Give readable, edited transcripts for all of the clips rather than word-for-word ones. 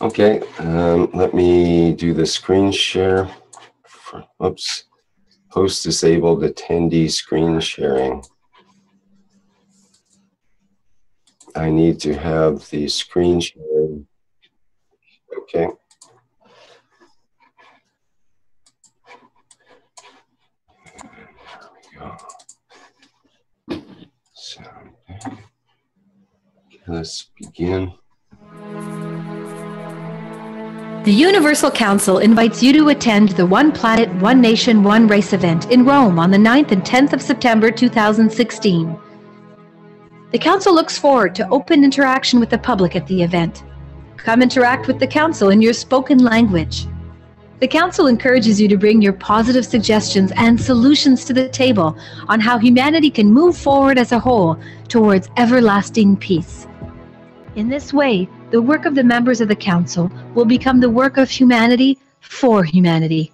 Okay, let me do the screen share. Oops, host disabled attendee screen sharing. I need to have the screen sharing. Okay. There we go. Sound. Okay, let's begin. The Universal Council invites you to attend the One Planet, One Nation, One Race event in Rome on the 9th and 10th of September 2016. The Council looks forward to open interaction with the public at the event. Come interact with the Council in your spoken language. The Council encourages you to bring your positive suggestions and solutions to the table on how humanity can move forward as a whole towards everlasting peace. In this way, the work of the members of the Council will become the work of humanity for humanity.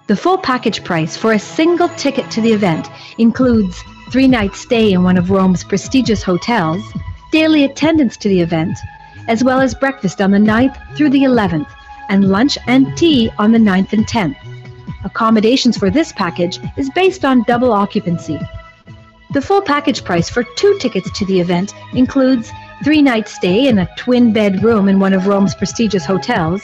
The full package price for a single ticket to the event includes 3-night stay in one of Rome's prestigious hotels, daily attendance to the event, as well as breakfast on the 9th through the 11th, and lunch and tea on the 9th and 10th. Accommodations for this package is based on double occupancy. The full package price for 2 tickets to the event includes 3-night stay in a twin-bed room in one of Rome's prestigious hotels,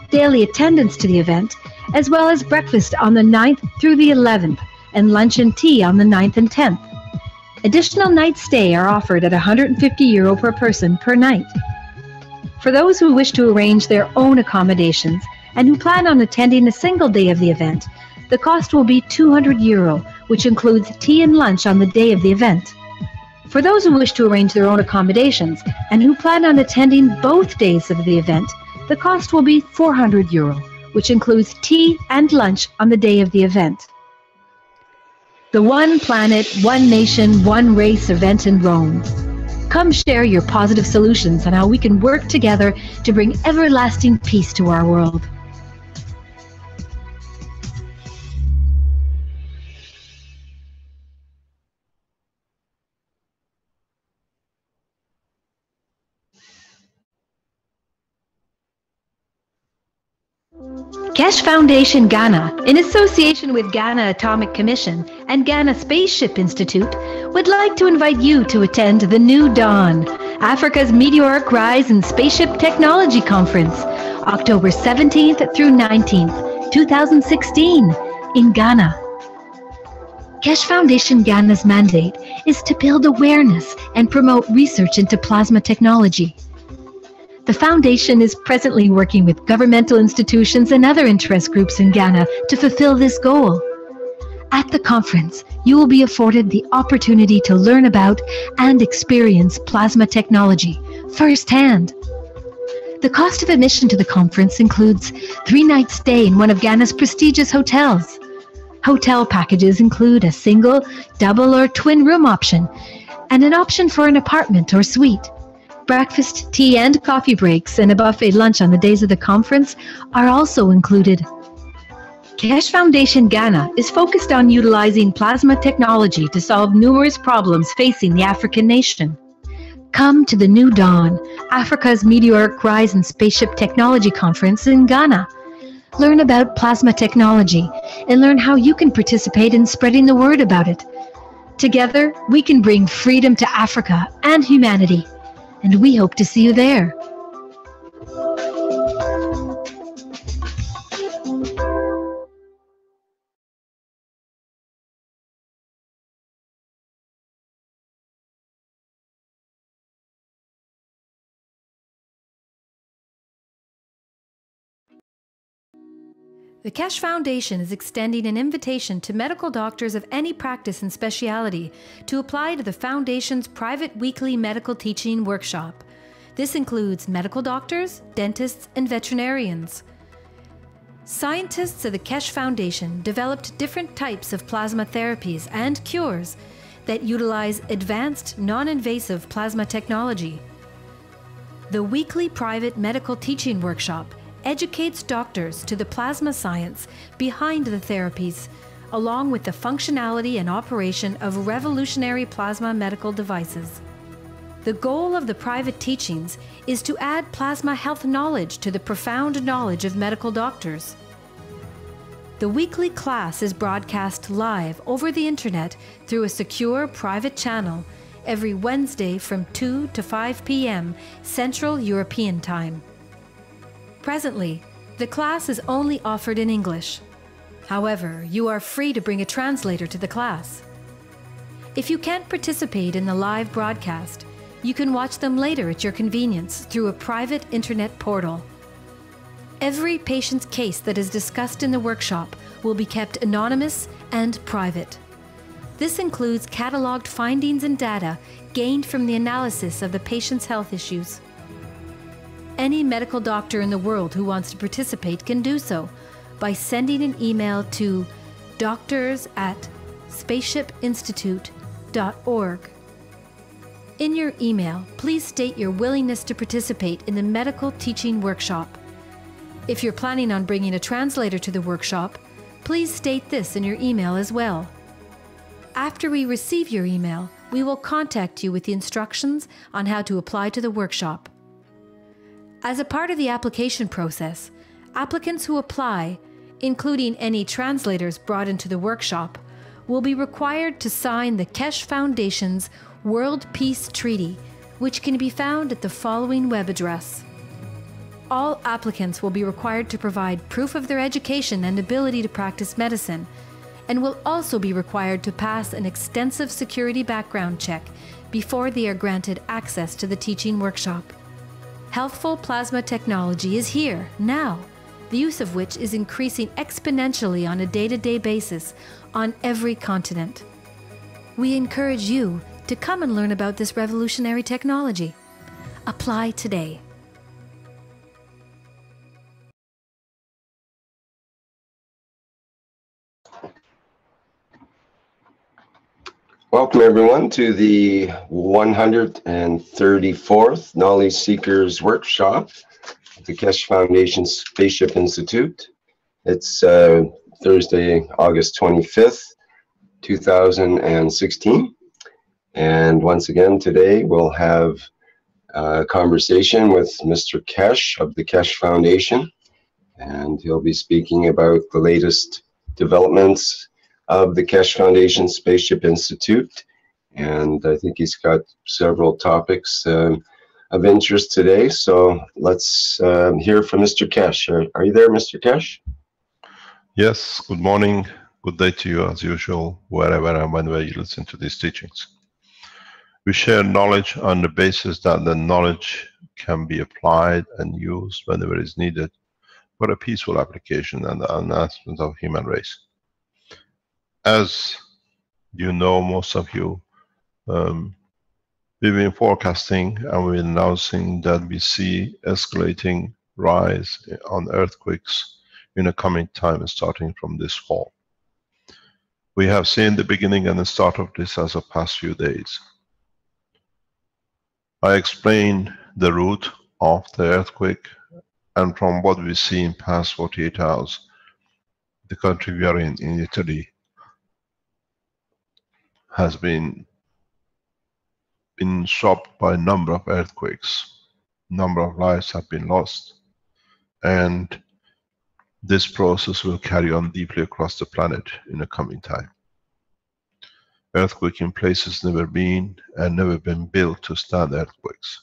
daily attendance to the event, as well as breakfast on the 9th through the 11th, and lunch and tea on the 9th and 10th. Additional night stay are offered at €150 per person per night. For those who wish to arrange their own accommodations and who plan on attending a single day of the event, the cost will be €200, which includes tea and lunch on the day of the event. For those who wish to arrange their own accommodations and who plan on attending both days of the event, the cost will be €400, which includes tea and lunch on the day of the event. The One Planet, One Nation, One Race event in Rome. Come share your positive solutions on how we can work together to bring everlasting peace to our world. Keshe Foundation Ghana, in association with Ghana Atomic Commission and Ghana Spaceship Institute, would like to invite you to attend the New Dawn, Africa's Meteoric Rise in Spaceship Technology Conference, October 17th through 19th, 2016, in Ghana. Keshe Foundation Ghana's mandate is to build awareness and promote research into plasma technology. The Foundation is presently working with governmental institutions and other interest groups in Ghana to fulfill this goal. At the conference, you will be afforded the opportunity to learn about and experience plasma technology firsthand. The cost of admission to the conference includes 3-night stay in one of Ghana's prestigious hotels. Hotel packages include a single, double, or twin room option, and an option for an apartment or suite. Breakfast, tea, and coffee breaks, and a buffet lunch on the days of the conference are also included. Keshe Foundation Ghana is focused on utilizing plasma technology to solve numerous problems facing the African nation. Come to the New Dawn, Africa's Meteoric Rise in Spaceship Technology Conference in Ghana. Learn about plasma technology and learn how you can participate in spreading the word about it. Together, we can bring freedom to Africa and humanity. And we hope to see you there. The Keshe Foundation is extending an invitation to medical doctors of any practice and speciality to apply to the Foundation's private weekly medical teaching workshop. This includes medical doctors, dentists, and veterinarians. Scientists of the Keshe Foundation developed different types of plasma therapies and cures that utilize advanced, non-invasive plasma technology. The weekly private medical teaching workshop educates doctors to the plasma science behind the therapies, along with the functionality and operation of revolutionary plasma medical devices. The goal of the private teachings is to add plasma health knowledge to the profound knowledge of medical doctors. The weekly class is broadcast live over the internet through a secure private channel every Wednesday from 2 to 5 p.m. Central European Time. Presently, the class is only offered in English. However, you are free to bring a translator to the class. If you can't participate in the live broadcast, you can watch them later at your convenience through a private internet portal. Every patient's case that is discussed in the workshop will be kept anonymous and private. This includes cataloged findings and data gained from the analysis of the patient's health issues. Any medical doctor in the world who wants to participate can do so by sending an email to doctors@spaceshipinstitute.org. In your email, please state your willingness to participate in the medical teaching workshop. If you're planning on bringing a translator to the workshop, please state this in your email as well. After we receive your email, we will contact you with the instructions on how to apply to the workshop. As a part of the application process, applicants who apply, including any translators brought into the workshop, will be required to sign the Keshe Foundation's World Peace Treaty, which can be found at the following web address. All applicants will be required to provide proof of their education and ability to practice medicine, and will also be required to pass an extensive security background check before they are granted access to the teaching workshop. Healthful plasma technology is here, now, the use of which is increasing exponentially on a day-to-day basis on every continent. We encourage you to come and learn about this revolutionary technology. Apply today. Welcome everyone to the 134th Knowledge Seekers Workshop at the Keshe Foundation Spaceship Institute. It's Thursday, August 25th, 2016. And once again today we'll have a conversation with Mr. Keshe of the Keshe Foundation, and he'll be speaking about the latest developments of the Keshe Foundation Spaceship Institute, and I think he's got several topics of interest today. So let's hear from Mr. Keshe. Are you there, Mr. Keshe? Yes, good morning, good day to you as usual, wherever and whenever you listen to these teachings. We share knowledge on the basis that the knowledge can be applied and used whenever it's needed for a peaceful application and the advancement of human race. As you know, most of you, we've been forecasting and we're announcing that we see escalating rise on earthquakes in the coming time, starting from this fall. We have seen the beginning and the start of this as of past few days. I explained the root of the earthquake, and from what we see in past 48 hours, the country we are in Italy, has been shocked by a number of earthquakes. Number of lives have been lost, and this process will carry on deeply across the planet in the coming time. Earthquake in places never been and never been built to stand earthquakes.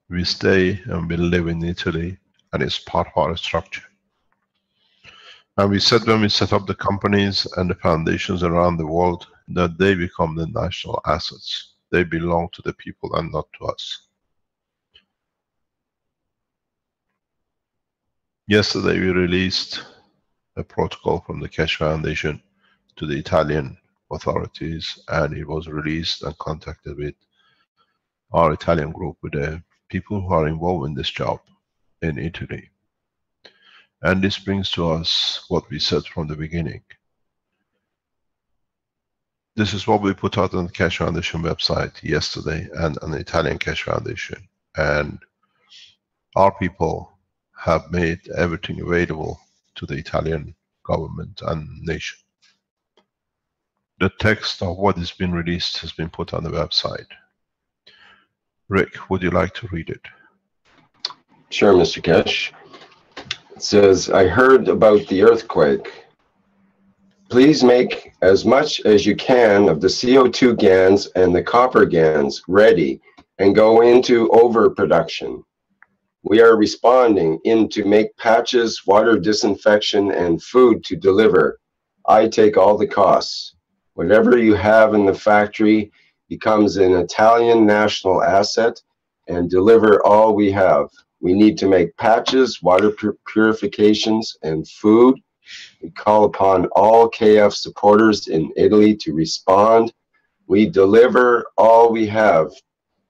We stay and we live in Italy, and it's part of our structure. And we said when we set up the companies and the foundations around the world that they become the national assets. They belong to the people and not to us. Yesterday we released a protocol from the Keshe Foundation to the Italian authorities, and it was released and contacted with our Italian group, with the people who are involved in this job in Italy. And this brings to us what we said from the beginning. This is what we put out on the Keshe Foundation website yesterday and on the Italian Keshe Foundation. And our people have made everything available to the Italian government and nation. the text of what is being released has been put on the website. Rick, would you like to read it? Sure, Mr. Keshe. It says, I heard about the earthquake. Please make as much as you can of the CO2 GANs and the copper GANs ready and go into overproduction. We are responding in to make patches, water disinfection, and food to deliver. I take all the costs. Whatever you have in the factory becomes an Italian national asset and deliver all we have. We need to make patches, water purifications, and food. We call upon all KF supporters in Italy to respond. We deliver all we have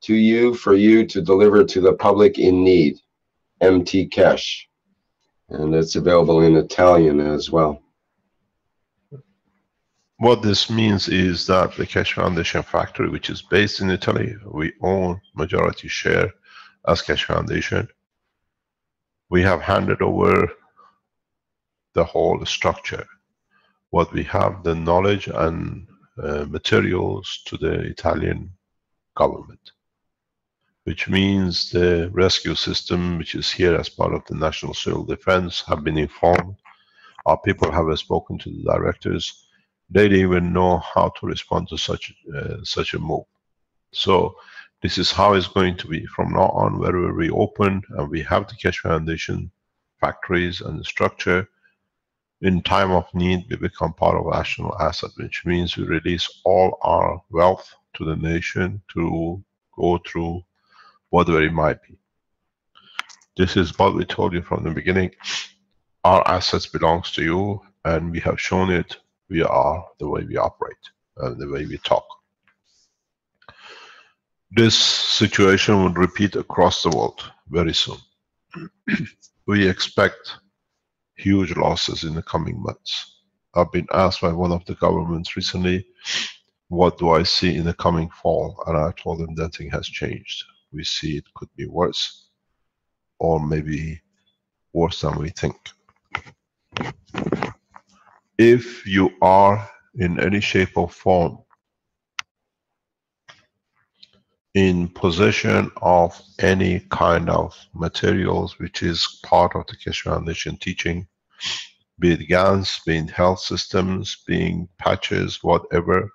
to you for you to deliver to the public in need. MT Keshe. And it's available in Italian as well. What this means is that the Keshe Foundation factory, which is based in Italy, we own majority share as Keshe Foundation. We have handed over the whole structure. What we have, the knowledge and materials to the Italian government, which means the rescue system, which is here as part of the National Civil Defense, have been informed. Our people have spoken to the directors. They didn't even know how to respond to such a move. So this is how it's going to be from now on. Wherever we open and we have the Keshe Foundation factories and the structure, in time of need, we become part of national asset, which means we release all our wealth to the nation to go through whatever it might be. This is what we told you from the beginning. Our assets belongs to you, and we have shown it. We are the way we operate and the way we talk. This situation will repeat across the world very soon. We expect huge losses in the coming months. I've been asked by one of the governments recently, what do I see in the coming fall? And I told them nothing has changed. We see it could be worse, or maybe worse than we think. If you are in any shape or form in possession of any kind of materials which is part of the Keshe Foundation teaching, be it GANs, being health systems, being patches, whatever,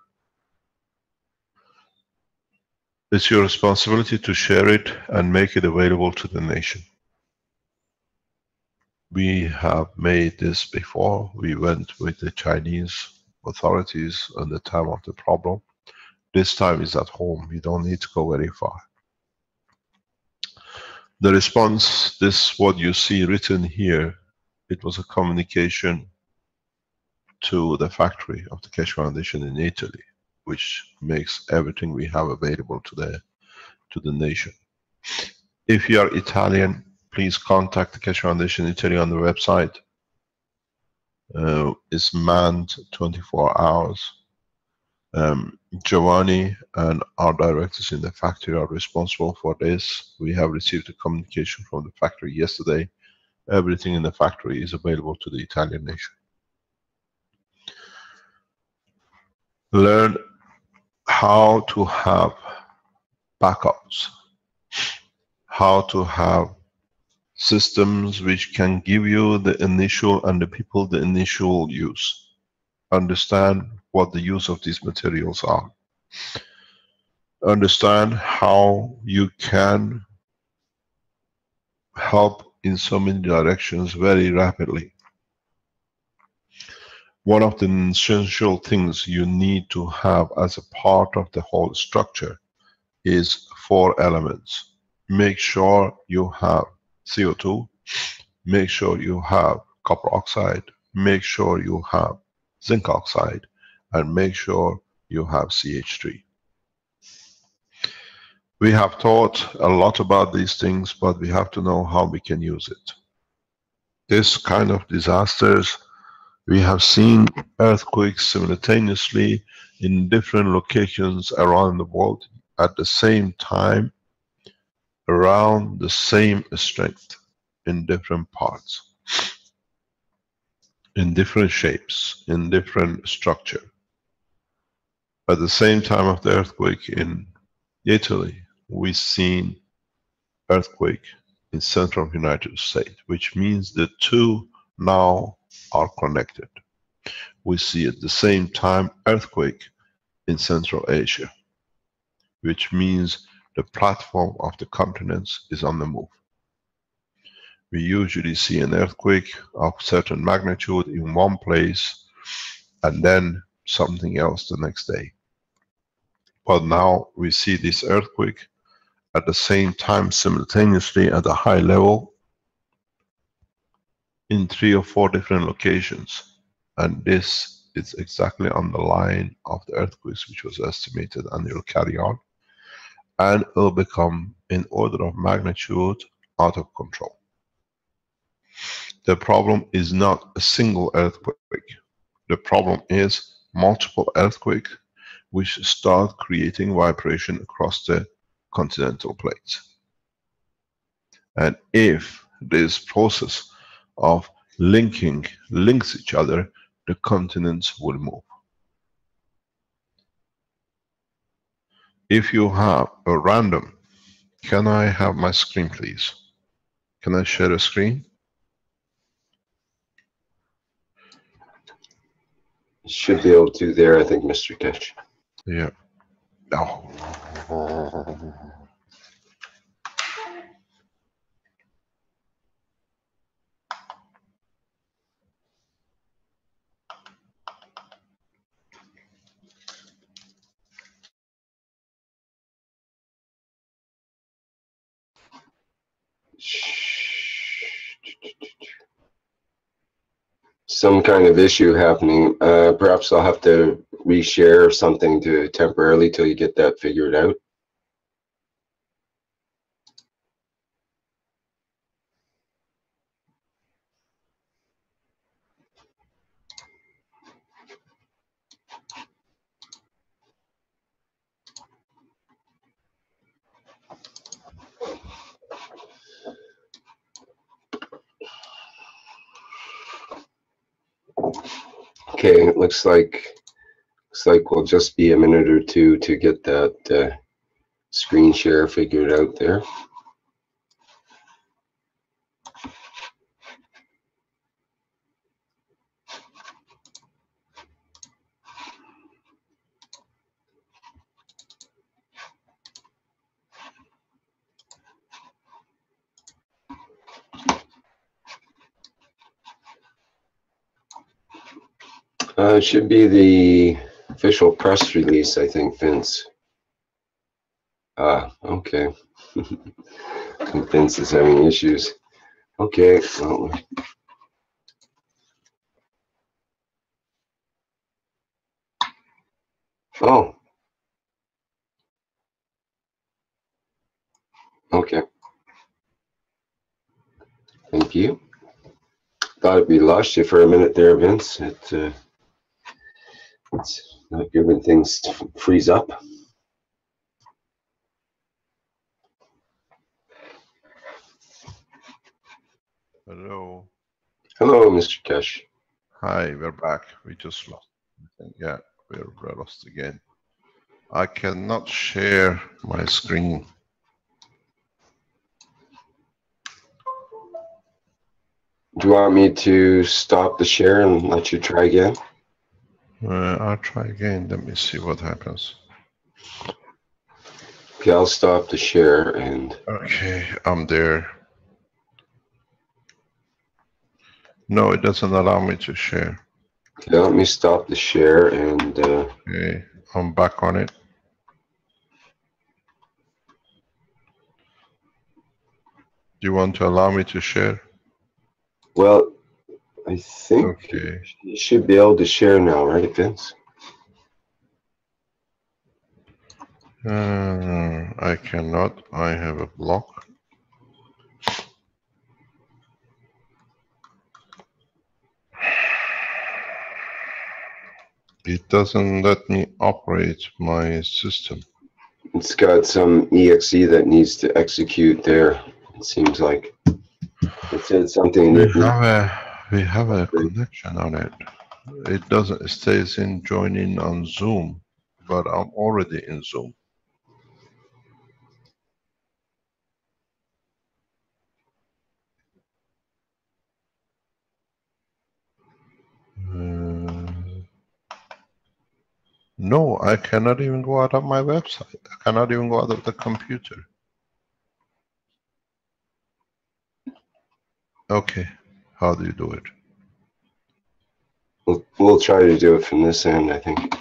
it's your responsibility to share it and make it available to the nation. We have made this before. We went with the Chinese authorities at the time of the problem. This time is at home. You don't need to go very far. The response, this what you see written here, it was a communication to the factory of the Keshe Foundation in Italy, which makes everything we have available to the nation. If you are Italian, please contact the Keshe Foundation Italy on the website. It's manned 24 hours. Giovanni and our directors in the factory are responsible for this. We have received a communication from the factory yesterday. Everything in the factory is available to the Italian nation. Learn how to have backups, how to have systems which can give you the initial and the people the initial use. Understand what the use of these materials are. Understand how you can help in so many directions very rapidly. One of the essential things you need to have as a part of the whole structure is 4 elements. Make sure you have CO2, make sure you have copper oxide, make sure you have zinc oxide, and make sure you have CH3. We have taught a lot about these things, but we have to know how we can use it. This kind of disasters, we have seen earthquakes simultaneously in different locations around the world at the same time, around the same strength, in different parts, in different shapes, in different structure. At the same time of the earthquake in Italy, we've seen earthquake in central United States, which means the two now are connected. We see at the same time earthquake in Central Asia, which means the platform of the continents is on the move. We usually see an earthquake of certain magnitude in one place and then something else the next day. But now we see this earthquake at the same time simultaneously at a high level in 3 or 4 different locations. And this is exactly on the line of the earthquakes which was estimated, and it will carry on. And it will become in order of magnitude out of control. The problem is not a single earthquake. The problem is multiple earthquakes which start creating vibration across the continental plates. And if this process of links each other, the continents will move. If you have a random, can I have my screen please? Can I share a screen? Should be able to there, I think, Mr. Keshe. Yeah. Oh. Some kind of issue happening. Perhaps I'll have to reshare something to temporarily till you get that figured out. Okay, it looks like we'll just be a minute or two to get that screen share figured out there. It should be the official press release, I think, Vince. Okay. Vince is having issues. Okay, well. Oh. Okay. Thank you. Thought we lost you for a minute there, Vince. It's not good when things freeze up. Hello. Hello, Mr. Keshe. Hi, we're back. We just lost. Yeah, we're lost again. I cannot share my screen. Do you want me to stop the share and let you try again? I'll try again. Let me see what happens. Okay, I'll stop the share and... Okay, I'm there. No, it doesn't allow me to share. Okay, let me stop the share and... Okay, I'm back on it. Do you want to allow me to share? Well, I think you should be able to share now, right, Vince? I cannot. I have a block. It doesn't let me operate my system. It's got some EXE that needs to execute there, it seems like. It said something... We have a connection on it. It doesn't, it stays in joining on Zoom. but I'm already in Zoom. No, I cannot even go out of my website. I cannot even go out of the computer. Okay, how do you do it? We'll try to do it from this end, I think.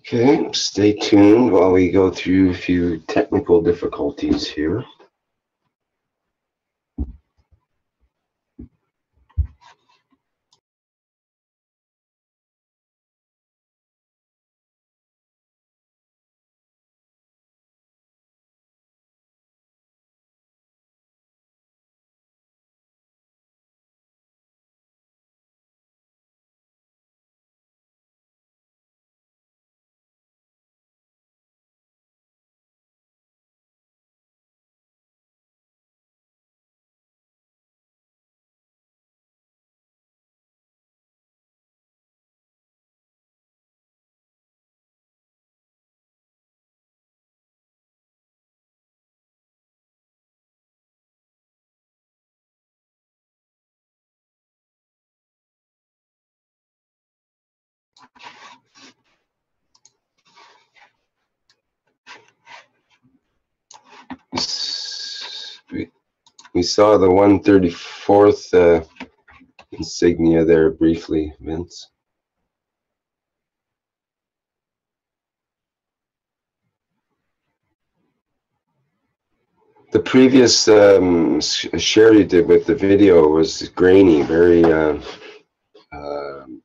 Okay, stay tuned while we go through a few technical difficulties here. We saw the 134th insignia there briefly, Vince. The previous share you did with the video was grainy, very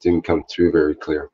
didn't come through very clear.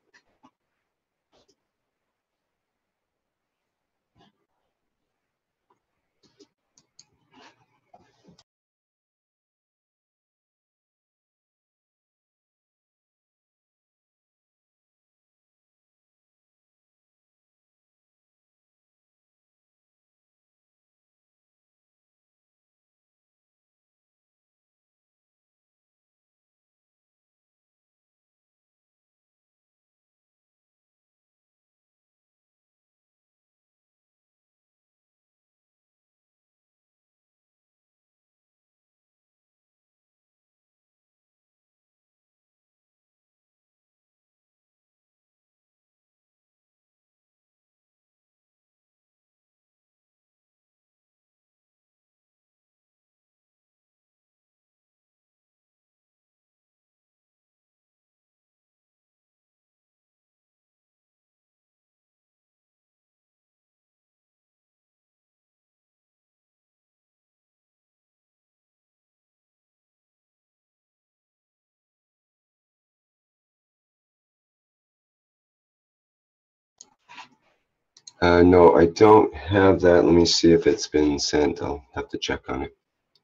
No, I don't have that. Let me see if it's been sent. I'll have to check on it.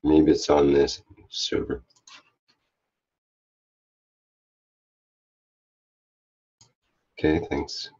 Maybe it's on this server. Okay, thanks.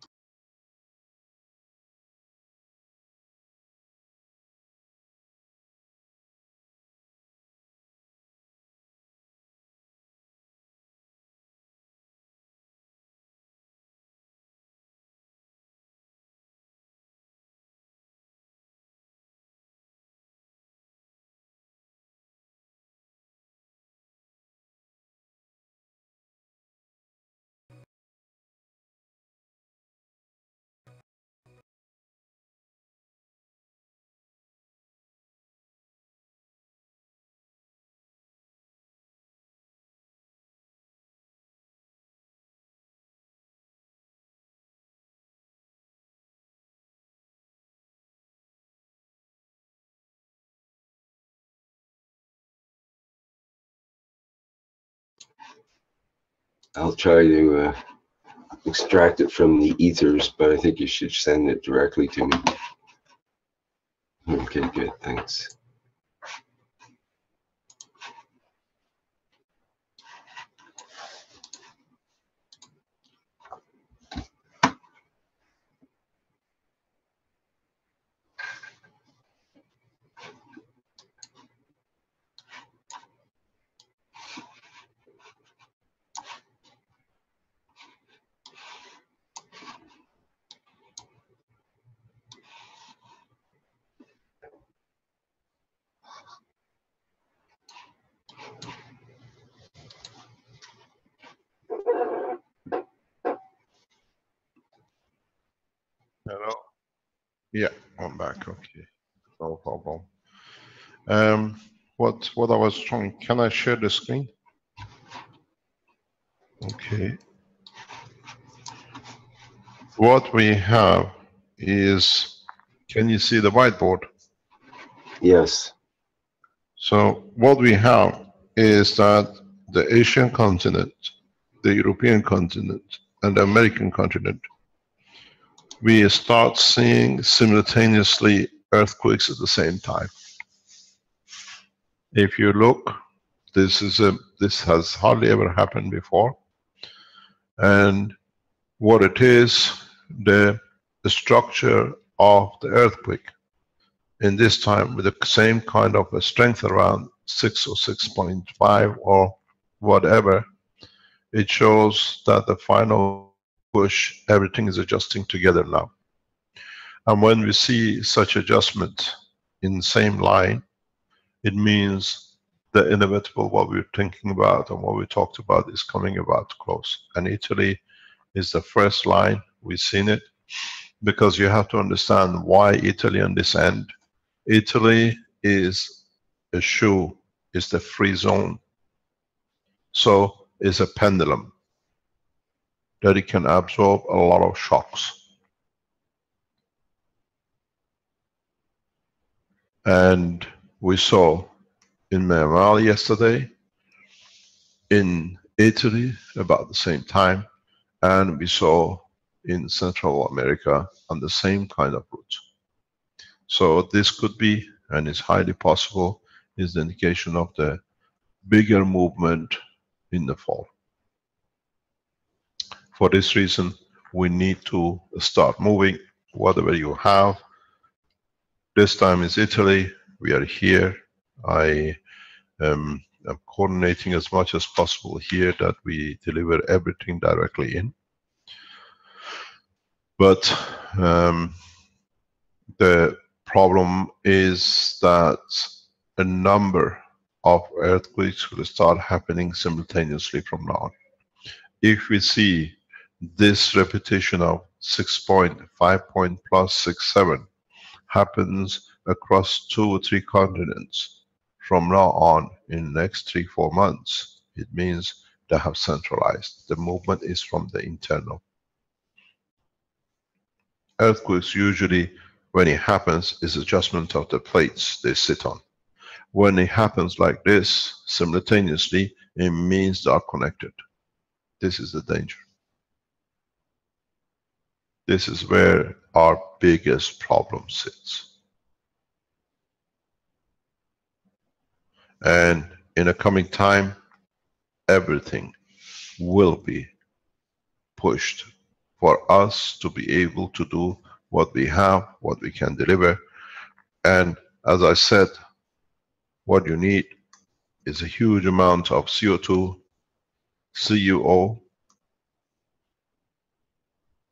I'll try to extract it from the ethers, but I think you should send it directly to me. Okay, good, thanks. Yeah, I'm back. Okay, no problem. What I was trying, can I share the screen? Okay. What we have is, can you see the whiteboard? Yes. So what we have is that the Asian continent, the European continent, and the American continent, we start seeing simultaneously earthquakes at the same time. If you look, this has hardly ever happened before. And what it is, the structure of the earthquake in this time with the same kind of a strength around 6 or 6.5 or whatever, it shows that the final push, everything is adjusting together now. And when we see such adjustment in the same line, it means the inevitable, what we're thinking about and what we talked about, is coming about close. And Italy is the first line, we've seen it, because you have to understand why Italy on this end. Italy is a shoe, is the free zone. So it's a pendulum that it can absorb a lot of shocks. And we saw in Myanmar yesterday, in Italy about the same time, and we saw in Central America on the same kind of route. So this could be, and it's highly possible, is the indication of the bigger movement in the fall. For this reason, we need to start moving whatever you have. This time is Italy, we are here. I am coordinating as much as possible here that we deliver everything directly in. But the problem is that a number of earthquakes will start happening simultaneously from now on. If we see this repetition of 6.5 point plus 6, 7 happens across 2 or 3 continents from now on in the next 3-4 months, it means they have centralized. The movement is from the internal. Earthquakes usually, when it happens, is adjustment of the plates they sit on. When it happens like this, simultaneously, it means they are connected. This is the danger. This is where our biggest problem sits. And in a coming time, everything will be pushed for us to be able to do what we have, what we can deliver. And as I said, what you need is a huge amount of CO2, CuO,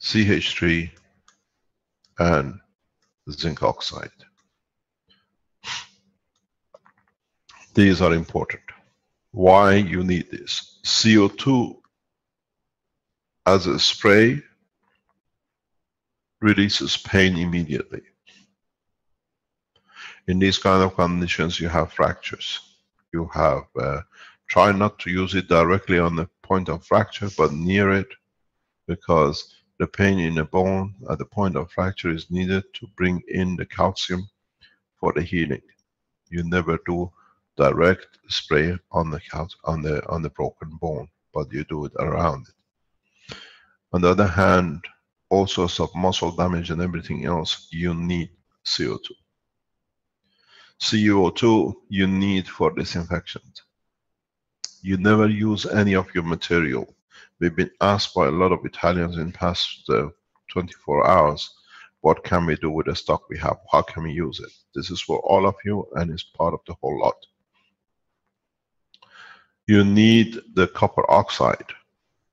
CH3, and zinc oxide. These are important. Why you need this? CO2 as a spray releases pain immediately. In these kind of conditions, you have fractures. You have, try not to use it directly on the point of fracture, but near it, because the pain in the bone at the point of fracture is needed to bring in the calcium for the healing. You never do direct spray on the broken bone, but you do it around it. On the other hand, all sorts of muscle damage and everything else, you need CO2. CO2 you need for disinfection. You never use any of your material. We've been asked by a lot of Italians in past 24 hours, what can we do with the stock we have? How can we use it? This is for all of you, and it's part of the whole lot. You need the copper oxide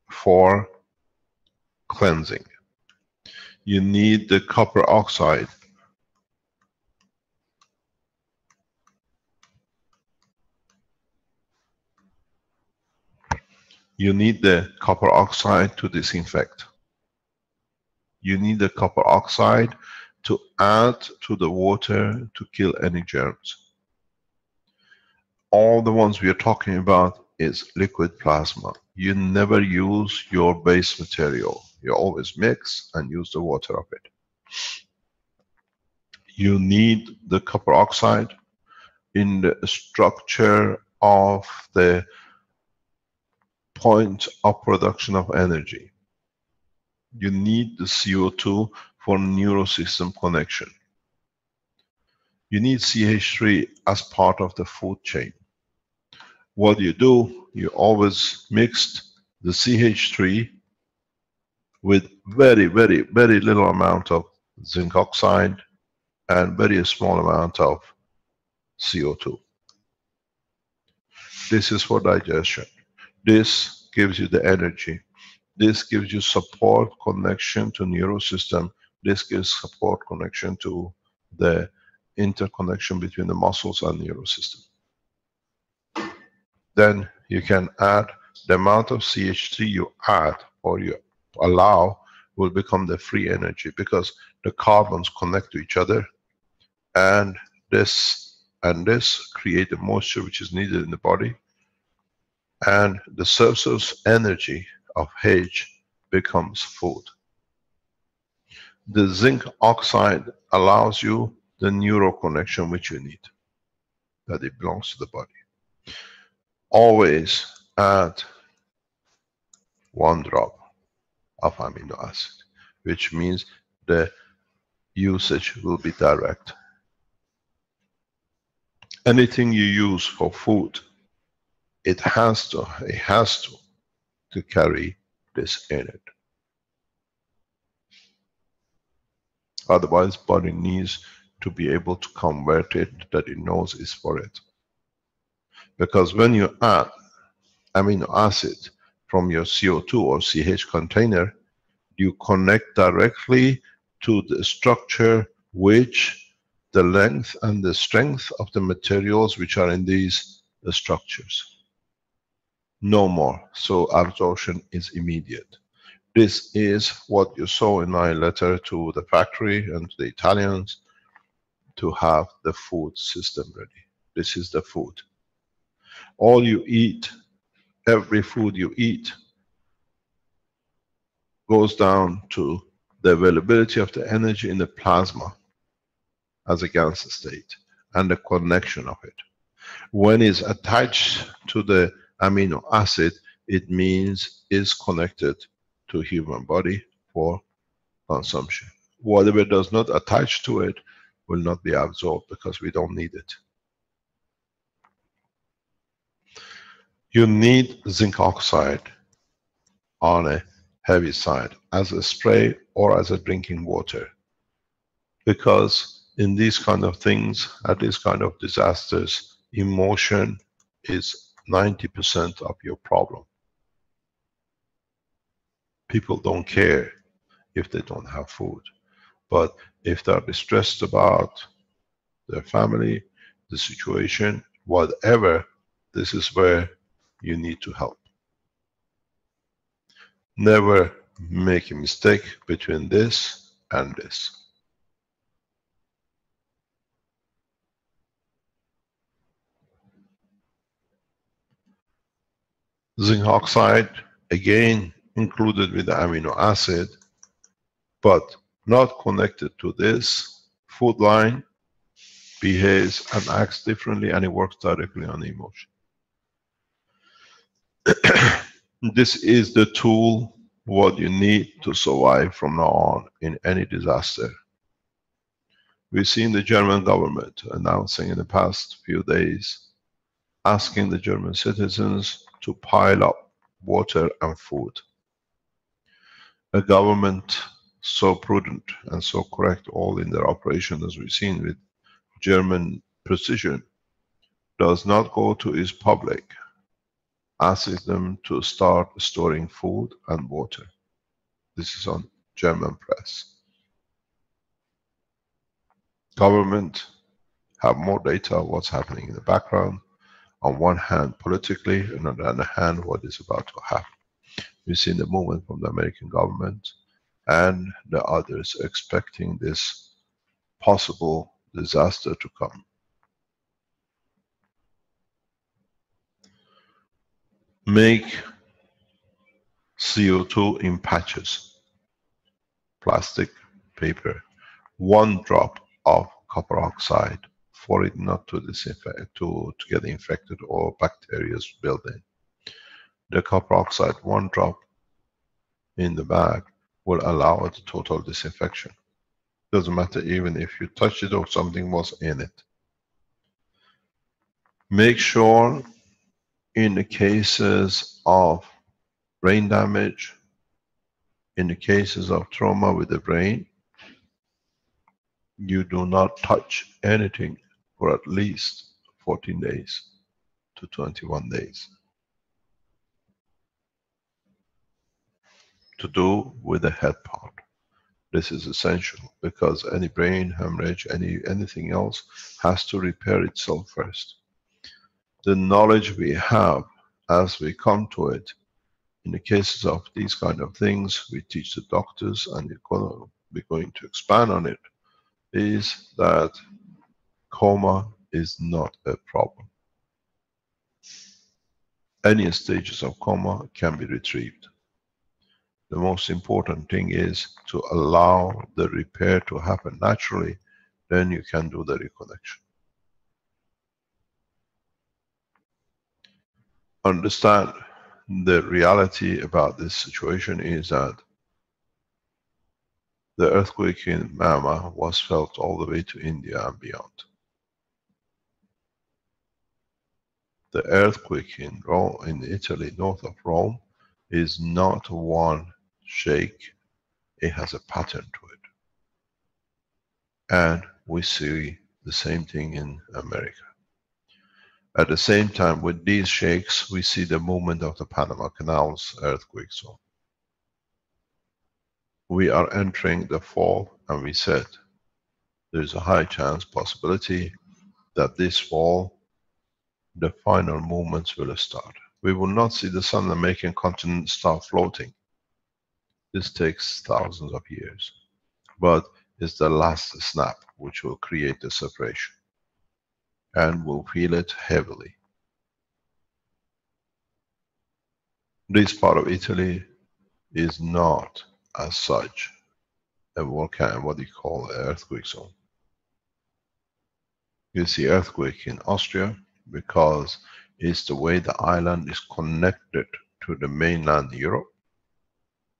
for cleansing. You need the copper oxide to disinfect. You need the copper oxide to add to the water to kill any germs. All the ones we are talking about is liquid plasma. You never use your base material. You always mix and use the water of it. You need the copper oxide in the structure of the point of production of energy. You need the CO2 for neurosystem connection. You need CH3 as part of the food chain. What you do, you always mix the CH3 with very little amount of zinc oxide and very small amount of CO2. This is for digestion. This gives you the energy. This gives you support connection to neurosystem. This gives support connection to the interconnection between the muscles and neurosystem. Then you can add the amount of CH3 you add or you allow will become the free energy, because the carbons connect to each other, and this create the moisture which is needed in the body, and the surplus energy of H becomes food. The zinc oxide allows you the neural connection which you need, that it belongs to the body. Always add 1 drop of amino acid, which means the usage will be direct. Anything you use for food, it has to carry this in it. Otherwise, body needs to be able to convert it, that it knows is for it. Because when you add amino acid from your CO2 or CH container, you connect directly to the structure which the length and the strength of the materials which are in these structures. No more. So absorption is immediate. This is what you saw in my letter to the factory and to the Italians, to have the food system ready. This is the food. All you eat, every food you eat, goes down to the availability of the energy in the plasma as a gas state and the connection of it. When it's attached to the amino acid, it means it's connected to human body for consumption. Whatever does not attach to it will not be absorbed, because we don't need it. You need zinc oxide on a heavy side as a spray or as a drinking water, because in these kind of things, at these kind of disasters, emotion is 90% of your problem. People don't care if they don't have food, but if they're distressed about their family, the situation, whatever, this is where you need to help. Never make a mistake between this and this. Zinc oxide, again included with the amino acid, but not connected to this food line, behaves and acts differently, and it works directly on the emotion. This is the tool what you need to survive from now on in any disaster. We've seen the German government announcing in the past few days, asking the German citizens to pile up water and food. A government so prudent and so correct all in their operation, as we've seen with German precision, does not go to its public, asks them to start storing food and water. This is on German press. Government have more data of what's happening in the background, on one hand politically, and on the other hand what is about to happen. We've seen the movement from the American government and the others expecting this possible disaster to come. Make CO2 in patches, plastic, paper, 1 drop of copper oxide for it not to disinfect, to get infected or bacteria build in. The copper oxide, 1 drop in the bag, will allow the total disinfection. Doesn't matter even if you touch it or something was in it. Make sure in the cases of brain damage, in the cases of trauma with the brain, you do not touch anything for at least 14 days to 21 days. To do with the head part. This is essential because any brain hemorrhage, anything else has to repair itself first. The knowledge we have as we come to it, in the cases of these kind of things, we teach the doctors, and we're going to expand on it, is that coma is not a problem. Any stages of coma can be retrieved. The most important thing is to allow the repair to happen naturally, then you can do the reconnection. Understand the reality about this situation is that the earthquake in Myanmar was felt all the way to India and beyond. The earthquake in Rome, in Italy, north of Rome, is not one shake, it has a pattern to it. And we see the same thing in America. At the same time, with these shakes, we see the movement of the Panama Canal's earthquake zone. We are entering the fall, and we said there's a high chance, possibility, that this fall, the final movements will start. We will not see the South American continent start floating. This takes thousands of years, but it's the last snap which will create the separation, and we'll feel it heavily. This part of Italy is not as such a volcano, what you call an earthquake zone. You see earthquake in Austria because it's the way the island is connected to the mainland Europe.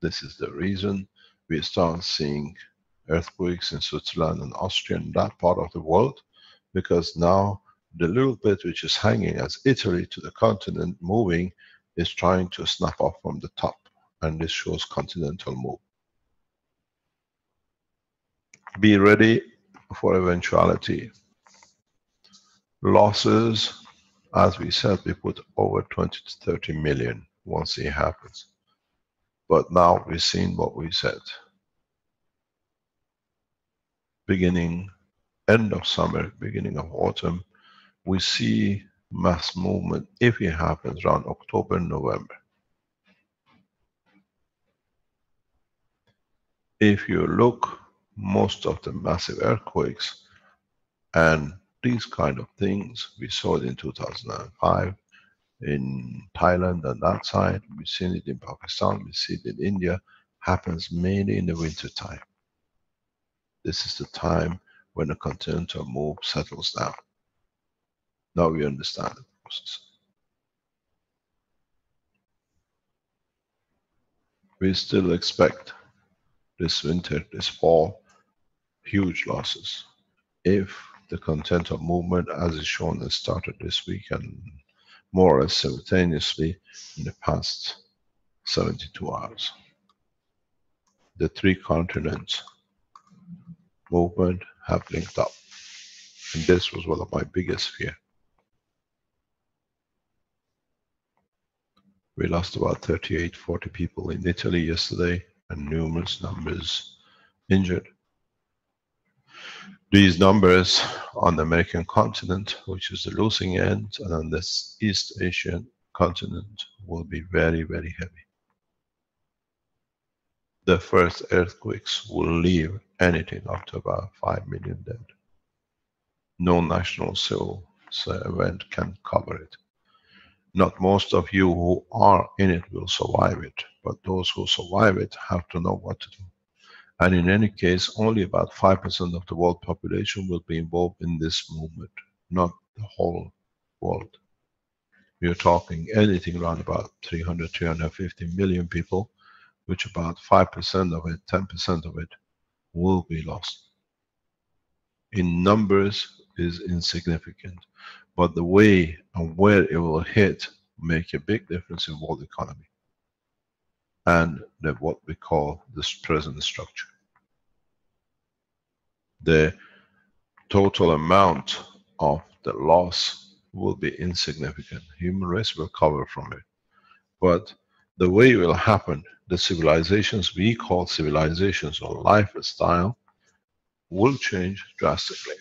This is the reason we start seeing earthquakes in Switzerland and Austria and that part of the world, because now the little bit which is hanging as Italy to the continent moving is trying to snap off from the top, and this shows continental move. Be ready for eventuality. Losses, as we said, we put over 20 to 30 million once it happens. But now we've seen what we said. Beginning, end of summer, beginning of autumn, we see mass movement if it happens around October, November. If you look, most of the massive earthquakes and these kind of things, we saw it in 2005 in Thailand and that side, we've seen it in Pakistan, we see it in India, happens mainly in the winter time. This is the time when the continental move settles down. Now we understand the process. We still expect this winter, this fall, huge losses. If the continental movement, as is shown, has started this week and more or less simultaneously in the past 72 hours. The 3 continents movement have linked up. And this was one of my biggest fears. We lost about 38, 40 people in Italy yesterday and numerous numbers injured. These numbers on the American continent, which is the losing end, and on this East Asian continent will be very, very heavy. The first earthquakes will leave anything up to about 5 million dead. No national civil event can cover it. Not most of you who are in it will survive it, but those who survive it have to know what to do. And in any case, only about 5% of the world population will be involved in this movement, not the whole world. We are talking anything around about 300, 350 million people, which about 5% of it, 10% of it will be lost. In numbers is insignificant, but the way and where it will hit make a big difference in world economy and what we call this present structure. The total amount of the loss will be insignificant. Human race will cover from it. But the way it will happen, the civilizations we call civilizations or lifestyle will change drastically.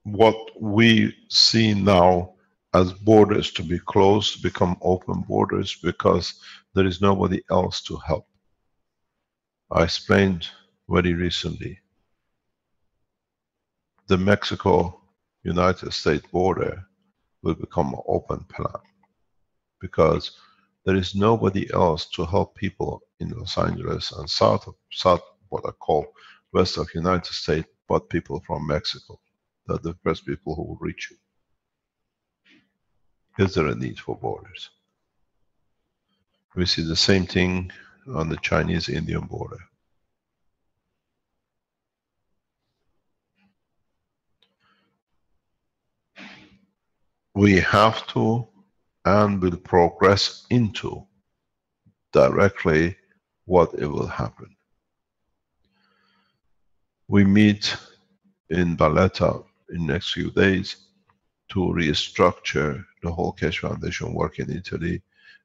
What we see now as borders to be closed become open borders because there is nobody else to help. I explained very recently the Mexico-United States border will become an open plan because there is nobody else to help people in Los Angeles and south what I call west of United States, but people from Mexico. They're the first people who will reach you. Is there a need for borders? We see the same thing on the Chinese-Indian border. We have to and will progress into directly what it will happen. We meet in Valletta in next few days to restructure the whole Keshe Foundation work in Italy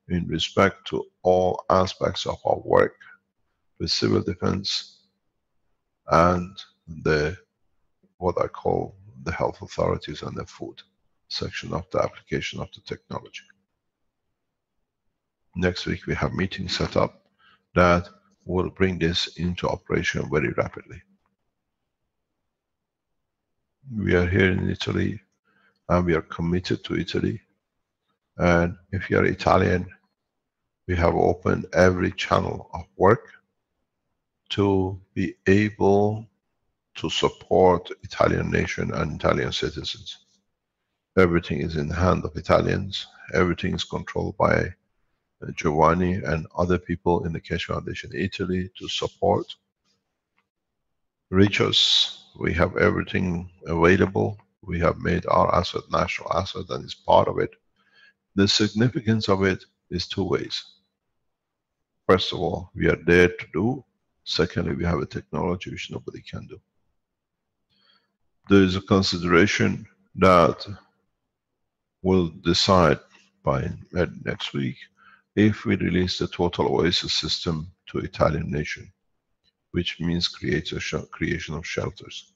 in respect to all aspects of our work with civil defense and what I call the health authorities and the food section of the application of the technology. Next week we have meetings set up that will bring this into operation very rapidly. We are here in Italy and we are committed to Italy, and if you are Italian, we have opened every channel of work to be able to support Italian nation and Italian citizens. Everything is in the hand of Italians, everything is controlled by Giovanni and other people in the Keshe Foundation Italy to support. Reach us, we have everything available. We have made our asset national asset and it's part of it. The significance of it is two ways. First of all, we are there to do. Secondly, we have a technology which nobody can do. There is a consideration that will decide by next week if we release the total oasis system to Italian nation, which means creation of shelters.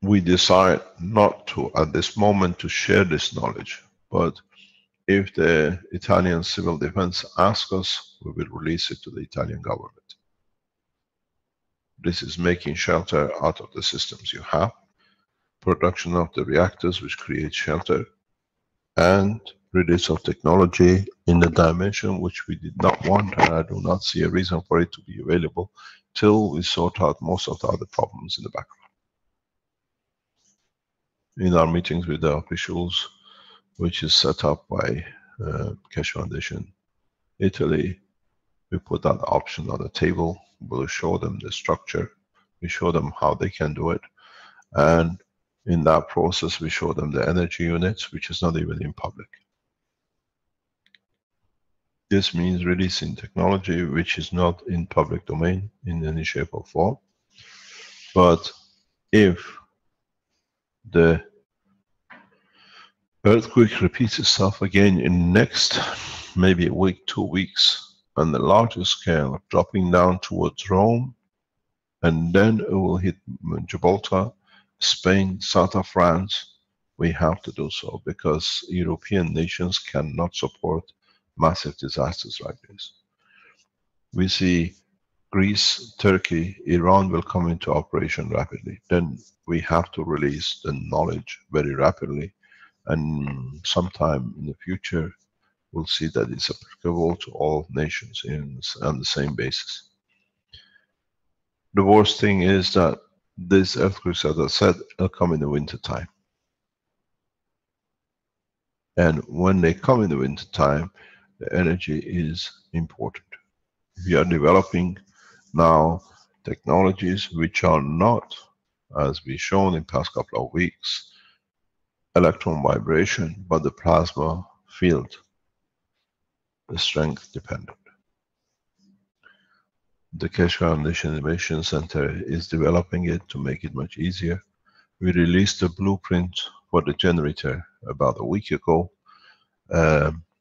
We decide not to, at this moment, to share this knowledge, but if the Italian civil defense asks us, we will release it to the Italian government. This is making shelter out of the systems you have, production of the reactors which create shelter, and release of technology in the dimension which we did not want, and I do not see a reason for it to be available till we sort out most of the other problems in the background. In our meetings with the officials, which is set up by Keshe Foundation Italy, we put that option on the table. We'll show them the structure, we show them how they can do it, and in that process we show them the energy units, which is not even in public. This means releasing technology which is not in public domain in any shape or form. But if the earthquake repeats itself again in next maybe a week, 2 weeks, on the larger scale, dropping down towards Rome, and then it will hit Gibraltar, Spain, south of France, We have to do so because European nations cannot support massive disasters like this. We see Greece, Turkey, Iran will come into operation rapidly. Then we have to release the knowledge very rapidly, and sometime in the future we'll see that it's applicable to all nations on the same basis. The worst thing is that these earthquakes, as I said, will come in the winter time. And when they come in the winter time, the energy is important. We are developing now technologies which are not, as we've shown in past couple of weeks, electron vibration, but the plasma field, the strength dependent. The Keshe Foundation Innovation Center is developing it to make it much easier. We released the blueprint for the generator about a week ago.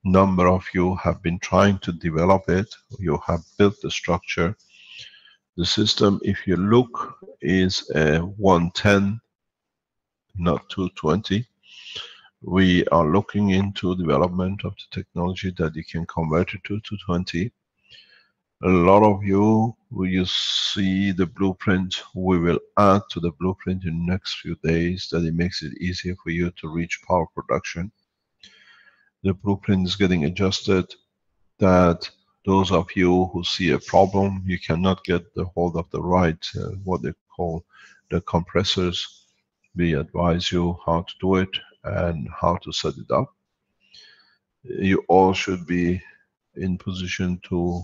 Number of you have been trying to develop it. You have built the structure. The system, if you look, is a 110, not 220. We are looking into development of the technology that you can convert it to 220. A lot of you, when you see the blueprint, we will add to the blueprint in the next few days that it makes it easier for you to reach power production. The blueprint is getting adjusted that those of you who see a problem, you cannot get the hold of the right, what they call the compressors. We advise you how to do it and how to set it up. You all should be in position to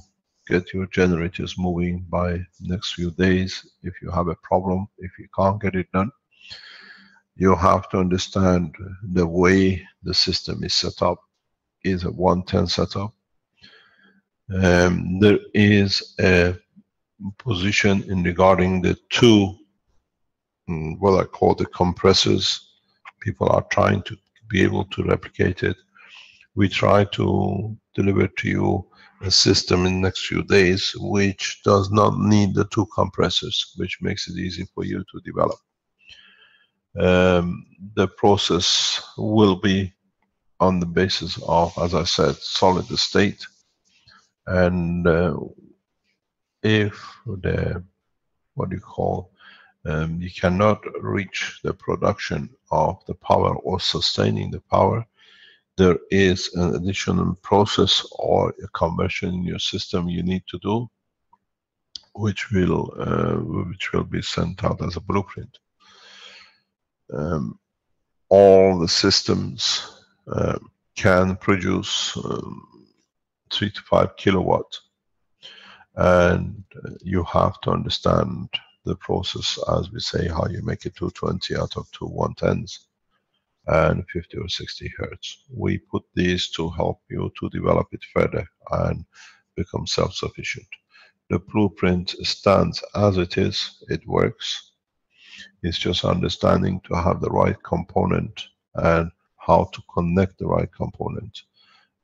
get your generators moving by next few days. If you have a problem, if you can't get it done, you have to understand the way the system is set up is a 110 setup. There is a position in regarding the two, what I call the compressors. People are trying to be able to replicate it. We try to deliver to you a system in the next few days which does not need the two compressors, which makes it easy for you to develop. The process will be on the basis of, as I said, solid state. And if the, what do you call, you cannot reach the production of the power or sustaining the power, there is an additional process or a conversion in your system you need to do, which will be sent out as a blueprint. All the systems can produce 3 to 5 kilowatt, and you have to understand the process, as we say, how you make it 220 out of two 110s and 50 or 60 hertz. We put these to help you to develop it further and become self-sufficient. The blueprint stands as it is, it works. It's just understanding to have the right component and how to connect the right component.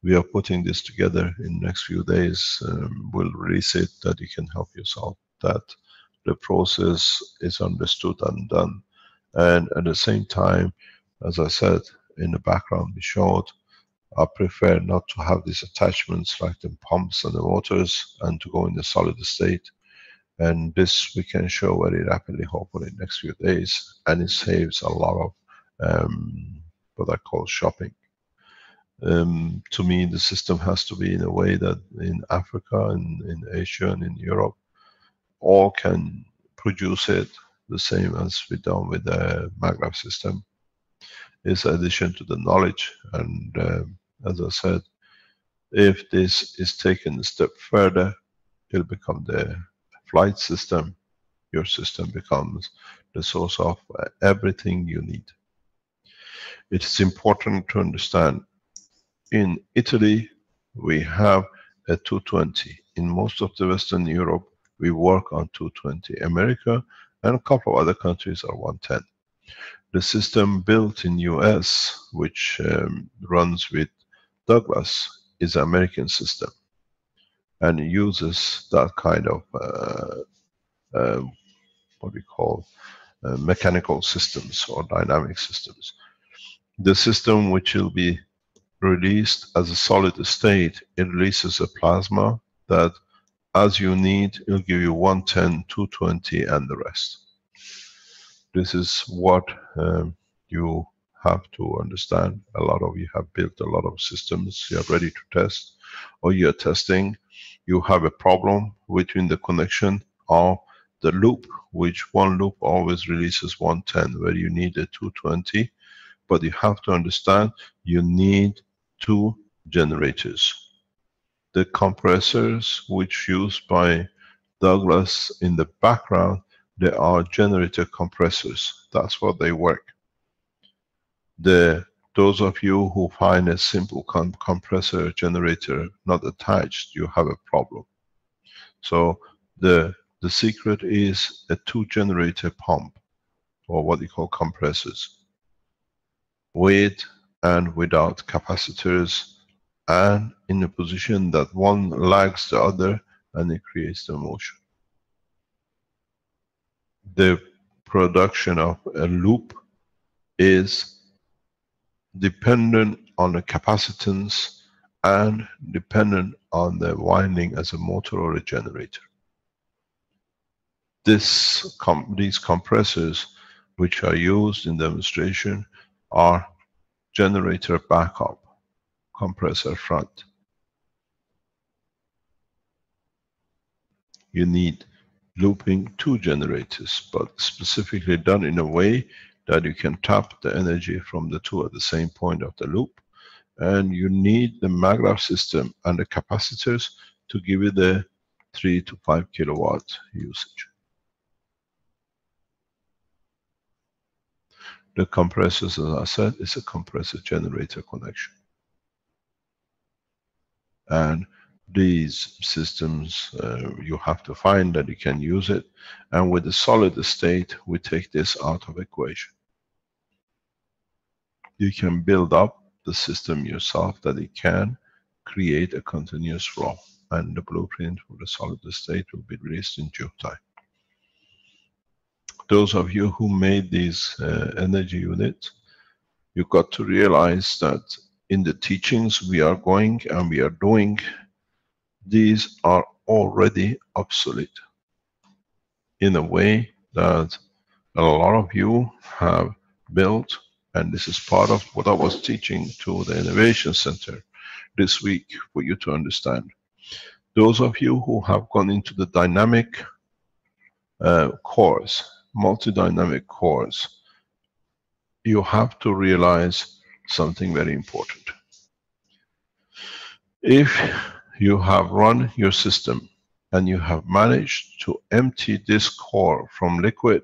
We are putting this together in the next few days. We'll release it that you can help yourself, that the process is understood and done. And at the same time, as I said, in the background we showed, I prefer not to have these attachments like the pumps and the motors and to go in the solid state. And this we can show very rapidly, hopefully in the next few days, and it saves a lot of what I call shopping. To me, the system has to be in a way that in Africa and in Asia and in Europe, all can produce it the same as we done with the maglev system. It's addition to the knowledge, and as I said, if this is taken a step further, it'll become the flight system. Your system becomes the source of everything you need. It is important to understand, in Italy we have a 220. In most of the Western Europe we work on 220. America and a couple of other countries are 110. The system built in US, which runs with Douglas, is an American system and uses that kind of what we call mechanical systems or dynamic systems. The system which will be released as a solid state, it releases a plasma that as you need, it'll give you 110, 220 and the rest. This is what you have to understand. A lot of you have built a lot of systems, you are ready to test, or you are testing. You have a problem between the connection of the loop, which one loop always releases 110, where you need a 220. But you have to understand, you need two generators. The compressors which used by Douglas in the background, they are generator compressors. That's what they work. Those of you who find a simple compressor generator not attached, you have a problem. So the secret is a two generator pump, or what you call compressors, with and without capacitors, and in a position that one lags the other, and it creates the motion. The production of a loop is dependent on the capacitance and dependent on the winding as a motor or a generator. These compressors which are used in demonstration are generator backup, compressor front. You need looping two generators, but specifically done in a way that you can tap the energy from the two at the same point of the loop. And you need the maglev system and the capacitors to give you the 3 to 5 kilowatt usage. The compressors, as I said, is a compressor generator connection. And these systems, you have to find that you can use it. And with the solid state, we take this out of equation. You can build up the system yourself that it can create a continuous flow. And the blueprint for the solid state will be released in due time. Those of you who made these energy units, you got to realize that in the teachings we are going and we are doing, these are already obsolete in a way that a lot of you have built, and this is part of what I was teaching to the Innovation Center this week for you to understand. Those of you who have gone into the dynamic cores, multi-dynamic cores, you have to realize something very important. If you have run your system and you have managed to empty this core from liquid,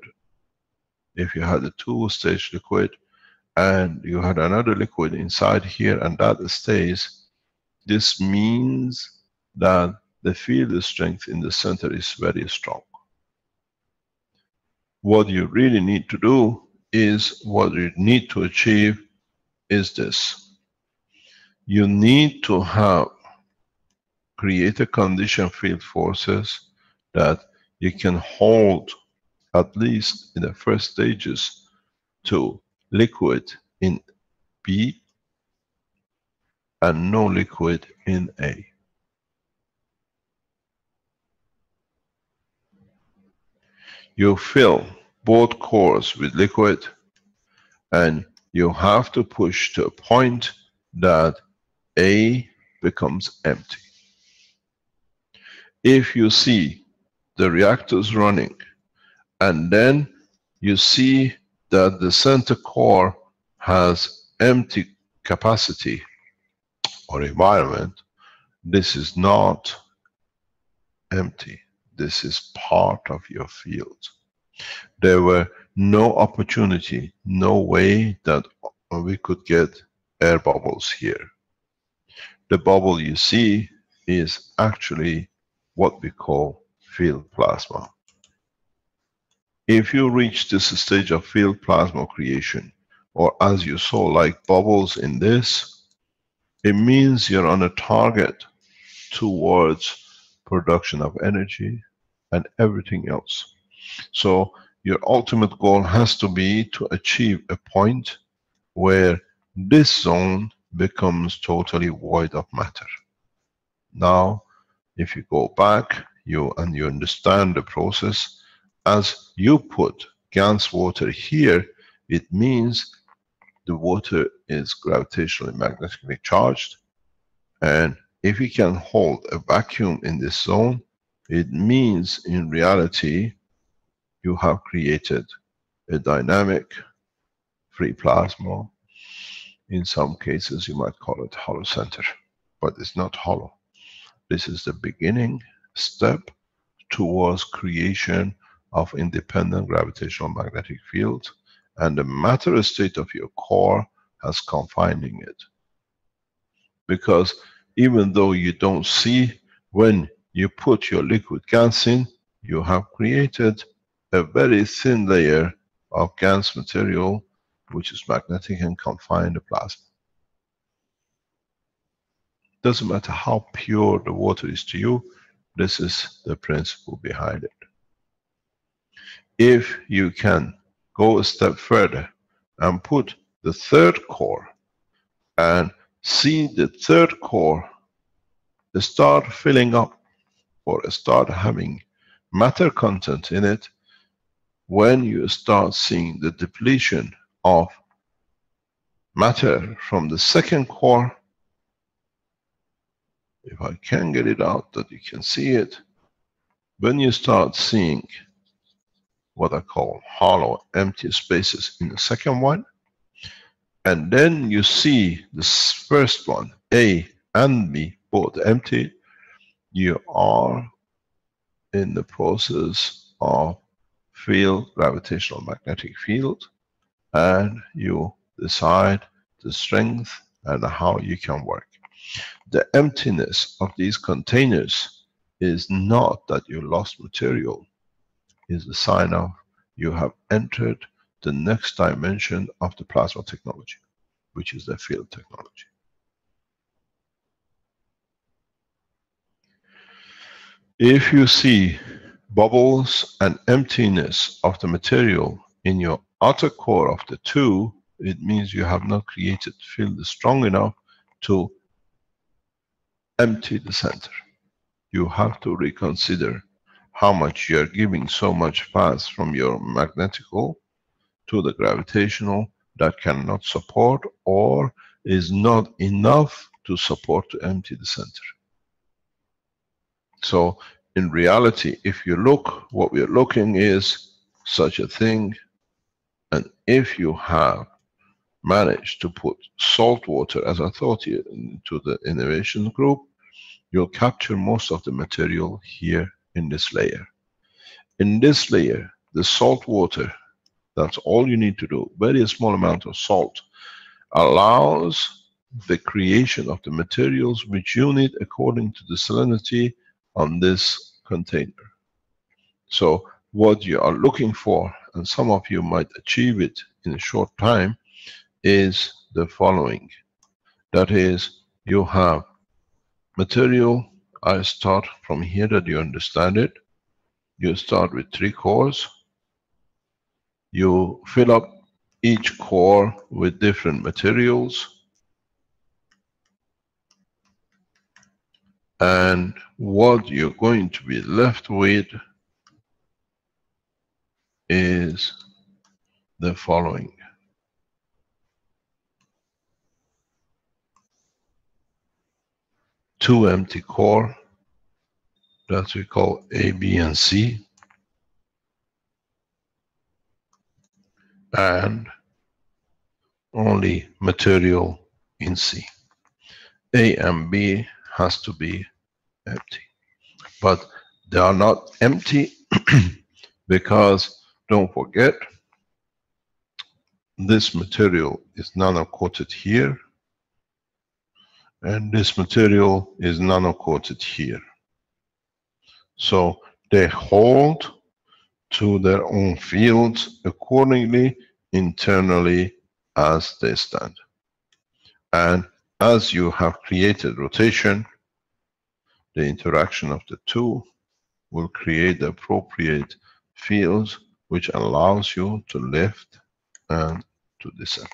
if you had a two-stage liquid and you had another liquid inside here and that stays, this means that the field strength in the center is very strong. What you really need to do is, what you need to achieve is this. You need to have create a condition field forces that you can hold, at least in the first stages, to liquid in B and no liquid in A. You fill both cores with liquid and you have to push to a point that A becomes empty. If you see the reactors running and then you see that the center core has empty capacity or environment, this is not empty. This is part of your field. There were no opportunity, no way that we could get air bubbles here. The bubble you see is actually what we call field plasma. If you reach this stage of field plasma creation, or as you saw like bubbles in this, it means you're on a target towards production of energy and everything else. So your ultimate goal has to be to achieve a point where this zone becomes totally void of matter. Now, if you go back, you understand the process, as you put Gans water here, it means the water is gravitationally magnetically charged, and if you can hold a vacuum in this zone, it means in reality you have created a dynamic free plasma. In some cases you might call it hollow center, but it's not hollow. This is the beginning step towards creation of independent gravitational magnetic field, and the matter state of your core has confining it. Because even though you don't see, when you put your liquid Gans in, you have created a very thin layer of Gans material which is magnetic and confine the plasma. Doesn't matter how pure the water is to you, this is the principle behind it. If you can go a step further and put the third core and see the third core start filling up or start having matter content in it, when you start seeing the depletion of matter from the second core, if I can get it out that you can see it, when you start seeing what I call hollow empty spaces in the second one, and then you see this first one, A and B, both empty, you are in the process of field, gravitational magnetic field, and you decide the strength and how you can work. The emptiness of these containers is not that you lost material, is a sign of you have entered the next dimension of the plasma technology, which is the field technology. If you see bubbles and emptiness of the material in your outer core of the two, it means you have not created field strong enough to empty the center. You have to reconsider how much you are giving so much path from your magnetical to the gravitational that cannot support or is not enough to support to empty the center. So in reality, if you look, what we are looking is such a thing, and if you have managed to put salt water, as I thought here, into the innovation group, you'll capture most of the material here in this layer. In this layer, the salt water, that's all you need to do, very small amount of salt, allows the creation of the materials which you need according to the salinity on this container. So what you are looking for, and some of you might achieve it in a short time, is the following. That is, you have material. I start from here that you understand it. You start with 3 cores. You fill up each core with different materials. And what you're going to be left with is the following. Two empty core that we call A, B, and C, and only material in C. A and B has to be empty, but they are not empty because don't forget, this material is nano-coated here, and this material is nano-coated here. So they hold to their own fields accordingly, internally, as they stand. And as you have created rotation, the interaction of the two will create the appropriate fields which allows you to lift and to descend.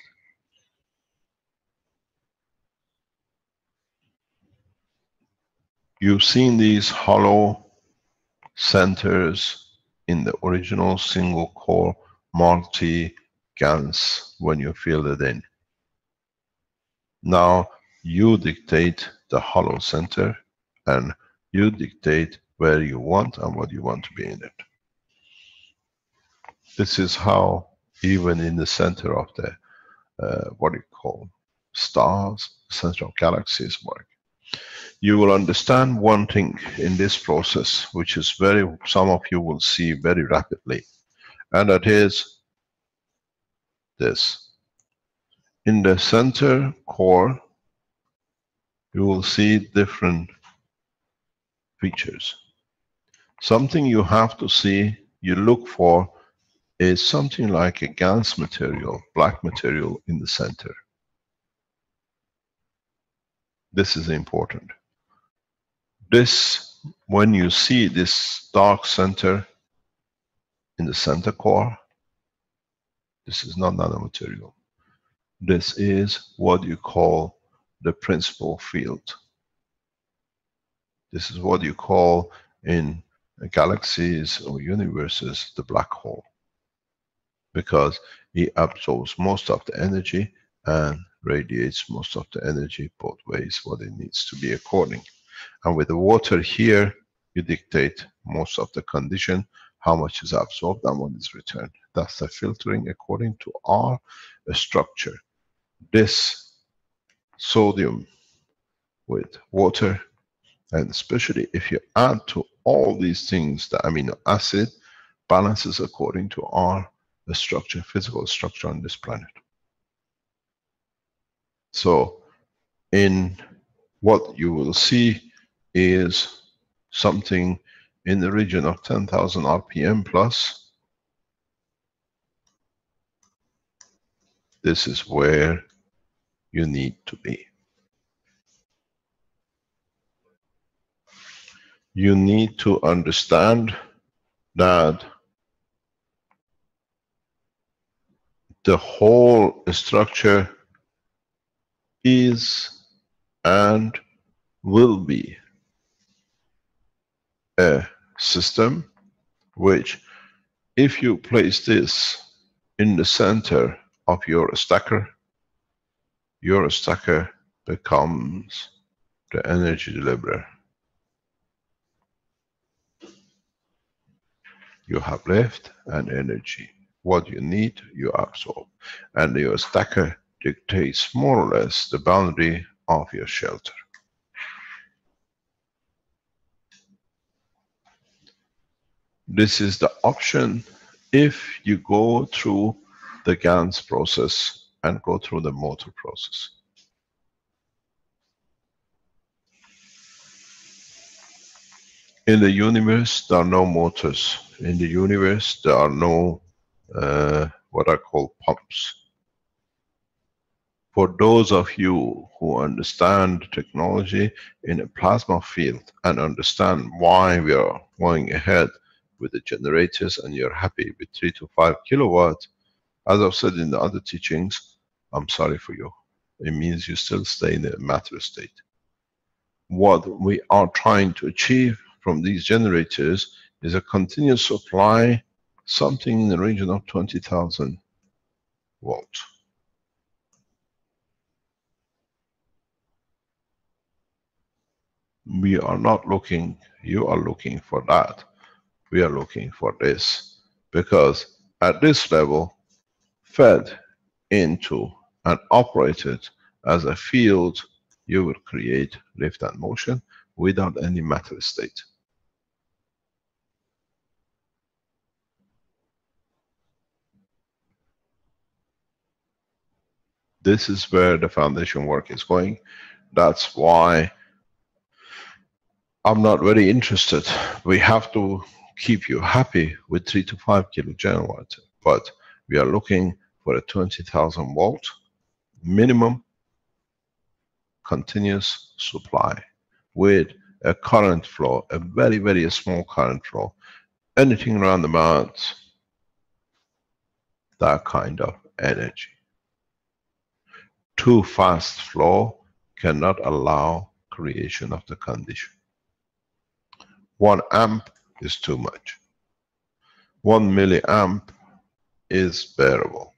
You've seen these hollow centers in the original single core multi-GANs when you fill it in. Now you dictate the hollow center and you dictate where you want and what you want to be in it. This is how even in the center of the what do you call stars, center of galaxies work. You will understand one thing in this process, which is some of you will see very rapidly, and that is this. In the center core, you will see different features. Something you have to see, you look for, is something like a GANS material, black material in the center. This is important. This, when you see this dark center in the center core, this is not nanomaterial. This is what you call the principal field. This is what you call in galaxies or universes the black hole, because it absorbs most of the energy and radiates most of the energy both ways, what it needs to be according. And with the water here, you dictate most of the condition, how much is absorbed and what is returned. That's the filtering according to our structure. This sodium with water, and especially if you add to all these things the amino acid, balances according to our structure, physical structure on this planet. So in what you will see is something in the region of 10,000 RPM plus. This is where you need to be. You need to understand that the whole structure is and will be a system which, if you place this in the center of your stacker becomes the energy deliverer. You have left and energy. What you need, you absorb. And your stacker dictates more or less the boundary of your shelter. This is the option if you go through the GANS process and go through the motor process. In the universe, there are no motors. In the universe, there are no what I call pumps. For those of you who understand technology in a plasma field and understand why we are going ahead with the generators and you're happy with 3 to 5 kilowatts, as I've said in the other teachings, I'm sorry for you. It means you still stay in a matter state. What we are trying to achieve from these generators is a continuous supply, something in the region of 20,000 volts. We are not looking, you are looking for that. We are looking for this, because at this level, fed into and operated as a field, you will create lift and motion without any matter state. This is where the foundation work is going. That's why I'm not very interested. We have to keep you happy with 3 to 5 kilo generator, but we are looking for a 20,000 volt minimum continuous supply with a current flow, a very, very small current flow, anything around about that kind of energy. Too fast flow cannot allow creation of the condition. 1 amp is too much. 1 milliamp is bearable.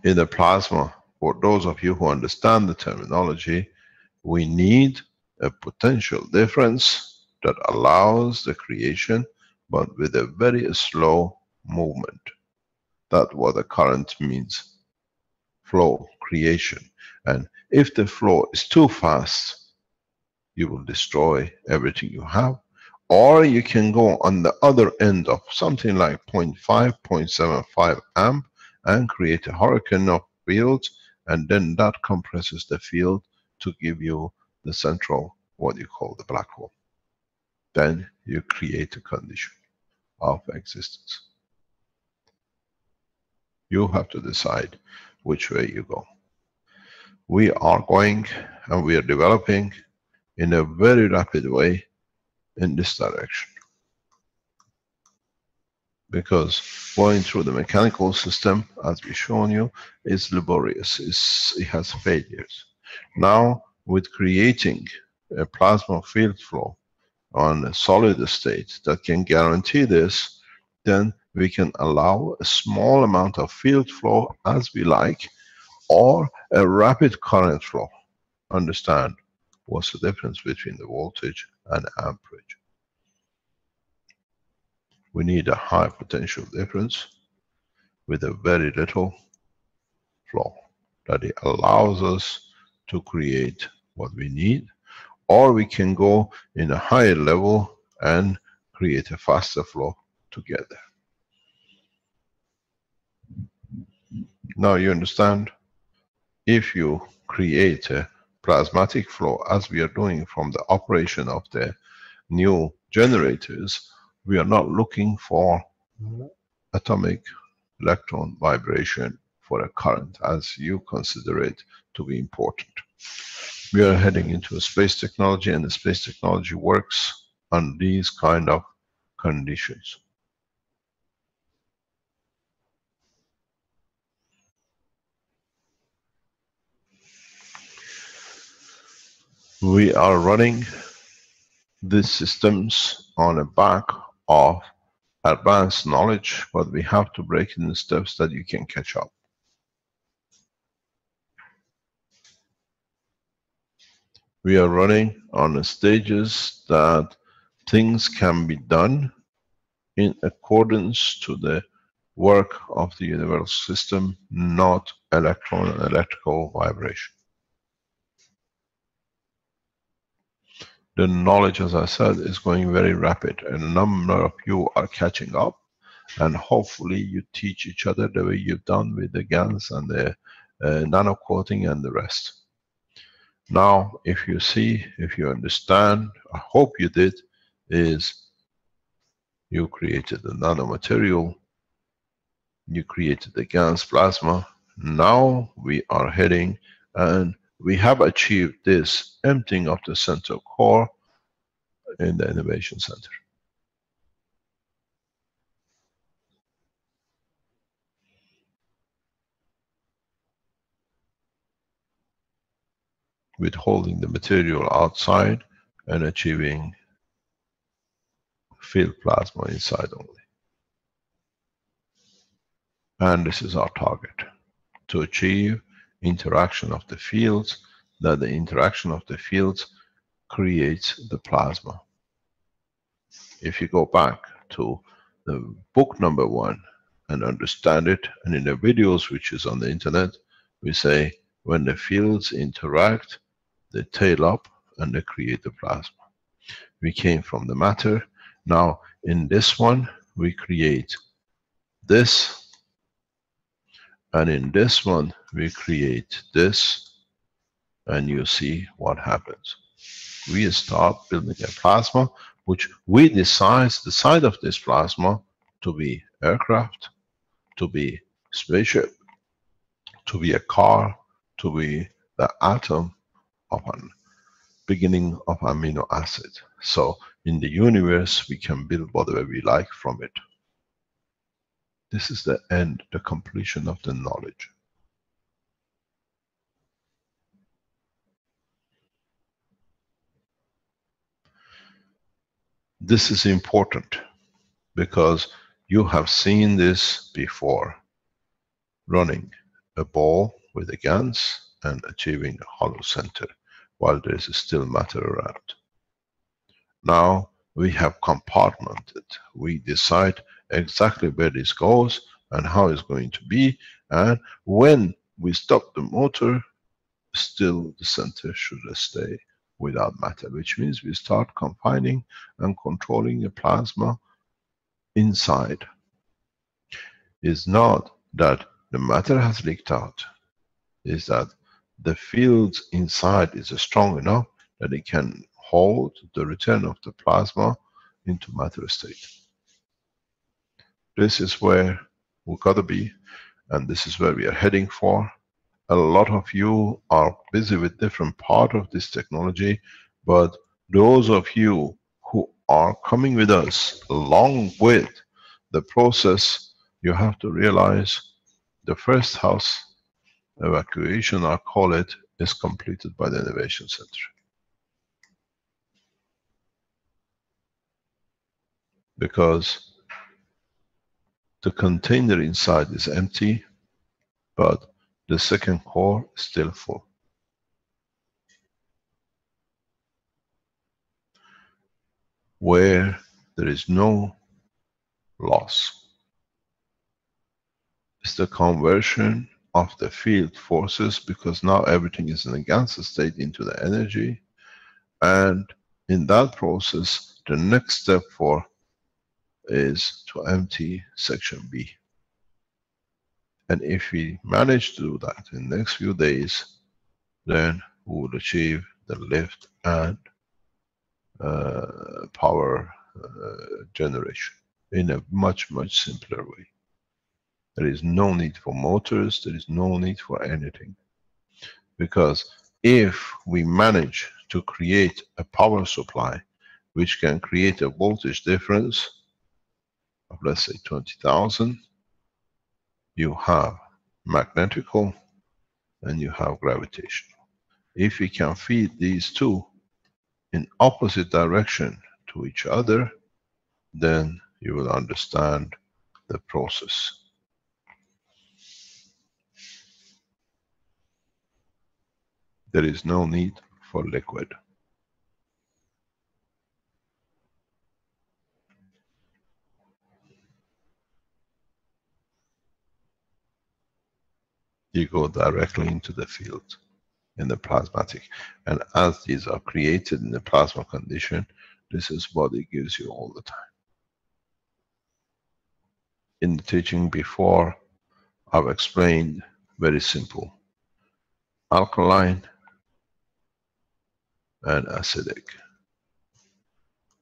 In the plasma, for those of you who understand the terminology, we need a potential difference that allows the creation, but with a very slow movement. That's what the current means. Flow, creation. And if the flow is too fast, you will destroy everything you have. Or you can go on the other end of something like 0.5, 0.75 amp and create a hurricane of fields, and then that compresses the field to give you the central, what you call the black hole. Then you create a condition of existence. You have to decide which way you go. We are going and we are developing in a very rapid way in this direction. Because going through the mechanical system, as we've shown you, is laborious, it has failures. Now, with creating a plasma field flow on a solid state that can guarantee this, then we can allow a small amount of field flow as we like, or a rapid current flow. Understand what's the difference between the voltage and amperage. We need a high potential difference with a very little flow, that it allows us to create what we need, or we can go in a higher level and create a faster flow together. Now you understand, if you create a plasmatic flow as we are doing from the operation of the new generators, we are not looking for atomic electron vibration for a current as you consider it to be important. We are heading into a space technology, and the space technology works on these kind of conditions. We are running these systems on the back of advanced knowledge, but we have to break it in steps that you can catch up. We are running on stages that things can be done in accordance to the work of the universal system, not electron and electrical vibration. The knowledge, as I said, is going very rapid, and a number of you are catching up, and hopefully you teach each other the way you've done with the GANs and the nano coating and the rest. Now, if you see, if you understand, I hope you did, is you created the nanomaterial, you created the GANs plasma. Now we are heading, and we have achieved this emptying of the center core in the innovation center. Withholding the material outside and achieving field plasma inside only. And this is our target, to achieve interaction of the fields, that the interaction of the fields creates the plasma. If you go back to the book number 1 and understand it, and in the videos which is on the internet, we say when the fields interact, they tail up and they create the plasma. We came from the matter. Now in this one we create this, and in this one we create this, and you see what happens. We start building a plasma which we decide the side of this plasma to be aircraft, to be spaceship, to be a car, to be the atom of an beginning of amino acid. So in the universe we can build whatever we like from it. This is the end, the completion of the knowledge. This is important because you have seen this before, running a ball with a GANs and achieving a hollow center while there is still matter around. Now we have compartmented. We decide exactly where this goes and how it's going to be, and when we stop the motor, still the center should stay without matter, which means we start confining and controlling the plasma inside. It's not that the matter has leaked out, is that the fields inside is strong enough that it can hold the return of the plasma into matter state. This is where we've got to be, and this is where we are heading for. A lot of you are busy with different part of this technology, but those of you who are coming with us along with the process, you have to realize the first house evacuation, I call it, is completed by the Innovation Center. Because the container inside is empty, but the second core is still full. Where there is no loss, it's the conversion of the field forces, because now everything is in a GANs state into the energy, and in that process the next step is to empty section B. And if we manage to do that in the next few days, then we will achieve the lift and power generation in a much, much simpler way. There is no need for motors, there is no need for anything. Because if we manage to create a power supply which can create a voltage difference of, let's say, 20,000, you have magnetical and you have gravitational. If we can feed these two in opposite direction to each other, then you will understand the process. There is no need for liquid. You go directly into the field in the plasmatic, and as these are created in the plasma condition, this is what it gives you all the time. In the teaching before, I've explained very simple: alkaline and acidic,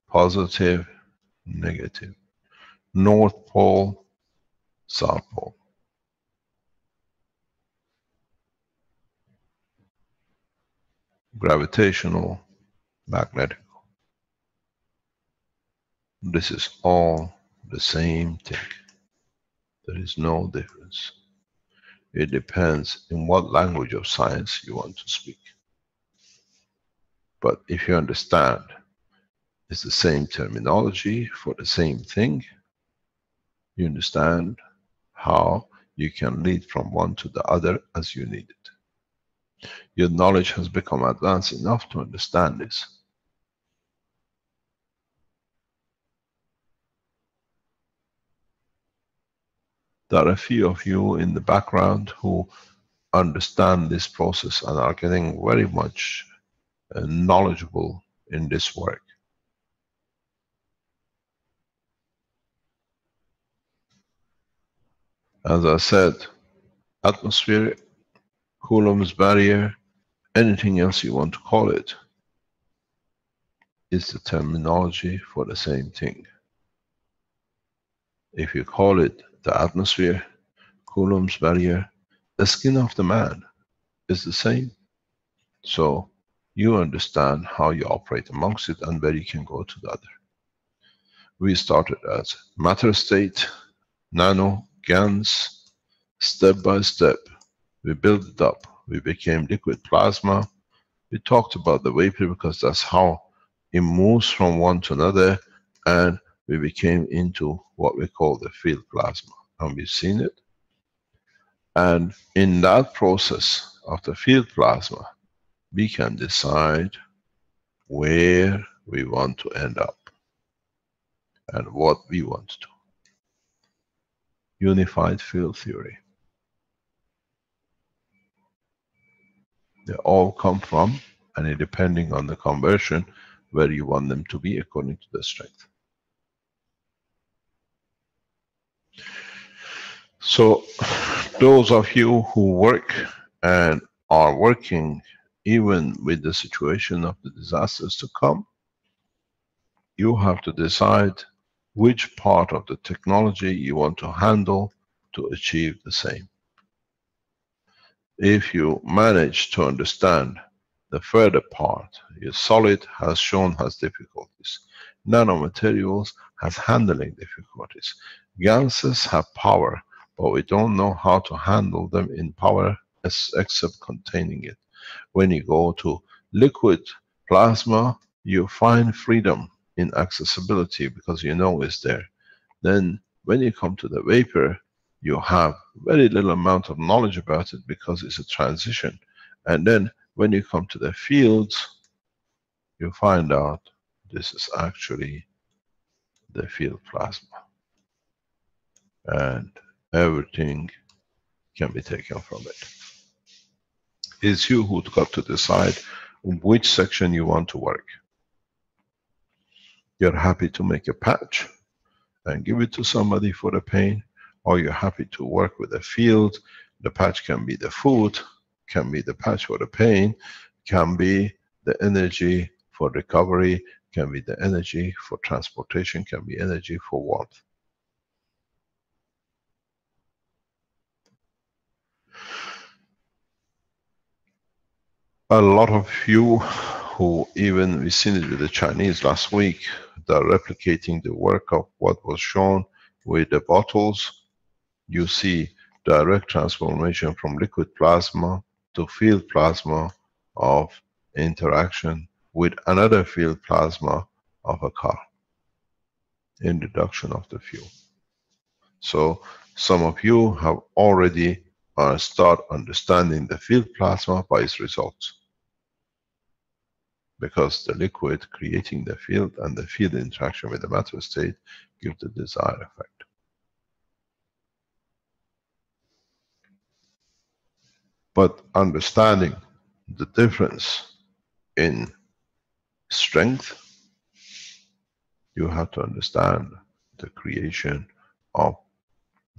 positive, negative, North Pole, South Pole. Gravitational, magnetical. This is all the same thing. There is no difference. It depends in what language of science you want to speak. But if you understand it's the same terminology for the same thing, you understand how you can lead from one to the other as you need it. Your knowledge has become advanced enough to understand this. There are a few of you in the background who understand this process and are getting very much knowledgeable in this work. As I said, atmosphere, Coulomb's barrier, anything else you want to call it, is the terminology for the same thing. If you call it the atmosphere, Coulomb's barrier, the skin of the man is the same. So you understand how you operate amongst it and where you can go to the other. We started as matter state, nano, GANs, step by step. We built it up. We became liquid plasma. We talked about the vapor because that's how it moves from one to another, and we became into what we call the field plasma, and we've seen it. And in that process of the field plasma, we can decide where we want to end up and what we want to do. Unified field theory. They all come from, and depending on the conversion, where you want them to be according to the strength. So those of you who work and are working even with the situation of the disasters to come, you have to decide which part of the technology you want to handle to achieve the same. If you manage to understand the further part, your solid has shown has difficulties. Nanomaterials has handling difficulties. Gases have power, but we don't know how to handle them in power except containing it. When you go to liquid plasma, you find freedom in accessibility because you know it's there. Then when you come to the vapor, you have very little amount of knowledge about it because it's a transition. And then when you come to the fields, you find out this is actually the field plasma. And everything can be taken from it. It's you who's got to decide which section you want to work. You're happy to make a patch and give it to somebody for the pain, or you're happy to work with a field. The patch can be the food, can be the patch for the pain, can be the energy for recovery, can be the energy for transportation, can be energy for warmth. A lot of you who, even we've seen it with the Chinese last week, they're replicating the work of what was shown with the bottles. You see direct transformation from liquid plasma to field plasma of interaction with another field plasma of a car in reduction of the fuel. So some of you have already start understanding the field plasma by its results, because the liquid creating the field and the field interaction with the matter state give the desired effect. But understanding the difference in strength, you have to understand the creation of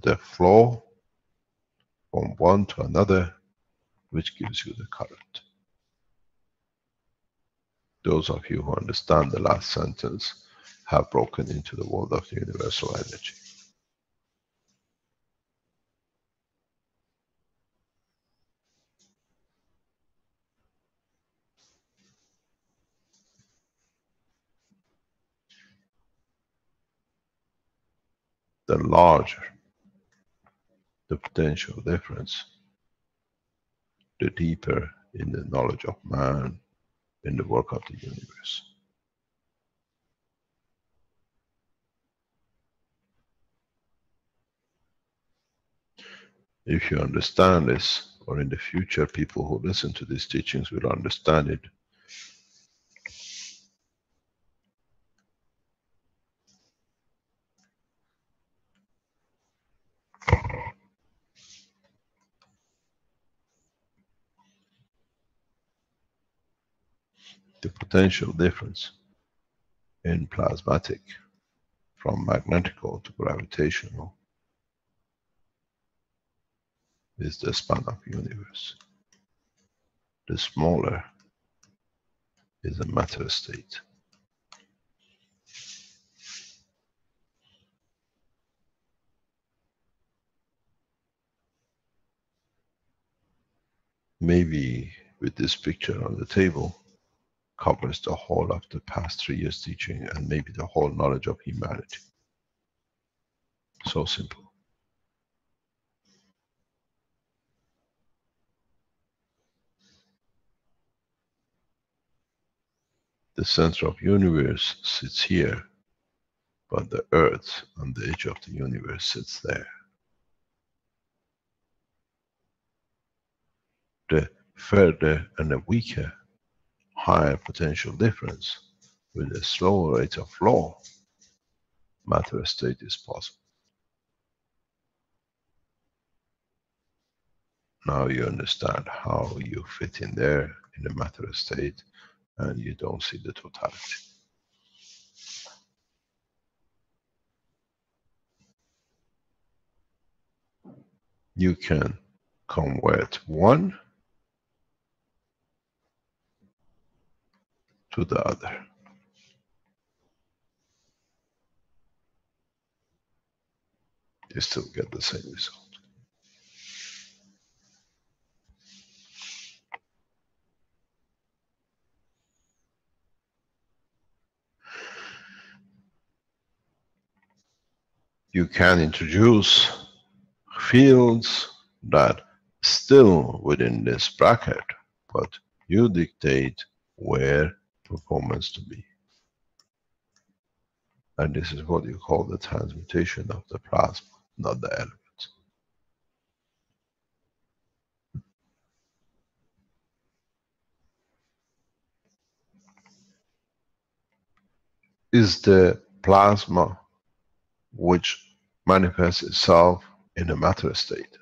the flow from one to another, which gives you the current. Those of you who understand the last sentence have broken into the world of the universal energy. The larger the potential difference, the deeper in the knowledge of man, in the work of the universe. If you understand this, or in the future people who listen to these teachings will understand it, the potential difference in plasmatic from magnetical to gravitational is the span of universe. The smaller is a matter state. Maybe with this picture on the table covers the whole of the past 3 years teaching, and maybe the whole knowledge of humanity. So simple. The center of universe sits here, but the Earth on the edge of the universe sits there. The further and the weaker, higher potential difference with a slower rate of flow, matter state is possible. Now you understand how you fit in there in the matter state, and you don't see the totality. You can convert one to the other. You still get the same result. You can introduce fields that still within this bracket, but you dictate where performance to be. And this is what you call the transmutation of the plasma, not the element. Is the plasma which manifests itself in a matter state.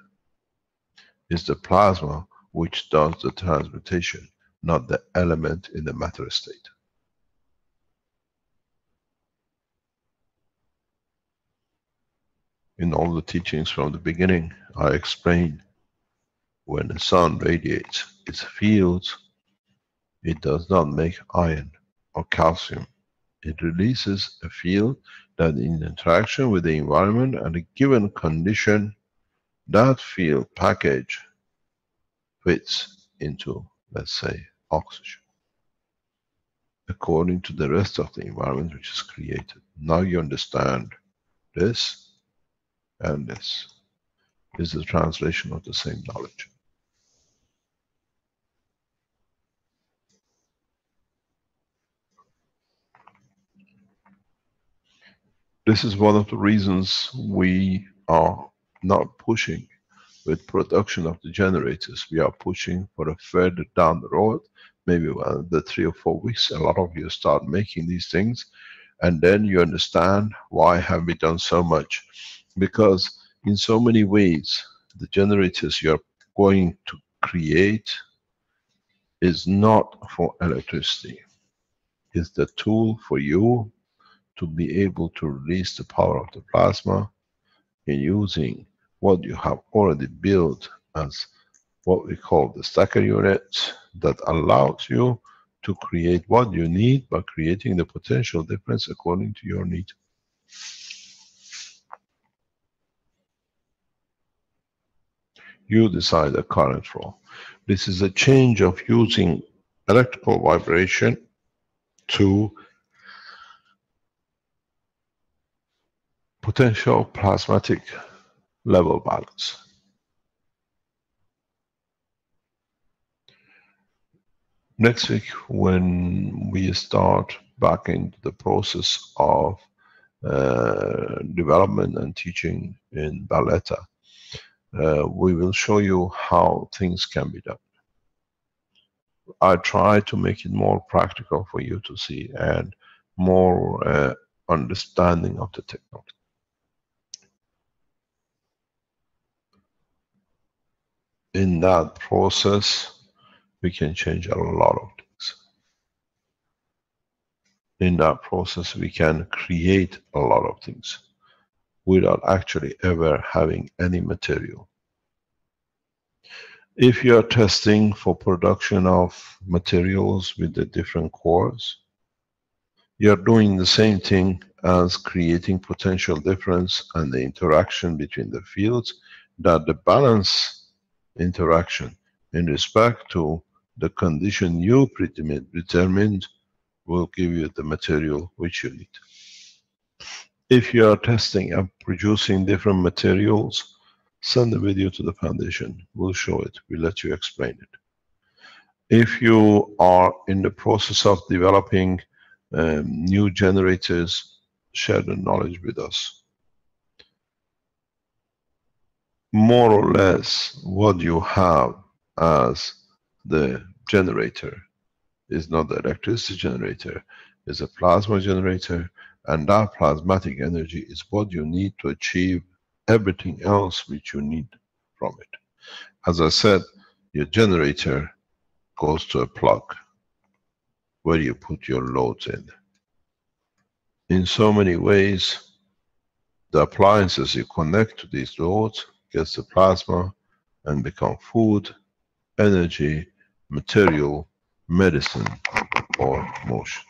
Is the plasma which does the transmutation, not the element in the matter state. In all the teachings from the beginning, I explained when the sun radiates its fields, it does not make iron or calcium. It releases a field that in interaction with the environment and a given condition, that field package fits into, let's say, oxygen, according to the rest of the environment which is created. Now you understand this, and this is the translation of the same knowledge. This is one of the reasons we are not pushing with production of the generators. We are pushing for a further down the road, maybe the 3 or 4 weeks, a lot of you start making these things, and then you understand why have we done so much. Because in so many ways, the generators you're going to create is not for electricity. It's the tool for you to be able to release the power of the plasma in using what you have already built as what we call the stacker unit, that allows you to create what you need by creating the potential difference according to your need. You decide the current flow. This is a change of using electrical vibration to potential plasmatic level balance. Next week, when we start back into the process of development and teaching in Valletta, we will show you how things can be done. I try to make it more practical for you to see and more understanding of the technology. In that process, we can change a lot of things. In that process, we can create a lot of things without actually ever having any material. If you are testing for production of materials with the different cores, you are doing the same thing as creating potential difference and the interaction between the fields, that the balance interaction in respect to the condition you determined will give you the material which you need. If you are testing and producing different materials, send the video to the foundation. We'll show it. We'll let you explain it. If you are in the process of developing new generators, share the knowledge with us. More or less, what you have as the generator is not the electricity generator, is a plasma generator, and that plasmatic energy is what you need to achieve everything else which you need from it. As I said, your generator goes to a plug where you put your loads in. In so many ways, the appliances you connect to these loads gets the plasma and become food, energy, material, medicine, or motion.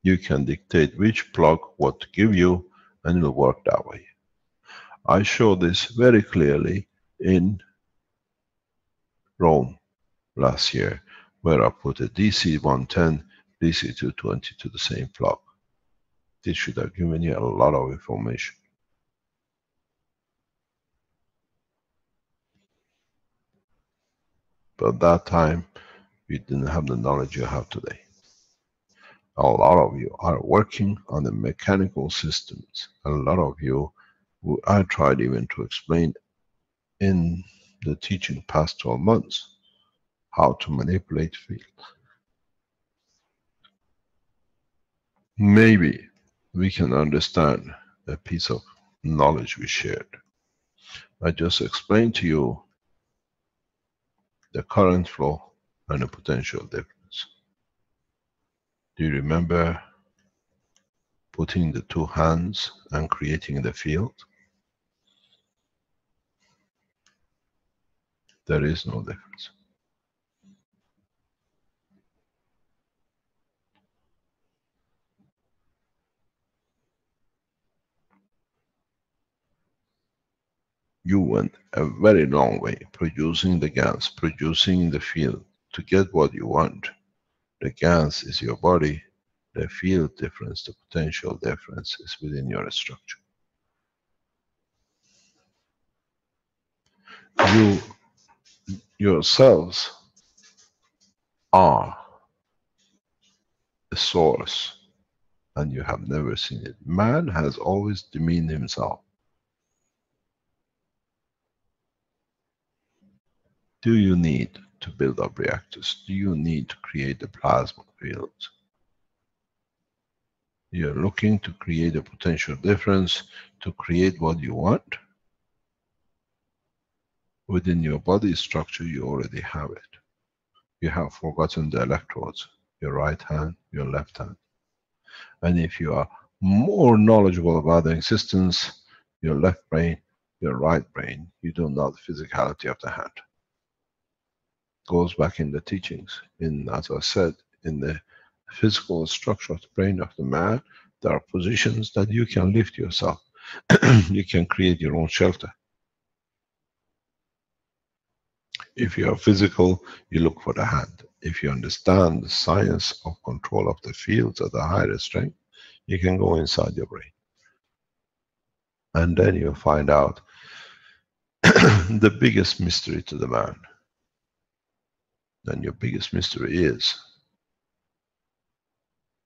You can dictate which plug what to give you, and it'll work that way. I show this very clearly in Rome last year, where I put a DC 110, DC 220 to the same plug. This should have given you a lot of information. But at that time, you didn't have the knowledge you have today. A lot of you are working on the mechanical systems. A lot of you, I tried even to explain in the teaching past 12 months, how to manipulate field. Maybe we can understand a piece of knowledge we shared. I just explained to you the current flow and the potential difference. Do you remember putting the two hands and creating the field? There is no difference. You went a very long way producing the gas, producing the field to get what you want. The gas is your body, the field difference, the potential difference is within your structure. You yourselves are the source, and you have never seen it. Man has always demeaned himself. Do you need to build up reactors? Do you need to create the plasma fields? You're looking to create a potential difference, to create what you want. Within your body structure, you already have it. You have forgotten the electrodes, your right hand, your left hand. And if you are more knowledgeable about the existence, your left brain, your right brain, you don't know the physicality of the hand. Goes back in the teachings. As I said, in the physical structure of the brain of the man, there are positions that you can lift yourself. You can create your own shelter. If you are physical, you look for the hand. If you understand the science of control of the fields at a higher strength, you can go inside your brain. And then you'll find out the biggest mystery to the man. And your biggest mystery is,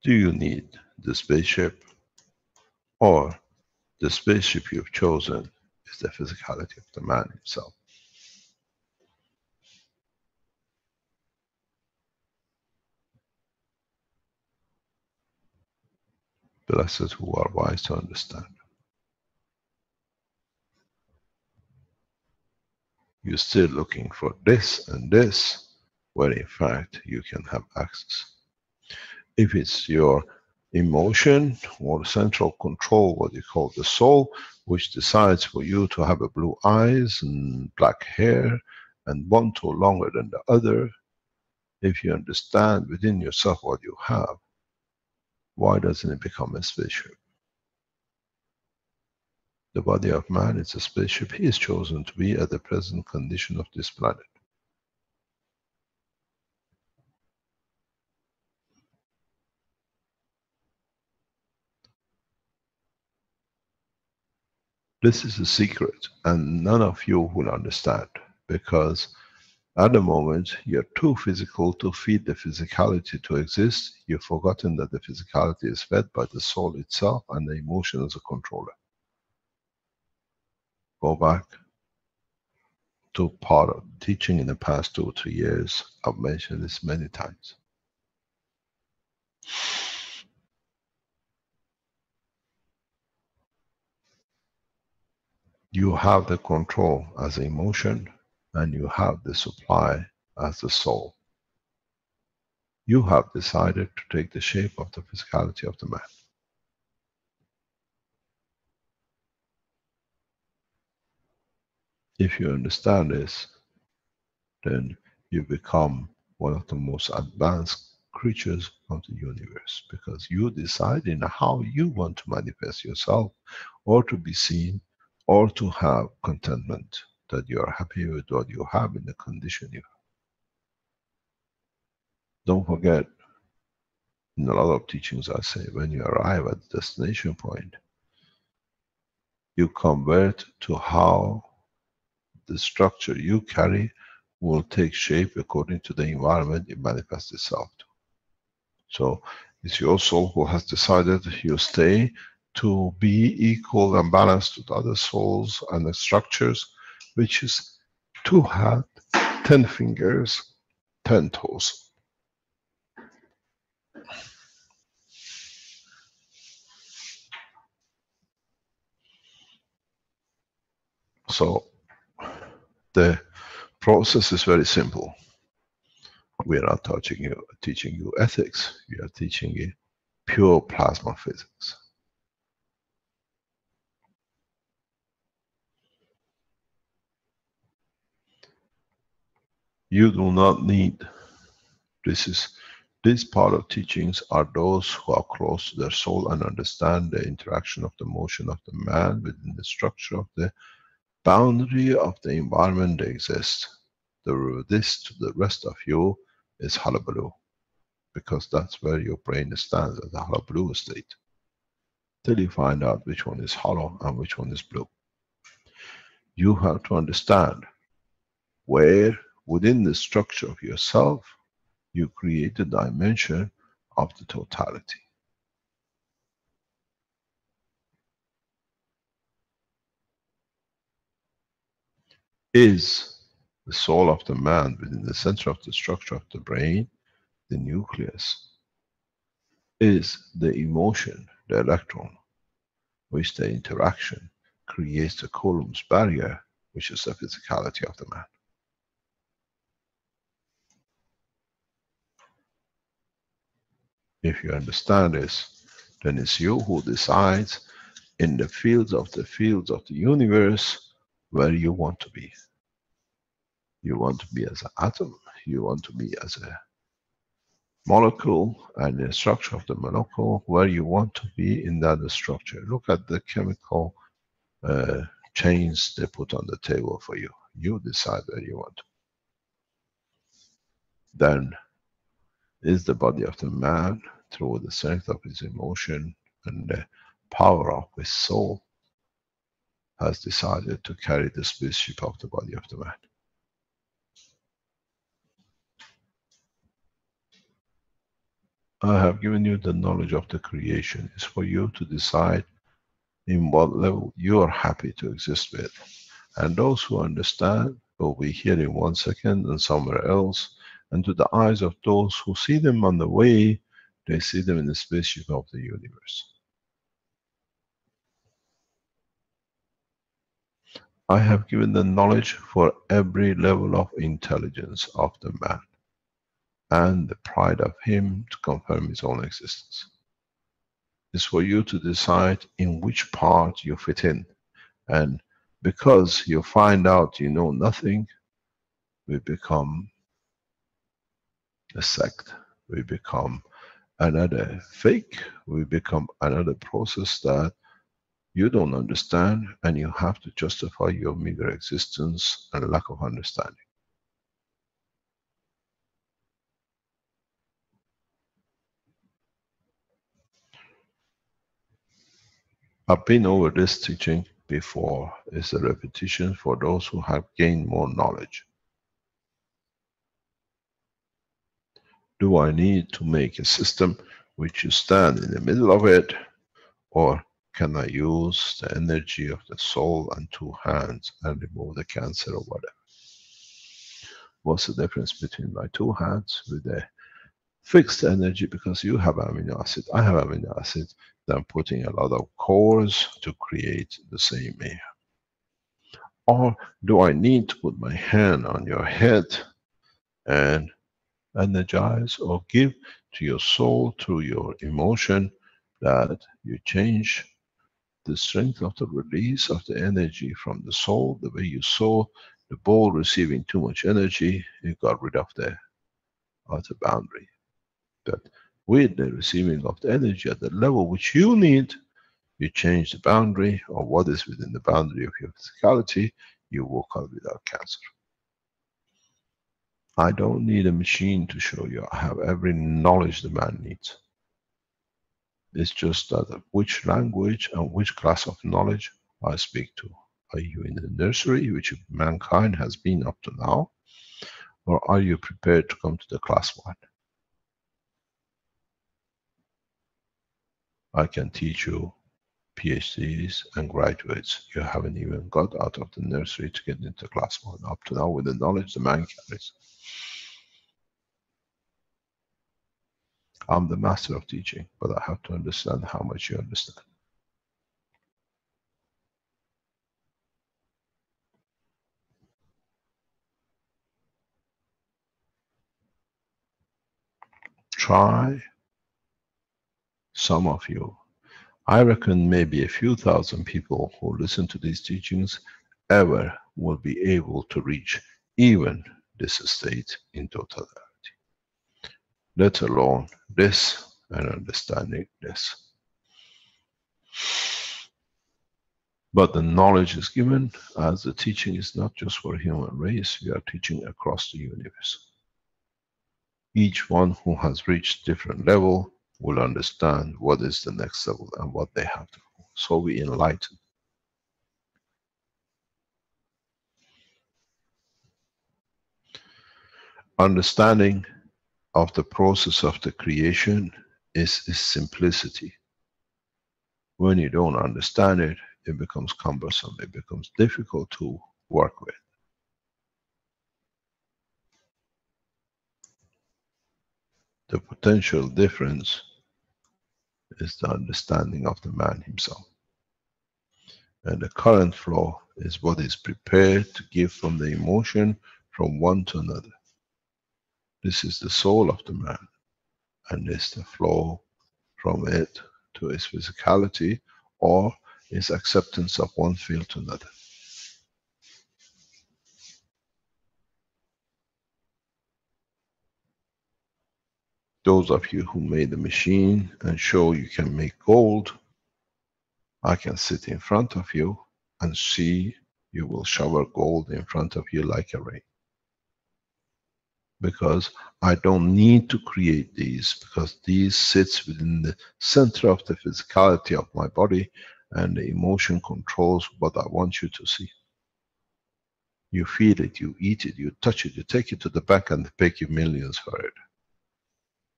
do you need the spaceship, or the spaceship you've chosen is the physicality of the man himself? Blessed who are wise to understand. You're still looking for this and this, where in fact you can have access. If it's your emotion or central control, what you call the soul, which decides for you to have a blue eyes and black hair and one toe longer than the other, if you understand within yourself what you have, why doesn't it become a spaceship? The body of man is a spaceship he is chosen to be at the present condition of this planet. This is a secret, and none of you will understand, because At the moment, you're too physical to feed the physicality to exist. You've forgotten that the physicality is fed by the soul itself and the emotion as a controller. Go back to part of teaching in the past 2 or 3 years. I've mentioned this many times. You have the control as the emotion, and you have the supply as the soul. You have decided to take the shape of the physicality of the man. If you understand this, then you become one of the most advanced creatures of the universe, because you decide in how you want to manifest yourself, or to be seen, or to have contentment, that you are happy with what you have in the condition you have. Don't forget, in a lot of teachings I say, when you arrive at the destination point, you convert to how the structure you carry will take shape according to the environment it manifests itself to. So it's your soul who has decided you stay to be equal and balanced with other souls and the structures, which is 2 hands, 10 fingers, 10 toes. So the process is very simple. We are not teaching you ethics. We are teaching you pure plasma physics. You do not need, this part of teachings are those who are close to their soul and understand the interaction of the motion of the man within the structure of the boundary of the environment they exist. This to the rest of you is hullabaloo, because that's where your brain stands, at the hullabaloo state, till you find out which one is hollow and which one is blue. You have to understand where within the structure of yourself you create the dimension of the totality. Is the soul of the man within the center of the structure of the brain, the nucleus? Is the emotion, the electron, which the interaction creates the Coulomb's barrier, which is the physicality of the man? If you understand this, then it's you who decides in the fields of the universe where you want to be. You want to be as an atom, you want to be as a molecule, and the structure of the molecule, where you want to be in that structure. Look at the chemical chains they put on the table for you. You decide where you want to. Then is the body of the man, through the strength of his emotion and the power of his soul, has decided to carry the spaceship of the body of the man. I have given you the knowledge of the creation. It's for you to decide in what level you are happy to exist with. And those who understand will be here in 1 second and somewhere else. And to the eyes of those who see them on the way, they see them in the spaceship of the universe. I have given the knowledge for every level of intelligence of the man, and the pride of him to confirm his own existence. It's for you to decide in which part you fit in. And because you find out you know nothing, we become a sect. We become another fake. We become another process that you don't understand, and you have to justify your meager existence and lack of understanding. I've been over this teaching before. It's a repetition for those who have gained more knowledge. Do I need to make a system which you stand in the middle of it, or can I use the energy of the soul and 2 hands and remove the cancer or whatever? What's the difference between my 2 hands with a fixed energy, because you have amino acid, I have amino acid, then putting a lot of cores to create the same air? Or do I need to put my hand on your head and energize or give to your soul through your emotion that you change the strength of the release of the energy from the soul? The way you saw the ball receiving too much energy, you got rid of the outer boundary. But with the receiving of the energy at the level which you need, you change the boundary, or what is within the boundary of your physicality, you walk out without cancer. I don't need a machine to show you. I have every knowledge the man needs. It's just that which language and which class of knowledge I speak to. Are you in the nursery, which mankind has been up to now, or are you prepared to come to the class 1? I can teach you PhDs and graduates. You haven't even got out of the nursery to get into class 1 up to now with the knowledge the man carries. I'm the master of teaching, but I have to understand how much you understand. Try, some of you. I reckon maybe a few thousand people who listen to these teachings ever will be able to reach even this state in totality, let alone this and understanding this. But the knowledge is given, as the teaching is not just for human race, we are teaching across the universe. Each one who has reached different level will understand what is the next level and what they have to do. So we enlighten. Understanding of the process of the creation is simplicity. When you don't understand it, it becomes cumbersome, it becomes difficult to work with. The potential difference is the understanding of the man himself. And the current flow is what is prepared to give from the emotion from one to another. This is the soul of the man, and it's the flow from it to its physicality, or its acceptance of one field to another. Those of you who made the machine and show you can make gold, I can sit in front of you and see you will shower gold in front of you like a rain. Because I don't need to create these, because these sits within the center of the physicality of my body, and the emotion controls what I want you to see. You feel it, you eat it, you touch it, you take it to the bank and they pay you millions for it.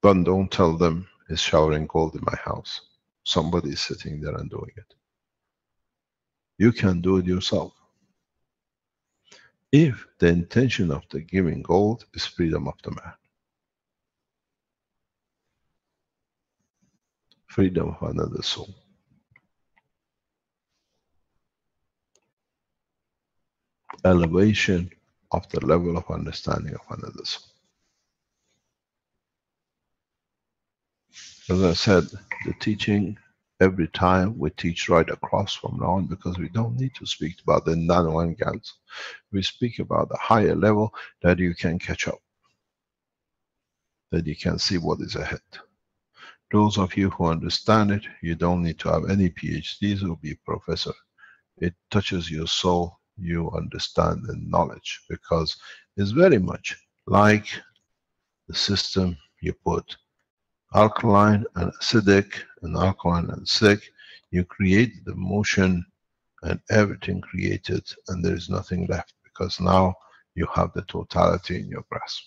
But don't tell them it's showering gold in my house. Somebody is sitting there and doing it. You can do it yourself. If the intention of the giving gold is freedom of the man. Freedom of another soul. Elevation of the level of understanding of another soul. As I said, the teaching, every time we teach right across from now on, because we don't need to speak about the nano and GANs. We speak about the higher level that you can catch up, that you can see what is ahead. Those of you who understand it, you don't need to have any PhDs or be a professor. It touches your soul, you understand the knowledge, because it's very much like the system you put alkaline and acidic, and alkaline and acidic. You create the motion and everything created, and there is nothing left, because now you have the totality in your grasp.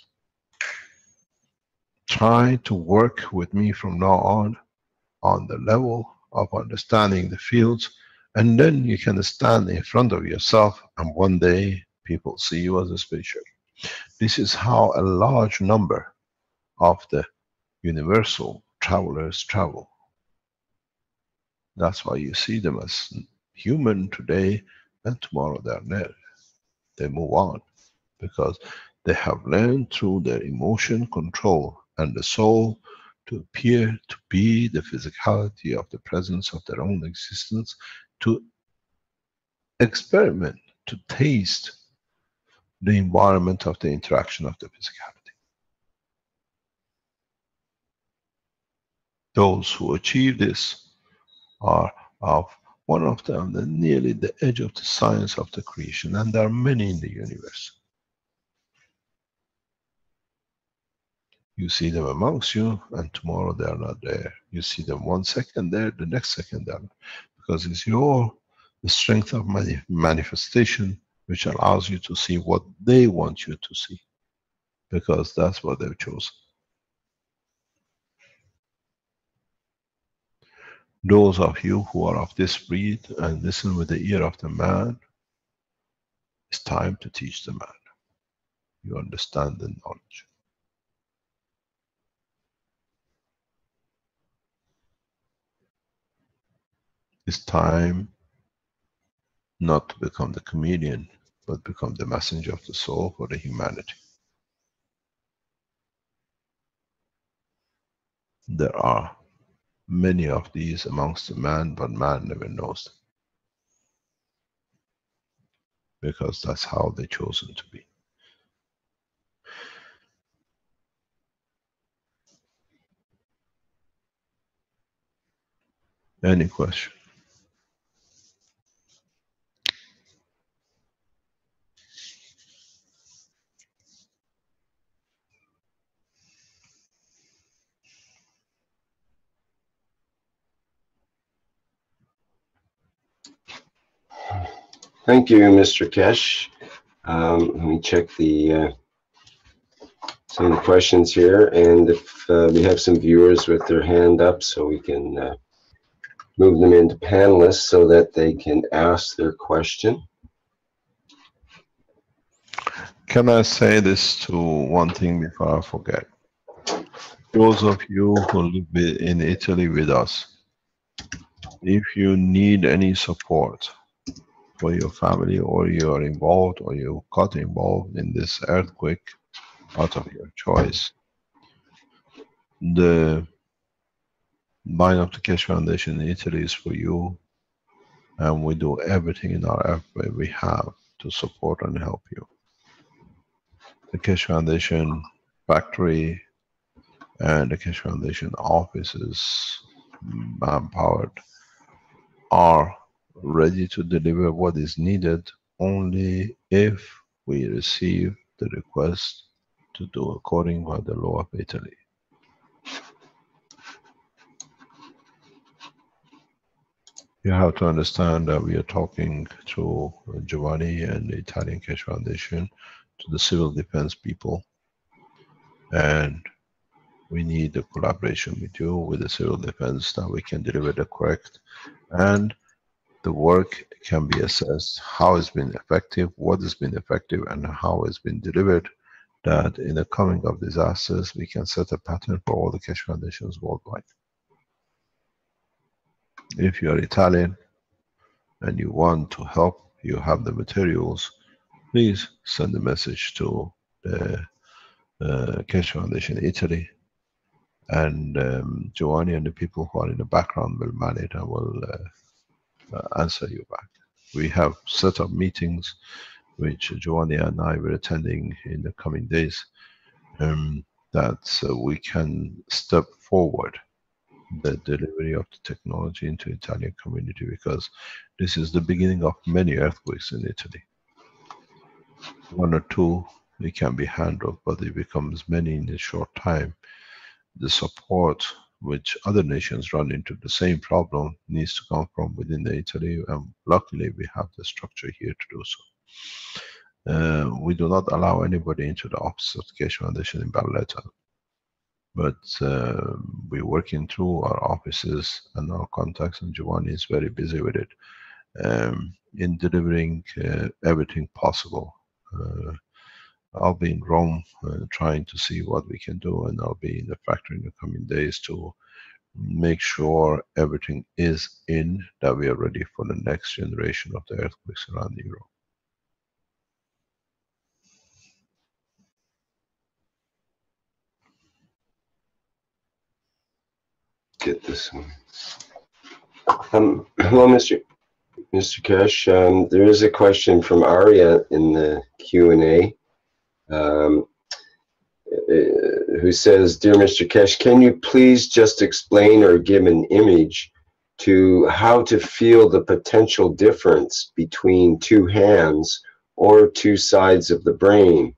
Try to work with me from now on the level of understanding the fields, and then you can stand in front of yourself and one day people see you as a spaceship. This is how a large number of the universal travelers travel. That's why you see them as human today, and tomorrow they're dead. They move on because they have learned through their emotion control and the soul to appear to be the physicality of the presence of their own existence, to experiment, to taste the environment of the interaction of the physicality. Those who achieve this are of one of them, nearly the edge of the science of the creation, and there are many in the universe. You see them amongst you, and tomorrow they are not there. You see them 1 second there, the next second they are not. Because it's the strength of manifestation which allows you to see what they want you to see. Because that's what they've chosen. Those of you who are of this breed and listen with the ear of the man, it's time to teach the man. You understand the knowledge. It's time not to become the chameleon, but become the messenger of the soul for the humanity. There are many of these amongst the man, but man never knows them. Because that's how they're chosen to be. Any question? Thank you, Mr. Keshe. Let me check some of the questions here, and if we have some viewers with their hand up, so we can move them into panelists so that they can ask their question. Can I say this to one thing before I forget? Those of you who live in Italy with us, if you need any support for your family, or you're involved, or you got involved in this earthquake out of your choice, the line of the Keshe Foundation in Italy is for you, and we do everything in our effort we have to support and help you. The Keshe Foundation factory and the Keshe Foundation offices, manpowered, are ready to deliver what is needed only if we receive the request to do according to the law of Italy. You have to understand that we are talking to Giovanni and the Italian Keshe Foundation, to the civil defense people, and we need the collaboration with you, with the civil defense, that we can deliver the correct, and the work can be assessed, how it's been effective, what has been effective, and how it's been delivered, that in the coming of disasters, we can set a pattern for all the Keshe Foundations worldwide. If you are Italian and you want to help, you have the materials, please send a message to the Keshe Foundation Italy, and Giovanni and the people who are in the background will manage and will answer you back. We have set up meetings which Giovanni and I were attending in the coming days, that we can step forward the delivery of the technology into Italian community, because this is the beginning of many earthquakes in Italy. 1 or 2 it can be handled, but it becomes many in a short time. The support which other nations run into the same problem needs to come from within the Italy, and luckily we have the structure here to do so. We do not allow anybody into the office of the Keshe Foundation in Barletta. But we're working through our offices and our contacts, and Giovanni is very busy with it, in delivering everything possible. I'll be in Rome trying to see what we can do, and I'll be in the factory in the coming days to make sure everything is in, that we are ready for the next generation of the earthquakes around Europe. Get this one. Hello, Mr. Keshe. There is a question from Arya in the Q&A, who says, "Dear Mr. Keshe, can you please just explain or give an image to how to feel the potential difference between two hands or two sides of the brain?"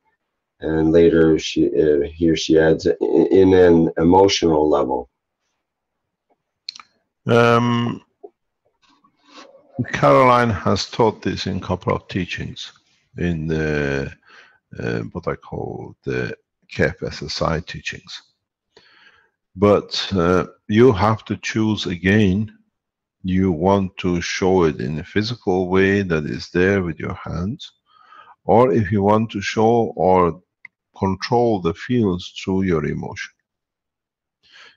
And later here she adds, "in an emotional level." Caroline has taught this in a couple of teachings in the, what I call the KFSSI teachings. But you have to choose again. You want to show it in a physical way that is there with your hands, or if you want to show or control the fields through your emotion.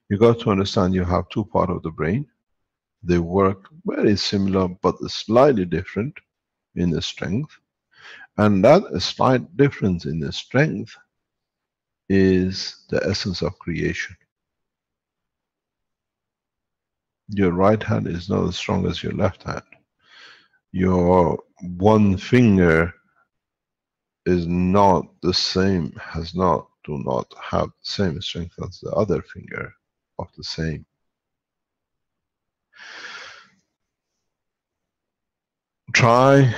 You got to understand you have two parts of the brain. They work very similar but slightly different in the strength. And that slight difference in the strength is the essence of creation. Your right hand is not as strong as your left hand. Your one finger is not the same, do not have the same strength as the other finger of the same. Try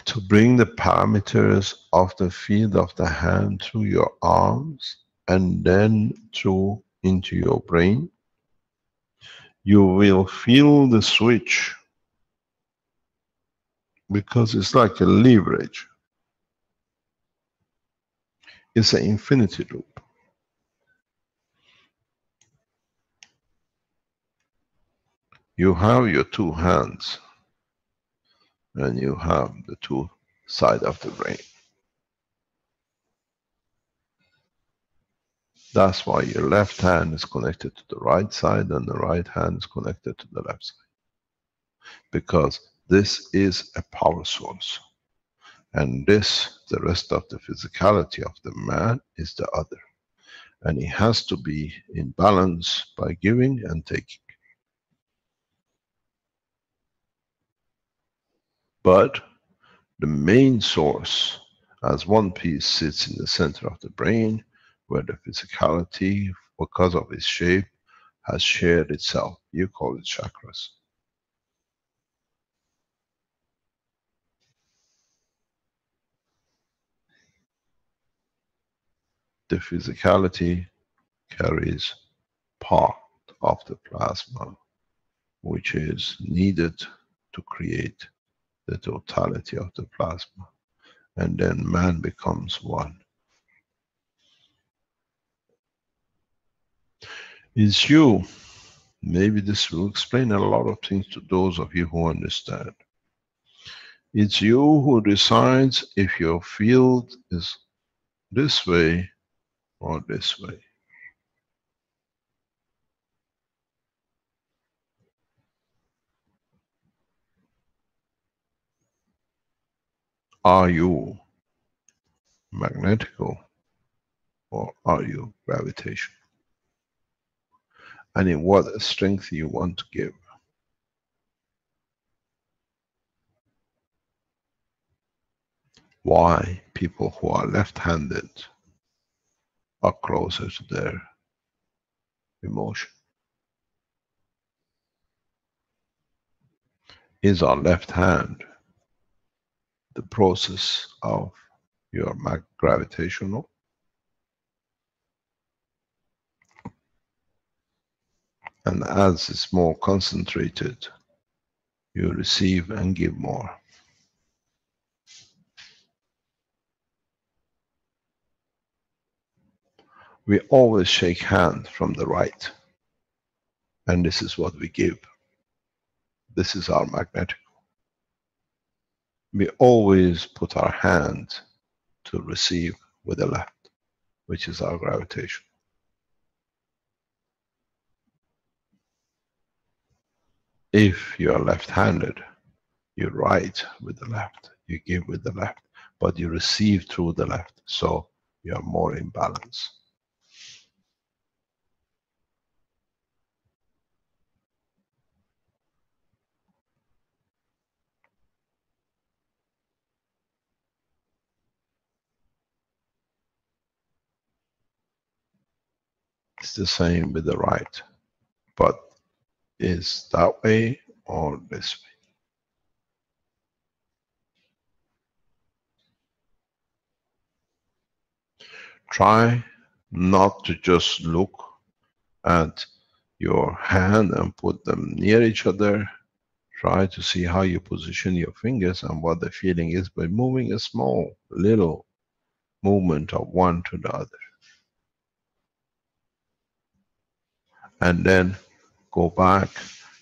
to bring the parameters of the field of the hand through your arms and then through into your brain. You will feel the switch, because it's like a leverage. It's an infinity loop. You have your two hands and you have the two sides of the brain. That's why your left hand is connected to the right side and the right hand is connected to the left side. Because this is a power source. And this, the rest of the physicality of the man, is the other. And he has to be in balance by giving and taking. But the main source, as one piece, sits in the center of the brain, where the physicality, because of its shape, has shared itself. You call it chakras. The physicality carries part of the plasma, which is needed to create the totality of the plasma, and then man becomes one. It's you. Maybe this will explain a lot of things to those of you who understand. It's you who decides if your field is this way or this way. Are you magnetical or are you gravitational? And in what strength you want to give. Why people who are left-handed are closer to their emotion. Is our left hand the process of your gravitational? And as it's more concentrated, you receive and give more. We always shake hands from the right, and this is what we give. This is our magnetic. We always put our hand to receive with the left, which is our gravitation. If you are left-handed, you write with the left, you give with the left, but you receive through the left, so you are more in balance. It's the same with the right, but is that way or this way. Try not to just look at your hand and put them near each other. Try to see how you position your fingers and what the feeling is by moving a small, little movement of one to the other. And then go back,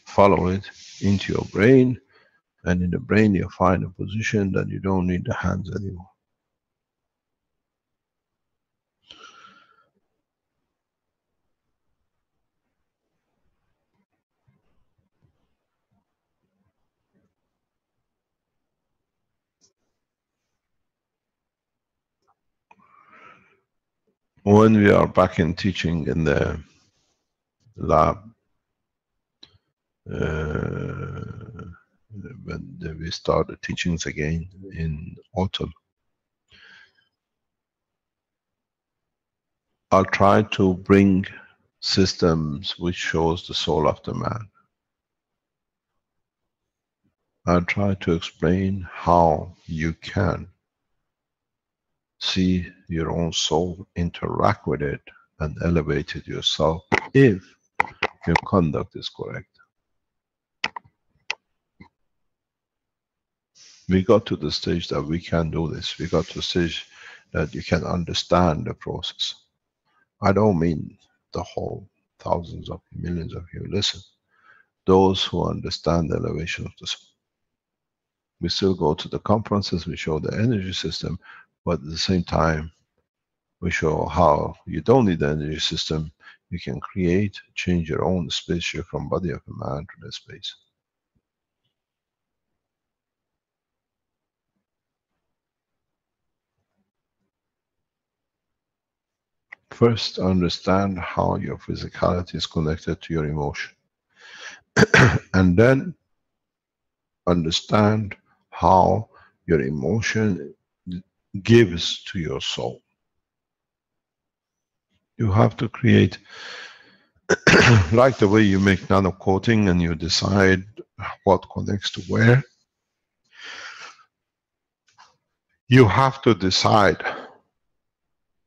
follow it into your brain, and in the brain you find a position that you don't need the hands anymore. When we are back in teaching in the lab, when we start the teachings again in autumn, I'll try to bring systems which shows the soul of the man. I'll try to explain how you can see your own soul, interact with it, and elevate it yourself if your conduct is correct. We got to the stage that we can do this. We got to the stage that you can understand the process. I don't mean the whole thousands of millions of you. Listen, those who understand the elevation of the soul. We still go to the conferences, we show the energy system, but at the same time, we show how you don't need the energy system. You can create, change your own spaceship from body of a man to the space. First, understand how your physicality is connected to your emotion. And then, understand how your emotion gives to your soul. You have to create, like the way you make nano coating and you decide what connects to where. You have to decide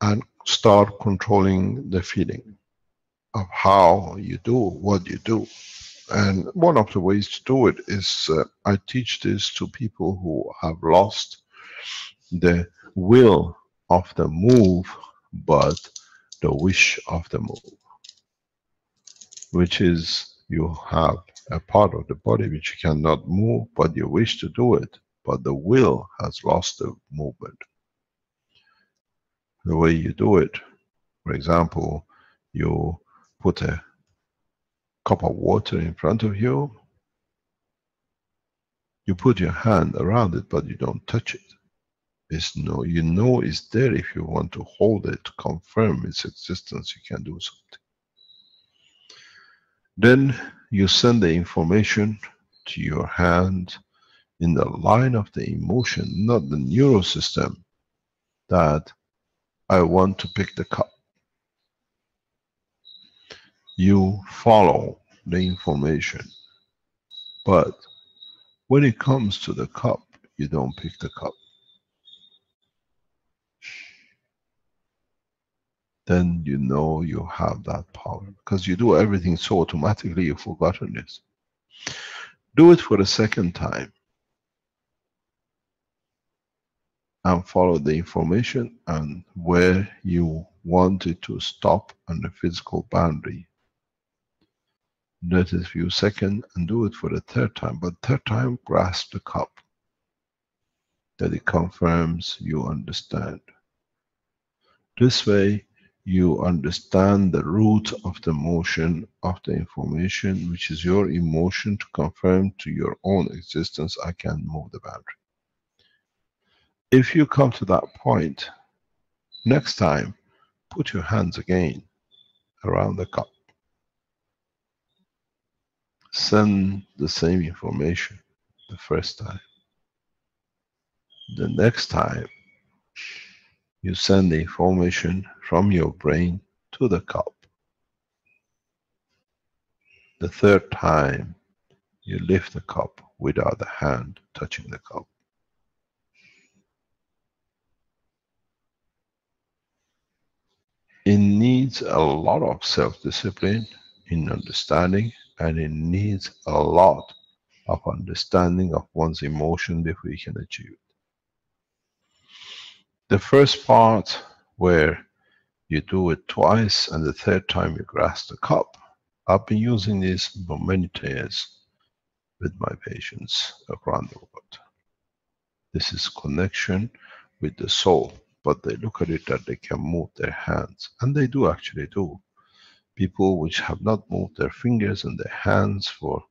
and start controlling the feeling of how you do what you do. And one of the ways to do it is, I teach this to people who have lost the will of the move, but the wish of the move. Which is, you have a part of the body which you cannot move, but you wish to do it, but the will has lost the movement. The way you do it, for example, you put a cup of water in front of you, you put your hand around it, but you don't touch it. It's no, you know it's there. If you want to hold it, to confirm its existence, you can do something. Then you send the information to your hand in the line of the emotion, not the neural system, that I want to pick the cup. You follow the information, but when it comes to the cup, you don't pick the cup. Then you know you have that power, because you do everything so automatically you've forgotten this. Do it for a second time and follow the information, and where you want it to stop on the physical boundary. Let it a few seconds and do it for the third time, but third time grasp the cup, that it confirms you understand. This way you understand the root of the motion of the information, which is your emotion, to confirm to your own existence, I can move the boundary. If you come to that point, next time, put your hands again around the cup. Send the same information the first time. The next time, you send the information from your brain to the cup. The third time, you lift the cup without the hand touching the cup. It needs a lot of self-discipline in understanding, and it needs a lot of understanding of one's emotion before you can achieve it. The first part, where you do it twice and the third time you grasp the cup, I've been using this for many years with my patients around the world. This is connection with the soul, but they look at it that they can move their hands, and they do actually do. People which have not moved their fingers and their hands for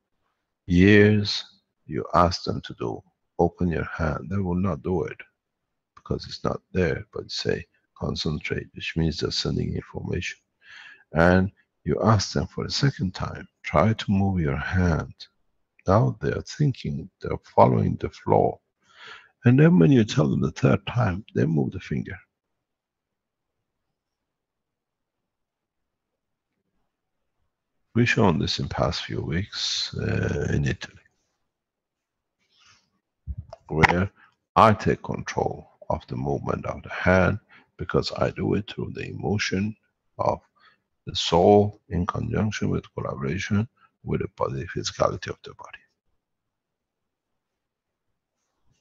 years, you ask them to do, open your hand, they will not do it because it's not there, but say concentrate, which means they're sending information. And you ask them for a second time, try to move your hand. Now they are thinking, they're following the flow. And then when you tell them the third time, they move the finger. We've shown this in past few weeks in Italy, where I take control of the movement of the hand, because I do it through the emotion of the soul in conjunction with collaboration with the body, physicality of the body.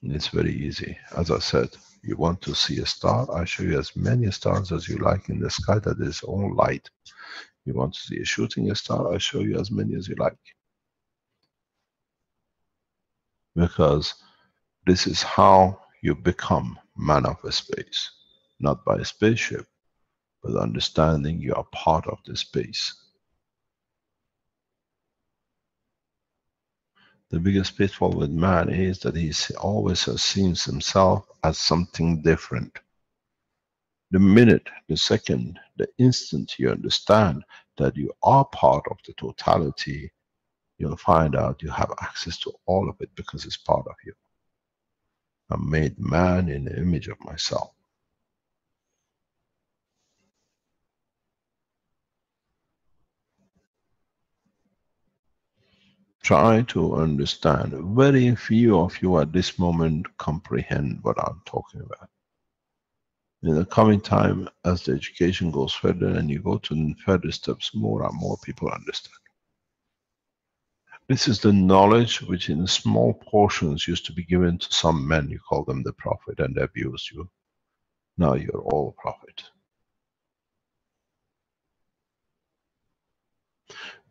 And it's very easy. As I said, you want to see a star, I show you as many stars as you like in the sky that is all light. You want to see a shooting star, I show you as many as you like. Because this is how you become man of a space. Not by a spaceship, but understanding you are part of the space. The biggest pitfall with man is that he always sees himself as something different. The minute, the second, the instant you understand that you are part of the totality, you'll find out you have access to all of it because it's part of you. I'm made man in the image of myself. Try to understand. Very few of you at this moment comprehend what I'm talking about. In the coming time, as the education goes further and you go to further steps, more and more people understand. This is the knowledge which in small portions used to be given to some men. You call them the prophet and they abused you. Now you're all prophet.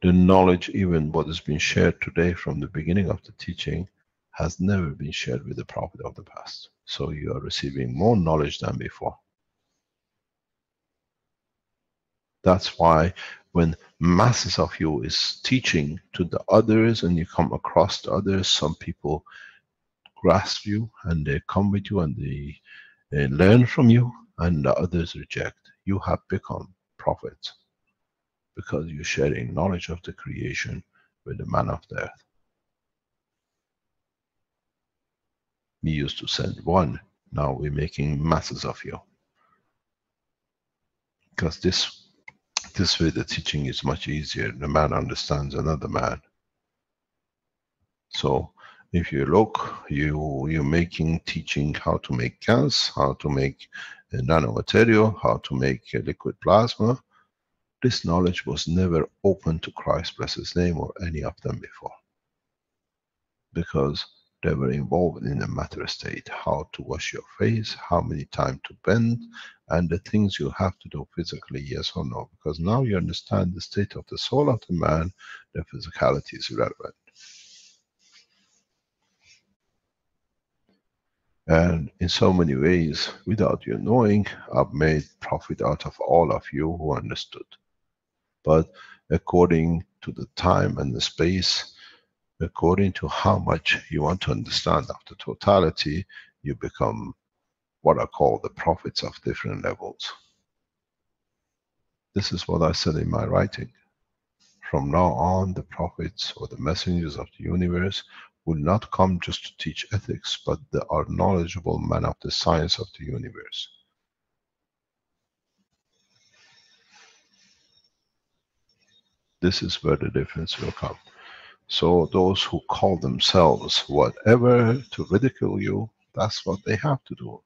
The knowledge, even what has been shared today from the beginning of the teaching, has never been shared with the prophet of the past. So you are receiving more knowledge than before. That's why when masses of you is teaching to the others and you come across the others, some people grasp you and they come with you and they learn from you, and the others reject. You have become prophets because you're sharing knowledge of the creation with the man of the earth. We used to send one, now we're making masses of you. Because this way the teaching is much easier. The man understands another man. So if you look, you're making teaching how to make gas, how to make a nanomaterial, how to make a liquid plasma. This knowledge was never open to Christ, bless his name, or any of them before. Because They were involved in the matter state, how to wash your face, how many times to bend, and the things you have to do physically, yes or no. Because now you understand the state of the soul of the man, the physicality is irrelevant. And in so many ways, without you knowing, I've made profit out of all of you who understood. But according to the time and the space, according to how much you want to understand of the totality, you become what I call the prophets of different levels. This is what I said in my writing. From now on, the prophets or the messengers of the universe will not come just to teach ethics, but they are knowledgeable men of the science of the universe. This is where the difference will come. So those who call themselves whatever to ridicule you, that's what they have to do.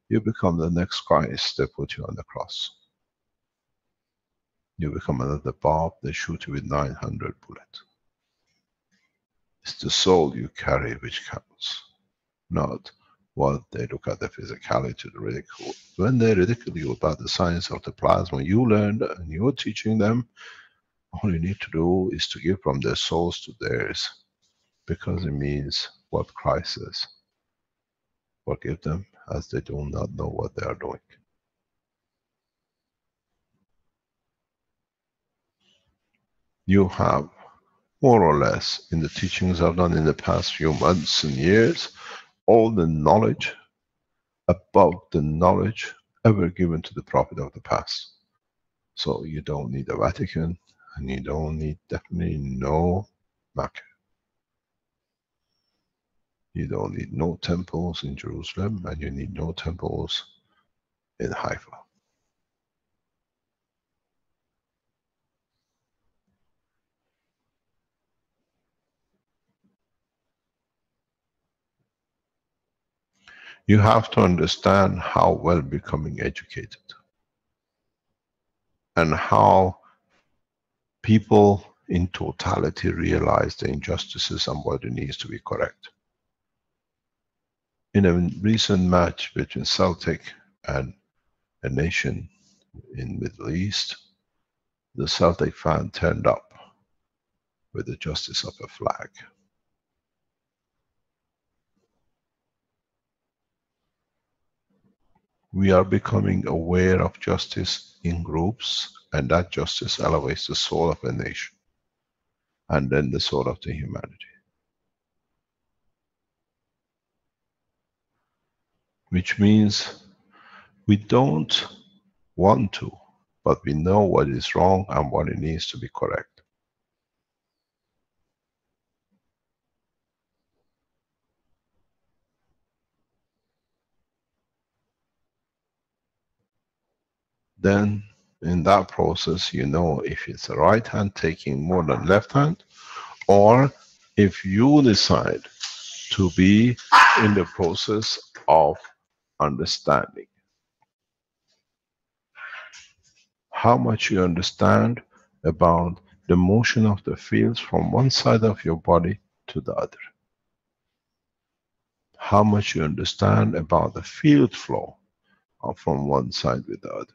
You become the next Christ, they put you on the cross. You become another Bob, they shoot you with 900 bullets. It's the soul you carry which counts, not what they look at the physicality, the ridicule. When they ridicule you about the science of the plasma you learned and you're teaching them, all you need to do is to give from their souls to theirs, because it means what Christ says. Forgive them as they do not know what they are doing. You have more or less, in the teachings I've done in the past few months and years, all the knowledge above the knowledge ever given to the prophet of the past. So you don't need the Vatican, and you don't need definitely no Mecca. You don't need no temples in Jerusalem, and you need no temples in Haifa. You have to understand how well becoming educated, and how people in totality realize the injustices and what it needs to be correct. In a recent match between Celtic and a nation in Middle East, the Celtic fan turned up with the justice of a flag. We are becoming aware of justice in groups, and that justice elevates the soul of a nation, and then the soul of the humanity. Which means we don't want to, but we know what is wrong and what it needs to be correct. Then in that process, you know if it's the right hand taking more than left hand, or if you decide to be in the process of understanding. How much you understand about the motion of the fields from one side of your body to the other. How much you understand about the field flow from one side with the other.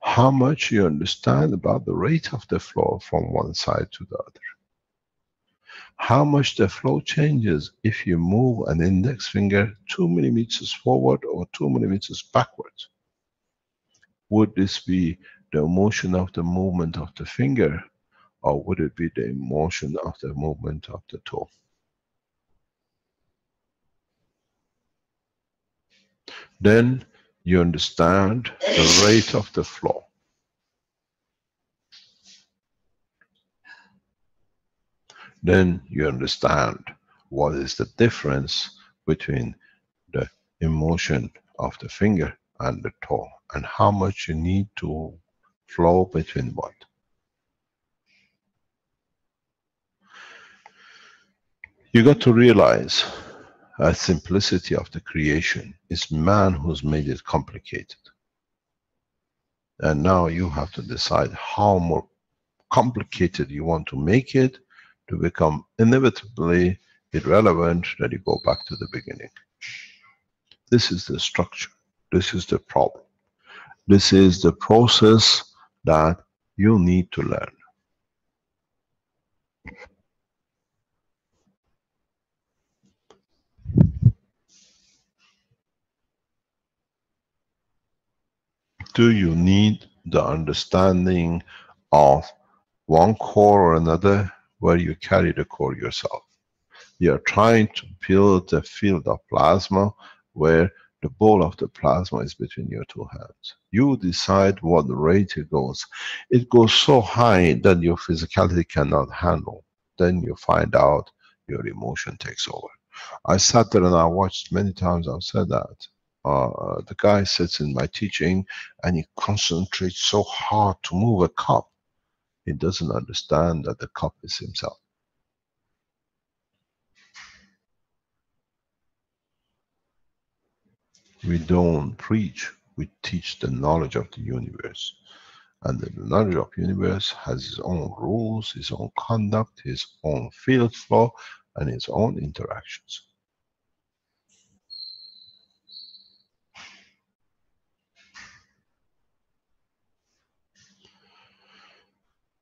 How much you understand about the rate of the flow from one side to the other. How much the flow changes if you move an index finger 2 millimeters forward or 2 millimeters backwards. Would this be the motion of the movement of the finger, or would it be the motion of the movement of the toe? Then you understand the rate of the flow. Then you understand what is the difference between the emotion of the finger and the toe, and how much you need to flow between what. You got to realize a simplicity of the creation is man who's made it complicated. And now you have to decide how more complicated you want to make it to become inevitably irrelevant, then you go back to the beginning. This is the structure. This is the problem. This is the process that you need to learn. Do you need the understanding of one core or another, where you carry the core yourself? You are trying to build a field of plasma where the ball of the plasma is between your two hands. You decide what rate it goes. It goes so high that your physicality cannot handle. Then you find out your emotion takes over. I sat there and I watched many times. I've said that. The guy sits in my teaching and he concentrates so hard to move a cup. He doesn't understand that the cup is himself. We don't preach, we teach the knowledge of the universe. And the knowledge of the universe has its own rules, its own conduct, its own field flow, and its own interactions.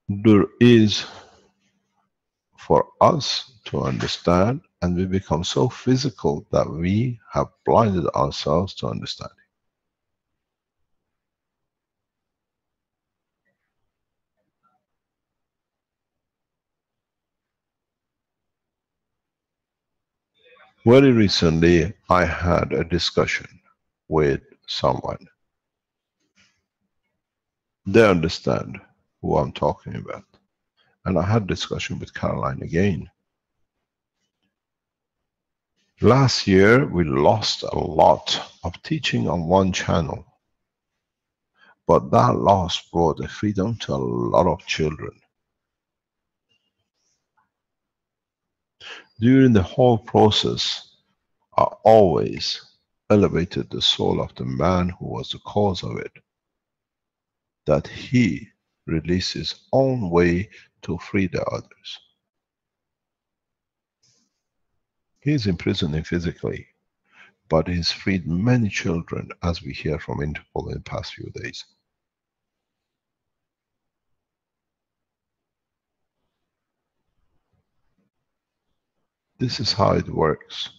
There is, for us to understand, and we become so physical that we have blinded ourselves to understanding. Very recently, I had a discussion with someone. They understand who I'm talking about. And I had a discussion with Caroline again. Last year, we lost a lot of teaching on one channel. But that loss brought the freedom to a lot of children. During the whole process, I always elevated the soul of the man who was the cause of it. That he released his own way to free the others. He is imprisoned physically, but he's freed many children, as we hear from Interpol in the past few days. This is how it works.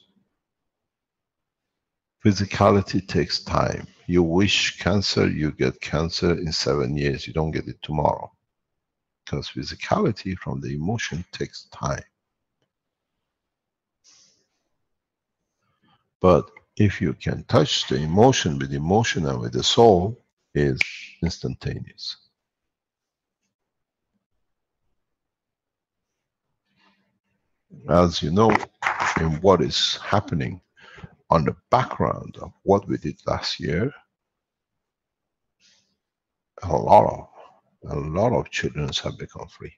Physicality takes time. You wish cancer, you get cancer in 7 years. You don't get it tomorrow. Because physicality from the emotion takes time. But if you can touch the emotion with emotion and with the soul, is instantaneous. As you know, in what is happening on the background of what we did last year, a lot of children have become free.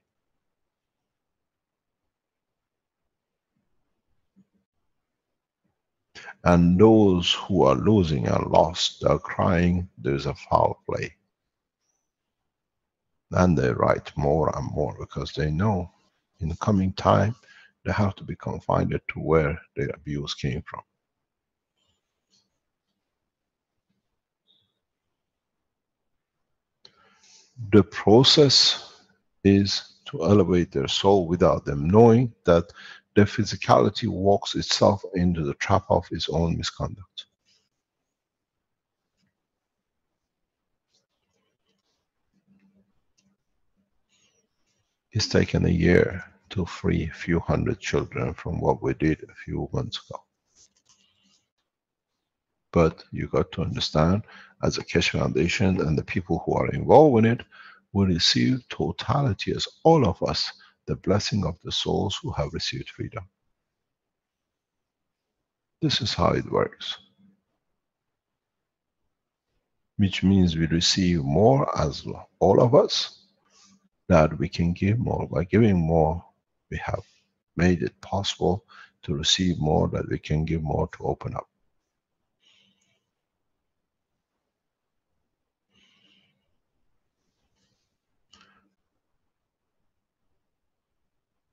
And those who are losing and lost, they are crying, there's a foul play. And they write more and more because they know in the coming time they have to be confined to where the abuse came from. The process is to elevate their soul without them knowing that their physicality walks itself into the trap of its own misconduct. It's taken a year to free a few hundred children from what we did a few months ago. But you got to understand, as a Keshe Foundation and the people who are involved in it will receive totality, as all of us, the blessing of the souls who have received freedom. This is how it works. Which means we receive more as all of us, that we can give more. By giving more, we have made it possible to receive more, that we can give more, to open up.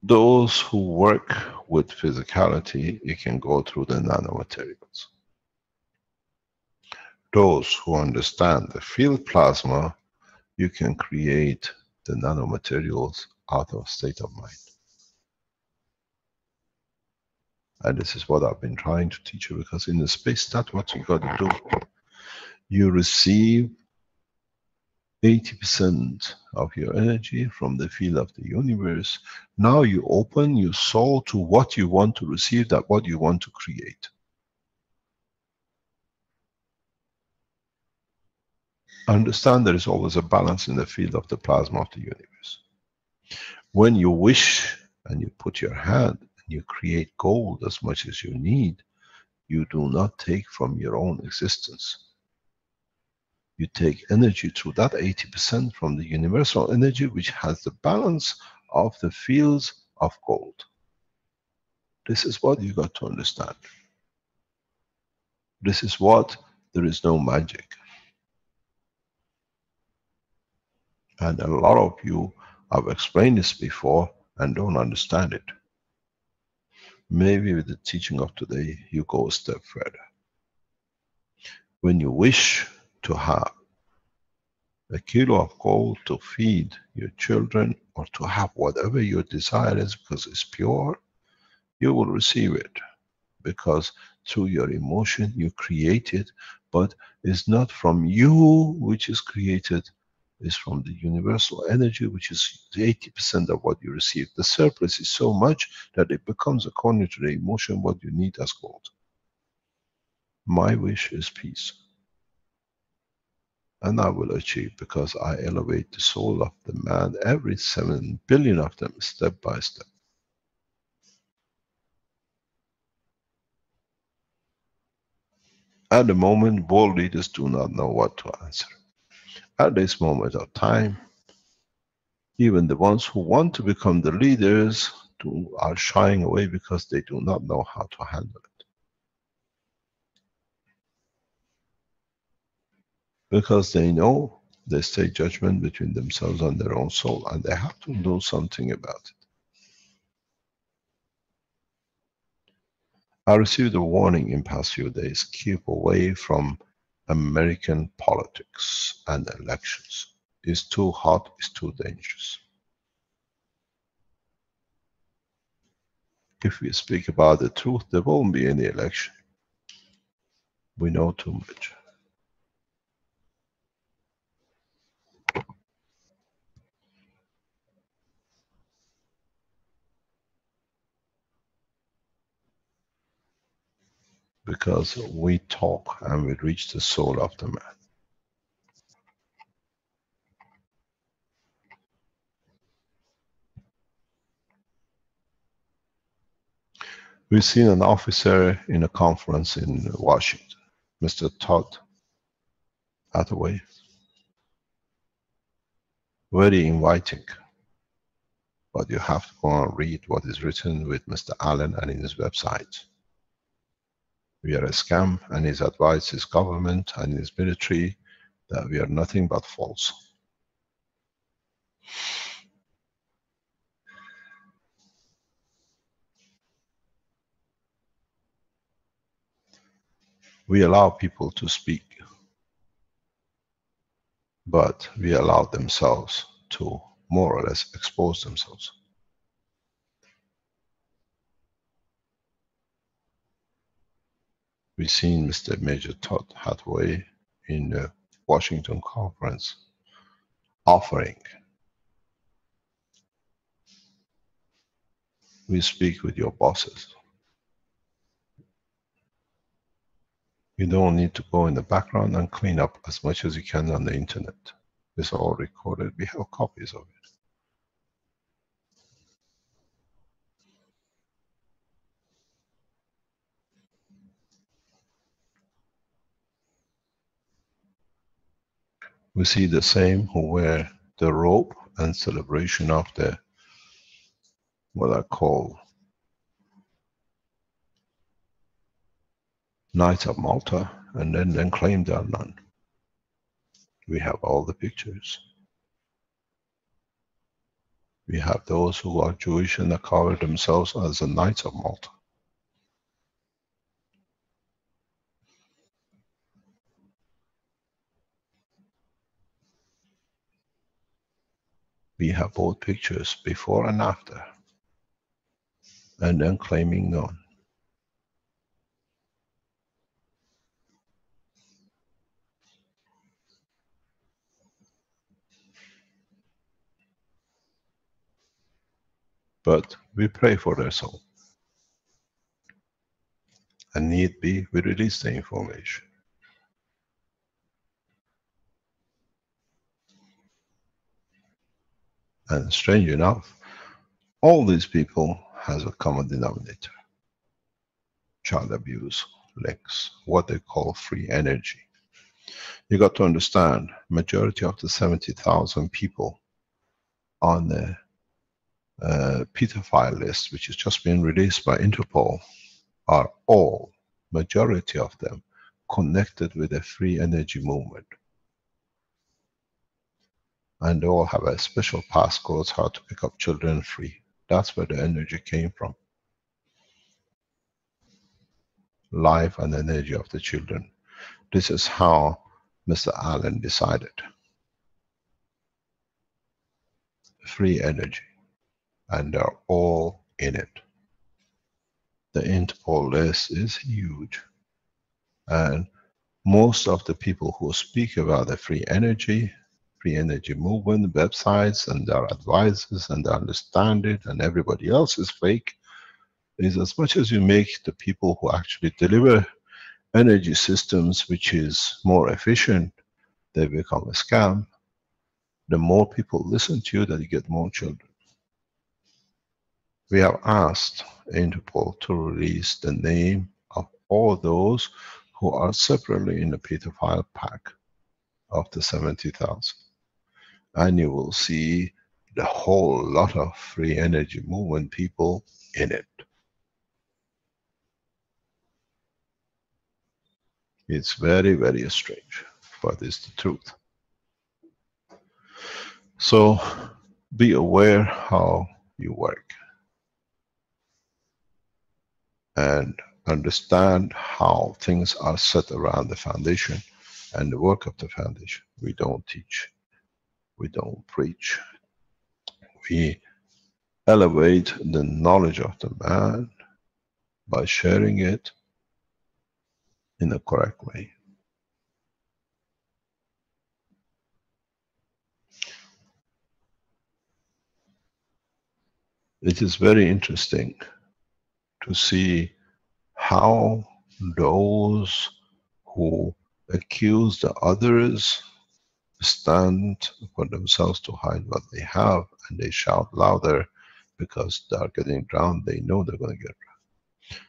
Those who work with physicality, you can go through the nanomaterials. Those who understand the field plasma, you can create the nanomaterials out of state of mind. And this is what I've been trying to teach you, because in the space, that's what you got to do. You receive 80% of your energy from the field of the universe. Now you open your soul to what you want to receive, that what you want to create. Understand there is always a balance in the field of the plasma of the universe. When you wish and you put your hand and you create gold as much as you need, you do not take from your own existence. You take energy through that 80% from the universal energy, which has the balance of the fields of gold. This is what you got to understand. This is what, there is no magic. And a lot of you have explained this before and don't understand it. Maybe with the teaching of today, you go a step further. When you wish to have a kilo of gold to feed your children, or to have whatever your desire is because it's pure, you will receive it. Because through your emotion you create it, but it's not from you which is created, it's from the universal energy, which is 80% of what you receive. The surplus is so much that it becomes, according to the emotion, what you need as gold. My wish is peace. And I will achieve, because I elevate the soul of the man, every 7 billion of them, step by step. At the moment, world leaders do not know what to answer. At this moment of time, even the ones who want to become the leaders are shying away because they do not know how to handle it. Because they know they stay judgment between themselves and their own soul, and they have to do something about it. I received a warning in past few days, keep away from American politics and elections. It's too hot, it's too dangerous. If we speak about the truth, there won't be any election. We know too much. Because we talk and we reach the soul of the man. We've seen an officer in a conference in Washington, Mr. Todd Hathaway. Very inviting. But you have to go and read what is written with Mr. Allen and in his website. We are a scam, and his advice his government and his military that we are nothing but false. We allow people to speak, but we allow themselves to more or less expose themselves. We've seen Mr. Major Todd Hathaway in the Washington conference offering. We speak with your bosses. You don't need to go in the background and clean up as much as you can on the internet. It's all recorded. We have copies of it. We see the same who wear the robe and celebration of the, what I call, Knights of Malta, and then claim they are none. We have all the pictures. We have those who are Jewish and that cover themselves as the Knights of Malta. We have both pictures before and after, and then claiming none. But we pray for their soul. And need be, we release the information. And strange enough, all these people has a common denominator. Child abuse, links, what they call free energy. You got to understand, majority of the 70,000 people on the pedophile list, which has just been released by Interpol, are all, majority of them, connected with the free energy movement. And they all have a special passcodes how to pick up children free. That's where the energy came from. Life and energy of the children. This is how Mr. Allen decided. Free energy. And they're all in it. The Interpol list is huge. And most of the people who speak about the free energy movement, websites and their advisors, and they understand it, and everybody else is fake, is as much as you make the people who actually deliver energy systems which is more efficient, they become a scam. The more people listen to you, that you get more children. We have asked Interpol to release the name of all those who are separately in the pedophile pack of the 70,000. And you will see the whole lot of free energy movement people in it. It's very, very strange, but it's the truth. So be aware how you work. And understand how things are set around the foundation and the work of the foundation. We don't teach. We don't preach. We elevate the knowledge of the man by sharing it in a correct way. It is very interesting to see how those who accuse the others stand for themselves to hide what they have, and they shout louder because they are getting drowned. They know they're going to get drowned.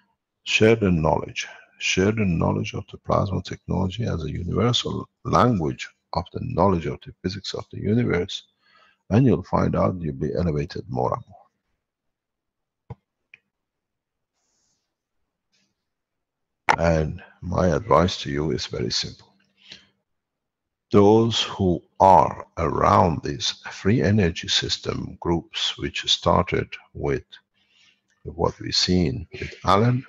Share the knowledge. Share the knowledge of the plasma technology as a universal language of the knowledge of the physics of the universe, and you'll find out you'll be elevated more and more. And my advice to you is very simple. Those who are around these free energy system groups, which started with what we've seen with Alan,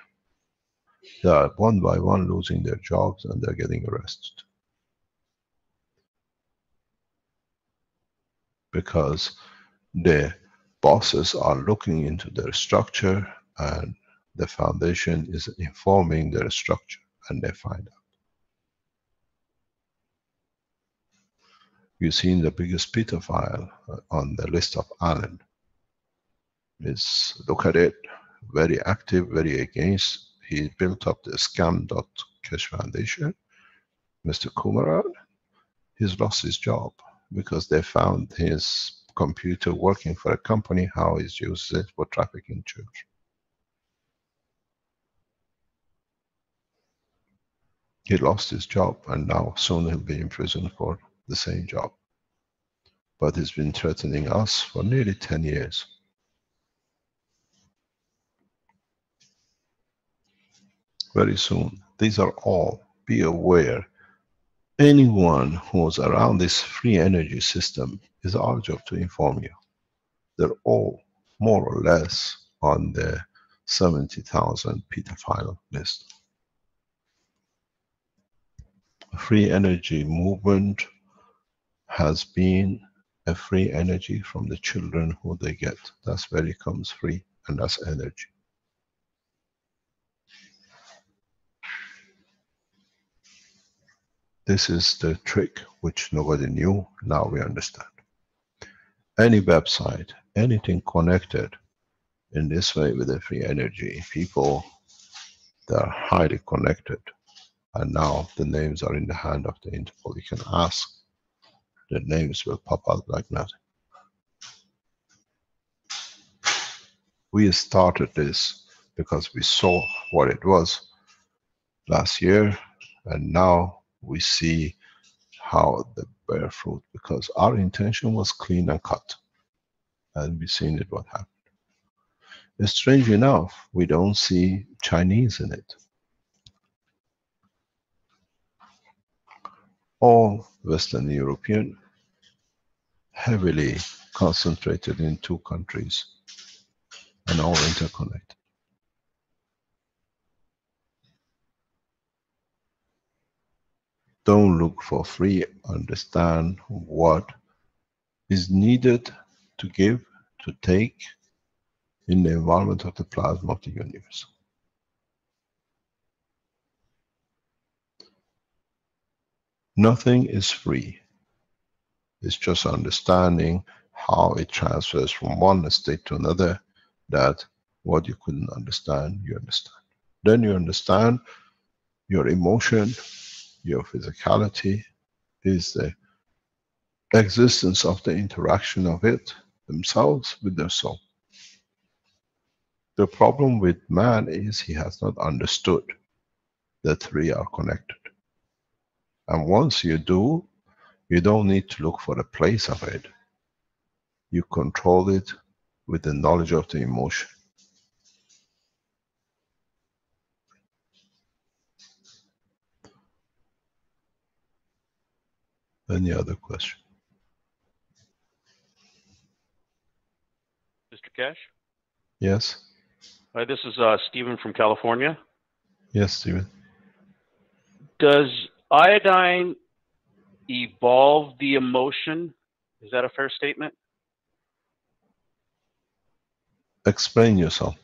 they are one by one losing their jobs and they're getting arrested. Because the bosses are looking into their structure, and the foundation is informing their structure, and they find out. You've seen the biggest pedophile on the list of Allen. Look at it, very active, very against. He built up the Keshe Foundation. Mr. Kumaran, he's lost his job because they found his computer working for a company, how he uses it for trafficking children. He lost his job, and now soon he'll be in prison for the same job. But he's been threatening us for nearly 10 years. Very soon. These are all, be aware. Anyone who's around this free energy system, is our job to inform you. they're all more or less on the 70,000 pedophile list. Free energy movement has been a free energy from the children who they get. That's where it comes free, and that's energy. This is the trick which nobody knew, now we understand. Any website, anything connected in this way with the free energy, people that are highly connected, and now the names are in the hand of the Interpol. You can ask, the names will pop out like nothing. We started this because we saw what it was last year, and now we see how the bear fruit, because our intention was clean and cut, and we've seen it what happened. And strange enough, we don't see Chinese in it. All Western European, heavily concentrated in 2 countries, and all interconnected. Don't look for free, understand what is needed to give, to take in the environment of the plasma of the universe. Nothing is free. It's just understanding how it transfers from one state to another, that what you couldn't understand, you understand. Then you understand your emotion, your physicality is the existence of the interaction of it themselves with their soul. The problem with man is he has not understood the 3 are connected. And once you do, you don't need to look for a place of it. You control it with the knowledge of the emotion. Any other question? Mr. Keshe? Yes? Hi, this is Stephen from California. Yes, Stephen. Does iodine evolve the emotion? Is that a fair statement? Explain yourself.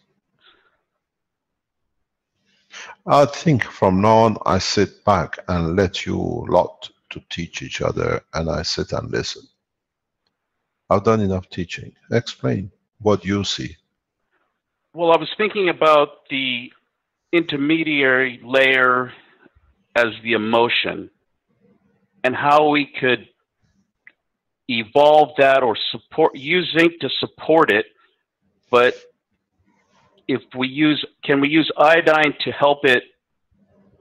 I think from now on I sit back and let you lot to teach each other, and I sit and listen. I've done enough teaching. Explain what you see. Well, I was thinking about the intermediary layer as the emotion, and how we could evolve that or support, use zinc to support it, but if we use, can we use iodine to help it,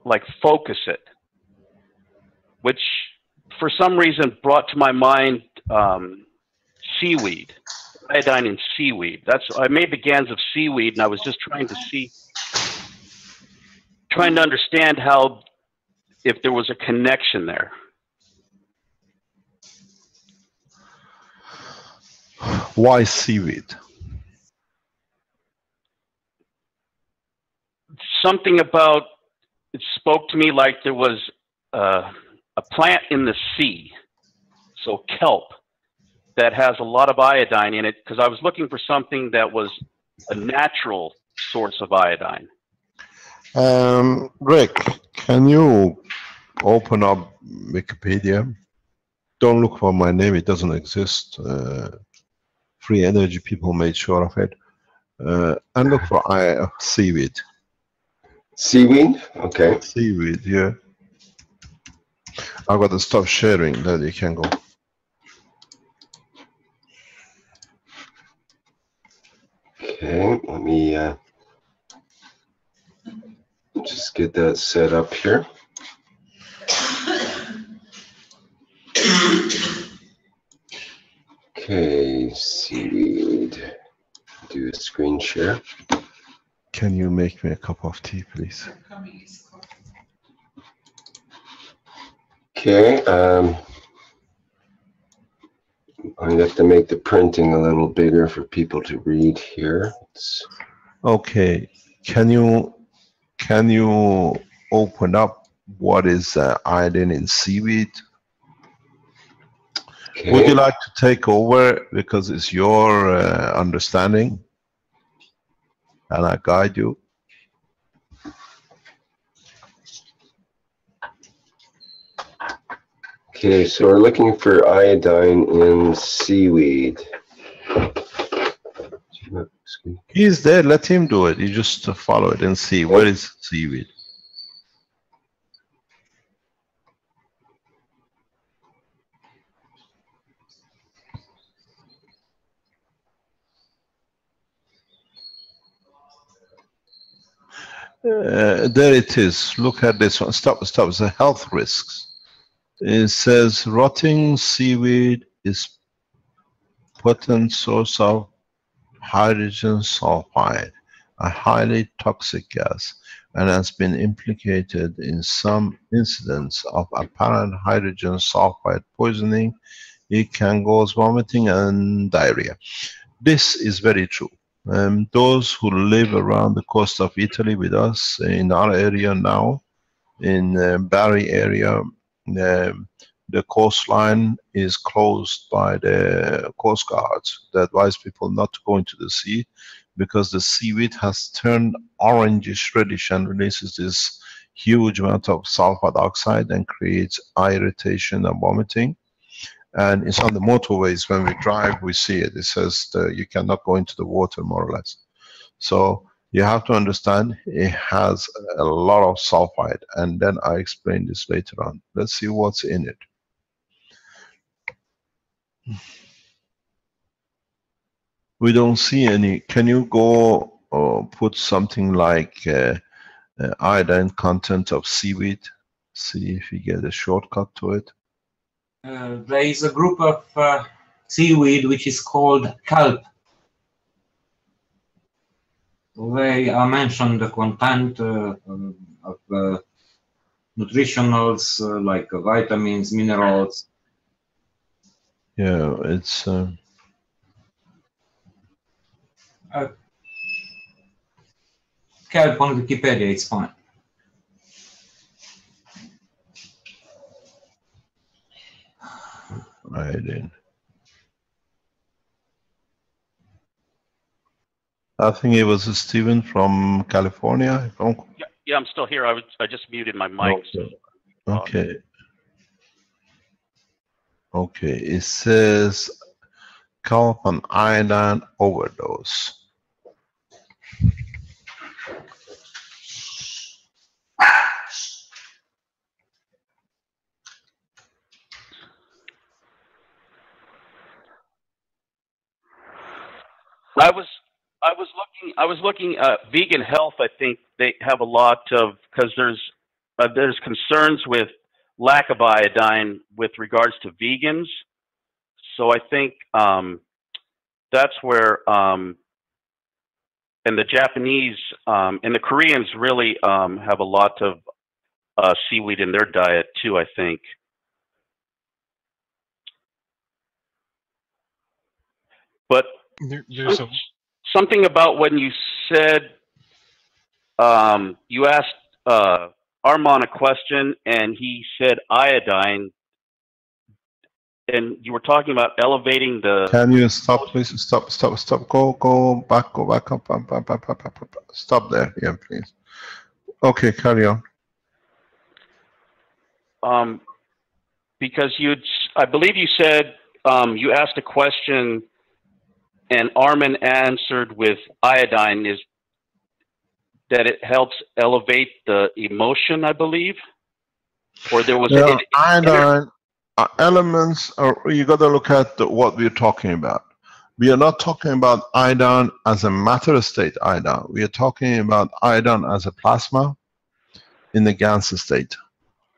like focus it? Which for some reason brought to my mind seaweed, iodine in seaweed. I made the GANs of seaweed, and I was just trying to understand how, if there was a connection there. Why seaweed? Something about it spoke to me like there was a plant in the sea, so kelp, that has a lot of iodine in it, because I was looking for something that was a natural source of iodine. Rick, can you open up Wikipedia? Don't look for my name, it doesn't exist. Free energy people made sure of it. And look for seaweed. Seaweed? Okay. Seaweed, yeah. I've got to stop sharing, then you can go. Okay, let me just get that set up here. Okay, seaweed. Do a screen share. Can you make me a cup of tea, please? Okay, I'd have to make the printing a little bigger for people to read here. Okay, can you open up what is iodine in seaweed? Okay. Would you like to take over because it's your understanding, and I guide you? Okay, so we're looking for iodine in seaweed. He's there, let him do it. You just follow it and see where is seaweed. There it is. Look at this one. Stop. It's the health risks. It says rotting seaweed is potent source of hydrogen sulfide, a highly toxic gas, and has been implicated in some incidents of apparent hydrogen sulfide poisoning. It can cause vomiting and diarrhea. This is very true. Those who live around the coast of Italy with us in our area now, in Bari area, the coastline is closed by the coast guards. They advise people not to go into the sea because the seaweed has turned orangish reddish and releases this huge amount of sulfur dioxide and creates eye irritation and vomiting. And it's on the motorways. When we drive, we see it. It says you cannot go into the water, more or less. So you have to understand it has a lot of sulfide, and then I explain this later on. Let's see what's in it. We don't see any. Can you go put something like iodine content of seaweed? See if you get a shortcut to it. There is a group of seaweed which is called kelp. They are mentioned the content of nutritionals like vitamins, minerals. Yeah, it's kelp on Wikipedia, it's fine. iodine. I think it was Steven from California. Yeah, I'm still here. I just muted my mic. Okay. Okay. Okay. It says kelp and iodine overdose. I was looking vegan health. I think they have a lot of, because there's concerns with lack of iodine with regards to vegans. So I think that's where and the Japanese and the Koreans really have a lot of seaweed in their diet too, I think. But there's something about when you said you asked Armand a question and he said iodine, and you were talking about elevating the. Can you stop, please? Stop. Go back up. Stop there, yeah, please. Okay, carry on. Because I believe you said you asked a question and Armin answered with iodine, is that it helps elevate the emotion, I believe? Or there was iodine elements, you got to look at what we're talking about. We are not talking about iodine as a matter state iodine. We are talking about iodine as a plasma in the GANS state,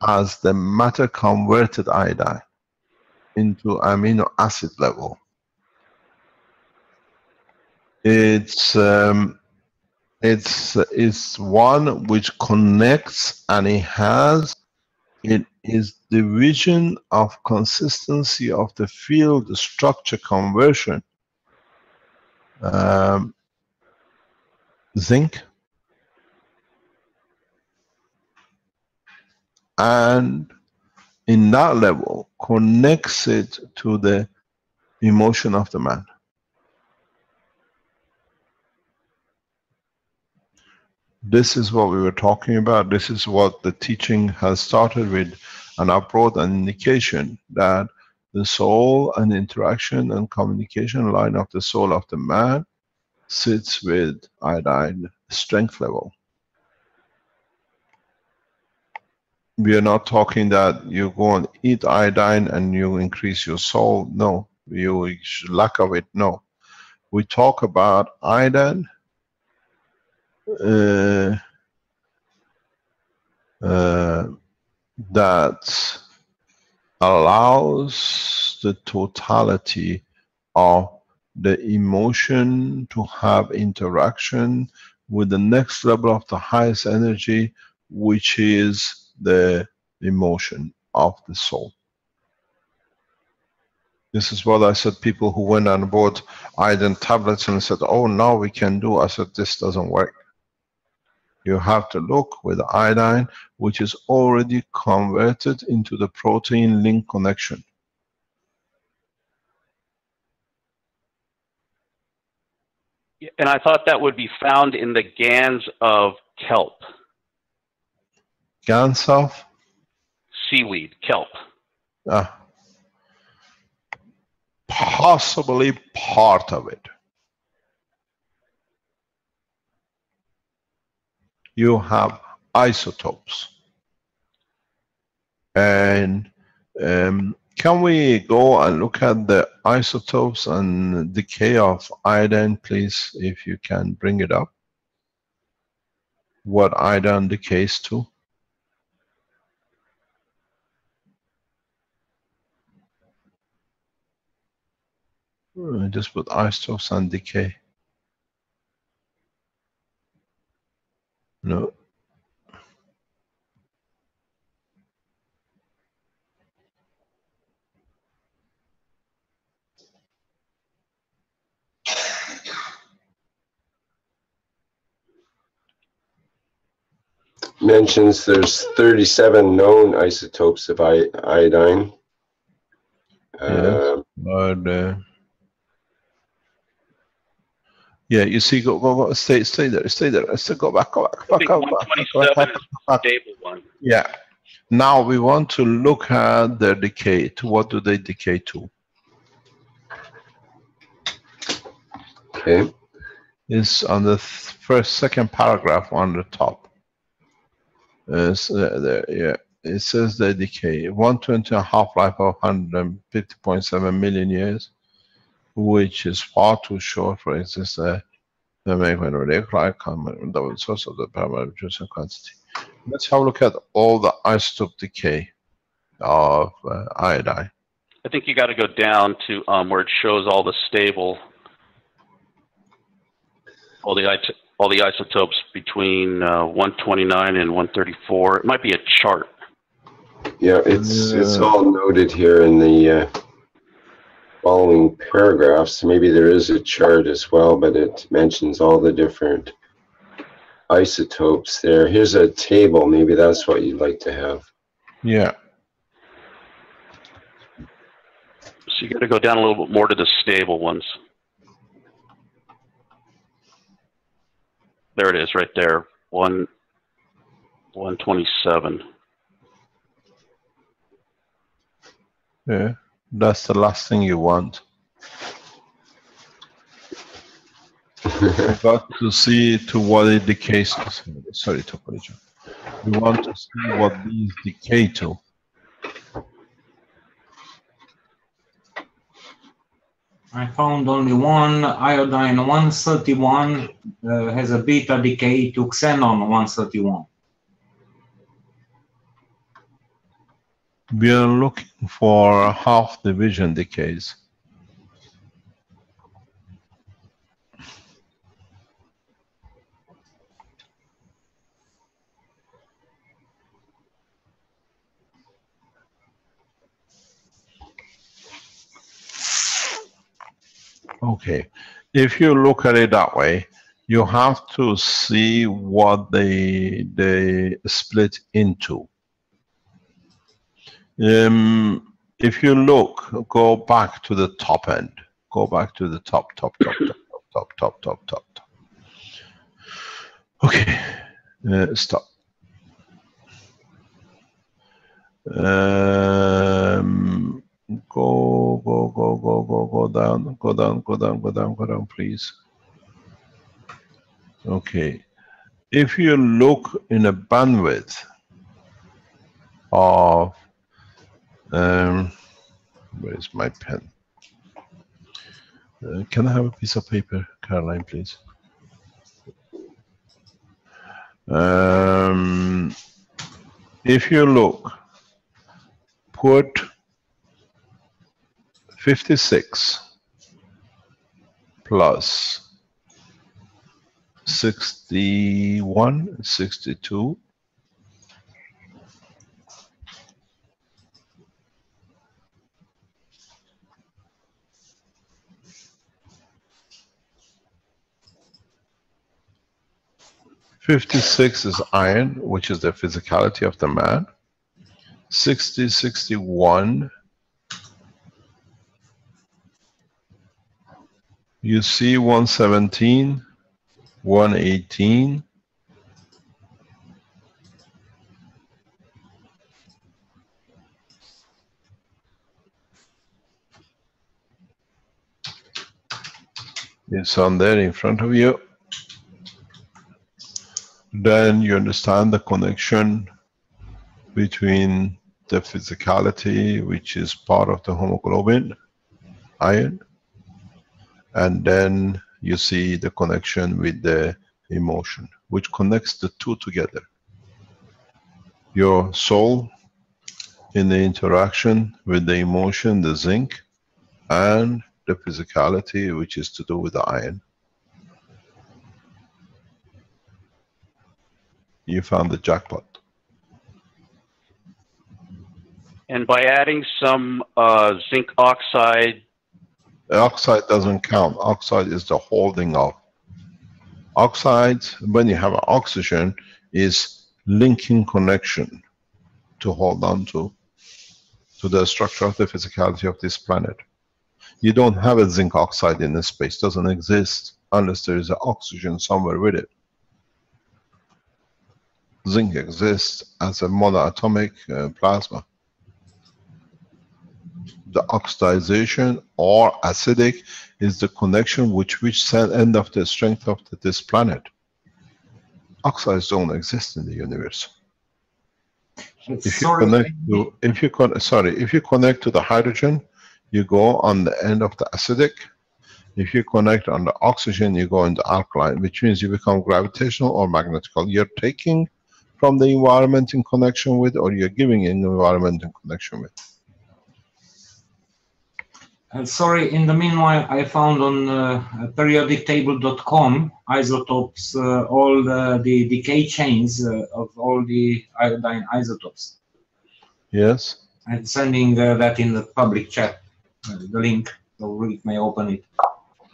as the matter converted iodine into amino acid level. It's one which connects, and it has It is division of consistency of the field structure conversion. Zinc and in that level connects it to the emotion of the man. This is what we were talking about. This is what the teaching has started with, and I brought an indication that the soul and interaction and communication line of the soul of the man sits with iodine strength level. We are not talking that you go and eat iodine and you increase your soul. No, you lack of it. No, we talk about iodine that allows the totality of the emotion to have interaction with the next level of the highest energy, which is the emotion of the soul. This is what I said, people who went and bought iodine tablets and said, oh, now we can do. I said, this doesn't work. You have to look with iodine, which is already converted into the protein link connection. And I thought that would be found in the gans of kelp. Gans of? Seaweed, kelp. Possibly part of it. You have isotopes. And can we go and look at the isotopes and decay of iodine, please, if you can bring it up? What iodine decays to? Just put isotopes and decay. No. Mentions there's 37 known isotopes of iodine. Yes, but yeah, you see, go, stay there, stay there. Go back, I think 127 is the stable one. Yeah. Now we want to look at their decay. To what do they decay to? Okay. It's on the second paragraph on the top. There, yeah. It says they decay. 120 half-life of 150.7 million years, which is far too short for existence. The double source of the primary reducing quantity. Let's have a look at all the isotope decay of iodine. I think you got to go down to where it shows all the stable, all the isotopes between 129 and 134. It might be a chart. Yeah, it's all noted here in the following paragraphs. Maybe there is a chart as well, but it mentions all the different isotopes there. Here's a table. Maybe that's what you'd like to have. Yeah. So you got to go down a little bit more to the stable ones. There it is, right there. 127. Yeah, that's the last thing you want. You got to see to what it decays to. Sorry, Topology. We want to see what these decay to. I found only one. Iodine 131 has a beta decay to xenon 131. We are looking for half division decays. Okay. If you look at it that way, you have to see what they split into. If you look, go back to the top end. Go back to the top. Okay, stop. Go down, please. Okay. If you look in a bandwidth of, where is my pen? Can I have a piece of paper, Caroline, please? If you look, put 56 plus 61, 62. (56) is iron, which is the physicality of the man. 60, 61. You see 117, 118. It's on there in front of you. Then you understand the connection between the physicality, which is part of the hemoglobin, iron, and then you see the connection with the emotion, which connects the two together. Your soul in the interaction with the emotion, the zinc, and the physicality, which is to do with the iron. You found the jackpot. And by adding some zinc oxide. The oxide doesn't count. Oxide is the holding of. Oxide, when you have an oxygen, is linking connection to hold on to the structure of the physicality of this planet. You don't have a zinc oxide in the space. It doesn't exist unless there is an oxygen somewhere with it. Zinc exists as a monoatomic plasma. The oxidization or acidic is the connection which end of the strength of this planet. Oxides don't exist in the universe. If you connect to the hydrogen, you go on the end of the acidic. If you connect on the oxygen, you go into alkaline, which means you become gravitational or magnetical. You're taking from the environment in connection with, or you're giving an environment in connection with. Sorry, in the meanwhile, I found on periodictable.com isotopes, all the decay chains of all the iodine isotopes. Yes. I'm sending that in the public chat, the link, so it may open it.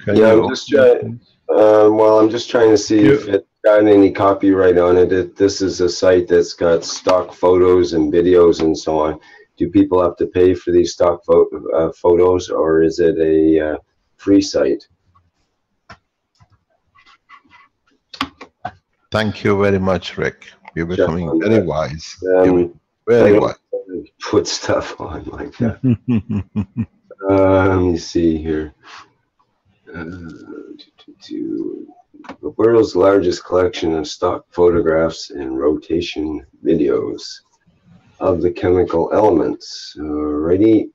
Yeah, I'm just trying. Well, I'm just trying to see if it's got any copyright on it. This is a site that's got stock photos and videos and so on. Do people have to pay for these stock photos, or is it a free site? Thank you very much, Rick. You're becoming very wise. Very wise. Put stuff on like that. Let me see here. The world's largest collection of stock photographs and rotation videos of the chemical elements. Alrighty.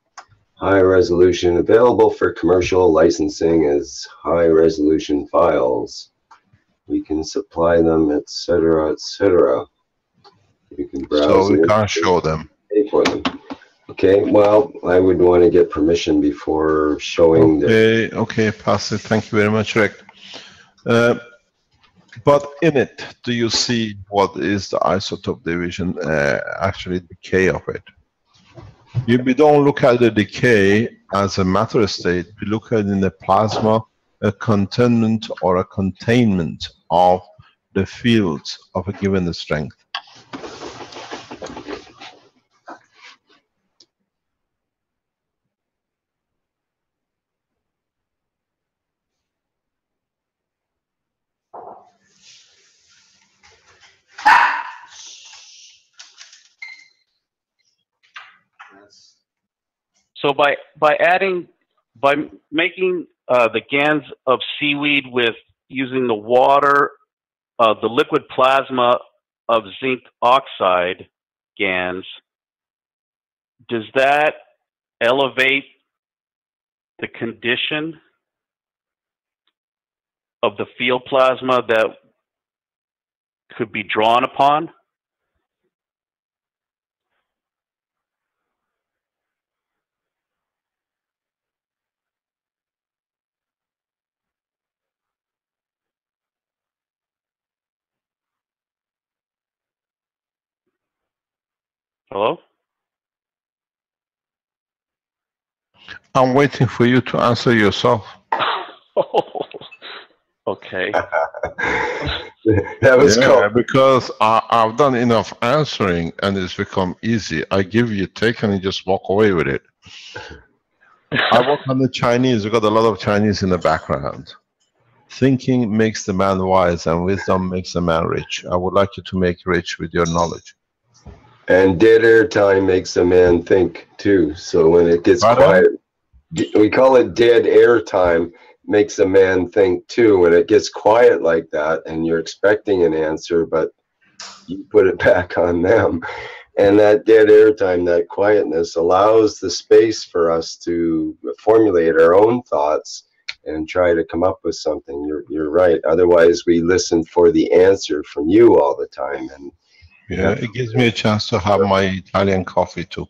High resolution, available for commercial licensing as high resolution files. We can supply them, etc., etc. You can browse. So we can't show them. Pay for them. Okay, well, I would want to get permission before showing. Okay, pass it. Thank you very much, Rick. But in it, do you see what is the isotope division, actually decay of it? We don't look at the decay as a matter state, we look at it in the plasma, a containment or a containment of the fields of a given strength. So by making the GANs of seaweed with using the water, the liquid plasma of zinc oxide GANs, does that elevate the condition of the field plasma that could be drawn upon? Hello? I'm waiting for you to answer yourself. Okay. That was cool. Because I've done enough answering and it's become easy. I give you take and you just walk away with it. I work on the Chinese. We've got a lot of Chinese in the background. Thinking makes the man wise and wisdom makes the man rich. I would like you to make rich with your knowledge. And dead air time makes a man think too. So when it gets quiet, we call it dead air time, makes a man think too. When it gets quiet like that and you're expecting an answer, but you put it back on them. And that dead air time, that quietness allows the space for us to formulate our own thoughts and try to come up with something. You're right. Otherwise we listen for the answer from you all the time. And yeah, it gives me a chance to have my Italian coffee too.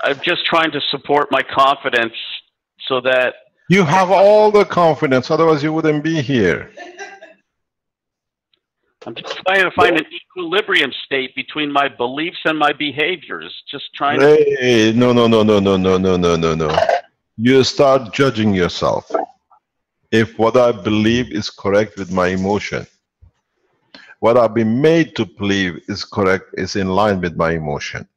I'm just trying to support my confidence so that... You have all the confidence, otherwise you wouldn't be here. I'm just trying to find an equilibrium state between my beliefs and my behaviors. Just trying to... Hey, no. You start judging yourself. If what I believe is correct with my emotion, what I've been made to believe is correct, is in line with my emotion.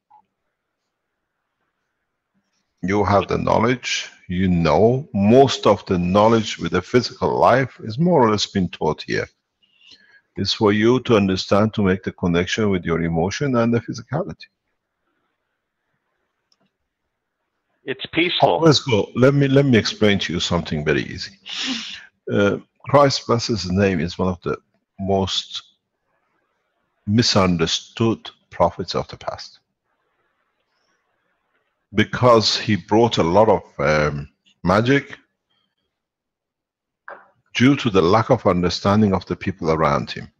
You have the knowledge, you know, most of the knowledge with the physical life is more or less been taught here. It's for you to understand, to make the connection with your emotion and the physicality. It's peaceful. Let's go. Let me explain to you something very easy. Christ, bless his name, is one of the most misunderstood prophets of the past. Because he brought a lot of magic due to the lack of understanding of the people around him,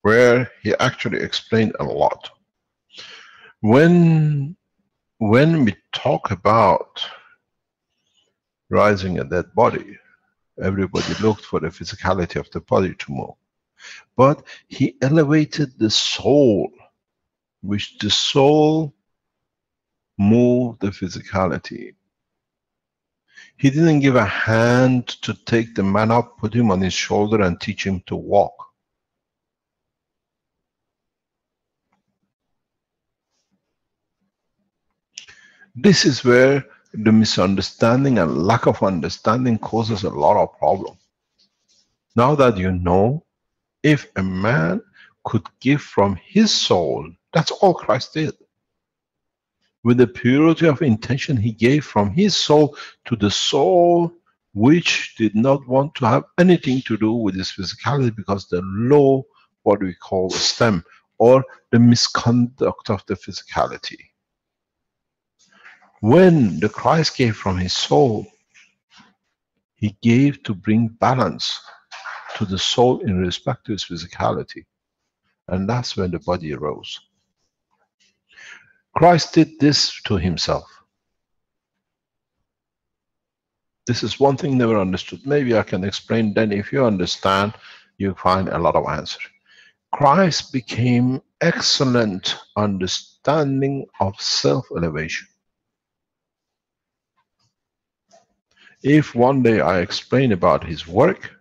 where he actually explained a lot. When we talk about rising a dead body, everybody looked for the physicality of the body to move. But he elevated the soul, which the soul moved the physicality. He didn't give a hand to take the man up, put him on his shoulder and teach him to walk. This is where the misunderstanding and lack of understanding causes a lot of problem. Now that you know, if a man could give from his soul, that's all Christ did. With the purity of intention, he gave from his soul to the soul which did not want to have anything to do with his physicality, because the low, what we call stem, or the misconduct of the physicality. When the Christ gave from his soul, he gave to bring balance to the soul in respect to its physicality. And that's when the body arose. Christ did this to himself. This is one thing never understood. Maybe I can explain then. If you understand, you find a lot of answer. Christ became excellent understanding of self-elevation. If one day I explain about his work,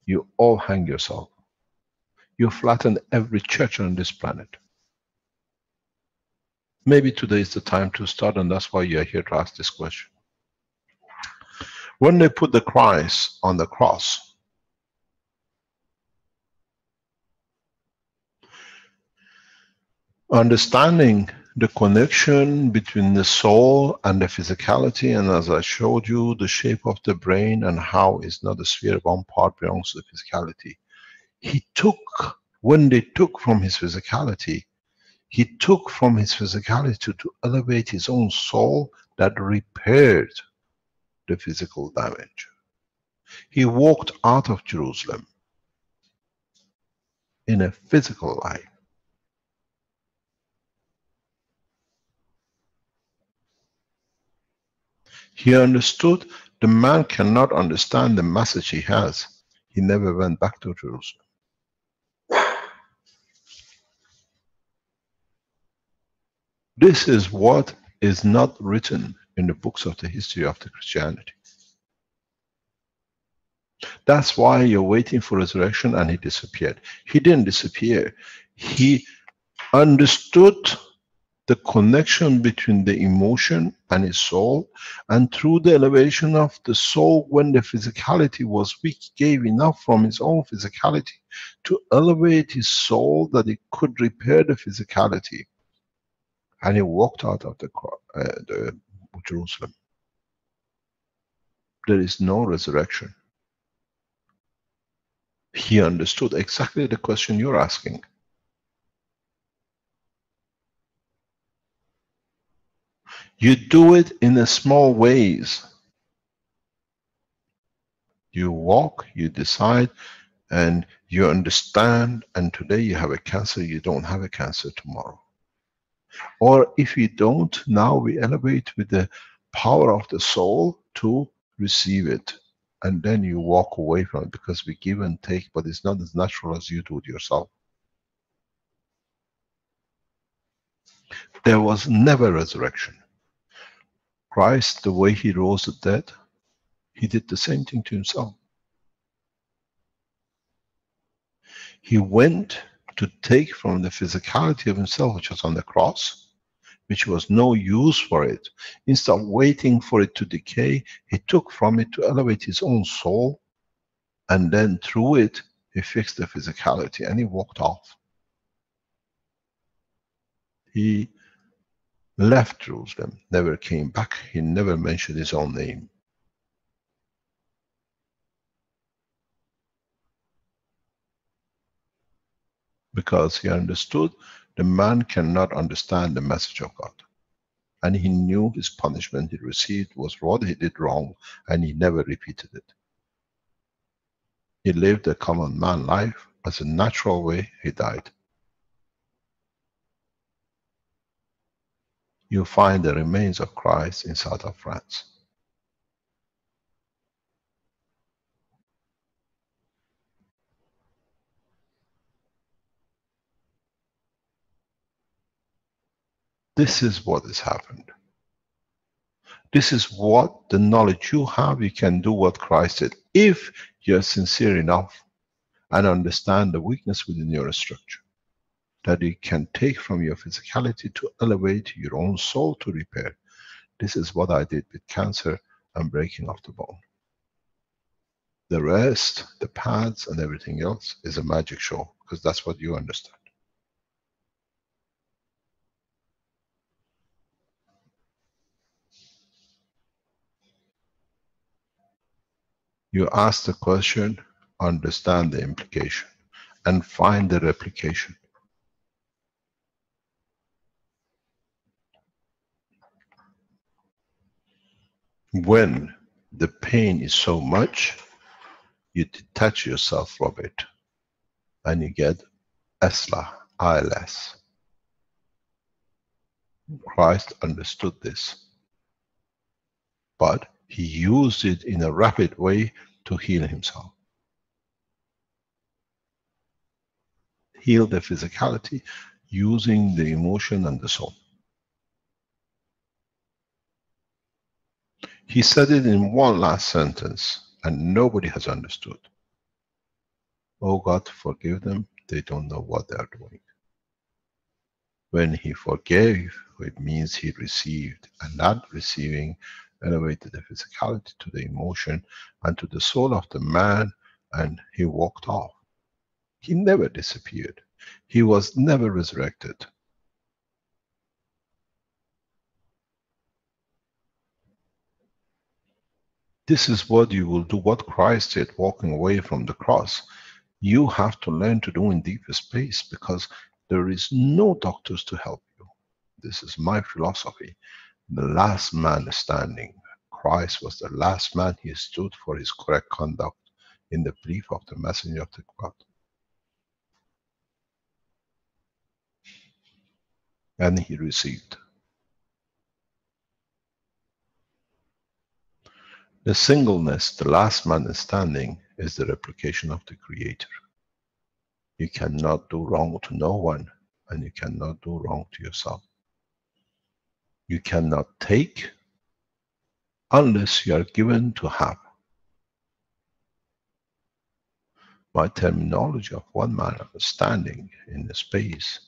you all hang yourself. You flatten every church on this planet. Maybe today is the time to start, and that's why you're here to ask this question. When they put the Christ on the cross, understanding the connection between the soul and the physicality, and as I showed you, the shape of the brain and how it's not a sphere, one part belongs to the physicality. He took, when they took from his physicality, he took from his physicality to elevate his own soul that repaired the physical damage. He walked out of Jerusalem in a physical life. He understood the man cannot understand the message he has. He never went back to Jerusalem. This is what is not written in the books of the history of the Christianity. That's why you're waiting for resurrection and he disappeared. He didn't disappear. He understood the connection between the emotion and his soul, and through the elevation of the soul, when the physicality was weak, gave enough from his own physicality to elevate his soul that it could repair the physicality. And he walked out of the Jerusalem. There is no resurrection. He understood exactly the question you're asking. You do it in a small ways. You walk, you decide, and you understand, and today you have a cancer, you don't have a cancer tomorrow. Or if you don't, now we elevate with the power of the soul to receive it. And then you walk away from it, because we give and take, but it's not as natural as you do it yourself. There was never resurrection. Christ, the way he rose the dead, he did the same thing to himself. He went to take from the physicality of himself, which was on the cross, which was no use for it. Instead of waiting for it to decay, he took from it to elevate his own soul, and then through it, he fixed the physicality and he walked off. He left Jerusalem, never came back, he never mentioned his own name. Because he understood the man cannot understand the message of God. And he knew his punishment he received was what he did wrong, and he never repeated it. He lived a common man life, as a natural way he died. You find the remains of Christ in south of France. This is what has happened. This is what the knowledge you have, you can do what Christ did. If you're sincere enough and understand the weakness within your structure, that you can take from your physicality to elevate your own soul to repair. This is what I did with cancer and breaking of the bone. The rest, the pads and everything else, is a magic show, because that's what you understand. You ask the question, understand the implication, and find the replication. When the pain is so much, you detach yourself from it, and you get Esla, ILS. Christ understood this, but he used it in a rapid way to heal himself. heal the physicality using the emotion and the soul. He said it in one last sentence, and nobody has understood. Oh God, forgive them, they don't know what they are doing. When he forgave, it means he received, and that receiving elevated the physicality to the emotion and to the soul of the man, and he walked off. He never disappeared. He was never resurrected. This is what you will do, what Christ did walking away from the cross. You have to learn to do in deep space, because there is no doctors to help you. This is my philosophy. The last man standing. Christ was the last man. He stood for his correct conduct in the belief of the messenger of the God. And he received. The singleness, the last man standing, is the replication of the Creator. You cannot do wrong to no one, and you cannot do wrong to yourself. You cannot take unless you are given to have. My terminology of one man standing in the space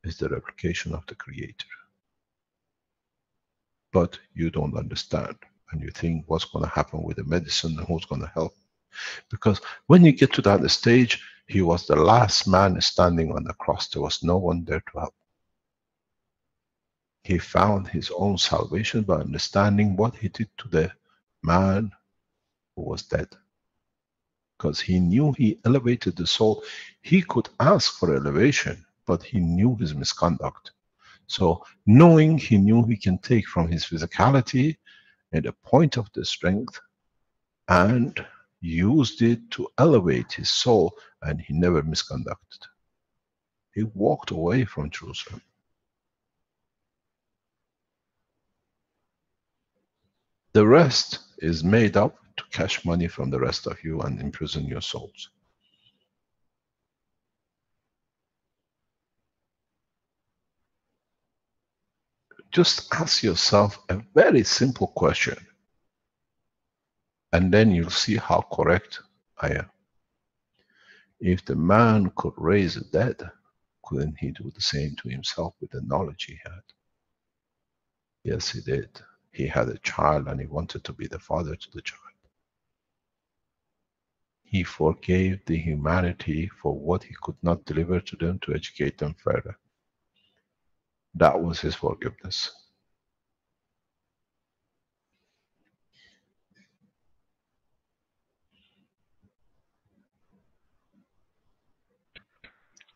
is the replication of the Creator. But you don't understand, and you think what's going to happen with the medicine and who's going to help. Because when you get to that stage, he was the last man standing on the cross. There was no one there to help. He found his own salvation by understanding what he did to the man who was dead. Because he knew he elevated the soul. He could ask for elevation, but he knew his misconduct. So knowing, he knew he can take from his physicality at a point of the strength and used it to elevate his soul, and he never misconducted. He walked away from Jerusalem. The rest is made up to cash money from the rest of you and imprison your souls. Just ask yourself a very simple question, and then you'll see how correct I am. If the man could raise the dead, couldn't he do the same to himself with the knowledge he had? Yes, he did. He had a child and he wanted to be the father to the child. He forgave the humanity for what he could not deliver to them to educate them further. That was his forgiveness.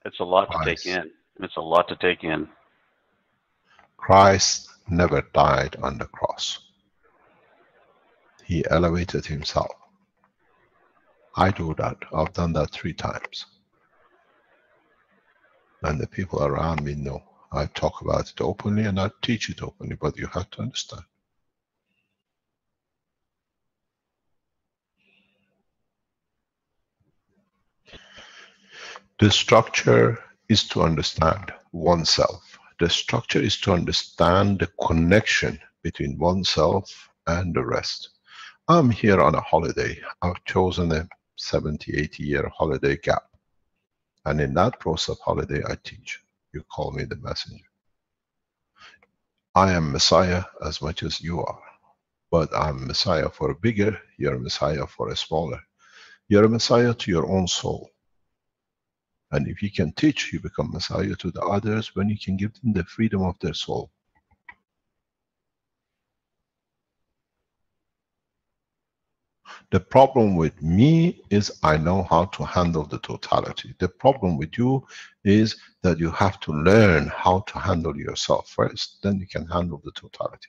It's a lot to take in. It's a lot to take in. Christ never died on the cross. He elevated himself. I do that. I've done that 3 times. And the people around me know. I talk about it openly and I teach it openly, but you have to understand. The structure is to understand oneself. The structure is to understand the connection between oneself and the rest. I'm here on a holiday. I've chosen a 70, 80 year holiday gap. And in that process of holiday, I teach. You call me the messenger. I am Messiah as much as you are. But I'm Messiah for a bigger, you're a Messiah for a smaller. You're a Messiah to your own soul. And if you can teach, you become Messiah to the others when you can give them the freedom of their soul. The problem with me is I know how to handle the totality. The problem with you is that you have to learn how to handle yourself first, then you can handle the totality.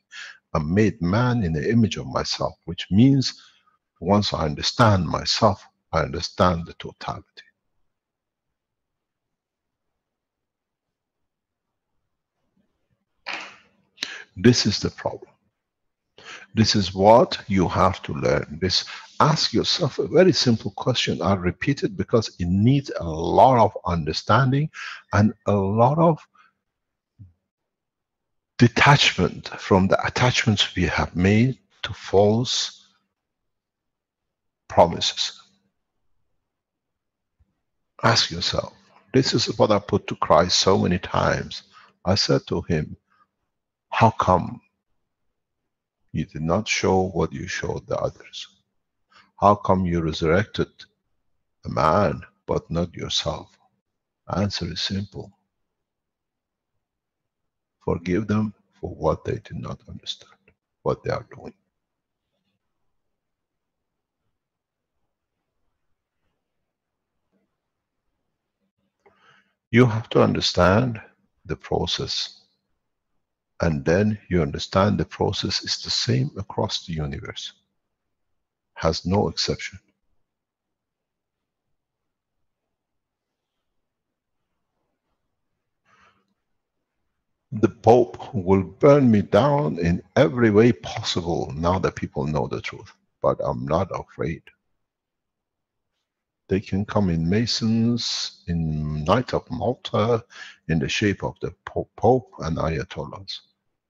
I'm made man in the image of myself, which means once I understand myself, I understand the totality. This is the problem. This is what you have to learn. This, ask yourself a very simple question. I'll repeat it because it needs a lot of understanding and a lot of detachment from the attachments we have made to false promises. Ask yourself. This is what I put to Christ so many times. I said to him, how come you did not show what you showed the others? How come you resurrected a man but not yourself? The answer is simple. Forgive them for what they did not understand, what they are doing. You have to understand the process, and then you understand the process is the same across the universe, has no exception. The Pope will burn me down in every way possible now that people know the truth, but I'm not afraid. They can come in Masons, in Knight of Malta, in the shape of the Pope and Ayatollahs.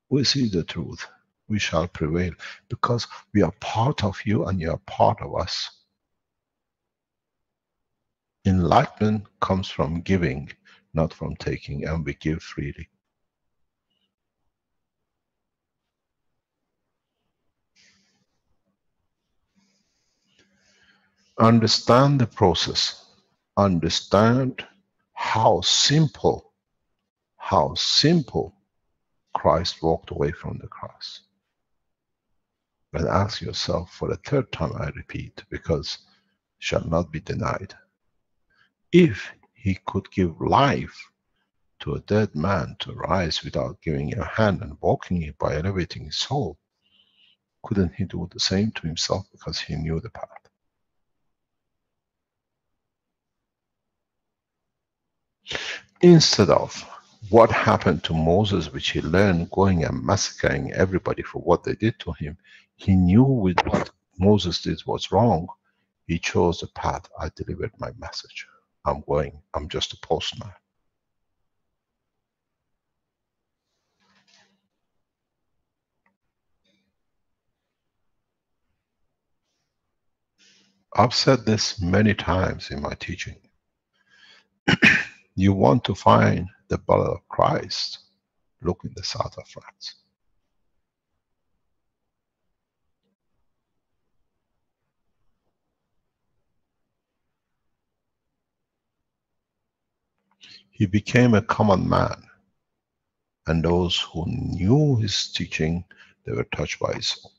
We see the truth. We shall prevail because we are part of you and you are part of us. Enlightenment comes from giving, not from taking, and we give freely. Understand the process. Understand how simple Christ walked away from the cross. And ask yourself for the third time, I repeat, because shall not be denied. If he could give life to a dead man to rise without giving a hand and walking it by elevating his soul, couldn't he do the same to himself because he knew the path? Instead of what happened to Moses, which he learned going and massacring everybody for what they did to him, he knew with what Moses did was wrong. He chose the path. I delivered my message. I'm going. I'm just a postman. I've said this many times in my teaching. You want to find the blood of Christ, look in the south of France. He became a common man, and those who knew his teaching, they were touched by his soul.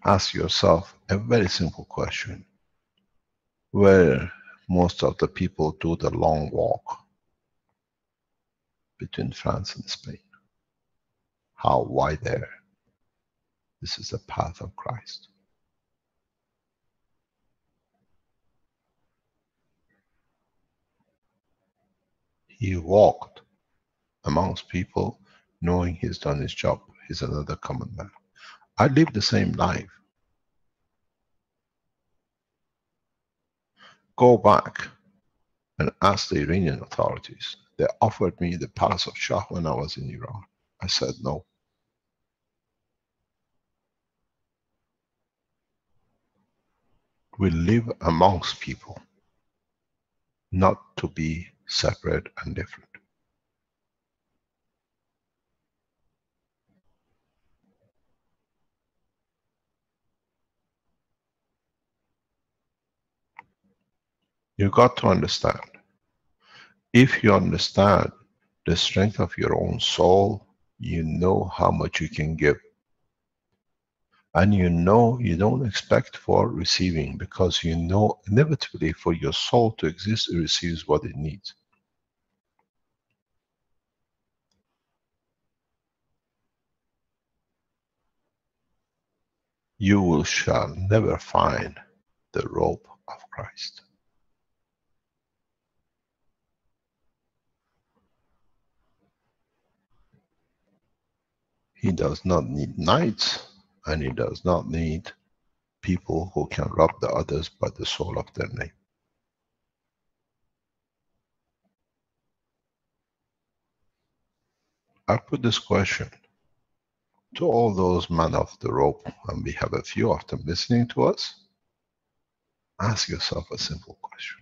Ask yourself a very simple question. Where most of the people do the long walk between France and Spain? How? Why there? This is the path of Christ. He walked amongst people knowing he's done his job. He's another common man. I live the same life. Go back and ask the Iranian authorities. They offered me the palace of Shah when I was in Iran. I said no. We live amongst people, not to be separate and different. You got to understand. If you understand the strength of your own soul, you know how much you can give. And you know you don't expect for receiving, because you know inevitably for your soul to exist, it receives what it needs. You shall never find the rope of Christ. He does not need knights, and he does not need people who can rob the others by the soul of their name. I put this question to all those men of the rope, and we have a few of them listening to us. Ask yourself a simple question,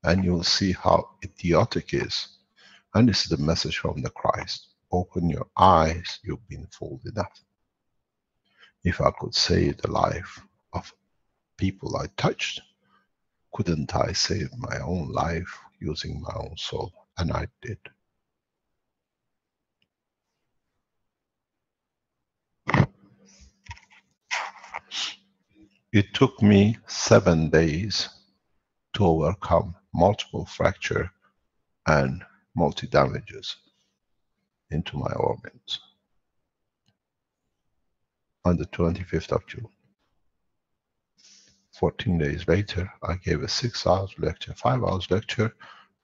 and you'll see how idiotic it is. And this is the message from the Christ. Open your eyes, you've been fooled enough. If I could save the life of people I touched, couldn't I save my own life using my own soul? And I did. It took me 7 days to overcome multiple fracture and multi-damages into my organs. On the 25th of June. 14 days later, I gave a 6 hours lecture, 5 hours lecture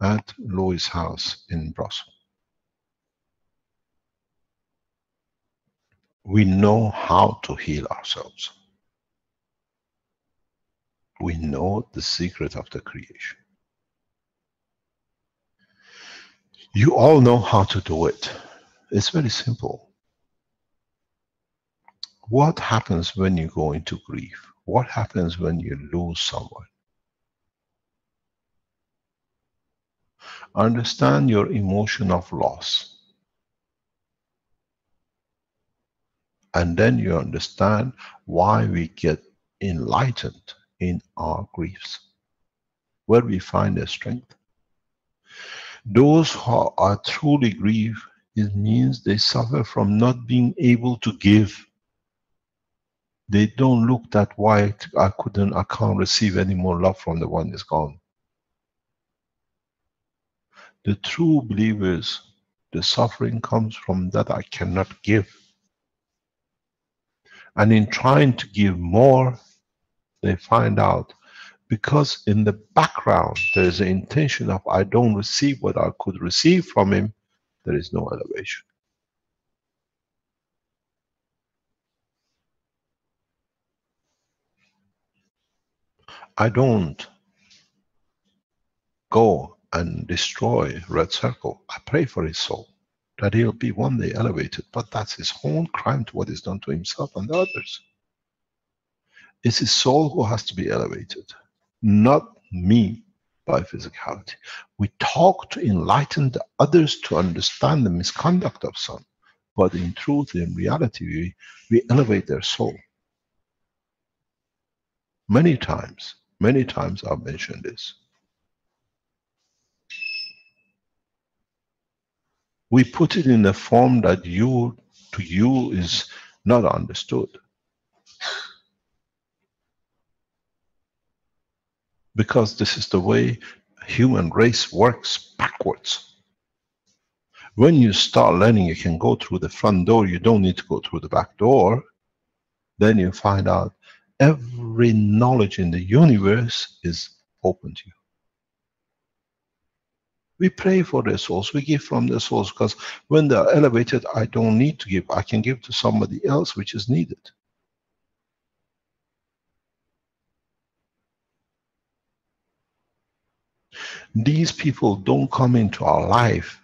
at Louis' house in Brussels. We know how to heal ourselves. We know the secret of the creation. You all know how to do it. It's very simple. What happens when you go into grief? What happens when you lose someone? Understand your emotion of loss. And then you understand why we get enlightened in our griefs. Where we find the strength. Those who are truly grieved, it means they suffer from not being able to give. They don't look at why I can't receive any more love from the one who's gone. The true believers, the suffering comes from that I cannot give. And in trying to give more, they find out, because in the background there is an intention of I don't receive what I could receive from him, there is no elevation. I don't go and destroy Red Circle. I pray for his soul, that he'll be one day elevated, but that's his own crime to what is done to himself and the others. It's his soul who has to be elevated, not me by physicality. We talk to enlighten the others to understand the misconduct of some, but in truth, in reality, we elevate their soul. Many times I've mentioned this. We put it in a form that to you is not understood. Because this is the way human race works backwards. When you start learning you can go through the front door, you don't need to go through the back door, then you find out every knowledge in the universe is open to you. We pray for their souls, we give from their souls, because when they're elevated, I don't need to give, I can give to somebody else which is needed. These people don't come into our life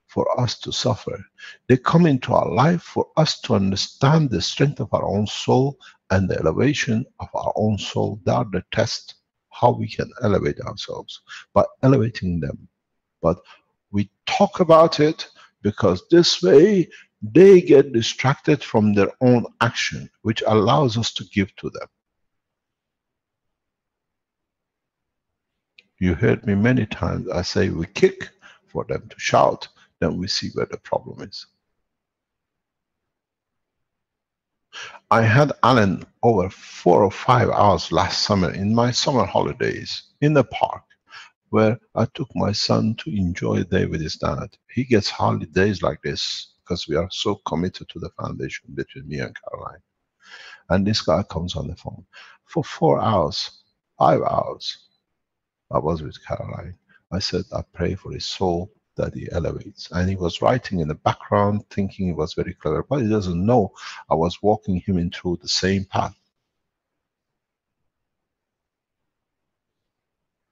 for us to suffer. They come into our life for us to understand the strength of our own soul and the elevation of our own soul. They are the test how we can elevate ourselves, by elevating them. But we talk about it because this way they get distracted from their own action, which allows us to give to them. You heard me many times, I say we kick for them to shout, then we see where the problem is. I had Alan over 4 or 5 hours last summer in my summer holidays in the park, where I took my son to enjoy a day with his dad. He gets hardly days like this because we are so committed to the foundation between me and Caroline. And this guy comes on the phone. For 4 hours, 5 hours, I was with Caroline. I said, I pray for his soul that he elevates. And he was writing in the background, thinking he was very clever, but he doesn't know I was walking him in through the same path.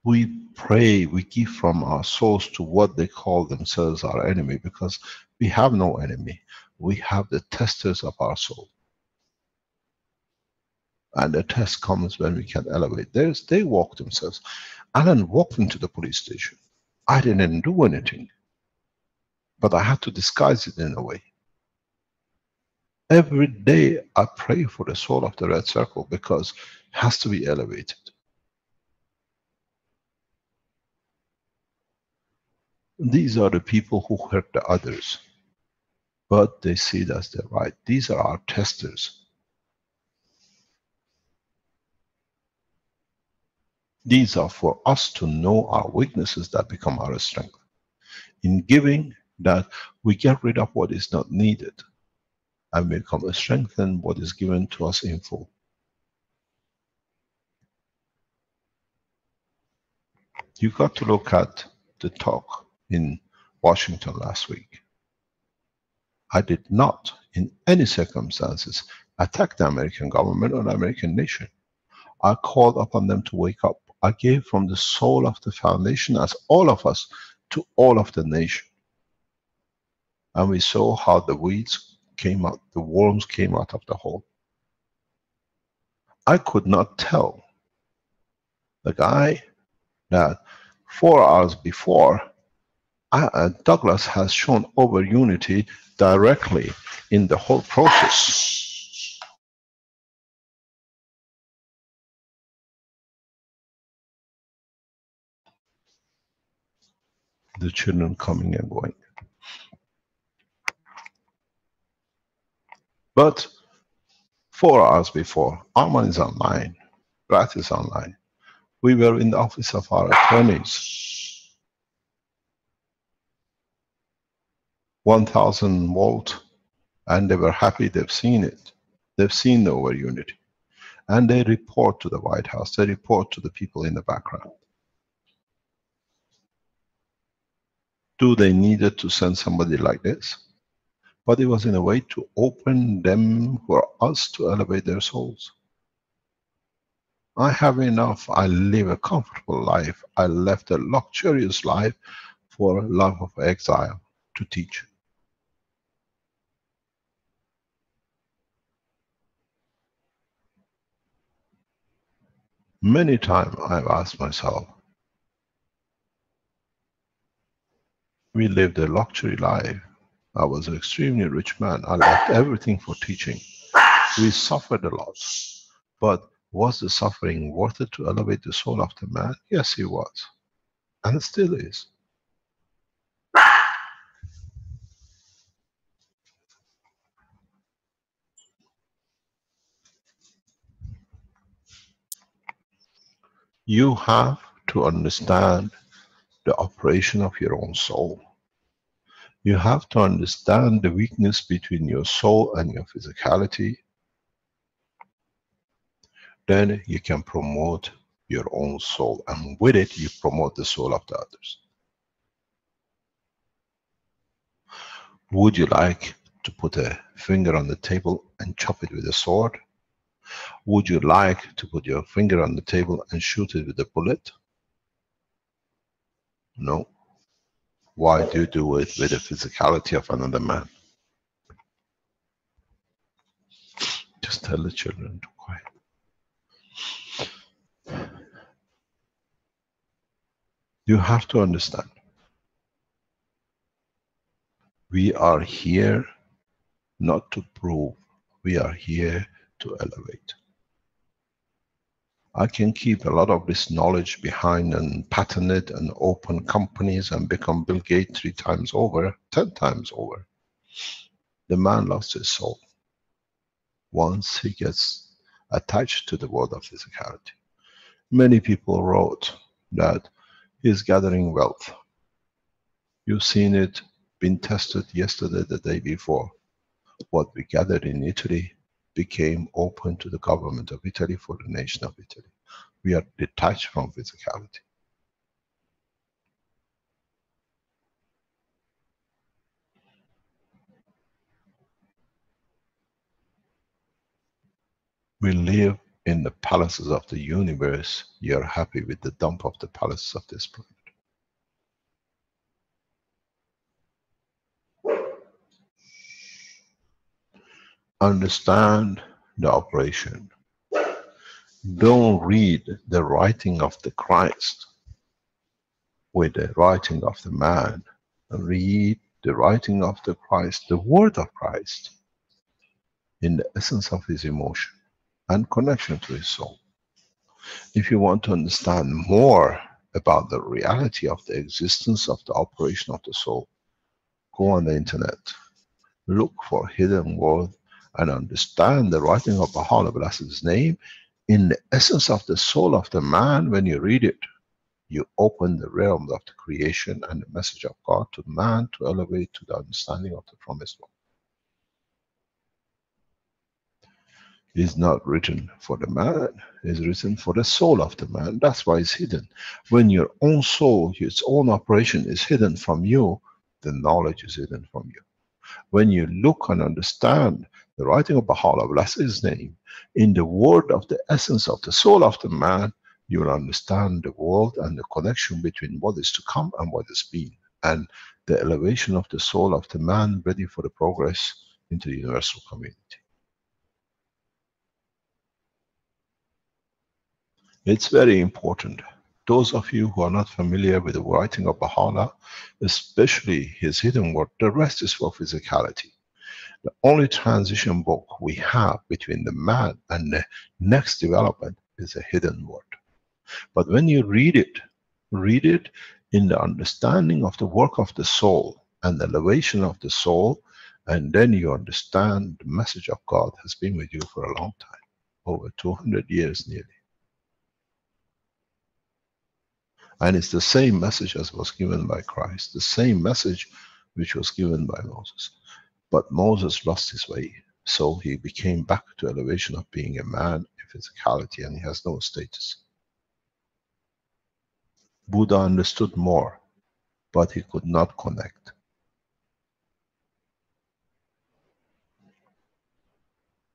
We pray, we give from our souls to what they call themselves our enemy, because we have no enemy. We have the testers of our soul. And the test comes when we can elevate. They walk themselves. Alan walked into the police station. I didn't do anything, but I had to disguise it in a way. Every day I pray for the soul of the red circle, because it has to be elevated. These are the people who hurt the others, but they see it as their right. These are our testers. These are for us to know our weaknesses that become our strength. In giving, that we get rid of what is not needed and become strengthened what is given to us in full. You got to look at the talk in Washington last week. I did not, in any circumstances, attack the American government or the American nation. I called upon them to wake up. I gave from the soul of the foundation, as all of us, to all of the nation. And we saw how the weeds came out, the worms came out of the hole. I could not tell the guy that 4 hours before, Douglas has shown over unity directly in the whole process. The children coming and going. But 4 hours before, Arman is online, Brad is online. We were in the office of our attorneys. 1000 volt, and they were happy, they've seen it. They've seen the over unity. And they report to the White House, they report to the people in the background. Do they needed to send somebody like this? But it was in a way to open them for us to elevate their souls. I have enough, I live a comfortable life. I left a luxurious life for a life of exile to teach. Many times I've asked myself, we lived a luxury life. I was an extremely rich man. I left everything for teaching. We suffered a lot. But was the suffering worth it to elevate the soul of the man? Yes, it was. And it still is. You have to understand the operation of your own soul. You have to understand the weakness between your soul and your physicality. Then you can promote your own soul, and with it you promote the soul of the others. Would you like to put a finger on the table and chop it with a sword? Would you like to put your finger on the table and shoot it with a bullet? No. Why do you do it with the physicality of another man? Just tell the children to quiet. You have to understand. We are here not to prove. We are here to elevate. I can keep a lot of this knowledge behind and patent it and open companies and become Bill Gates 3 times over, 10 times over. The man lost his soul once he gets attached to the world of physicality. Many people wrote that he's gathering wealth. You've seen it been tested yesterday, the day before. What we gathered in Italy became open to the government of Italy for the nation of Italy. We are detached from physicality. We live in the palaces of the universe. You're happy with the dump of the palaces of this planet. Understand the operation. Don't read the writing of the Christ with the writing of the man. Read the writing of the Christ, the word of Christ, in the essence of his emotion and connection to his soul. If you want to understand more about the reality of the existence of the operation of the soul, go on the internet, look for hidden world, and understand the writing of Baha'u'llah Blessed's name in the essence of the soul of the man. When you read it, you open the realm of the creation and the message of God to man to elevate to the understanding of the promised one. It is not written for the man, it is written for the soul of the man. That's why it's hidden. When your own soul, its own operation is hidden from you, the knowledge is hidden from you. When you look and understand the writing of Baha'u'llah, bless his name, in the word of the essence of the soul of the man, you will understand the world and the connection between what is to come and what has been, and the elevation of the soul of the man ready for the progress into the universal community. It's very important. Those of you who are not familiar with the writing of Baha'u'llah, especially his hidden word, the rest is for physicality. The only transition book we have between the man and the next development is a hidden word. But when you read it in the understanding of the work of the soul and the elevation of the soul, and then you understand the message of God has been with you for a long time, over 200 years nearly. And it's the same message as was given by Christ, the same message which was given by Moses. But Moses lost his way, so he became back to elevation of being a man in physicality, and he has no status. Buddha understood more, but he could not connect.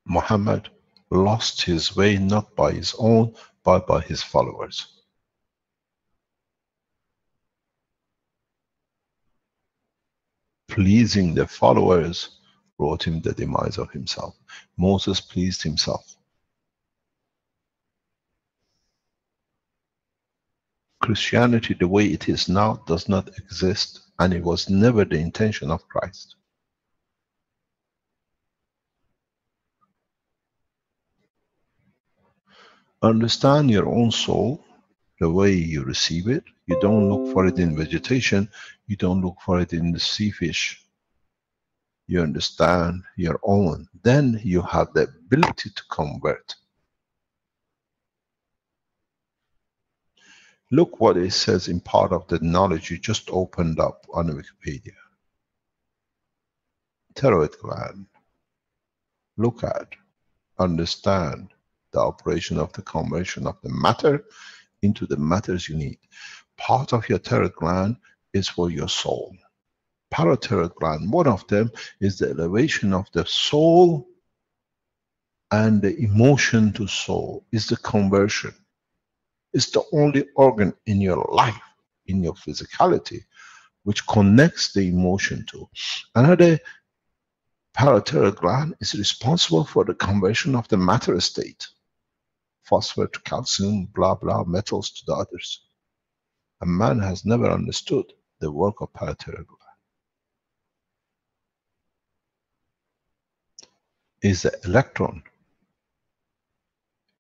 Muhammad lost his way not by his own, but by his followers. Pleasing the followers brought him the demise of himself. Moses pleased himself. Christianity, the way it is now, does not exist, and it was never the intention of Christ. Understand your own soul, the way you receive it. You don't look for it in vegetation, you don't look for it in the sea fish. You understand your own, then you have the ability to convert. Look what it says in part of the knowledge you just opened up on Wikipedia. Thyroid gland. Look at, understand the operation of the conversion of the matter into the matters you need. Part of your thyroid gland is for your soul. Parathyroid gland, one of them is the elevation of the soul and the emotion to soul, is the conversion. It's the only organ in your life, in your physicality, which connects the emotion to. Another parathyroid gland is responsible for the conversion of the matter state. Phosphate to calcium, blah, blah, metals to the others. A man has never understood the work of parathyroid gland. Is the electron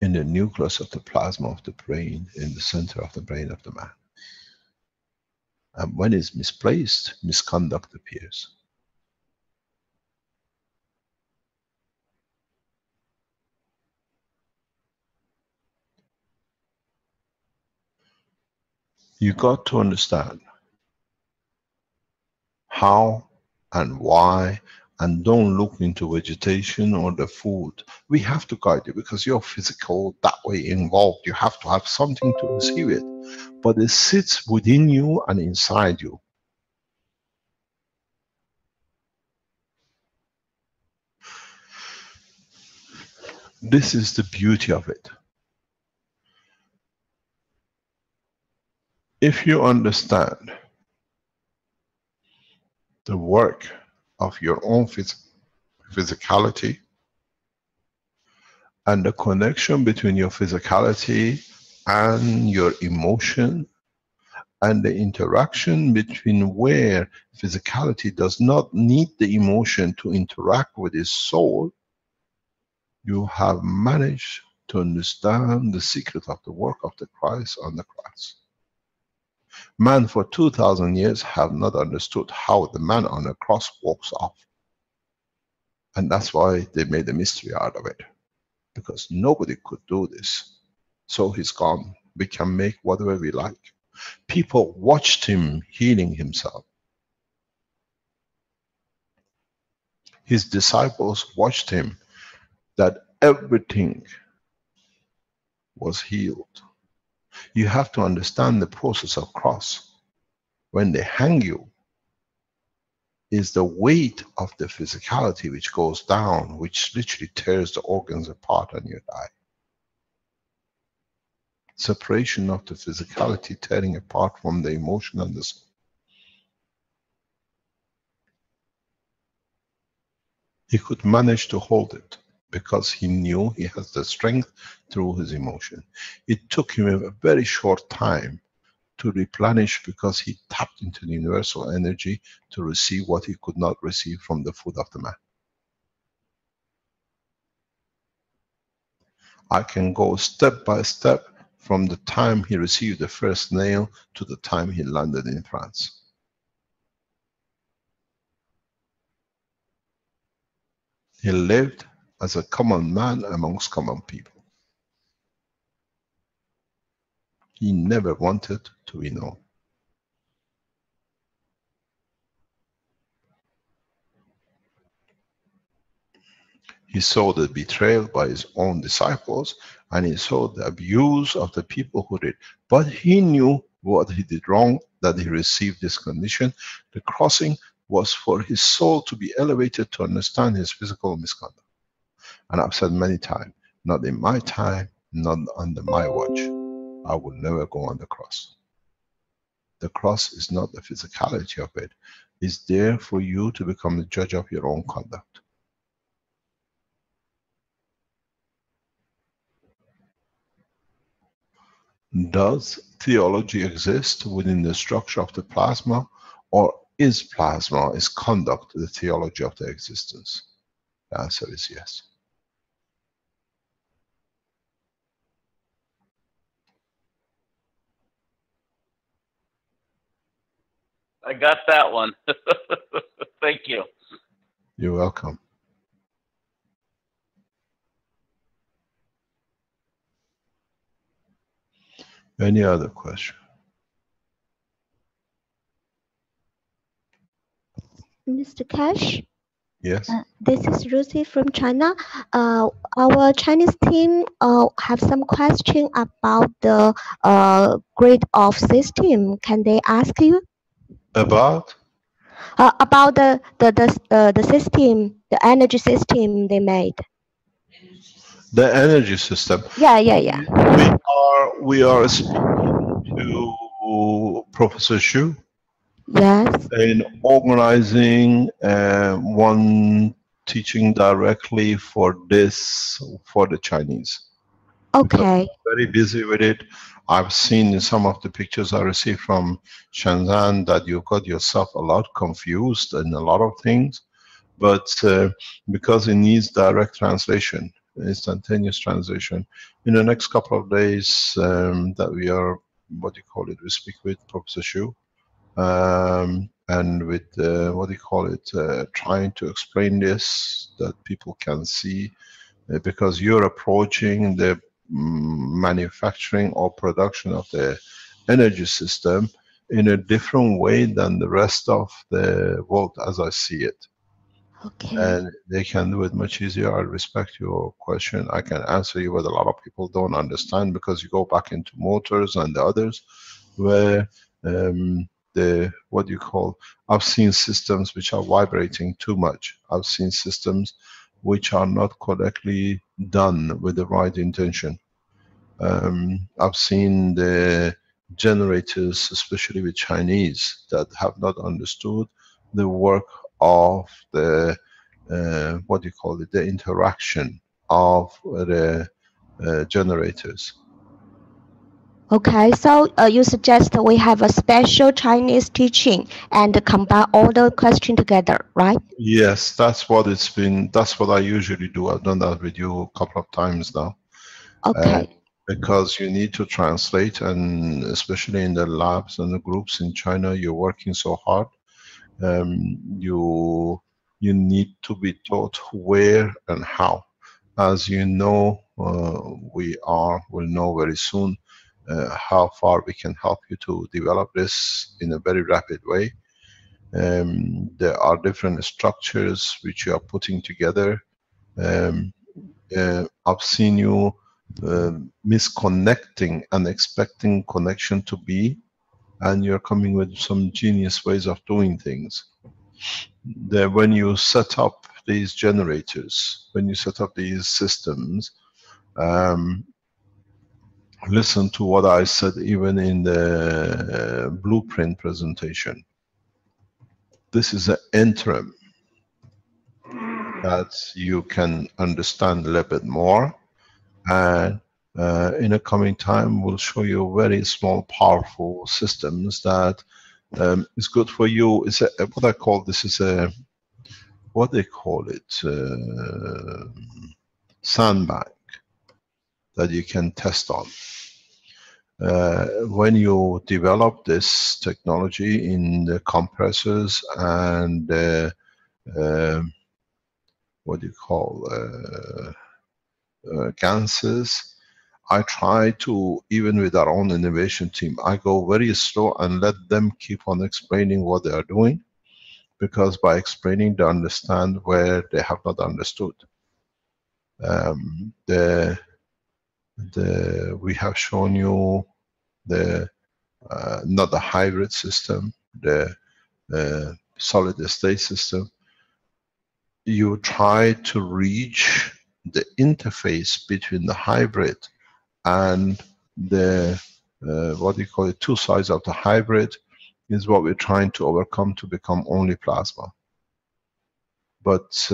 in the nucleus of the plasma of the brain, in the center of the brain of the man. And when it's misplaced, misconduct appears. You got to understand how and why, and don't look into vegetation or the food. We have to guide you because you're physical, that way involved. You have to have something to receive it. But it sits within you and inside you. This is the beauty of it. If you understand the work of your own physicality and the connection between your physicality and your emotion, and the interaction between where physicality does not need the emotion to interact with his soul, you have managed to understand the secret of the work of the Christ on the cross. Man for 2000 years have not understood how the man on the cross walks off. And that's why they made a mystery out of it. Because nobody could do this. So he's gone. We can make whatever we like. People watched him healing himself. His disciples watched him, that everything was healed. You have to understand the process of cross. When they hang you, is the weight of the physicality which goes down, which literally tears the organs apart and you die. Separation of the physicality, tearing apart from the emotion and the soul. He could manage to hold it because he knew he has the strength through his emotion. It took him a very short time to replenish because he tapped into the universal energy to receive what he could not receive from the food of the man. I can go step by step from the time he received the first nail to the time he landed in France. He lived as a common man amongst common people. He never wanted to be known. He saw the betrayal by his own disciples, and he saw the abuse of the people who did. But he knew what he did wrong, that he received this condition. The crossing was for his soul to be elevated to understand his physical misconduct. And I've said many times, not in my time, not under my watch. I will never go on the cross. The cross is not the physicality of it. It's there for you to become the judge of your own conduct. Does theology exist within the structure of the plasma, or is plasma, is conduct, the theology of the existence? The answer is yes. I got that one. Thank you. You're welcome. Any other question? Mr. Keshe? Yes. This is Lucy from China. Our Chinese team have some question about the grid of system. Can they ask you? About? About the system, the energy system they made. The energy system. Yeah. We are speaking to Professor Xu. Yes. In organizing one teaching directly for this, for the Chinese. Okay. Very busy with it. I've seen in some of the pictures I received from Shenzhen that you got yourself a lot confused in a lot of things, but because it needs direct translation, instantaneous translation, in the next couple of days that we are, we speak with Professor Xu, and with trying to explain this that people can see, because you're approaching the manufacturing or production of the energy system in a different way than the rest of the world as I see it. Okay. And they can do it much easier. I respect your question. I can answer you, but a lot of people don't understand because you go back into motors and the others where I've seen systems which are vibrating too much. I've seen systems which are not correctly done with the right intention. I've seen the generators, especially with Chinese, that have not understood the work of the what do you call it, the interaction of the generators. Okay, so you suggest we have a special Chinese teaching and combine all the questions together, right? Yes, that's what it's been. That's what I usually do. I've done that with you a couple of times now. Okay. Because you need to translate, and especially in the labs and the groups in China, you're working so hard. You need to be taught where and how. As you know, we'll know very soon how far we can help you to develop this in a very rapid way. There are different structures which you are putting together. I've seen you misconnecting and expecting connection to be, and you're coming with some genius ways of doing things. When you set up these generators, when you set up these systems, listen to what I said even in the blueprint presentation. This is an interim that you can understand a little bit more, and in a coming time we'll show you very small powerful systems that is good for you. It's a, what I call this is a, what they call it, sandbag that you can test on. When you develop this technology in the compressors and what do you call ganses, I try to, even with our own innovation team, I go very slow and let them keep on explaining what they are doing, because by explaining they understand where they have not understood. We have shown you the not the hybrid system, the solid state system. You try to reach the interface between the hybrid and the what do you call it, two sides of the hybrid, is what we're trying to overcome to become only plasma. But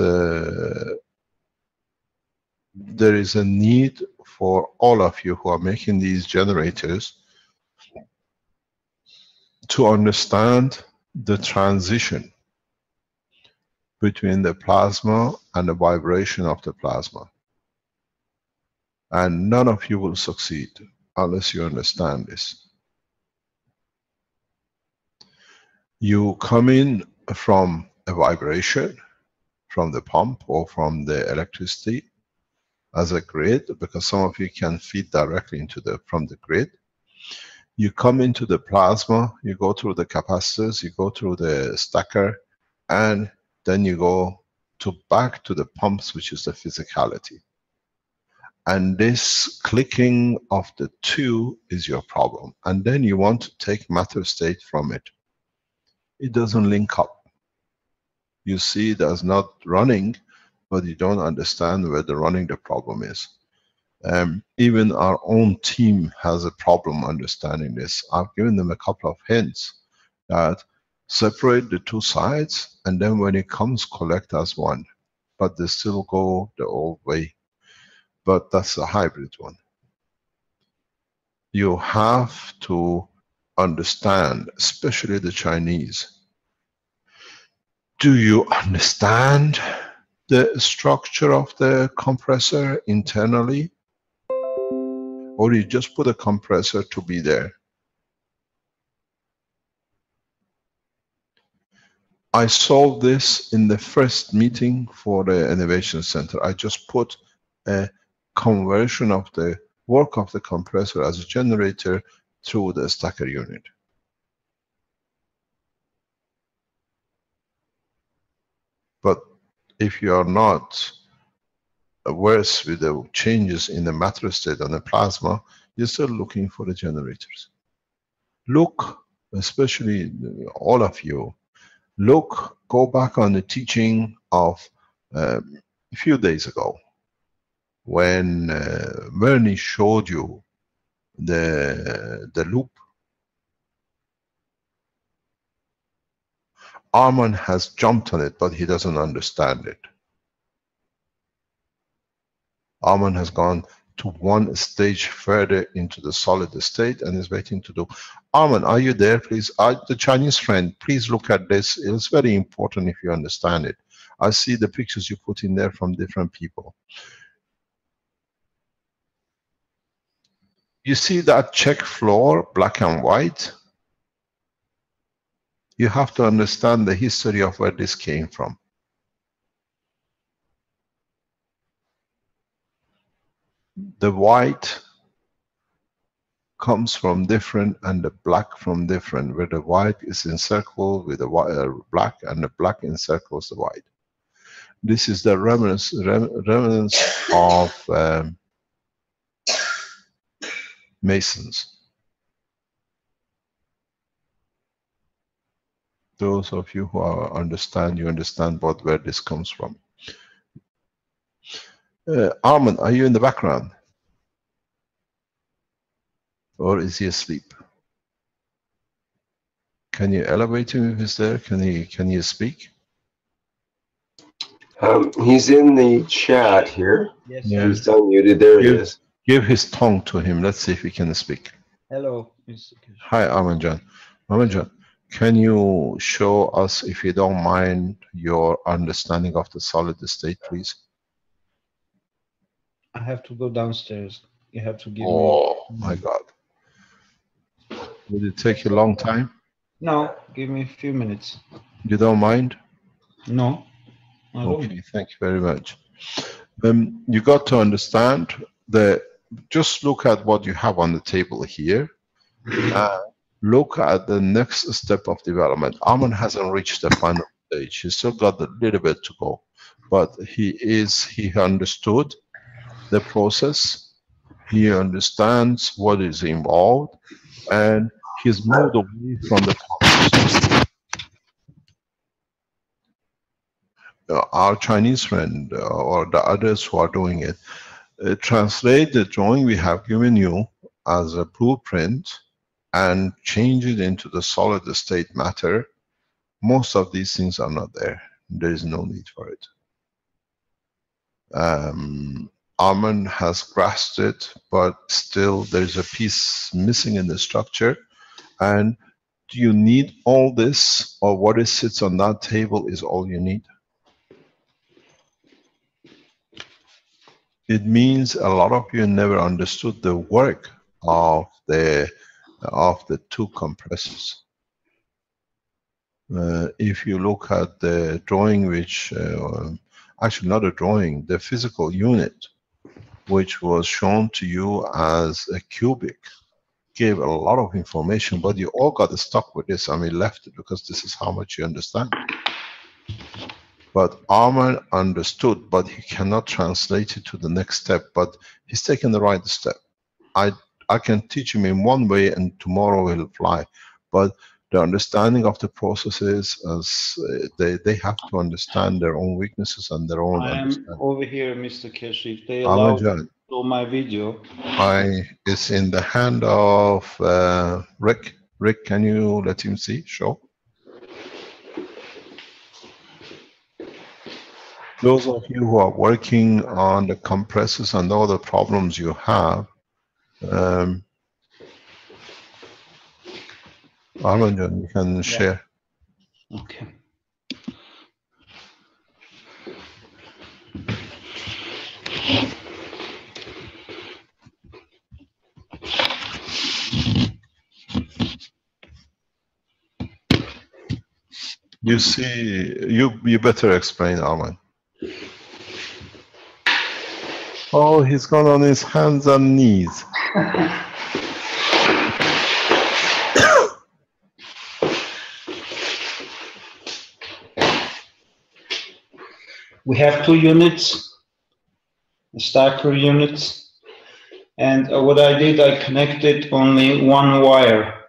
there is a need for all of you who are making these generators to understand the transition between the plasma and the vibration of the plasma. And none of you will succeed unless you understand this. You come in from a vibration, from the pump or from the electricity as a grid, because some of you can feed directly into from the grid. You come into the plasma, you go through the capacitors, you go through the stacker, and then you go back to the pumps, which is the physicality. And this clicking of the two is your problem. And then you want to take matter state from it. It doesn't link up. You see it as not running, but you don't understand where the running the problem is. Even our own team has a problem understanding this. I've given them a couple of hints that separate the two sides, and then when it comes, collect as one. But they still go the old way. But that's a hybrid one. You have to understand, especially the Chinese. Do you understand the structure of the compressor internally? Or you just put a compressor to be there? I solved this in the first meeting for the Innovation Center. I just put a conversion of the work of the compressor as a generator through the stacker unit. But if you are not aware with the changes in the matter state and the plasma, you're still looking for the generators. Look, especially all of you, look, go back on the teaching of a few days ago, when Bernie showed you the loop, Arman has jumped on it, but he doesn't understand it. Arman has gone to one stage further into the solid state and is waiting to do. Arman, are you there, please? The Chinese friend, please look at this. It's very important if you understand it. I see the pictures you put in there from different people. You see that check floor, black and white? You have to understand the history of where this came from. The white comes from different and the black from different, where the white is encircled with the black and the black encircles the white. This is the remnants of Masons. Those of you who understand, you understand where this comes from. Arman, are you in the background? Or is he asleep? Can you elevate him if he's there? Can you speak? He's in the chat here. Yes. Yeah. He's unmuted. There he is. Give his tongue to him. Let's see if he can speak. Hello, Mr. Keshe. Hi, Amanjan. Amanjan, can you show us, if you don't mind, your understanding of the solid state, please? I have to go downstairs. You have to give me... Oh, my God. Will it take you a long time? No, give me a few minutes. You don't mind? No. I don't. Okay, thank you very much. You got to understand that just look at what you have on the table here. Look at the next step of development. Arman hasn't reached the final stage. He's still got a little bit to go, but he understood the process. He understands what is involved, and he's moved away from the process. Our Chinese friend or the others who are doing it, translate the drawing we have given you as a blueprint and change it into the solid state matter. Most of these things are not there. There is no need for it. Arman has grasped it, but still there's a piece missing in the structure. And do you need all this, or what it sits on that table is all you need? It means a lot of you never understood the work of the two compressors. If you look at the drawing, which actually not a drawing, the physical unit, which was shown to you as a cubic, gave a lot of information, but you all got stuck with this. I mean, left it because this is how much you understand. But Arman understood, but he cannot translate it to the next step, but he's taken the right step. I can teach him in one way and tomorrow he'll fly. But the understanding of the processes, as they have to understand their own weaknesses and their own understanding. I'm over here, Mr. Keshe. If they allow me to show my video. It's in the hand of Rick. Rick, can you let him see? Show. Those of you who are working on the compressors and all the problems you have, Arman, you can share. Okay. You see, you better explain, Arman. Oh, he's gone on his hands and knees. We have two units, stacker units, and what I did, I connected only one wire.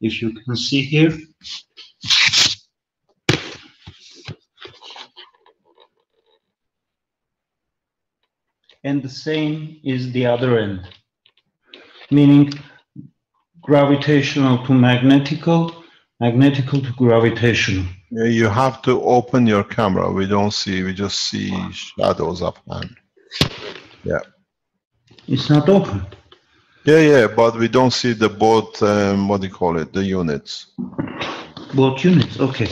If you can see here. and the same is the other end, meaning gravitational to magnetical, magnetical to gravitational. Yeah, you have to open your camera. We don't see, we just see shadows of hand. Yeah. It's not open. Yeah, but we don't see the both, what do you call it, the units. Both units, okay.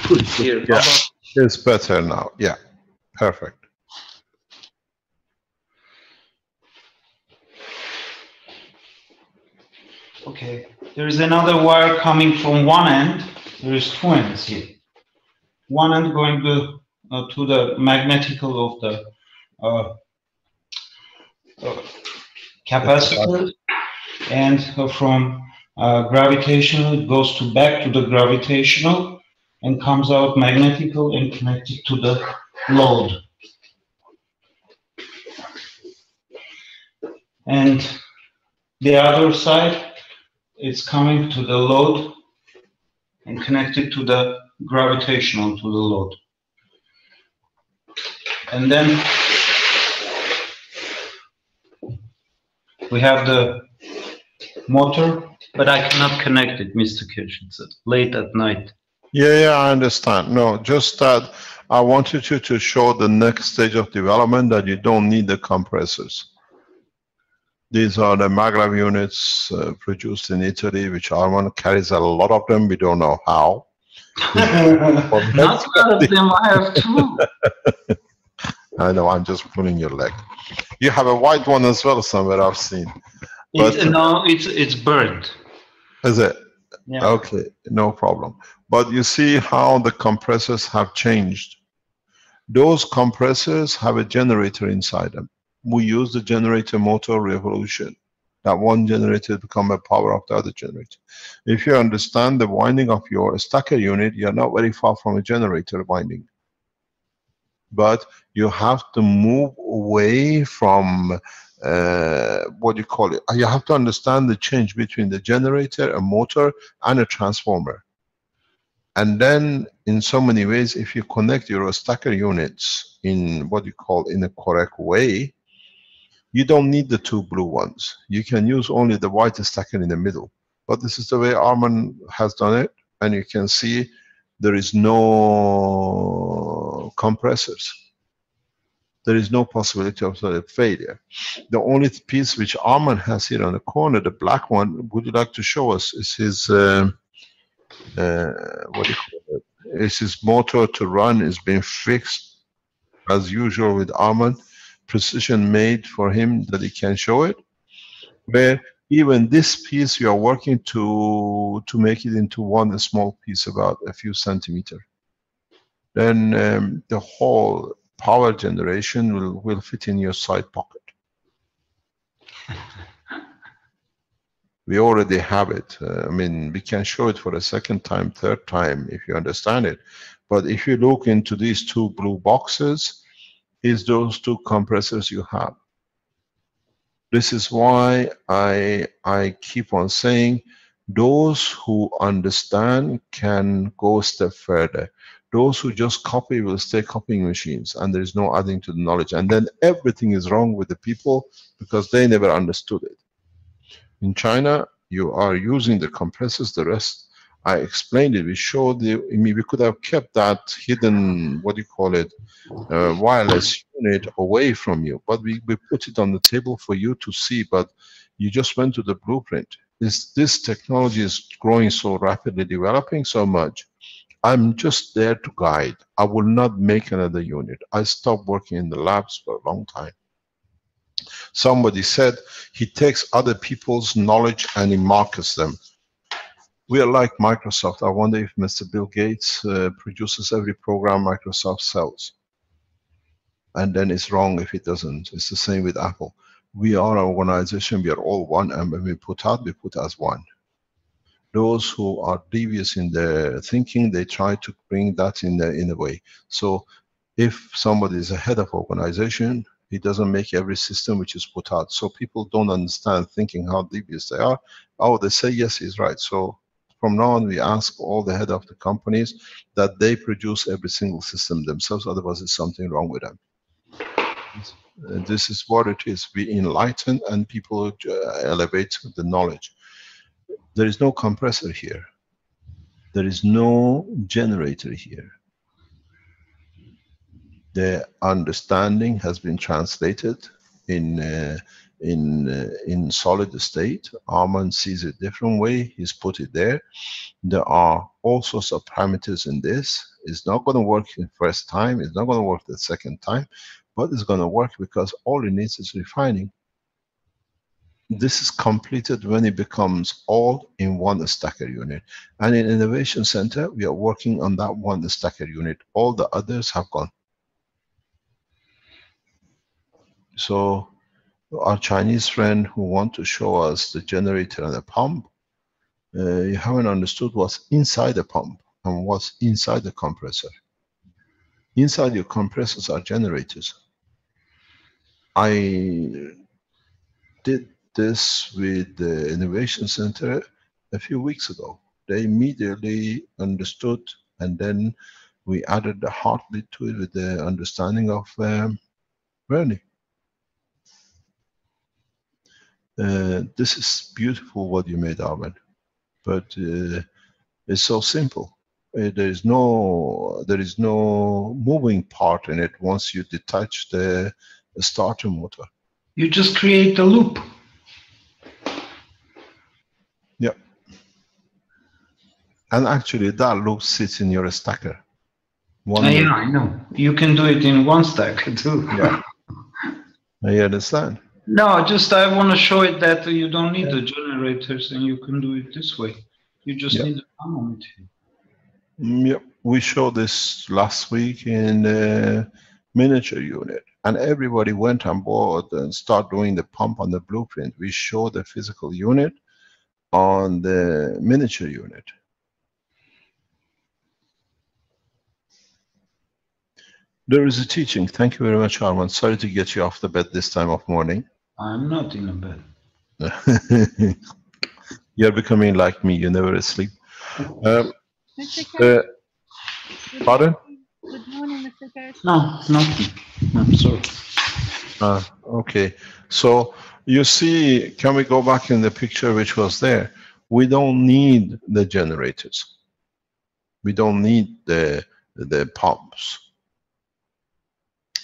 Put it here. Yeah, it's better now. Yeah, perfect. Okay, there is another wire coming from one end. There is two ends here. One end going to the magnetical of the capacitor, and from gravitational it goes to back to the gravitational and comes out magnetical and connected to the load. And the other side, it's coming to the load and connected to the gravitational to the load. And then we have the motor, but I cannot connect it, Mr. Keshe. It's late at night. Yeah, I understand. No, just that I wanted you to show the next stage of development, that you don't need the compressors. These are the maglev units produced in Italy, which Arman carries a lot of them. We don't know how. Not a lot of them, I have two. I know, I'm just pulling your leg. You have a white one as well somewhere, I've seen. No, it's burnt. Is it? Yeah. Okay, no problem. But you see how the compressors have changed. Those compressors have a generator inside them. We use the generator motor revolution. That one generator become a power of the other generator. If you understand the winding of your stacker unit, you're not very far from a generator winding. But you have to move away from what do you call it? You have to understand the change between the generator, a motor, and a transformer. And then, in so many ways, if you connect your stacker units in what you call in a correct way, you don't need the two blue ones. You can use only the white stacker in the middle. But this is the way Arman has done it, and you can see there is no compressors. There is no possibility of sort of failure. The only piece which Arman has here on the corner, the black one, would you like to show us, is his what do you call it? Is his motor to run is being fixed as usual with Arman, precision made for him that he can show it. Where even this piece you are working to make it into one small piece about a few centimeters. Then the whole power generation will fit in your side pocket. We already have it. I mean, we can show it for a second time, third time, if you understand it. But if you look into these two blue boxes, is those two compressors you have. This is why I keep on saying, those who understand can go a step further. Those who just copy will stay copying machines, and there is no adding to the knowledge. And then everything is wrong with the people because they never understood it. In China, you are using the compressors, the rest, I explained it. We showed the, I mean, we could have kept that hidden, what do you call it, wireless unit away from you, but we put it on the table for you to see, but you just went to the blueprint. This technology is growing so rapidly, developing so much. I'm just there to guide. I will not make another unit. I stopped working in the labs for a long time. Somebody said he takes other people's knowledge and he markets them. We are like Microsoft. I wonder if Mr. Bill Gates produces every program Microsoft sells. And then it's wrong if it doesn't. It's the same with Apple. We are an organization, we are all one, and when we put out, we put as one. Those who are devious in their thinking, they try to bring that in a way. So if somebody is a head of organization, he doesn't make every system which is put out. So people don't understand thinking how devious they are. Oh, they say, yes, he's right. So from now on, we ask all the head of the companies that they produce every single system themselves, otherwise there's something wrong with them. This is what it is. We enlighten and people elevate the knowledge. There is no compressor here. There is no generator here. The understanding has been translated in solid state. Arman sees it different way. He's put it there. There are all sorts of parameters in this. It's not going to work the first time. It's not going to work the second time, but it's going to work because all it needs is refining. This is completed when it becomes all in one stacker unit. And in Innovation Center, we are working on that one stacker unit. All the others have gone. So our Chinese friend who want to show us the generator and the pump, you haven't understood what's inside the pump and what's inside the compressor. Inside your compressors are generators. I did this with the Innovation Center a few weeks ago. They immediately understood, and then we added the heartbeat to it with the understanding of learning. This is beautiful what you made, Ahmed, but it's so simple. There is no moving part in it once you detach the starter motor. You just create a loop. Yeah. And actually that loop sits in your stacker. Yeah, I know. You can do it in one stacker too. Yeah. I understand. No, just I want to show it that you don't need the generators and you can do it this way. You just need the dynamo. Yep. We showed this last week in the miniature unit, and everybody went on board and started doing the pump on the blueprint. We showed the physical unit on the miniature unit. There is a teaching. Thank you very much, Arman. Sorry to get you off the bed this time of morning. I'm not in a bed. You're becoming like me. You never sleep. Mr. Pardon? Good morning, Mr. Keshe. No, nothing. I'm sorry. Okay. So you see, can we go back in the picture which was there? We don't need the generators. We don't need the pumps.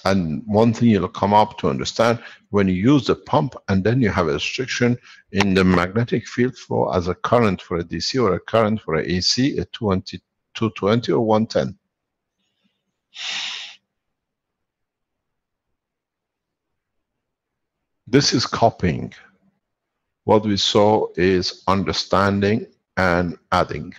And one thing you'll come up to understand, when you use the pump and then you have a restriction in the magnetic field flow as a current for a DC or a current for a AC, a 220 or 110. This is copying. What we saw is understanding and adding.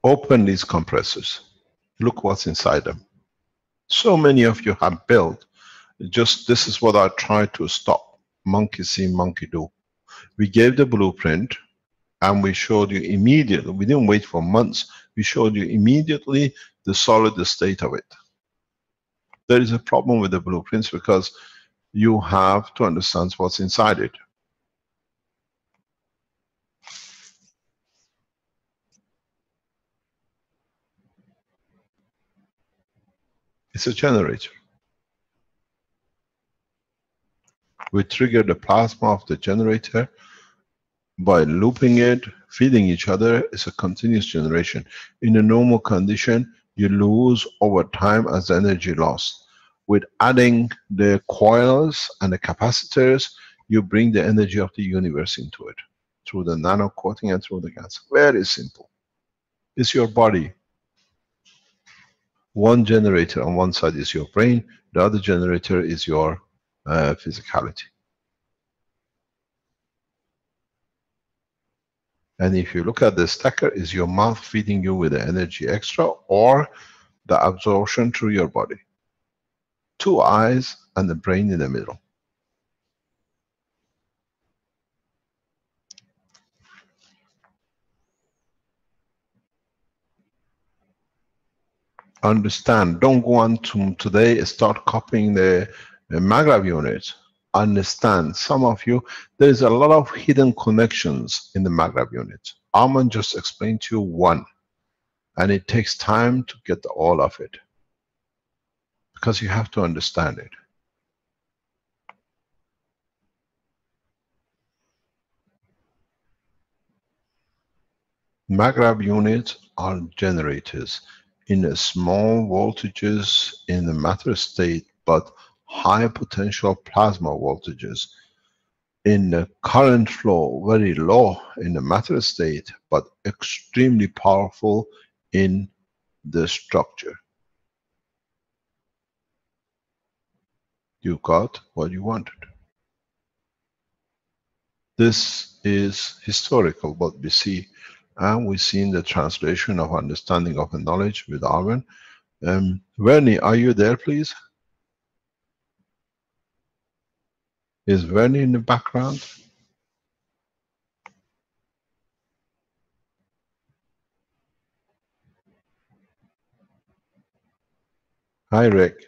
Open these compressors. Look what's inside them. So many of you have built. Just this is what I tried to stop. Monkey see, monkey do. We gave the blueprint and we showed you immediately. We didn't wait for months. We showed you immediately the solid state of it. There is a problem with the blueprints because you have to understand what's inside it. It's a generator. We trigger the plasma of the generator by looping it, feeding each other. It's a continuous generation. In a normal condition, you lose over time as the energy lost. With adding the coils and the capacitors, you bring the energy of the universe into it through the nano coating and through the gas. Very simple. It's your body. One generator on one side is your brain, the other generator is your physicality. And if you look at the stacker, is your mouth feeding you with the energy extra or the absorption through your body? Two eyes and the brain in the middle. Understand, don't go on to today start copying the maglev units. understand, some of you, there is a lot of hidden connections in the MAGRAB unit. Arman just explained to you one, and it takes time to get all of it, because you have to understand it. MAGRAB units are generators in a small voltages in the matter state, but high potential plasma voltages in the current flow, very low in the matter state, but extremely powerful in the structure. You got what you wanted. This is historical, what we see, and we've seen the translation of understanding of the knowledge with Arwen. Vernie, are you there, please? Is Vernie in the background? Hi, Rick.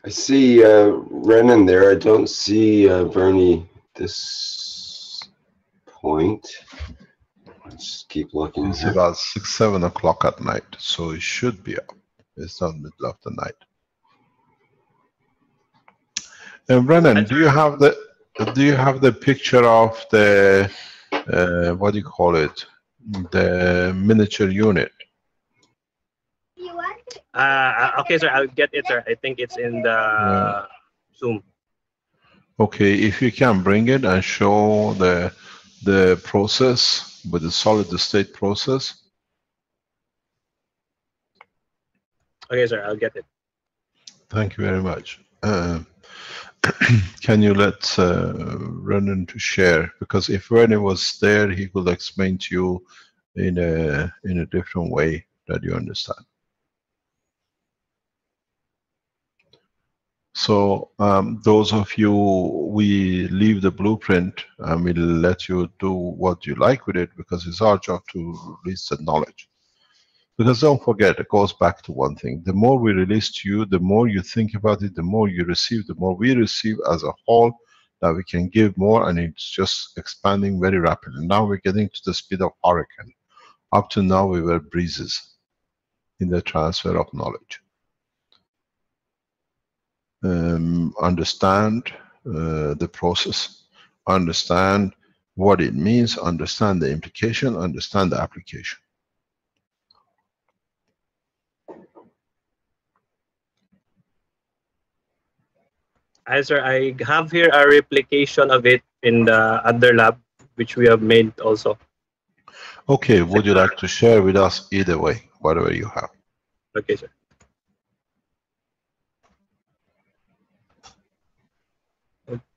I see Renan there. I don't see Bernie this point. Let's just keep looking. It's about 6, 7 o'clock at night, so it should be up. It's not middle of the night. Renan, do you have the picture of the what do you call it? The miniature unit? Okay, sir, I'll get it, sir. I think it's in the Zoom. Okay, if you can bring it and show the process with the solid state process. Okay, sir, I'll get it. Thank you very much. Can you let Renan to share? Because if Renan was there, he could explain to you in a different way that you understand. So those of you, we leave the blueprint and we'll let you do what you like with it, because it's our job to release the knowledge. Because don't forget, it goes back to one thing. The more we release to you, the more you think about it, the more you receive, the more we receive as a whole, that we can give more, and it's just expanding very rapidly. Now we're getting to the speed of hurricane. Up to now we were breezes in the transfer of knowledge. Understand the process, understand what it means, understand the implication, understand the application. Hi, sir, I have here a replication of it in the other lab, which we have made also. Okay, would you like to share with us either way, whatever you have? Okay, sir.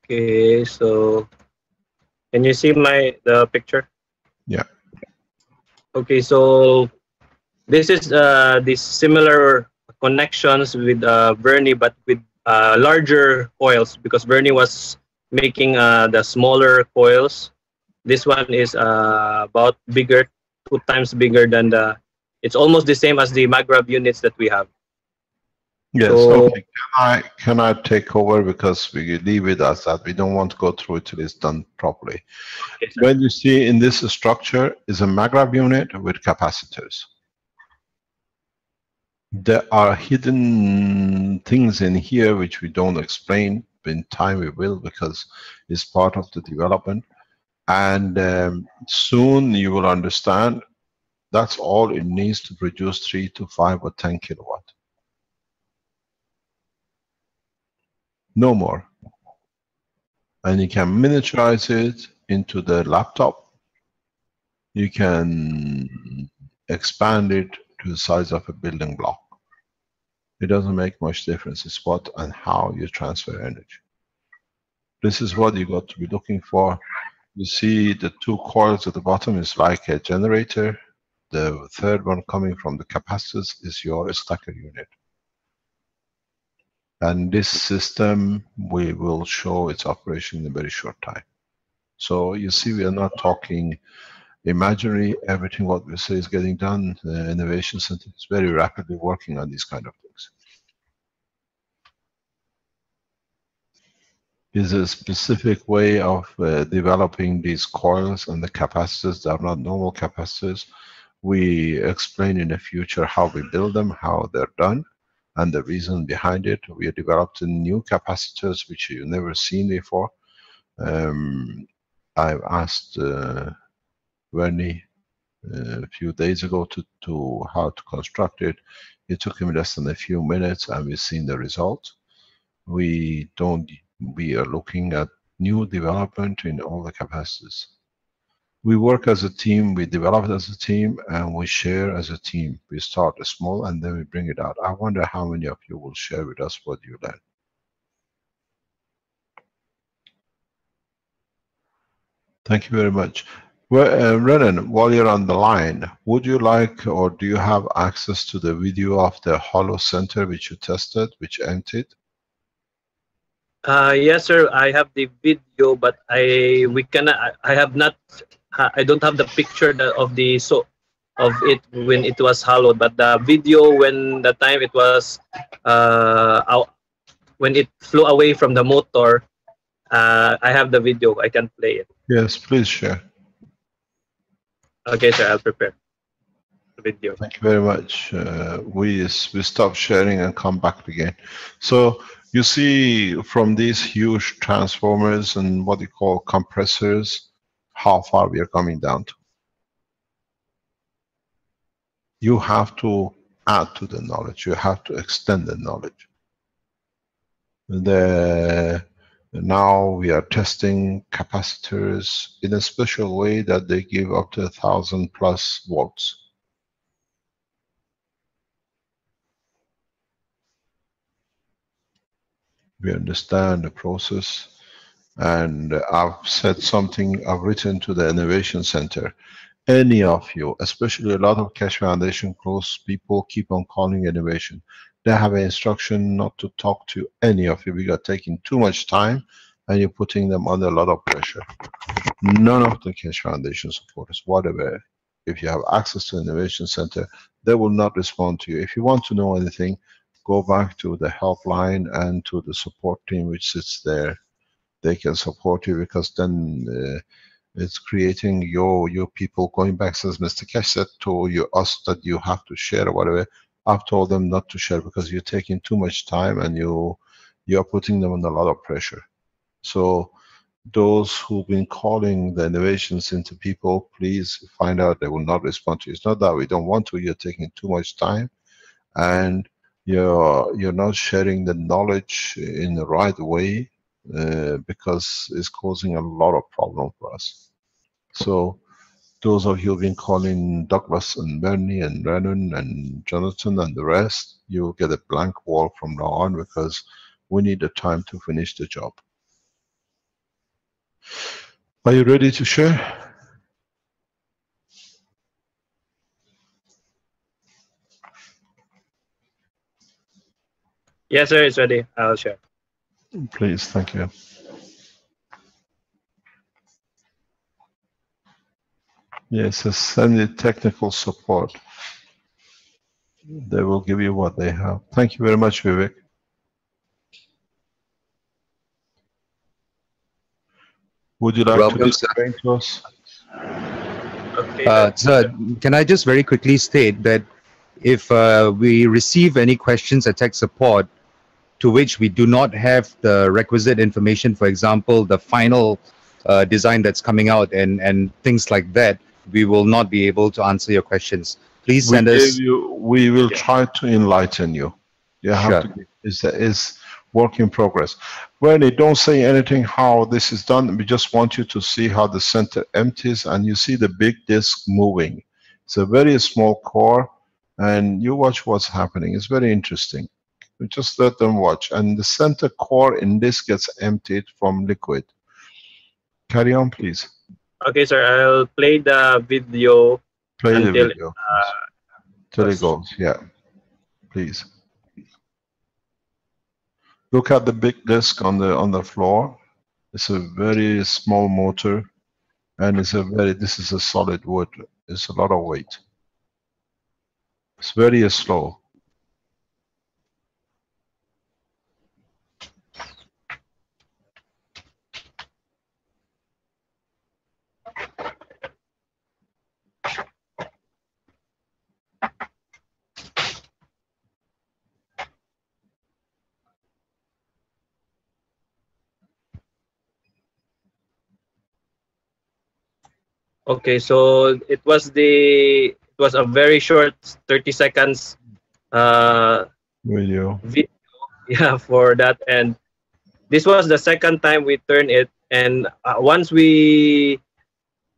Okay, so can you see the picture? Yeah. Okay, so this is these similar connections with Bernie, but with larger coils, because Bernie was making the smaller coils. This one is about bigger, 2 times bigger than the. It's almost the same as the MAGRAB units that we have. Yes. So, okay. Can I take over, because we leave it as that. We don't want to go through it till it's done properly. okay, when you see in this structure is a MAGRAB unit with capacitors. There are hidden things in here which we don't explain. In time we will, because it's part of the development. And soon you will understand that's all it needs to produce 3 to 5 or 10 kilowatt. No more. And you can miniaturize it into the laptop. You can expand it to the size of a building block. It doesn't make much difference. It's what and how you transfer energy. This is what you got to be looking for. You see the 2 coils at the bottom is like a generator. The third one coming from the capacitors is your stacker unit. And this system, we will show its operation in a very short time. So you see, we are not talking imaginary. Everything what we say is getting done. The Innovation Center is very rapidly working on these kind of things. is a specific way of developing these coils and the capacitors that are not normal capacitors. We explain in the future how we build them, how they're done, and the reason behind it. We have developed new capacitors which you've never seen before. I've asked Vernie a few days ago to how to construct it. It took him less than a few minutes, and we've seen the result. We are looking at new development in all the capacitors. We work as a team, we develop as a team, and we share as a team. We start small and then we bring it out. I wonder how many of you will share with us what you learn. Thank you very much. Well, Renan, while you're on the line, would you like, or do you have access to the video of the Hollow Center which you tested, which emptied? Yes, sir. I have the video, but I don't have the picture of it when it was hollowed. But the video, when the time it was when it flew away from the motor, I have the video. I can play it. Yes, please share. Okay, sir. I'll prepare the video. Thank you very much. We stop sharing and come back again. So you see from these huge transformers and what you call compressors, how far we are coming down to. You have to add to the knowledge. You have to extend the knowledge. Now we are testing capacitors in a special way that they give up to 1,000+ volts. We understand the process, and I've said something, I've written to the Innovation Center. Any of you, especially a lot of Keshe Foundation close people, keep on calling innovation. They have an instruction not to talk to any of you. We are taking too much time and you're putting them under a lot of pressure. None of the Keshe Foundation supporters, whatever, if you have access to Innovation Center, they will not respond to you. If you want to know anything, go back to the helpline and to the support team which sits there. They can support you, because then it's creating your people going back, says Mr. Keshe said to us that you have to share or whatever. I've told them not to share because you're taking too much time and you're putting them under a lot of pressure. So those who've been calling the innovations into people, please find out they will not respond to you. It's not that we don't want to, you're taking too much time and you're not sharing the knowledge in the right way, because it's causing a lot of problem for us. So those of you who've been calling Douglas and Bernie and Renan and Jonathan and the rest, you'll get a blank wall from now on, because we need the time to finish the job. Are you ready to share? Yes, sir. It's ready. I'll share. Please, thank you. Yes, send it technical support. They will give you what they have. Thank you very much, Vivek. Would you like to explain to us? Okay, sir, can I just very quickly state that if we receive any questions at tech support to which we do not have the requisite information, for example, the final design that's coming out and things like that, we will not be able to answer your questions. Please send us. We will try to enlighten you. You have to. It's work in progress. Really, don't say anything how this is done. We just want you to see how the center empties and you see the big disk moving. It's a very small core, and you watch what's happening. It's very interesting. We just let them watch, and the center core in this gets emptied from liquid. Carry on, please. Okay, sir. I'll play the video. Play the video. Till it goes. Yeah, please. Look at the big disk on the floor. It's a very small motor, and this is a solid wood. It's a lot of weight. It's very slow. Okay, so it was a very short 30 seconds Video. yeah, for that. And this was the second time we turned it, and once we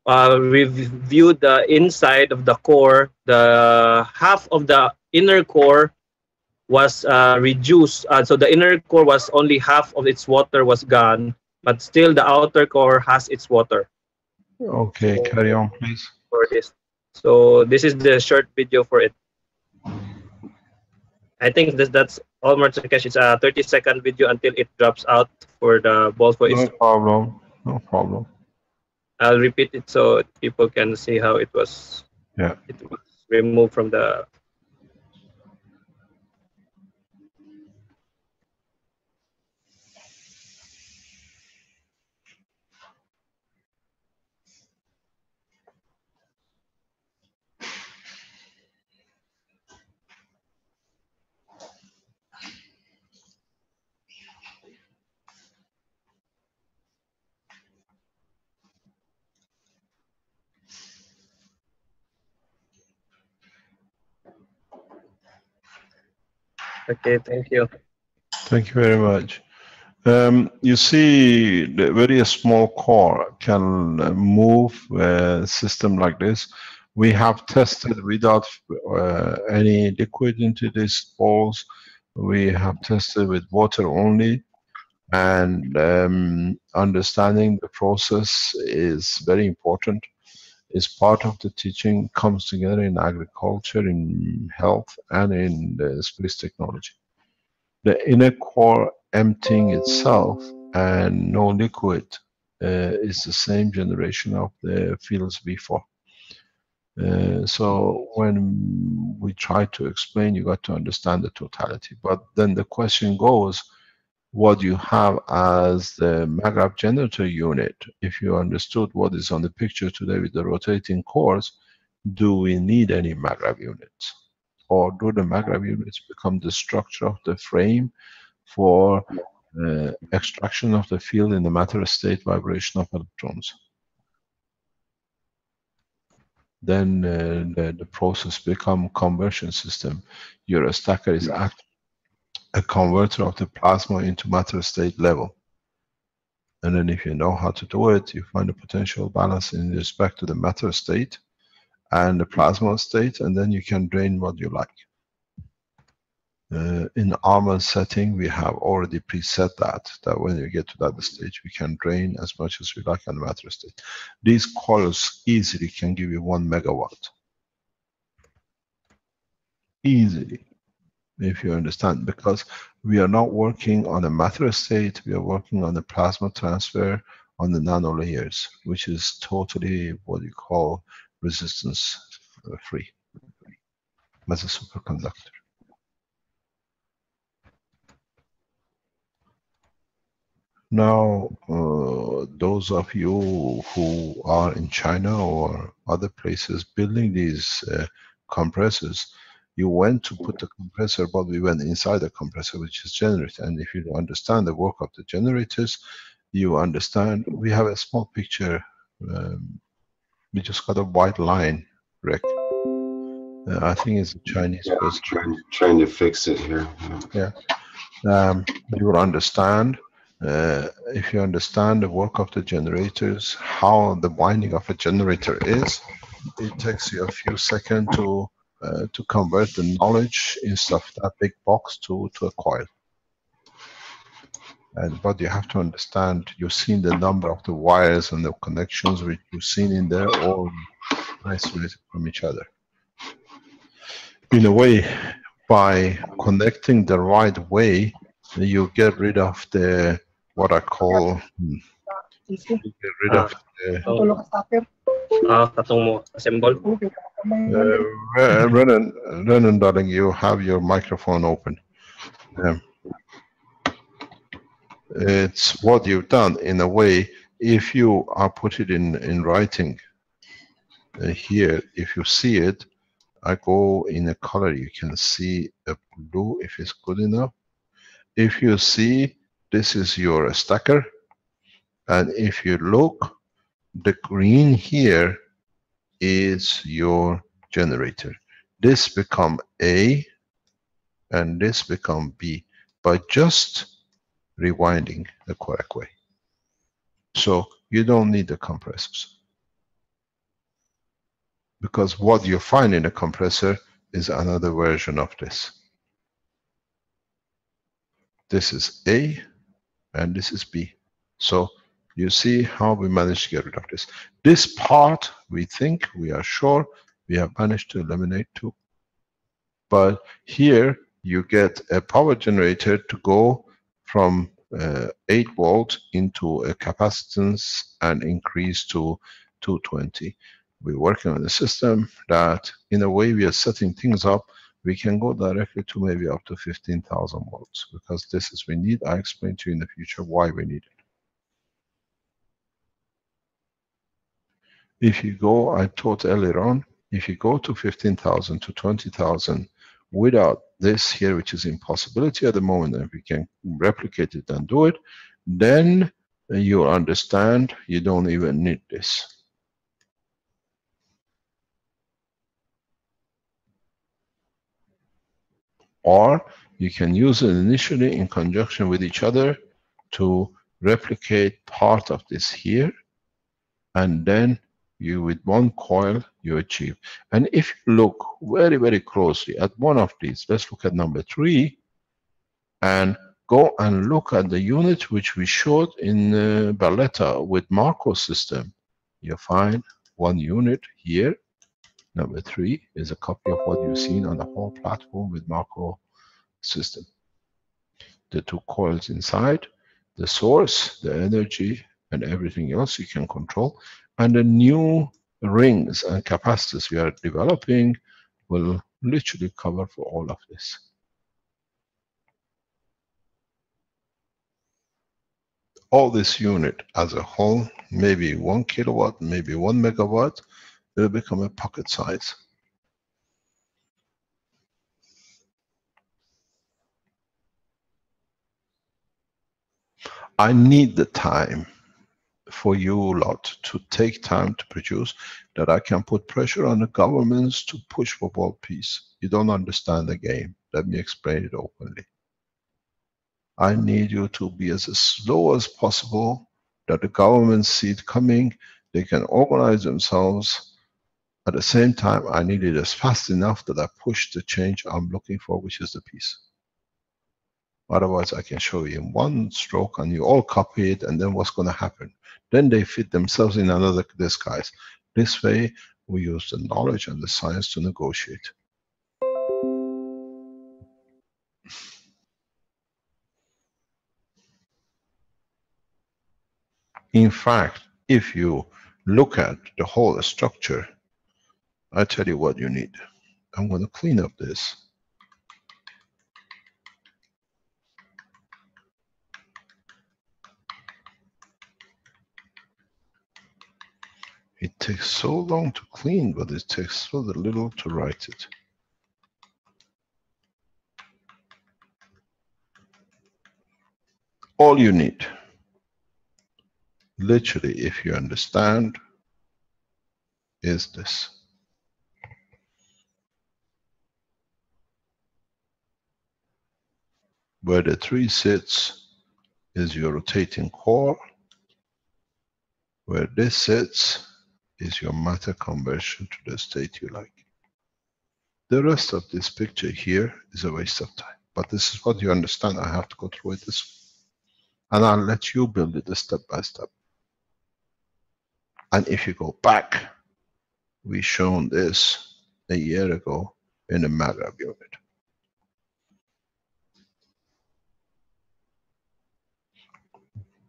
reviewed the inside of the core, the half of the inner core was reduced. So the inner core was only half of its water was gone, but still the outer core has its water. Okay, carry on, please. For this, so this is the short video for it. I think that's all, Mr. Keshe. It's a 30-second video until it drops out for the ball for No problem. No problem. I'll repeat it so people can see how it was. Yeah. It was removed from the. Okay, thank you. Thank you very much. You see, the very small core can move a system like this. We have tested without any liquid into these balls. We have tested with water only, and understanding the process is very important. It's part of the teaching, comes together in agriculture, in health, and in the space technology. The inner core emptying itself and no liquid is the same generation of the fields before. So when we try to explain, you got to understand the totality. But then the question goes, what you have as the magravity generator unit, if you understood what is on the picture today with the rotating cores, do we need any magravity units? Or do the magravity units become the structure of the frame for extraction of the field in the matter state vibration of electrons? Then the process become conversion system. Your stacker is a converter of the plasma into matter state level. And then if you know how to do it, you find a potential balance in respect to the matter state and the plasma state, and then you can drain what you like. In Armand setting, we have already preset that when you get to that stage, we can drain as much as we like on the matter state. These coils easily can give you 1 megawatt. Easily, if you understand, because we are not working on a matter state, we are working on the plasma transfer on the nano layers, which is totally what you call resistance free as a superconductor. Now, those of you who are in China or other places building these compressors, you went to put the compressor, but we went inside the compressor, which is generator. And if you understand the work of the generators, you understand. We have a small picture. We just got a white line, Rick. I think it's a Chinese person. Trying to fix it here. Yeah. You will understand. If you understand the work of the generators, how the winding of a generator is, it takes you a few seconds to convert the knowledge instead of that big box to a coil. But you have to understand, you've seen the number of the wires and the connections which you've seen in there, all isolated from each other. In a way, by connecting the right way, you get rid of the, what I call, you get rid of the, Renan, darling, you have your microphone open. It's what you've done in a way. If you are put it in writing here, if you see it, I go in a color, you can see a blue if it's good enough. If you see, this is your stacker, and if you look, the green here is your generator. This become A and this become B by just rewinding the correct way. So you don't need the compressors, because what you find in a compressor is another version of this. This is A and this is B. So you see how we managed to get rid of this. This part, we think, we are sure, we have managed to eliminate too. But here you get a power generator to go from 8 volt into a capacitance and increase to 220. We're working on a system that, in a way, we are setting things up. We can go directly to maybe up to 15,000 volts, because this is we need. I explain to you in the future why we need it. If you go, I taught earlier on, if you go to 15,000 to 20,000 without this here, which is impossibility at the moment, and if we can replicate it and do it, then you understand you don't even need this. Or you can use it initially in conjunction with each other to replicate part of this here, and then you, with one coil, you achieve. And if you look very, very closely at one of these, let's look at number 3, and go and look at the unit which we showed in Barletta with Marco system. You find one unit here. Number 3 is a copy of what you've seen on the whole platform with Marco system. The 2 coils inside, the source, the energy, and everything else you can control. And the new rings and capacitors we are developing will literally cover for all of this. All this unit as a whole, maybe 1 kilowatt, maybe 1 megawatt, will become a pocket size. I need the time for you lot to take time to produce, that I can put pressure on the governments to push for world peace. You don't understand the game. Let me explain it openly. I need you to be as slow as possible, that the governments see it coming, they can organize themselves. At the same time, I need it as fast enough that I push the change I'm looking for, which is the peace. Otherwise, I can show you in one stroke and you all copy it, and then what's going to happen? Then they fit themselves in another disguise. This way, we use the knowledge and the science to negotiate. In fact, if you look at the whole structure, I tell you what you need. I'm going to clean up this. It takes so long to clean, but it takes so little to write it. All you need, literally, if you understand, is this. Where the 3 sits is your rotating core. Where this sits is your matter conversion to the state you like. The rest of this picture here is a waste of time. But this is what you understand. I have to go through it this way. And I'll let you build it step by step. And if you go back, we shown this a year ago in a Maghreb unit.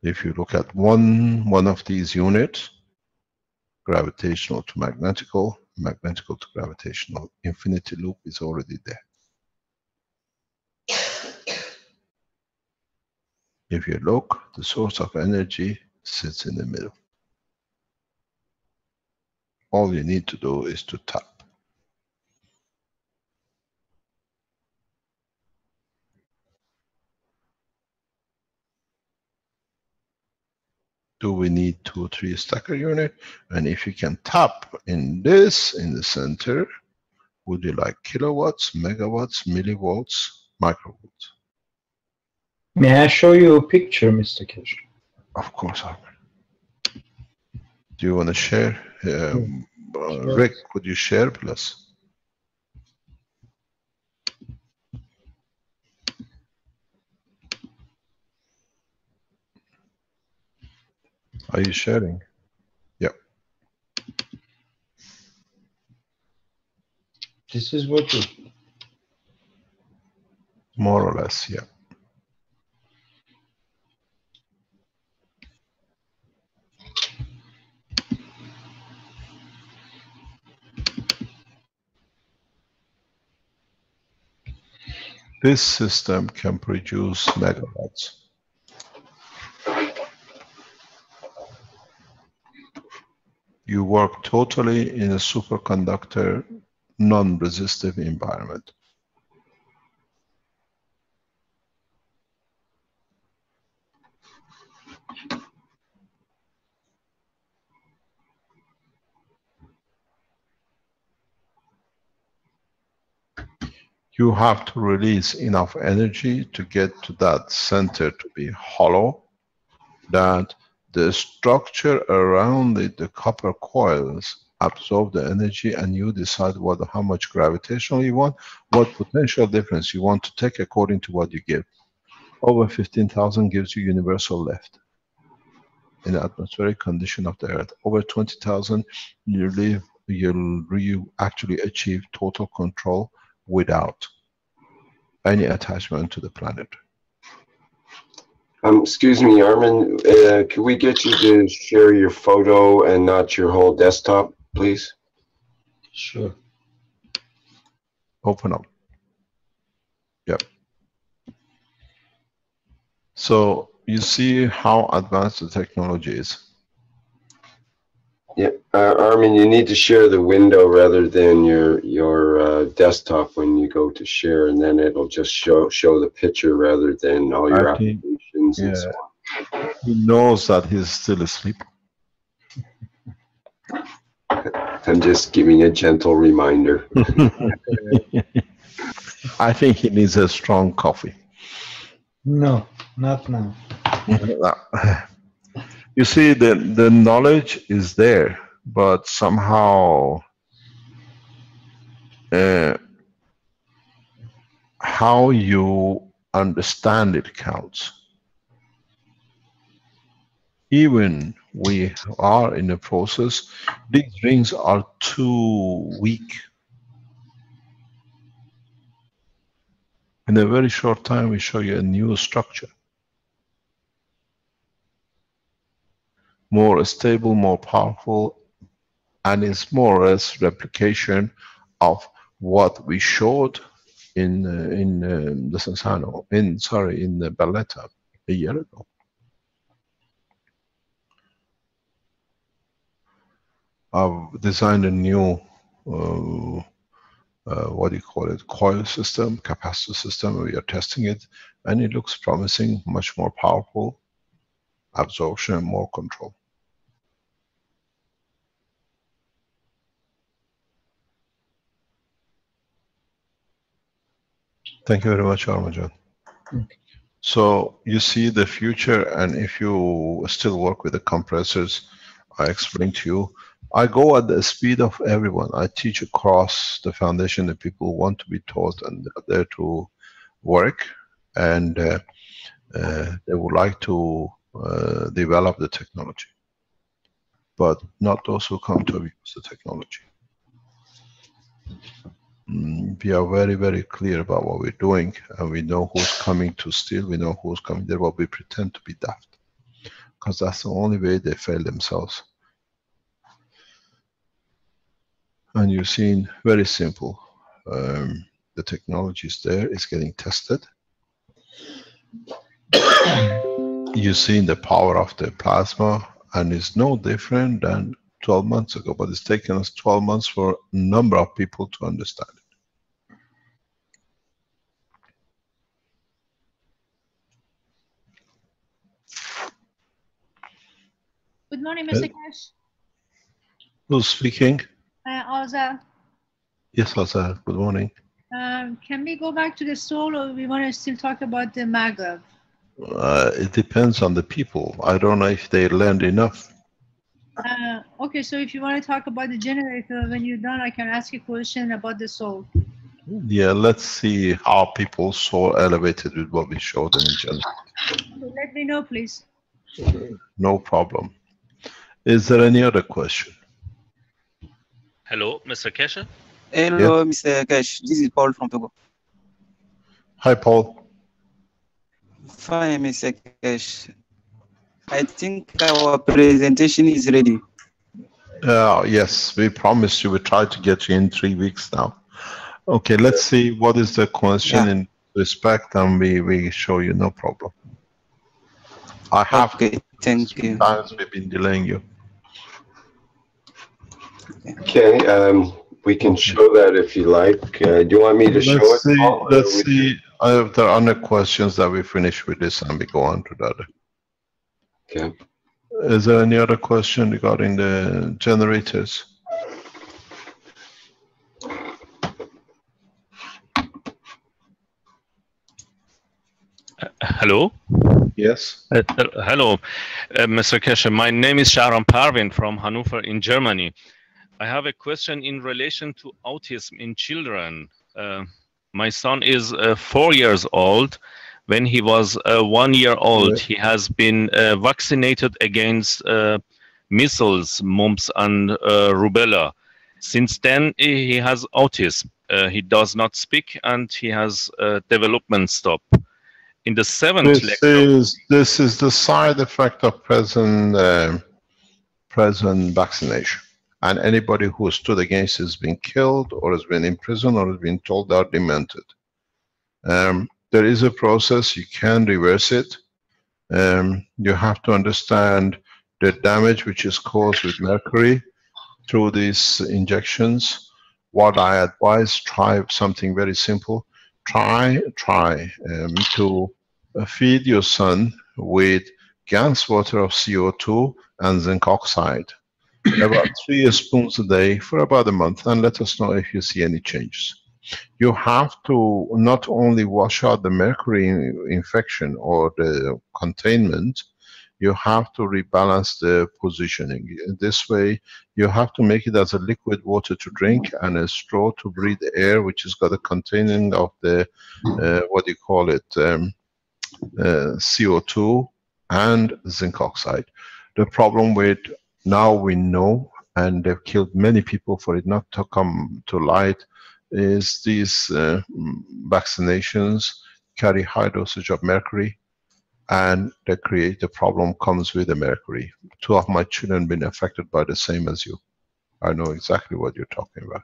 If you look at one of these units, gravitational to magnetical, magnetical to gravitational, infinity loop is already there. If you look, the source of energy sits in the middle. All you need to do is to tap. Do we need 2, 3 stacker unit? And if you can tap in this, in the center, would you like kilowatts, megawatts, millivolts, microvolts? May I show you a picture, Mr. Keshe? Of course, I will. Do you want to share? Sure. Rick, could you share, please? Are you sharing? Yeah. This is what you... More or less, yeah. This system can produce megawatts. You work totally in a superconductor, non-resistive environment. You have to release enough energy to get to that center to be hollow, that the structure around it, the copper coils, absorb the energy, and you decide how much gravitational you want, what potential difference you want to take according to what you give. Over 15,000 gives you universal lift in the atmospheric condition of the Earth. Over 20,000, you actually achieve total control without any attachment to the planet. Excuse me, Armin, could we get you to share your photo and not your whole desktop, please? Sure. Open up. Yep. So you see how advanced the technology is. Yeah, Armin, you need to share the window rather than your desktop when you go to share, and then it'll just show the picture rather than all your applications and so on. He knows that he's still asleep. I'm just giving a gentle reminder. I think he needs a strong coffee. No, not now. You see, the knowledge is there, but somehow how you understand it counts. Even we are in the process, these rings are too weak. In a very short time, we show you a new structure. More stable, more powerful, and it's more or less replication of what we showed in the Sensano, in the Barletta a year ago. I've designed a new what do you call it, coil system, capacitor system. We are testing it, and it looks promising, much more powerful, absorption, more control. Thank you very much, Armajan. Okay. So you see the future, and if you still work with the compressors, I explained to you, I go at the speed of everyone. I teach across the foundation that people want to be taught, and they're there to work, and they would like to develop the technology, but not those who come to abuse the technology. We are very, very clear about what we're doing, and we know who's coming to steal, we know who's coming there, but we pretend to be daft, because that's the only way they fail themselves. And you've seen, very simple, the technology is there, it's getting tested. You've seen the power of the plasma, and it's no different than 12 months ago, but it's taken us 12 months for a number of people to understand it. Good morning, Mr. Keshe. Who's speaking? Azar, Yes, Azar. Good morning. can we go back to the soul, or we want to still talk about the Maghreb? It depends on the people. I don't know if they learned enough. Okay, so if you want to talk about the generator, when you're done, I can ask you a question about the soul. Yeah, let's see how people saw elevated with what we showed them in general. Let me know, please. No problem. Is there any other question? Hello, Mr. Keshe. Hello, Mr. Keshe. This is Paul from Togo. Hi, Paul. Fine, Mr. Keshe. I think our presentation is ready. Yes, we promised you. We tried to get you in 3 weeks now. Okay, let's see what is the question in respect, and we show you, no problem. I have thank you. Times we've been delaying you. Okay, we can show that if you like. Do you want me to show it? Paul, Let's see if there are other questions that we finish with this and we go on to the other. Okay. Is there any other question regarding the generators? Hello. Yes. Hello, Mr. Keshe. My name is Shahram Parvin from Hanover in Germany. I have a question in relation to autism in children. My son is 4 years old. When he was 1 year old, he has been vaccinated against measles, mumps, and rubella. Since then, he has autism. He does not speak, and he has development stop. In the 7th lecture, this is the side effect of present vaccination. And anybody who stood against has been killed, or has been in prison, or has been told they are demented. There is a process, you can reverse it. You have to understand the damage which is caused with mercury through these injections. What I advise, try something very simple. Try to feed your son with gas water of CO2 and zinc oxide. About 3 spoons a day for about a month, and let us know if you see any changes. You have to not only wash out the mercury infection or the containment, you have to rebalance the positioning. This way, you have to make it as a liquid water to drink and a straw to breathe air, which has got a containing of the, what do you call it, CO2 and zinc oxide. The problem with, now we know, and they've killed many people for it not to come to light, is these vaccinations carry high dosage of mercury, and they create the problem comes with the mercury. 2 of my children been affected by the same as you. I know exactly what you're talking about.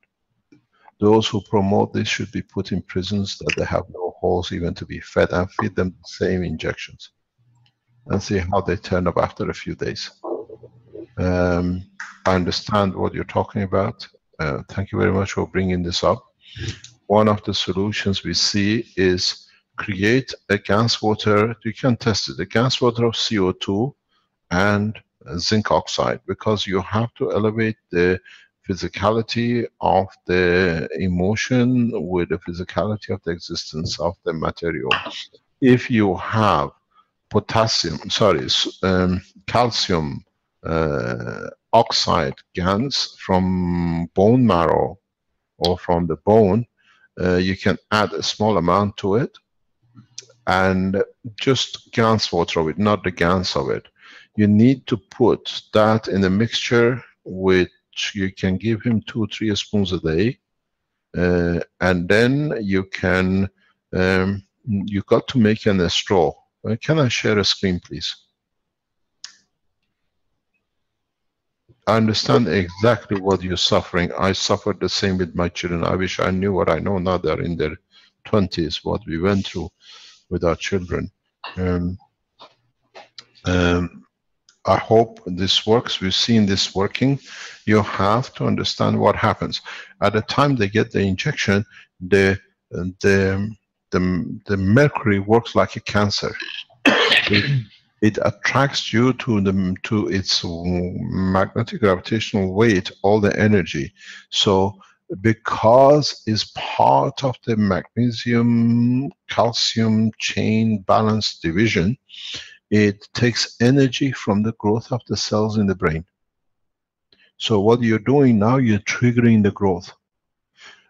Those who promote this should be put in prisons that they have no holes even to be fed, and feed them the same injections and see how they turn up after a few days. I understand what you're talking about. Thank you very much for bringing this up. One of the solutions we see is create a gas water. You can test it, a gas water of CO2 and zinc oxide, because you have to elevate the physicality of the emotion with the physicality of the existence of the material. If you have calcium oxide GANs from bone marrow or from the bone, you can add a small amount to it and just GANs water of it, not the GANs of it. You need to put that in a mixture which you can give him 2 or 3 spoons a day, and then you can, you got to make a straw. Can I share a screen, please? I understand exactly what you're suffering. I suffered the same with my children. I wish I knew what I know now. They're in their 20s, what we went through with our children. I hope this works. We've seen this working. You have to understand what happens. At the time they get the injection, the mercury works like a cancer. it attracts you to its magnetic gravitational weight, all the energy. So because it's part of the magnesium calcium chain balance division, it takes energy from the growth of the cells in the brain. So what you're doing now, you're triggering the growth.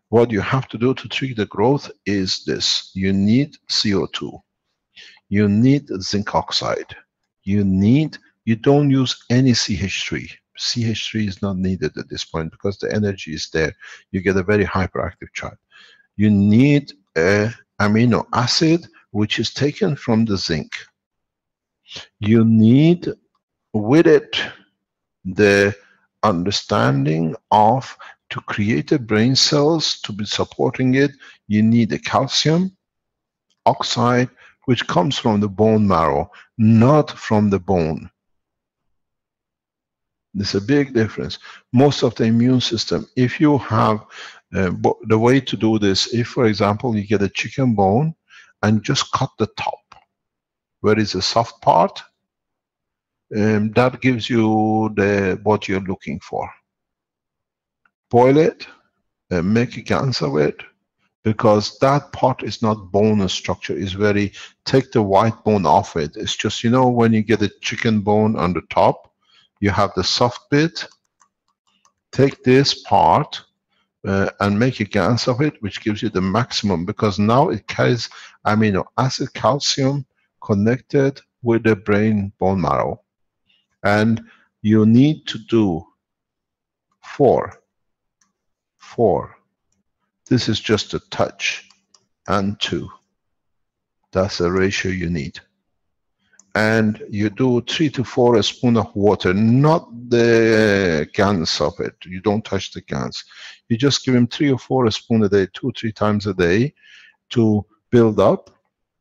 What you have to do to trigger the growth is this: you need CO2, you need zinc oxide, you don't use any CH3. CH3 is not needed at this point because the energy is there. You get a very hyperactive child. You need an amino acid which is taken from the zinc. You need with it the understanding of, to create the brain cells to be supporting it, you need the calcium oxide, which comes from the bone marrow, not from the bone. There's a big difference. Most of the immune system, if you have the way to do this, if for example you get a chicken bone and just cut the top where is the soft part, that gives you what you're looking for. Boil it, make a gans of it, because that part is not bone structure. It's very, take the white bone off it. It's just, you know, when you get a chicken bone on the top, you have the soft bit. Take this part and make a gans of it, which gives you the maximum, because now it carries amino acid calcium connected with the brain bone marrow. And you need to do 4. This is just a touch, and 2. That's the ratio you need. And you do 3 to 4 spoons of water, not the gans of it. You don't touch the gans. You just give him 3 or 4 spoons a day, 2 or 3 times a day, to build up.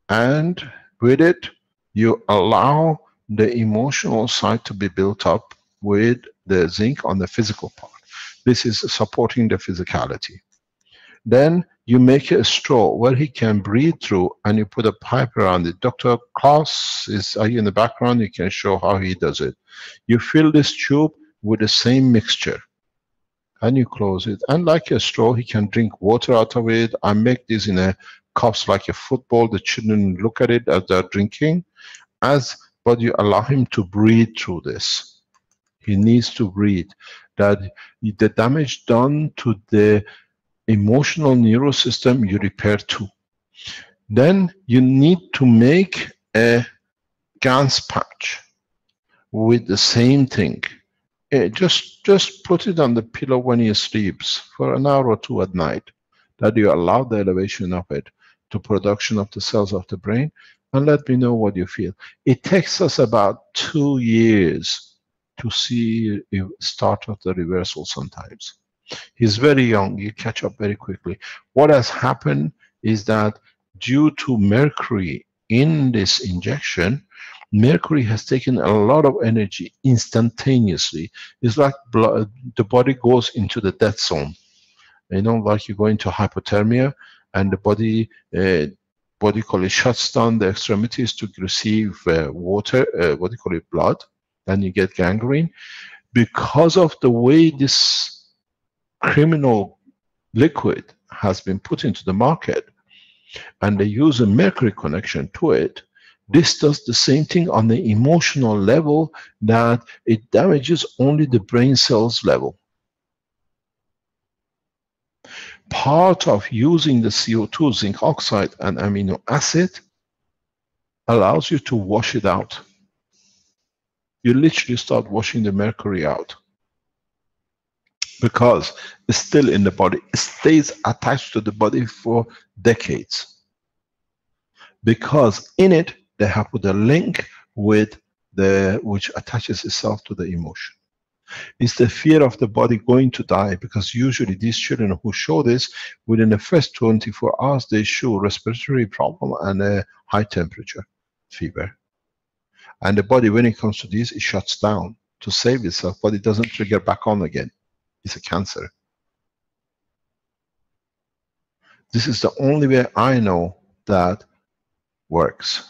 And with it, you allow the emotional side to be built up with the zinc on the physical part. This is supporting the physicality. Then you make a straw where he can breathe through, and you put a pipe around it. Dr. Klaus is here in the background. You can show how he does it. You fill this tube with the same mixture, and you close it. And like a straw, he can drink water out of it. I make this in a cups like a football. The children look at it as they're drinking. But you allow him to breathe through this. He needs to breathe. That the damage done to the emotional nervous system, you repair too. Then you need to make a gans patch with the same thing. Just put it on the pillow when he sleeps for an hour or 2 at night. That you allow the elevation of it to production of the cells of the brain, and let me know what you feel. It takes us about 2 years to see the start of the reversal sometimes. He's very young, you catch up very quickly. What has happened is that due to mercury in this injection, mercury has taken a lot of energy instantaneously. It's like blood, the body goes into the death zone. You know, like you go into hypothermia and the body, what do you call it, shuts down the extremities to receive water, what do you call it, blood, and you get gangrene. Because of the way this criminal liquid has been put into the market, and they use a mercury connection to it, this does the same thing on the emotional level, that it damages only the brain cells level. Part of using the CO2, zinc oxide, and amino acid allows you to wash it out. You literally start washing the mercury out, because it's still in the body. It stays attached to the body for decades, because in it they have put a link with which attaches itself to the emotion. It's the fear of the body going to die, because usually these children who show this, within the first 24 hours they show respiratory problem and a high temperature, fever. And the body, when it comes to this, it shuts down to save itself, but it doesn't trigger back on again. It's a cancer. This is the only way I know that works.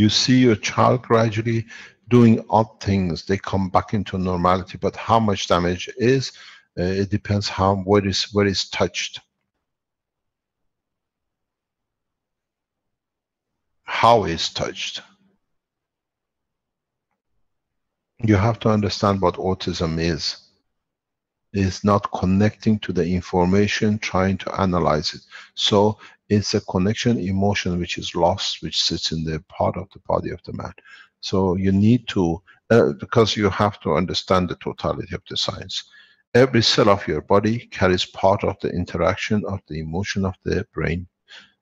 You see your child gradually doing odd things. They come back into normality, but how much damage is, it depends where is touched. How is touched. You have to understand what autism is. It's not connecting to the information, trying to analyze it. So it's a connection emotion which is lost, which sits in the part of the body of the man. So you need to, because you have to understand the totality of the science. Every cell of your body carries part of the interaction of the emotion of the brain.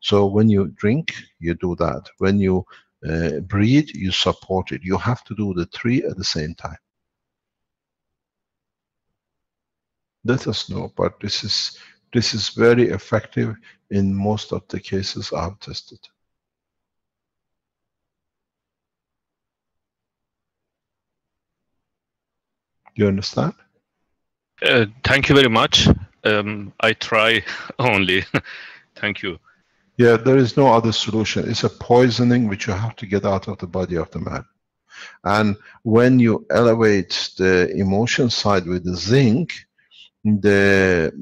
So when you drink, you do that. When you breathe, you support it. You have to do the three at the same time. Let us know, but this is very effective in most of the cases I've tested. Do you understand? Thank you very much. I try only. Thank you. Yeah, there is no other solution. It's a poisoning which you have to get out of the body of the man. And when you elevate the emotion side with the zinc, the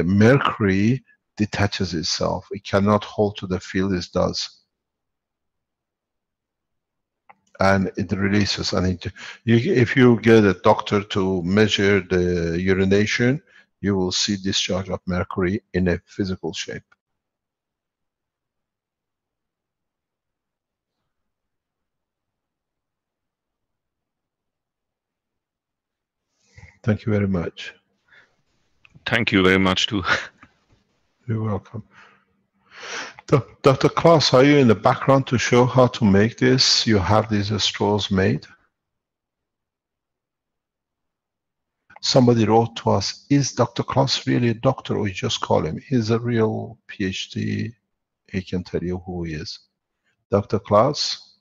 mercury detaches itself. It cannot hold to the field it does. And it releases. And if you get a doctor to measure the urination, you will see discharge of mercury in a physical shape. Thank you very much. Thank you very much too. You're welcome. Dr. Klaus, are you in the background to show how to make this? You have these straws made? Somebody wrote to us, is Dr. Klaus really a doctor, or you just call him? He's a real PhD. He can tell you who he is. Dr. Klaus?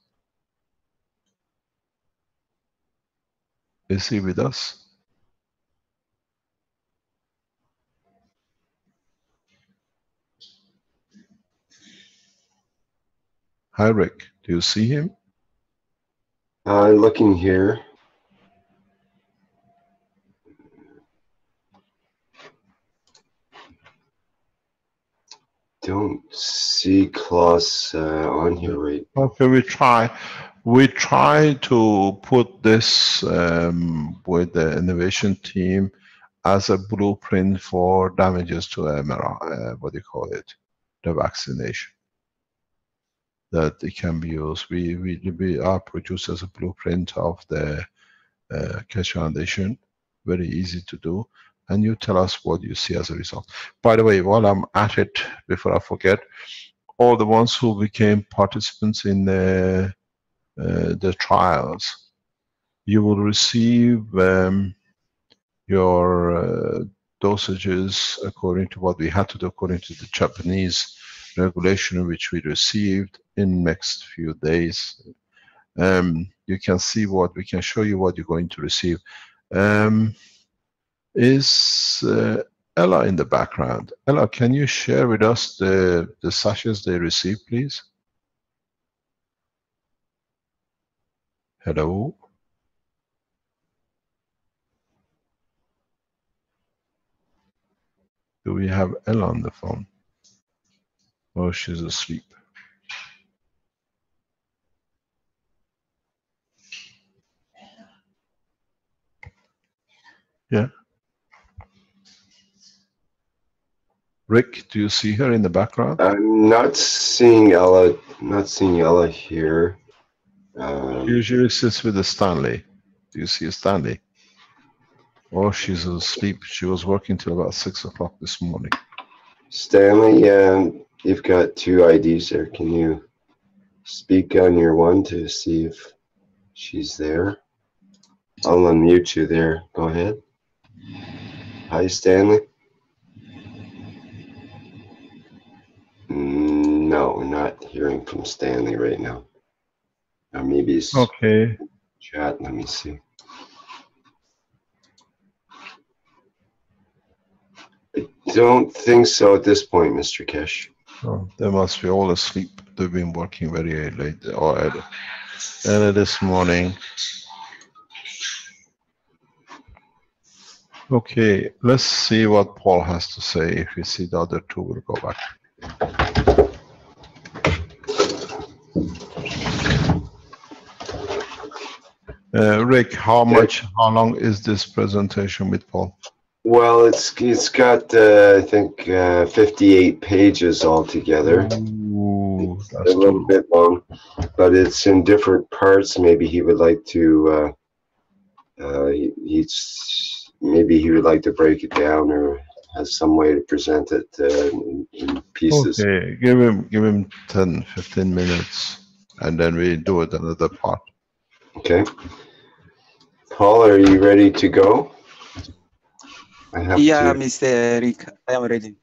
Is he with us? Hi, Rick. Do you see him? Looking here. Don't see Klaus on here right. Okay, we try to put this with the innovation team as a blueprint for damages to MRI, what do you call it, the vaccination, that it can be used. We are produced as a blueprint of the Keshe Foundation, very easy to do, and you tell us what you see as a result. By the way, while I'm at it, before I forget, all the ones who became participants in the trials, you will receive your dosages according to what we had to do, according to the Japanese regulation, which we received in next few days. You can see what we can show you what you're going to receive. Is Ella in the background? Ella, can you share with us the sachets they received, please? Hello? Do we have Ella on the phone? Oh, she's asleep. Yeah. Rick, do you see her in the background? I'm not seeing Ella. Not seeing Ella here. She usually sits with a Stanley. Do you see a Stanley? Oh, she's asleep. She was working till about 6 o'clock this morning. Stanley, you've got two IDs there. Can you speak on your one to see if she's there? I'll unmute you there. Go ahead. Hi, Stanley. No, not hearing from Stanley right now. Maybe it's okay. Chat. Let me see. I don't think so at this point, Mr. Keshe. Oh, they must be all asleep. They've been working very late or early this morning. Okay, let's see what Paul has to say. If we see the other two, we'll go back. Rick, how long is this presentation with Paul? Well, it's got I think 58 pages altogether. Ooh, it's a little bit long, but it's in different parts. Maybe he would like to maybe he would like to break it down or has some way to present it in pieces. Okay, give him 10-15 minutes, and then we do it another part. Okay. Paul, are you ready to go? Yeah, Mr. Rick, I am ready.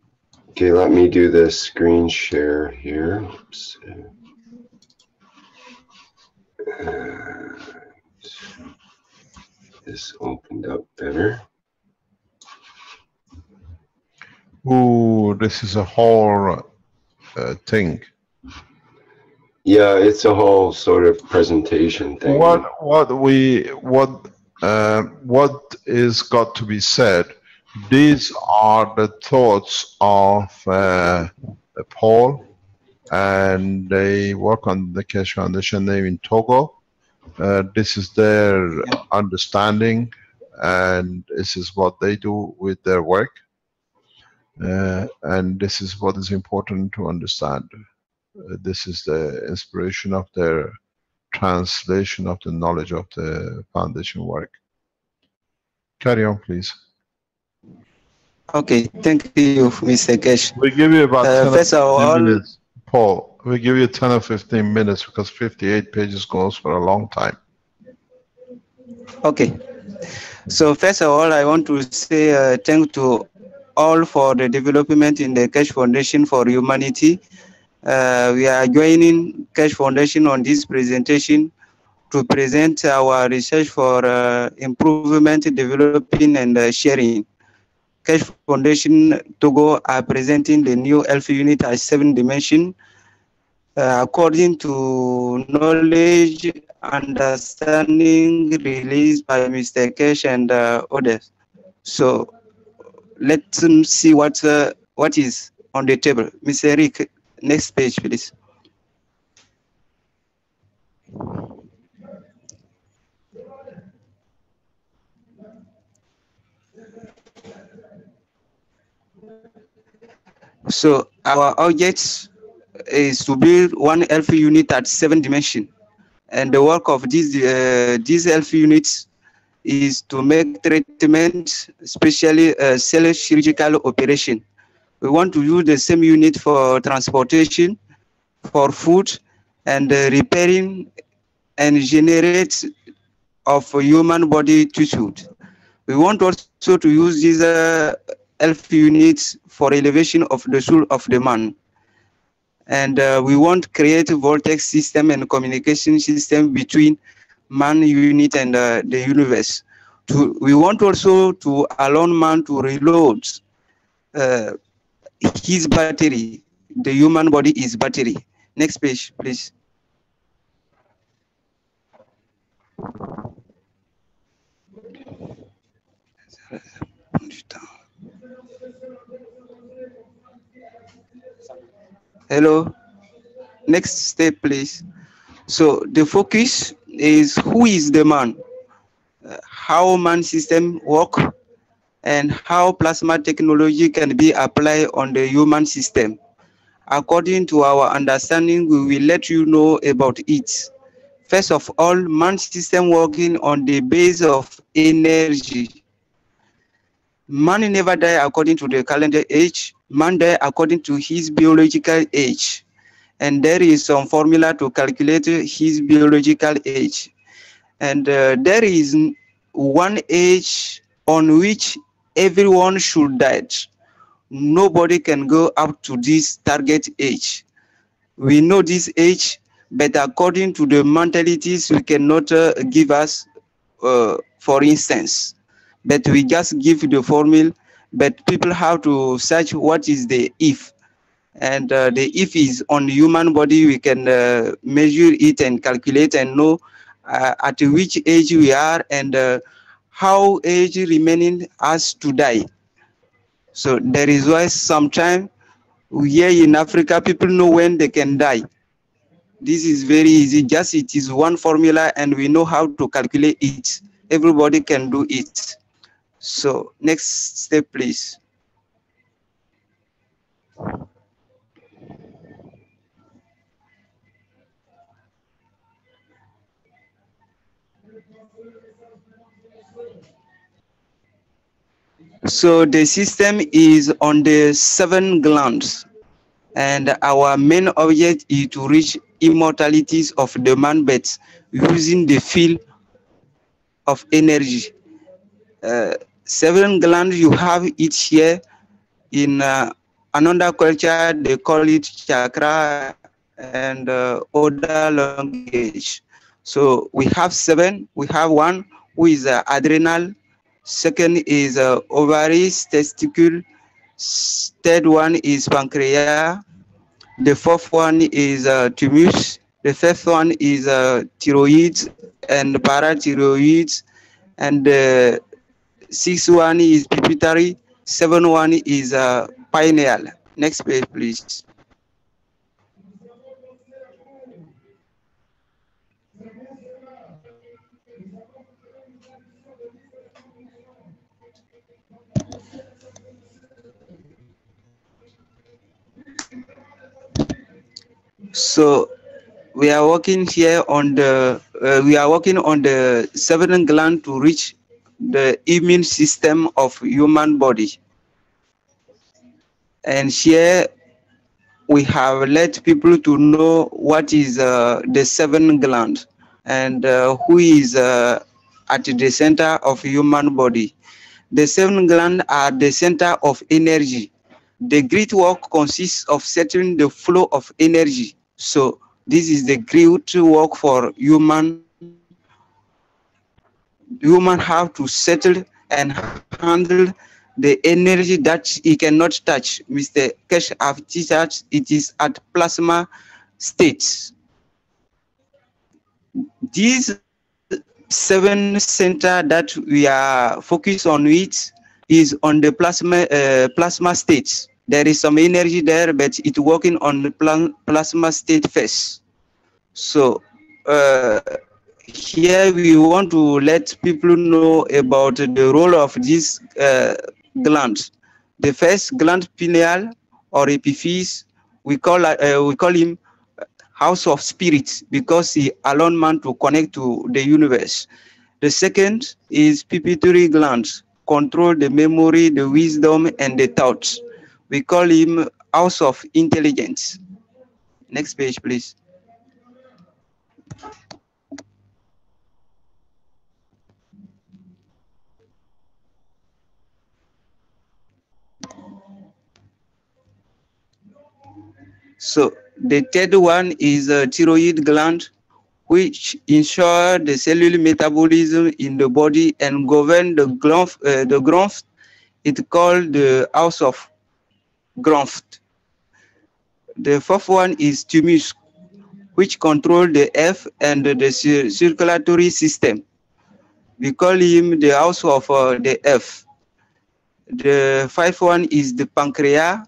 Okay, let me do the screen share here. Oops. This opened up better. Ooh, this is a whole thing. Yeah, it's a whole sort of presentation thing. What is got to be said? These are the thoughts of Paul, and they work on the Keshe Foundation name in Togo. This is their understanding, and this is what they do with their work. And this is what is important to understand. This is the inspiration of their translation of the knowledge of the foundation work. Carry on, please. Okay, thank you, Mr. Keshe. We give you about 10 first of all, minutes, Paul. We give you 10 or 15 minutes because 58 pages goes for a long time. Okay. So first of all, I want to say thank to all for the development in the Keshe Foundation for Humanity. We are joining Keshe Foundation on this presentation to present our research for improvement, developing, and sharing. Keshe Foundation Togo are presenting the new Alpha unit as 7 dimension according to knowledge, understanding released by Mr. Keshe and others. So let's see what is on the table. Mr. Rick, next page, please. So our object is to build one Alpha unit at 7 dimension, and the work of these Alpha units is to make treatment, especially cell chirurgical operation. We want to use the same unit for transportation, for food, and repairing and generate of human body tissue. We want also to use these Alpha units for elevation of the soul of the man. And we want to create a vortex system and communication system between man unit and the universe. We want also to allow man to reload his battery. The human body is battery. Next page, please. Hello. Next step, please. So the focus is who is the man, how man system work, and how plasma technology can be applied on the human system. According to our understanding, we will let you know about it. First of all, man system working on the base of energy. Man never die according to the calendar age. Man die according to his biological age. And there is some formula to calculate his biological age. And there is one age on which everyone should die. Nobody can go up to this target age. We know this age, but according to the mentalities, we cannot give us, for instance. But we just give the formula, but people have to search what is the if. And the if is on human body, we can measure it and calculate and know at which age we are and how age remaining us to die. So there is why sometimes here in Africa, people know when they can die. This is very easy. Just it is one formula and we know how to calculate it. Everybody can do it. So next step, please. So the system is on the 7 glands, and our main object is to reach immortalities of the man-bats using the field of energy. 7 glands you have each here. In another culture, they call it chakra and other language. So we have 7. We have one who is adrenal. Second is ovaries, testicle. Third one is pancreas. The fourth one is thymus. The fifth one is thyroid and parathyroid. And the sixth one is pituitary. Seventh one is pineal. Next page, please. So we are working here on the on the 7 gland to reach the immune system of human body. And here we have let people to know what is the 7 gland and who is at the center of human body. The 7 glands are the center of energy. The great work consists of settling the flow of energy. So this is the great work for human. Human have to settle and handle the energy that he cannot touch. Mr. Keshe have teached it is at plasma states. These 7 center that we are focused on it is on the plasma states. There is some energy there, but it's working on the plasma state first. So here we want to let people know about the role of these glands. The first gland, pineal or epiphyse, we call him house of spirits because he alone man to connect to the universe. The second is pituitary gland, control the memory, the wisdom, and the thoughts. We call him house of intelligence. Next page, please. So the third one is a thyroid gland, which ensure the cellular metabolism in the body and govern the growth. It's called the house of growth. The fourth one is thymus, which control the F and the circulatory system. We call him the house of the F. The fifth one is the pancreas,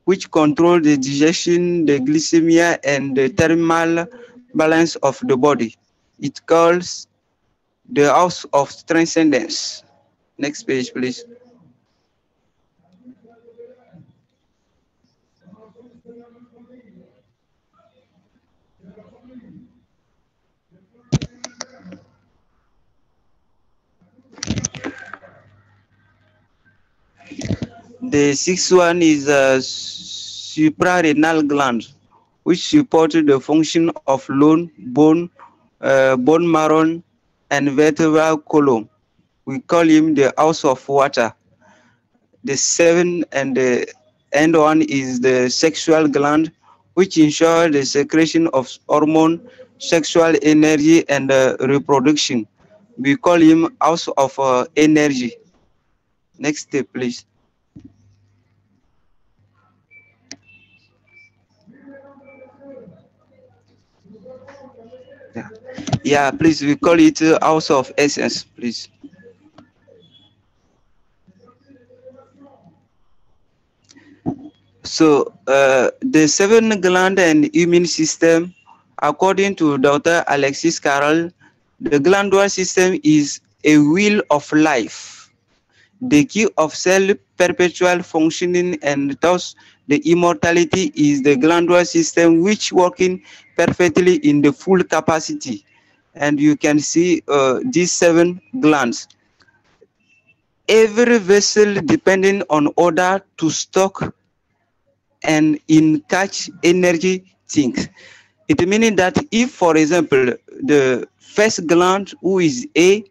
which control the digestion, the glycemia, and the thermal balance of the body. It calls the house of transcendence. Next page, please. The sixth one is a suprarenal gland, which supports the function of bone marrow, and vertebral column. We call him the house of water. The seventh and the end one is the sexual gland, which ensures the secretion of hormone, sexual energy, and reproduction. We call him house of energy. Next step, please. Yeah, please, we call it house of essence, please. So the seven gland and immune system, according to Dr. Alexis Carroll, the glandular system is a wheel of life, the key of cell perpetual functioning, and thus the immortality is the glandular system which working perfectly in the full capacity. And you can see these seven glands. Every vessel depending on order to stock and in catch energy things. It meaning that if, for example, the first gland, who is A,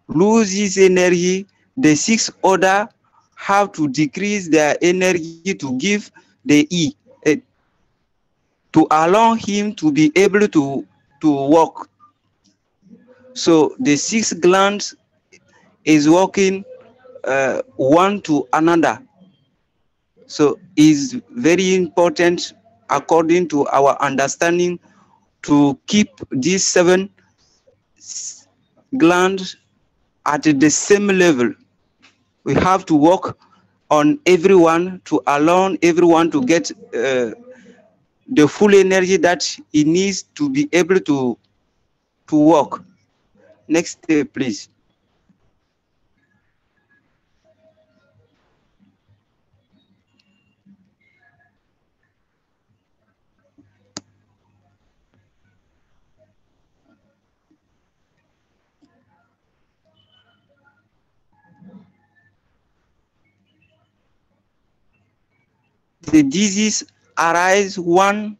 loses energy, the six other have to decrease their energy to give the E, to allow him to be able to work. So the six glands is working one to another. So it's very important, according to our understanding, to keep these seven glands at the same level. We have to work on everyone to allow everyone to get the full energy that he needs to be able to work. Next step, please. The disease arises when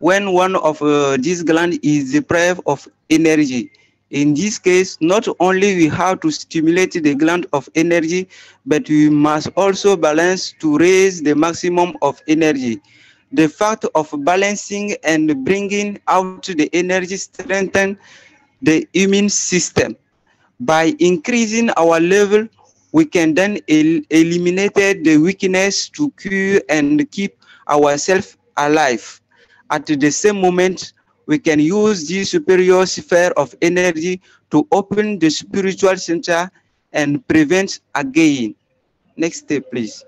one of these glands is deprived of energy. In this case, not only we have to stimulate the gland of energy, but we must also balance to raise the maximum of energy. The fact of balancing and bringing out the energy strengthens the immune system. By increasing our level, we can then eliminate the weakness to cure and keep ourselves alive. At the same moment, we can use this superior sphere of energy to open the spiritual center and prevent again. Next step, please.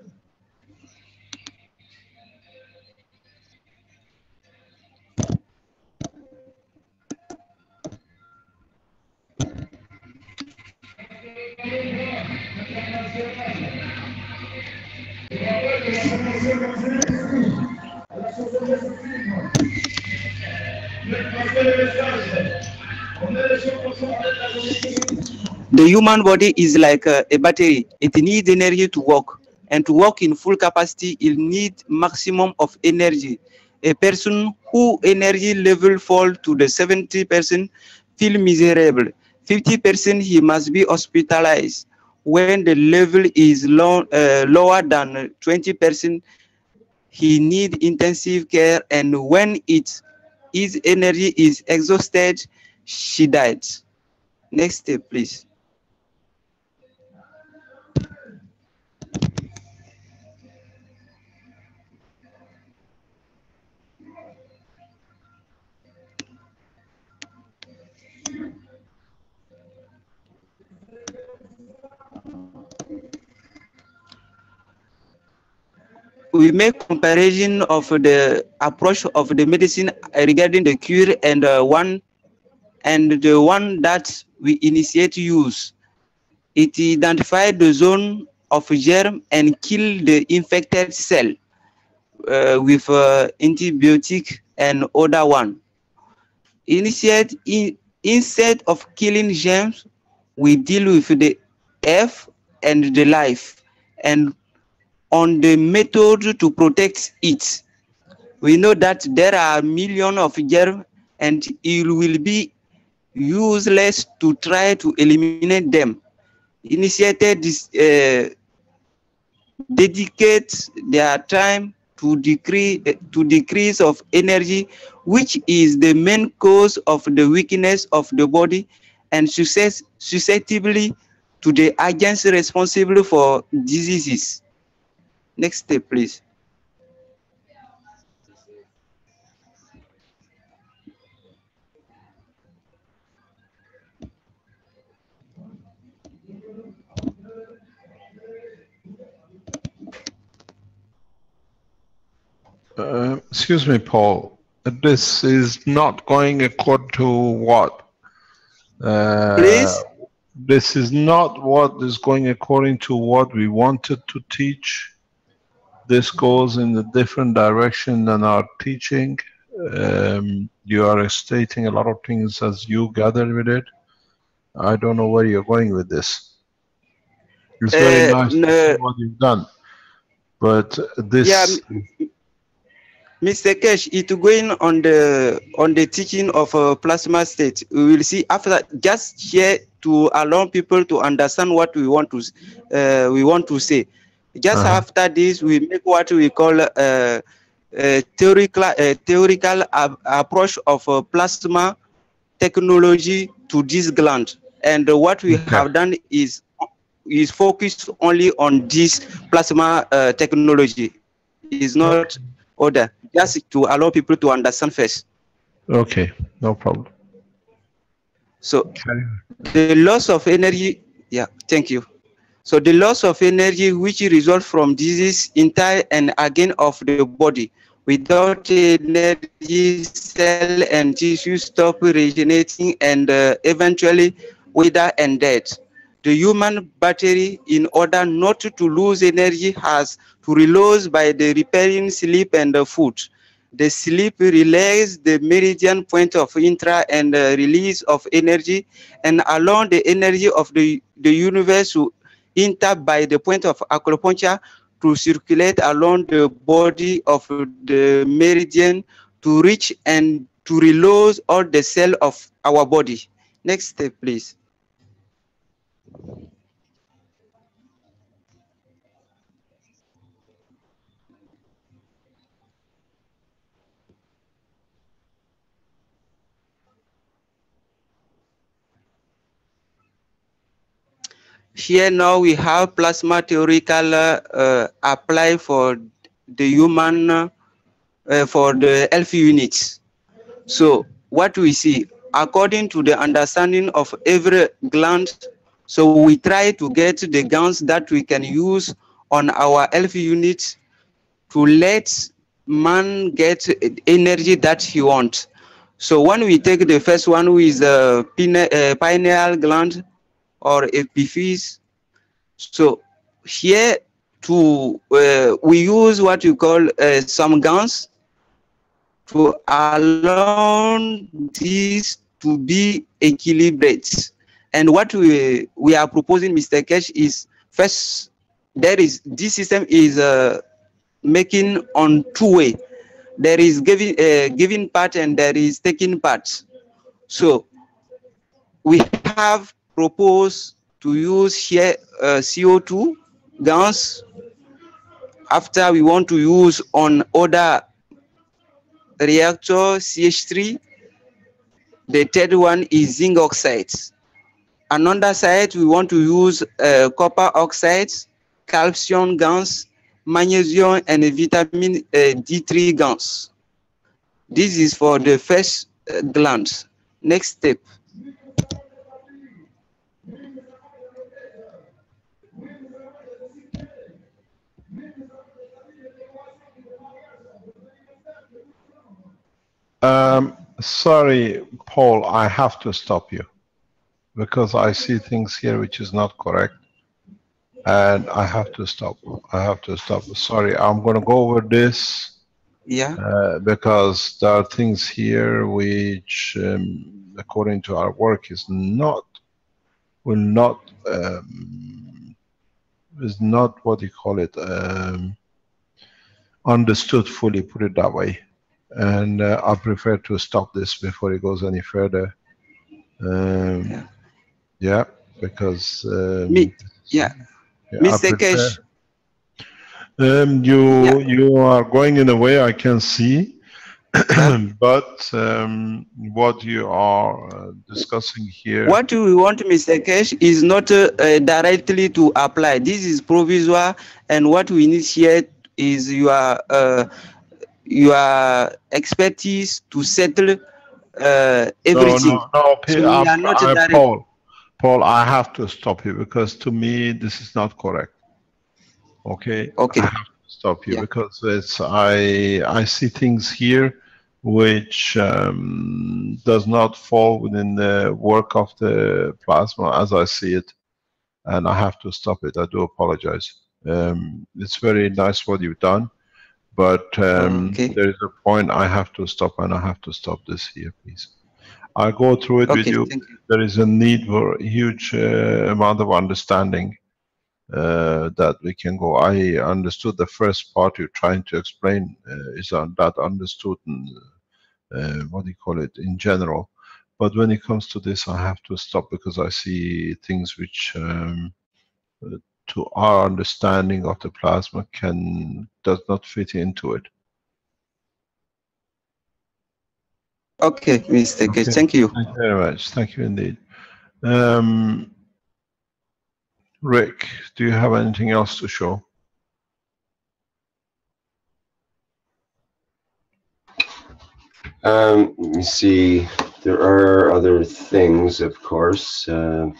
The human body is like a battery. It needs energy to work. And to work in full capacity, it needs maximum of energy. A person who energy level fall to the 70% feel miserable. 50% he must be hospitalized. When the level is lower than 20%, he need intensive care. And when his energy is exhausted, she died. Next step, please. We make comparison of the approach of the medicine regarding the cure and the one that we initiate use. It identifies the zone of germ and kill the infected cell with antibiotic and other one. Instead of killing germs, we deal with the F and the life, and on the method to protect it. We know that there are millions of germs and it will be useless to try to eliminate them. Initiated this, dedicate their time to decrease of energy, which is the main cause of the weakness of the body and susceptibility to the agents responsible for diseases. Next step, please. Excuse me, Paul. This is not going according to what? Please? This is not what is going according to what we wanted to teach. This goes in a different direction than our teaching. You are stating a lot of things as you gather with it. I don't know where you're going with this. It's very nice to see what you've done, but this. Yeah, Mr. Keshe, it's going on the teaching of a plasma state. We will see after, just here to allow people to understand what we want to say. Just after this, we make what we call a theoretical approach of plasma technology to this gland. And what we have done is focused only on this plasma technology. It's not other, just to allow people to understand first. Okay, no problem. So the loss of energy, yeah, thank you. So the loss of energy which results from disease entire and again of the body. Without energy, cell and tissue stop regenerating and eventually wither and death. The human battery, in order not to lose energy, has to reload by the repairing sleep and the food. The sleep relays the meridian point of intra and release of energy, and along the energy of the universe to enter by the point of acupuncture to circulate along the body of the meridian to reach and to reload all the cell of our body. Next step, please. Here now we have plasma theoretical apply for the human, for the health units. So what we see, according to the understanding of every gland, so we try to get the glands that we can use on our health units to let man get energy that he wants. So when we take the first one, who is a pineal gland, or epiphyse. So here we use what you call some guns to allow this to be equilibrated. And what we are proposing, Mr. Keshe, is first this system is making on two way. There is giving part and there is taking part. So we have propose to use here CO2 gas. After we want to use on other reactor CH3. The third one is zinc oxide. Another side we want to use copper oxide, calcium gas, magnesium and vitamin D3 gas. This is for the first gland. Next step. Sorry, Paul, I have to stop you because I see things here which is not correct, and I have to stop. Sorry, I'm going to go over this. Yeah. Because there are things here which, according to our work, is not what do you call it, understood fully. Put it that way. And I prefer to stop this before it goes any further. Yeah, because Mr. Keshe, you are going in a way I can see, but what you are discussing here. What we want, Mr. Keshe, is not directly to apply. This is provisoire, and what we need here is your expertise to settle everything. No, Paul, I have to stop you because to me this is not correct. Okay. Okay. stop you because it's I see things here which does not fall within the work of the plasma as I see it, and I have to stop it. I do apologize. It's very nice what you've done, but there is a point I have to stop, and I have to stop this here, please. I'll go through it with you. There is a need for a huge amount of understanding that we can go. I understood the first part you're trying to explain is that understood in, what do you call it, in general. But when it comes to this, I have to stop because I see things which to our understanding of the plasma does not fit into it. Okay, Mr. Keshe, thank you. Thank you very much. Thank you indeed. Rick, do you have anything else to show? Let me see. There are other things, of course. To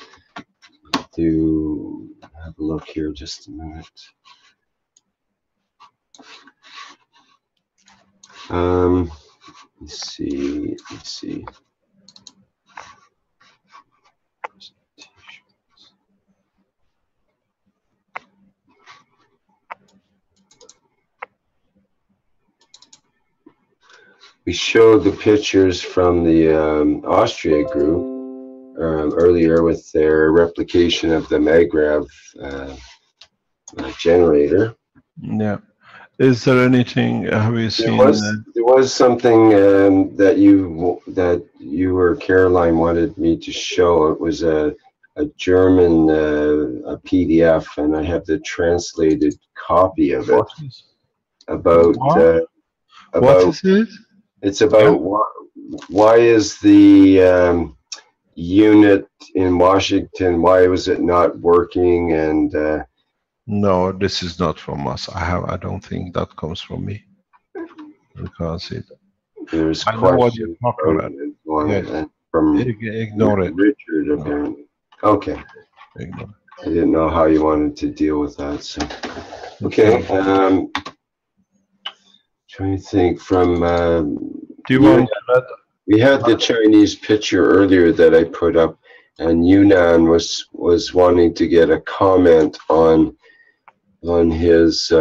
have a look here, just a minute. Let's see. Let's see. We showed the pictures from the Austria group earlier with their replication of the Maggrav generator. Yeah. Is there anything? Have you seen? There was something that you or Caroline wanted me to show. It was a German a PDF, and I have the translated copy of it. What is it? It's about why is the unit in Washington, why was it not working? And no, this is not from us. I don't think that comes from me. Because there's I know what you're talking about. Yeah. From ignore it. Richard, apparently. Okay. Ignore it. I didn't know how you wanted to deal with that. So, okay. Trying to think from. Do you want we had the Chinese picture earlier that I put up, and Yunnan was wanting to get a comment on his.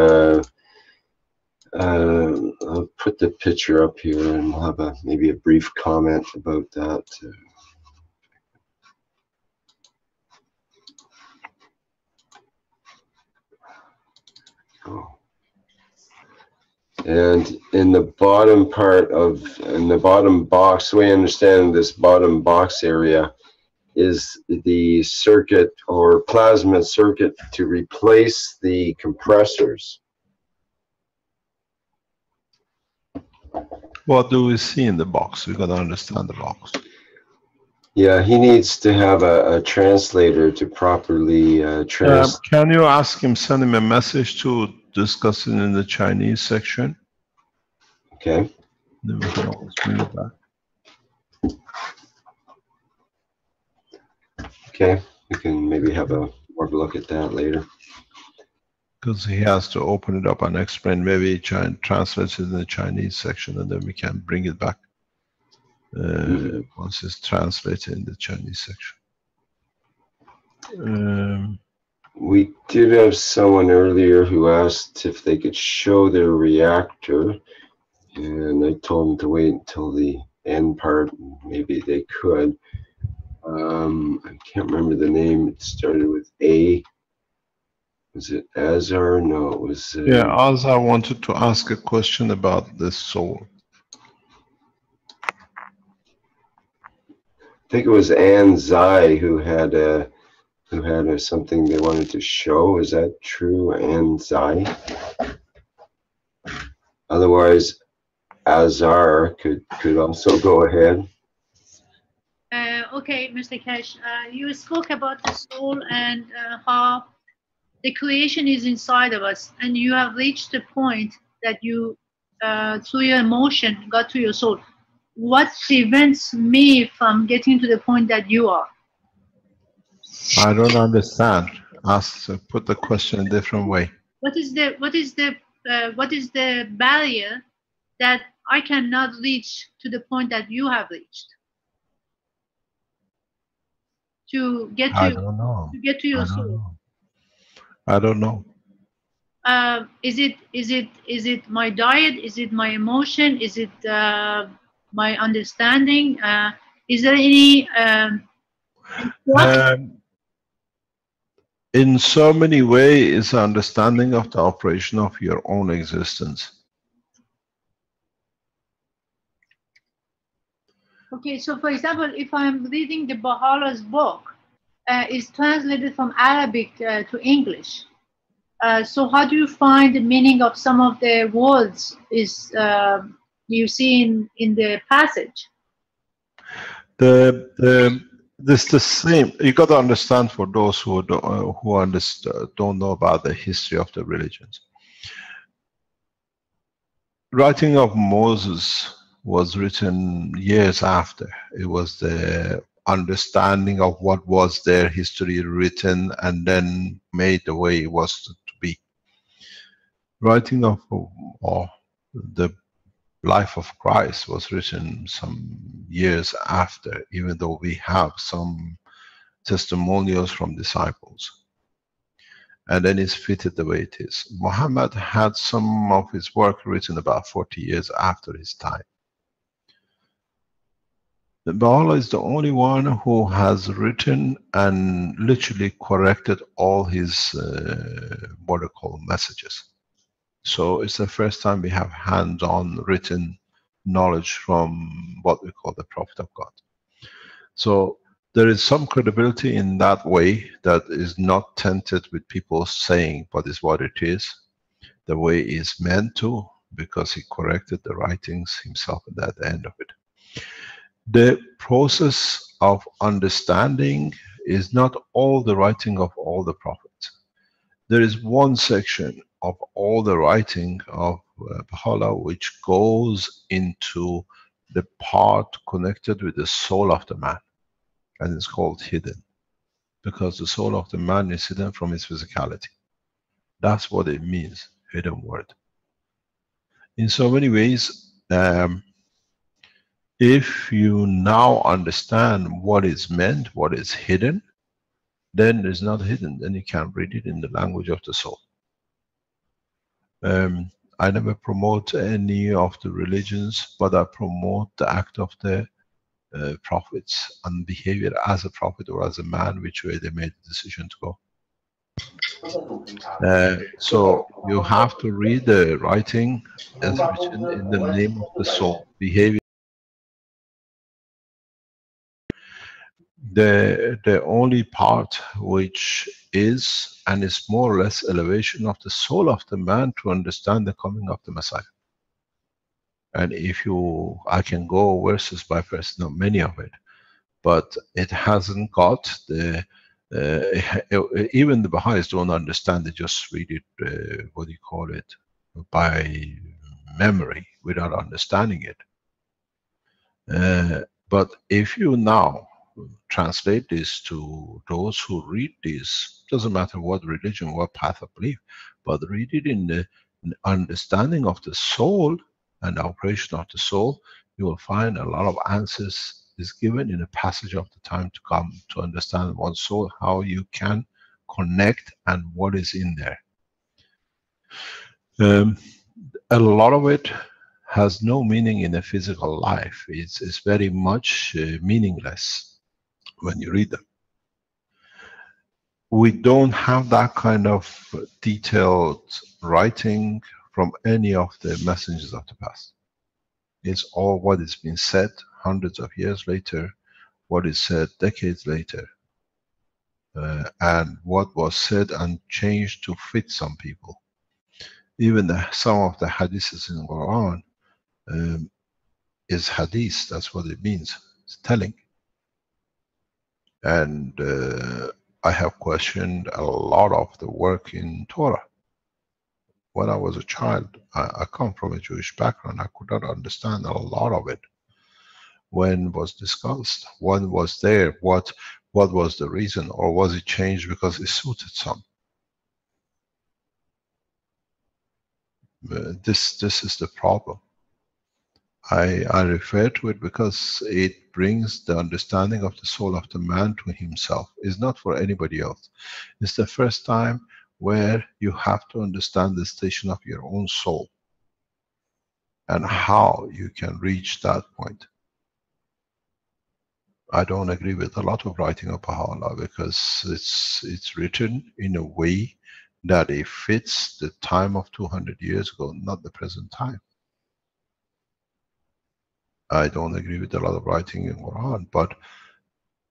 I'll put the picture up here, and we'll have maybe a brief comment about that. Oh. And in the bottom box, the way I understand this bottom box area is the circuit or plasma circuit to replace the compressors. What do we see in the box? We've got to understand the box. Yeah, he needs to have a translator to properly translate. Can you ask him, send him a message to discuss it in the Chinese section? Okay. Then we can always bring it back. Okay, we can maybe have more of a look at that later. Because he has to open it up and explain. Maybe he translates it in the Chinese section, and then we can bring it back once it's translated in the Chinese section. We did have someone earlier who asked if they could show their reactor, and I told them to wait until the end part. Maybe they could. I can't remember the name. It started with A. Was it Azar? No, it was. Yeah, Azar wanted to ask a question about the soul. I think it was Ann Zai who had something they wanted to show. Is that true, Ann Zai? Otherwise, Azar could also go ahead. Okay, Mr. Keshe, you spoke about the soul and how the creation is inside of us, and you have reached the point that you, through your emotion, got to your soul. What prevents me from getting to the point that you are? I don't understand. Put the question a different way. What is the what is the barrier that I cannot reach to the point that you have reached to get to I don't know. your I don't soul? know. I don't know. Is it my diet? Is it my emotion? Is it my understanding? Is there any In so many ways, it's understanding of the operation of your own existence. Okay, so for example, if I'm reading the Baha'u'llah's book, it's translated from Arabic to English. So how do you find the meaning of some of the words is you see in the passage? This the same. You got to understand, for those who don't know about the history of the religions. Writing of Moses was written years after. It was the understanding of what was their history written and then made the way it was to be. Writing of the life of Christ was written some years after, even though we have some testimonials from disciples. And then it's fitted the way it is. Muhammad had some of his work written about 40 years after his time. The Baha'u'llah is the only one who has written and literally corrected all his what are called messages. So it's the first time we have hands-on written knowledge from what we call the Prophet of God. So there is some credibility in that way that is not tainted with people saying what is what it is, the way it's meant to, because he corrected the writings himself at the end of it. The process of understanding is not all the writing of all the prophets. There is one section of all the writing of Baha'u'llah which goes into the part connected with the soul of the man, and it's called hidden, because the soul of the man is hidden from his physicality. That's what it means, hidden word. In so many ways, if you now understand what is meant, what is hidden, then it's not hidden, then you can read it in the language of the soul. I never promote any of the religions, but I promote the act of the prophets and behavior as a prophet or as a man, which way they made the decision to go. So you have to read the writing as written in the name of the soul, behavior. The only part which is, and is more or less elevation of the soul of the man to understand the coming of the Messiah. And if you, I can go verses by verse, not many of it, but it hasn't got the, even the Baha'is don't understand, they just read it, what do you call it, by memory, without understanding it. But if you now translate this to those who read this, doesn't matter what religion, what path of belief, but read it in the understanding of the soul and the operation of the soul, you will find a lot of answers is given in a passage of the time to come to understand one's soul, how you can connect and what is in there. A lot of it has no meaning in a physical life. It's very much meaningless when you read them. We don't have that kind of detailed writing from any of the messengers of the past. It's all what has been said hundreds of years later, what is said decades later, and what was said and changed to fit some people. Even some of the hadiths in the Quran is hadith, that's what it means, it's telling. And I have questioned a lot of the work in Torah. When I was a child, I come from a Jewish background, I could not understand a lot of it. When was discussed, when was there, what was the reason, or was it changed because it suited some? This is the problem. I refer to it because it brings the understanding of the soul of the man to himself. It's not for anybody else. It's the first time where you have to understand the station of your own soul and how you can reach that point. I don't agree with a lot of writing of Baha'u'llah because it's written in a way that it fits the time of 200 years ago, not the present time. I don't agree with a lot of writing in Quran, but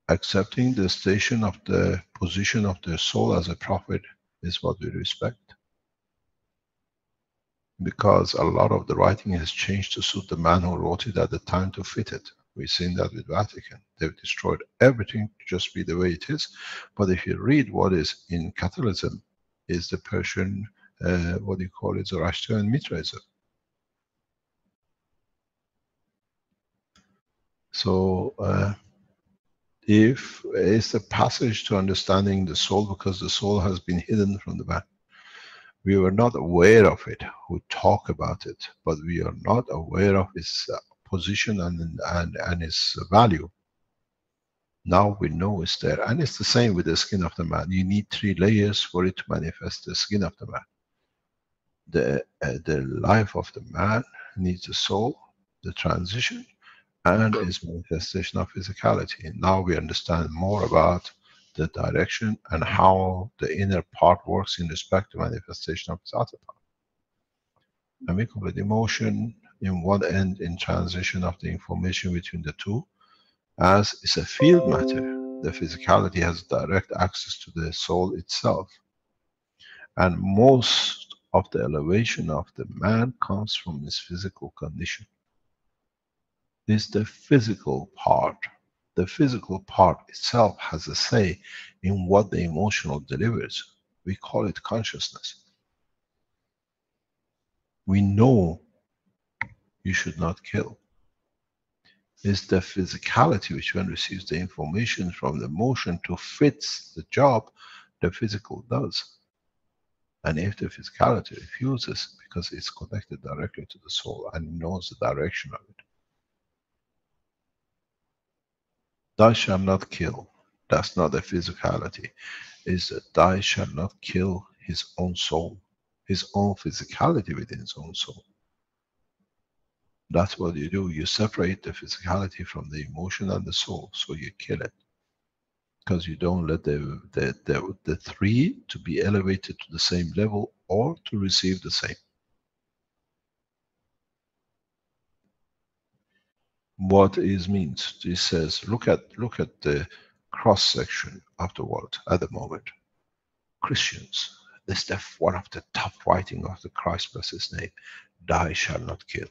accepting the station of the position of the soul as a prophet is what we respect. Because a lot of the writing has changed to suit the man who wrote it at the time to fit it. We've seen that with Vatican. They've destroyed everything to just be the way it is. But if you read what is in Catholicism, is the Persian, what do you call it, Zoroastrian Mithraism. So, if it's a passage to understanding the soul, because the soul has been hidden from the man. We were not aware of it, who talk about it, but we are not aware of its position and its value. Now we know it's there. And it's the same with the skin of the man. You need 3 layers for it to manifest the skin of the man. The life of the man needs the soul, the transition, and its manifestation of physicality. And now we understand more about the direction and how the inner part works in respect to manifestation of its outer part. And we call it emotion in one end in transition of the information between the two. As it's a field matter, the physicality has direct access to the soul itself. And most of the elevation of the man comes from his physical condition. It's the physical part. The physical part itself has a say in what the emotional delivers. We call it consciousness. We know you should not kill. It's the physicality which, when receives the information from the emotion to fit the job, the physical does. And if the physicality refuses, because it's connected directly to the soul and knows the direction of it. Thou shalt not kill. That's not the physicality. It's that thou shalt not kill his own soul, his own physicality within his own soul. That's what you do. You separate the physicality from the emotion and the soul, so you kill it. Because you don't let the 3 to be elevated to the same level or to receive the same. What is means? This says, look at the cross section of the world at the moment. Christians, this is one of the top writing of the Christ bless his name. Thou shalt not kill.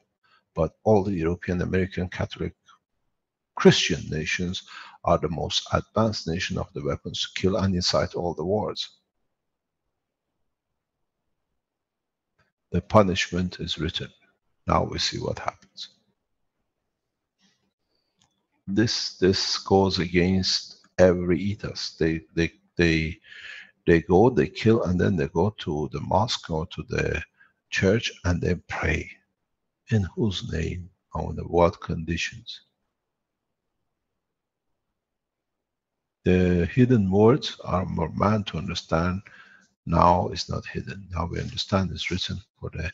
But all the European, American, Catholic, Christian nations are the most advanced nation of the weapons to kill and incite all the wars. The punishment is written. Now we see what happens. This goes against every ethos. They go, they kill, and then they go to the mosque or to the church and they pray. In whose name? On what conditions? The hidden words are for man to understand. Now it's not hidden. Now we understand it's written for the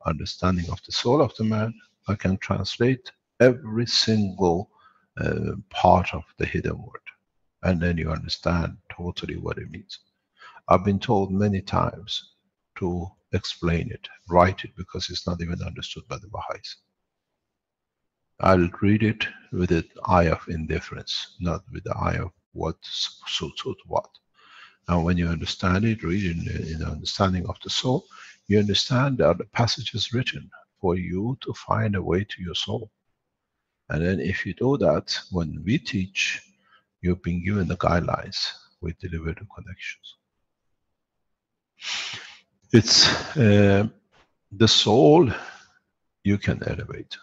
understanding of the soul of the man. I can translate every single part of the hidden word. And then you understand totally what it means. I've been told many times to explain it, write it, because it's not even understood by the Baha'is. I'll read it with the eye of indifference, not with the eye of what suits what. And when you understand it, read in the understanding of the soul, you understand that the passage is written for you to find a way to your soul. And then if you do that, when we teach, you've been given the guidelines. We deliver the connections. It's the soul you can elevate,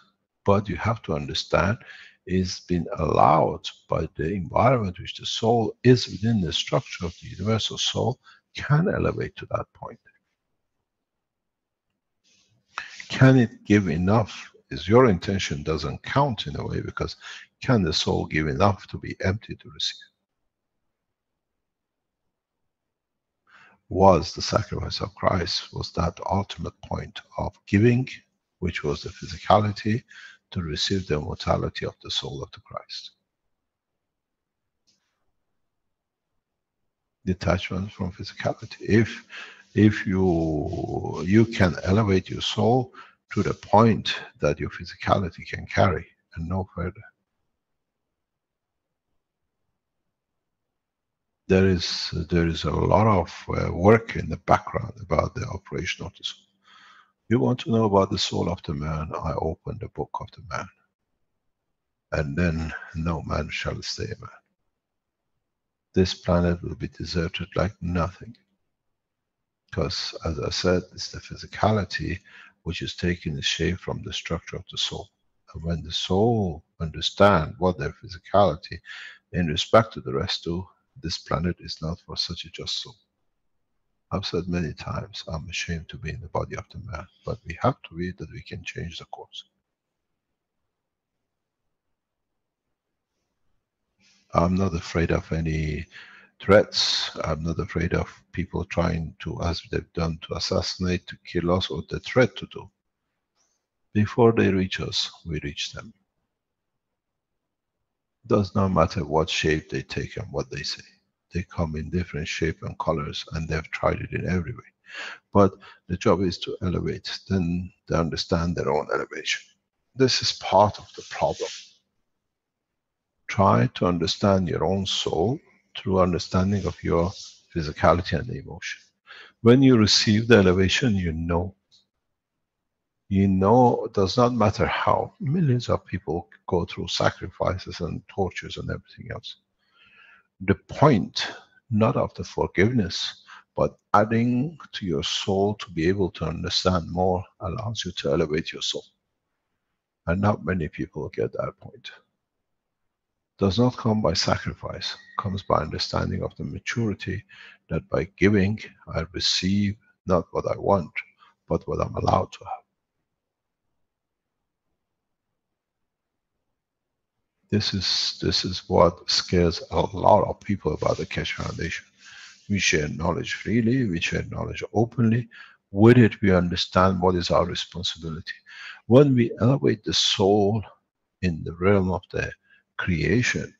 but you have to understand it's been allowed by the environment which the soul is within the structure of the universal soul, can elevate to that point. can it give enough? Is your intention doesn't count in a way, because can the soul give enough to be empty to receive? Was the sacrifice of Christ, was that ultimate point of giving, which was the physicality, to receive the immortality of the soul of the Christ. Detachment from physicality. If you can elevate your soul to the point that your physicality can carry and no further. There is a lot of work in the background about the operation of the soul. You want to know about the soul of the man, I open the book of the man. And then no man shall stay a man. This planet will be deserted like nothing. Because, as I said, it's the physicality which is taking the shape from the structure of the soul. And when the soul understands what their physicality in respect to the rest do, this planet is not for such a just soul. I've said many times, I'm ashamed to be in the body of the man, but we have to be that we can change the course. I'm not afraid of any threats. I'm not afraid of people trying to, as they've done, to assassinate, to kill us, or the threat to do. Before they reach us, we reach them. Does not matter what shape they take and what they say. They come in different shape and colors, and they've tried it in every way. But the job is to elevate, then they understand their own elevation. This is part of the problem. Try to understand your own soul through understanding of your physicality and the emotion. When you receive the elevation, you know. You know, it does not matter how. Millions of people go through sacrifices and tortures and everything else. The point, not of the forgiveness, but adding to your soul to be able to understand more, allows you to elevate your soul. And not many people get that point. Does not come by sacrifice, comes by understanding of the maturity that by giving, I receive not what I want, but what I'm allowed to have. This is what scares a lot of people about the Keshe Foundation. We share knowledge freely, we share knowledge openly. With it, we understand what is our responsibility. When we elevate the soul in the realm of the creation,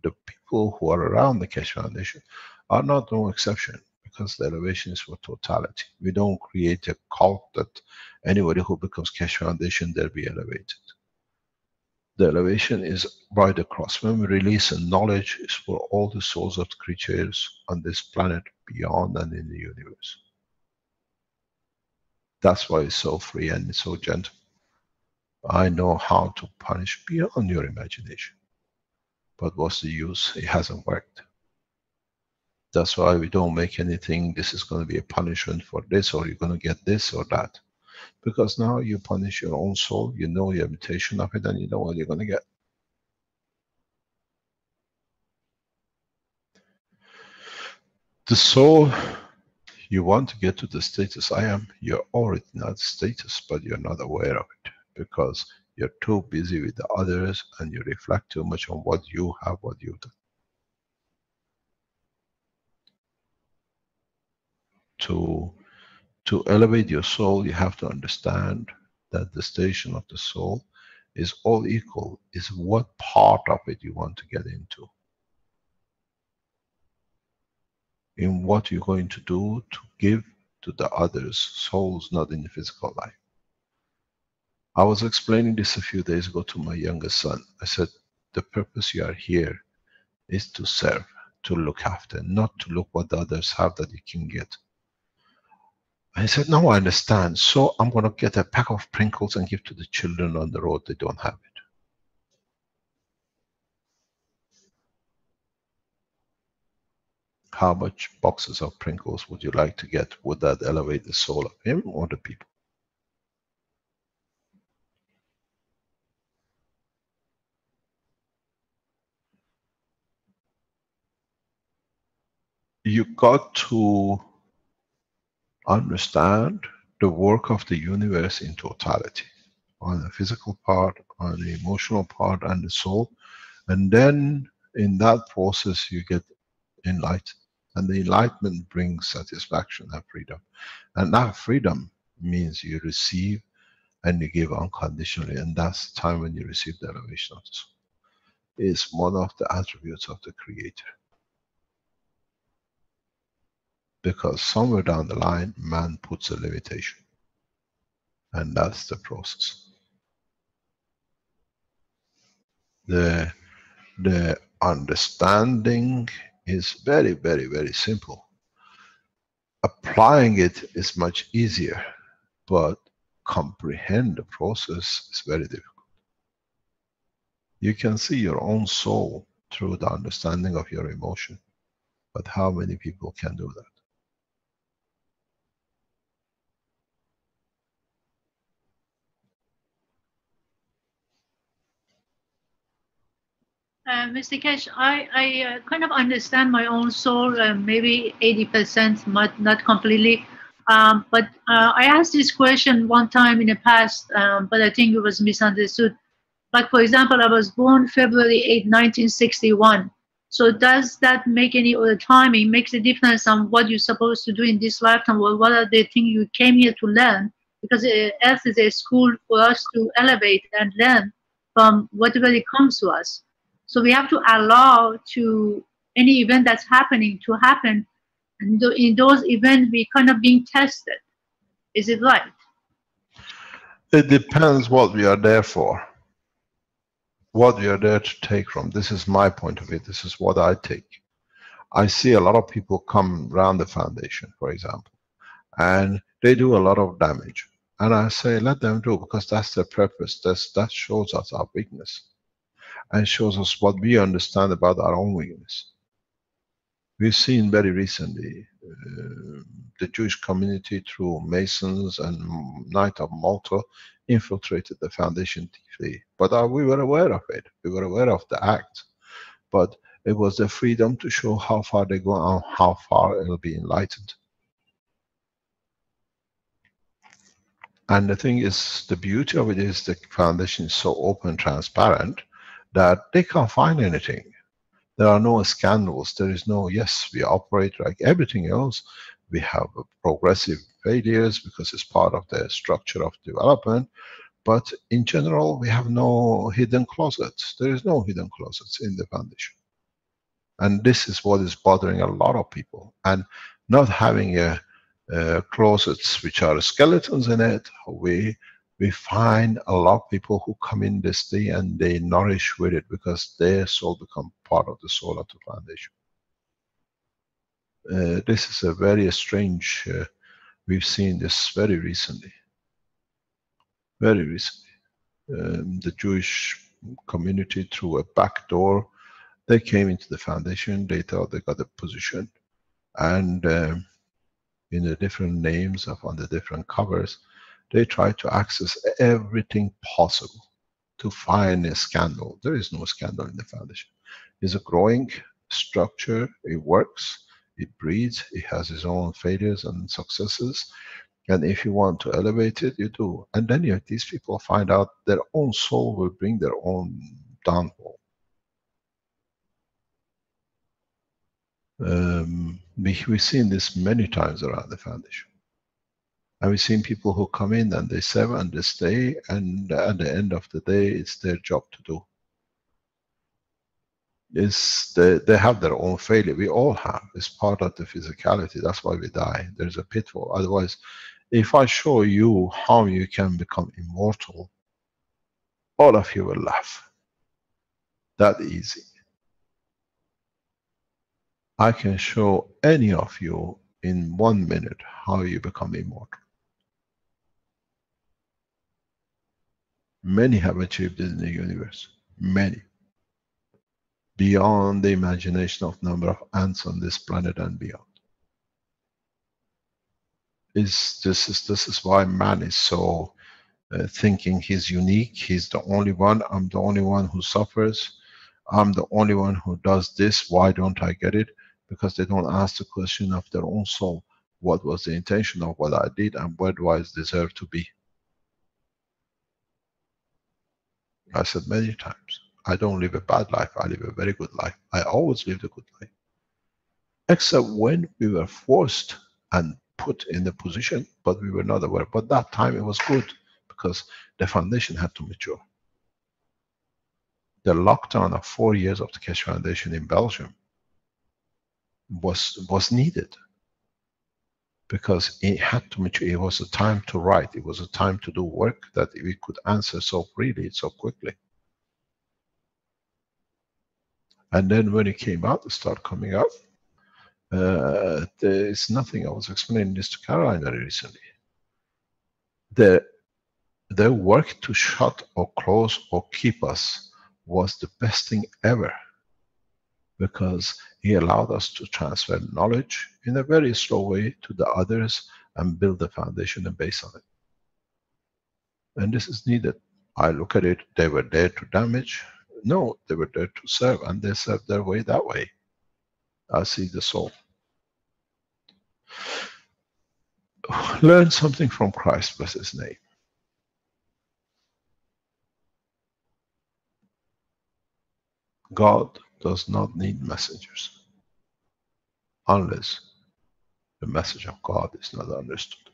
the people who are around the Keshe Foundation are not no exception, because the elevation is for totality. We don't create a cult that anybody who becomes Keshe Foundation, they'll be elevated. The elevation is right across. When we release a knowledge, is for all the souls of the creatures on this planet, beyond and in the universe. That's why it's so free and it's so gentle. I know how to punish beyond your imagination. But what's the use? It hasn't worked. That's why we don't make anything, this is going to be a punishment for this, or you're going to get this or that. Because now you punish your own soul, you know your imitation of it, and you know what you're going to get. The soul, you want to get to the status I am, you're already in that status, but you're not aware of it. Because you're too busy with the others, and you reflect too much on what you have, what you've done. To elevate your soul, you have to understand that the station of the soul is all equal. Is what part of it you want to get into. In what you're going to do to give to the others, souls not in the physical life. I was explaining this a few days ago to my youngest son. I said, the purpose you are here is to serve, to look after, not to look what the others have that you can get. I said, no, I understand. So I'm going to get a pack of Pringles and give to the children on the road, they don't have it. How much boxes of Pringles would you like to get? Would that elevate the soul of him or the people? You got to understand the work of the universe in totality, on the physical part, on the emotional part, and the soul. And then in that process you get enlightened. And the enlightenment brings satisfaction and freedom. And that freedom means you receive and you give unconditionally. And that's the time when you receive the elevation of the soul. It's one of the attributes of the Creator. Because somewhere down the line, man puts a limitation. And that's the process. The understanding is very, very, very simple. Applying it is much easier, but comprehend the process is very difficult. You can see your own soul through the understanding of your emotion, but how many people can do that? Mr. Keshe, I kind of understand my own soul, maybe 80%, not completely. But I asked this question one time in the past, but I think it was misunderstood. Like, for example, I was born February 8, 1961. So does that make any other timing makes a difference on what you're supposed to do in this lifetime, or what are the things you came here to learn? Because Earth is a school for us to elevate and learn from whatever it comes to us. So we have to allow to any event that's happening to happen. And in those events, we kind of being tested. Is it right? It depends what we are there for. What we are there to take from. This is my point of it. This is what I take. I see a lot of people come around the foundation, for example, and they do a lot of damage. And I say, let them do, because that's their purpose. That shows us our weakness. And shows us what we understand about our own weakness. We've seen very recently the Jewish community through Masons and Knight of Malta infiltrated the foundation deeply. But we were aware of it. We were aware of the act. But it was the freedom to show how far they go and how far it'll be enlightened. And the thing is, the beauty of it is the foundation is so open, transparent, that they can't find anything. There are no scandals. There is no, yes, we operate like everything else. We have progressive failures because it's part of the structure of development. But in general, we have no hidden closets. There is no hidden closets in the foundation. And this is what is bothering a lot of people. And not having closets which are skeletons in it, we find a lot of people who come in this day and they nourish with it because their soul become part of the soul of the foundation. This is a very strange, we've seen this very recently. Very recently. The Jewish community through a back door, they came into the foundation, they thought they got a position. And in the different names of on the different covers, they try to access everything possible to find a scandal. There is no scandal in the foundation. It's a growing structure, it works, it breeds, it has its own failures and successes. And if you want to elevate it, you do. And then these people find out their own soul will bring their own downfall. We've seen this many times around the foundation. And we've seen people who come in and they serve and they stay, and at the end of the day, it's their job to do. They have their own failure. We all have. It's part of the physicality. That's why we die. There's a pitfall. Otherwise, if I show you how you can become immortal, all of you will laugh. That easy. I can show any of you in 1 minute how you become immortal. Many have achieved it in the universe. Many. Beyond the imagination of number of ants on this planet and beyond. This is why man is so thinking he's unique, he's the only one, I'm the only one who suffers, I'm the only one who does this, why don't I get it? Because they don't ask the question of their own soul. what was the intention of what I did, and where do I deserve to be. I said many times, I don't live a bad life, I live a very good life. I always lived a good life. Except when we were forced and put in the position, but we were not aware. But that time it was good, because the foundation had to mature. The lockdown of 4 years of the Keshe Foundation in Belgium was needed, because it had to mature. It was a time to write. It was a time to do work that we could answer so freely, so quickly. And then when it came out, it started coming out. There is nothing. I was explaining this to Caroline very recently. The work to shut or close or keep us was the best thing ever, because he allowed us to transfer knowledge in a very slow way to the others and build the foundation and base on it. And this is needed. I look at it, they were there to damage. No, they were there to serve, and they served their way that way. I see the soul. Learn something from Christ, bless his name. God does not need messengers unless the message of God is not understood.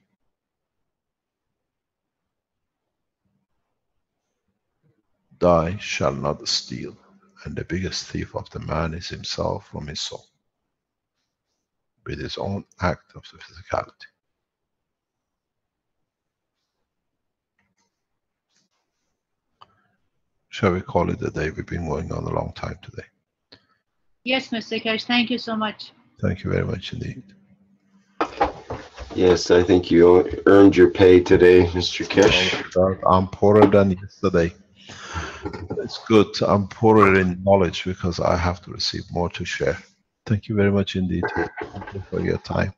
Thou shalt not steal, and the biggest thief of the man is himself from his soul, with his own act of the physicality. Shall we call it a day? We've been going on a long time today. Yes, Mr. Keshe, thank you so much. Thank you very much indeed. Yes, I think you earned your pay today, Mr. Keshe. I'm poorer than yesterday. It's good. I'm poorer in knowledge because I have to receive more to share. Thank you very much indeed. Thank you for your time.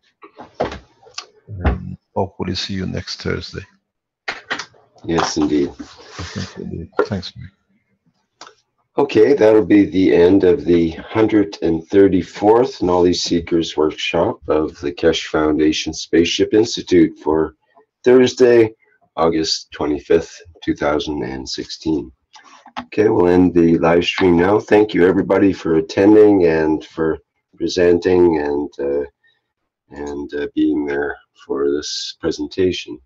And hopefully see you next Thursday. Yes, indeed. Thanks, Mike. Okay, that'll be the end of the 134th Knowledge Seekers Workshop of the Keshe Foundation Spaceship Institute for Thursday, August 25th, 2016. Okay, we'll end the live stream now. Thank you everybody for attending and for presenting and being there for this presentation.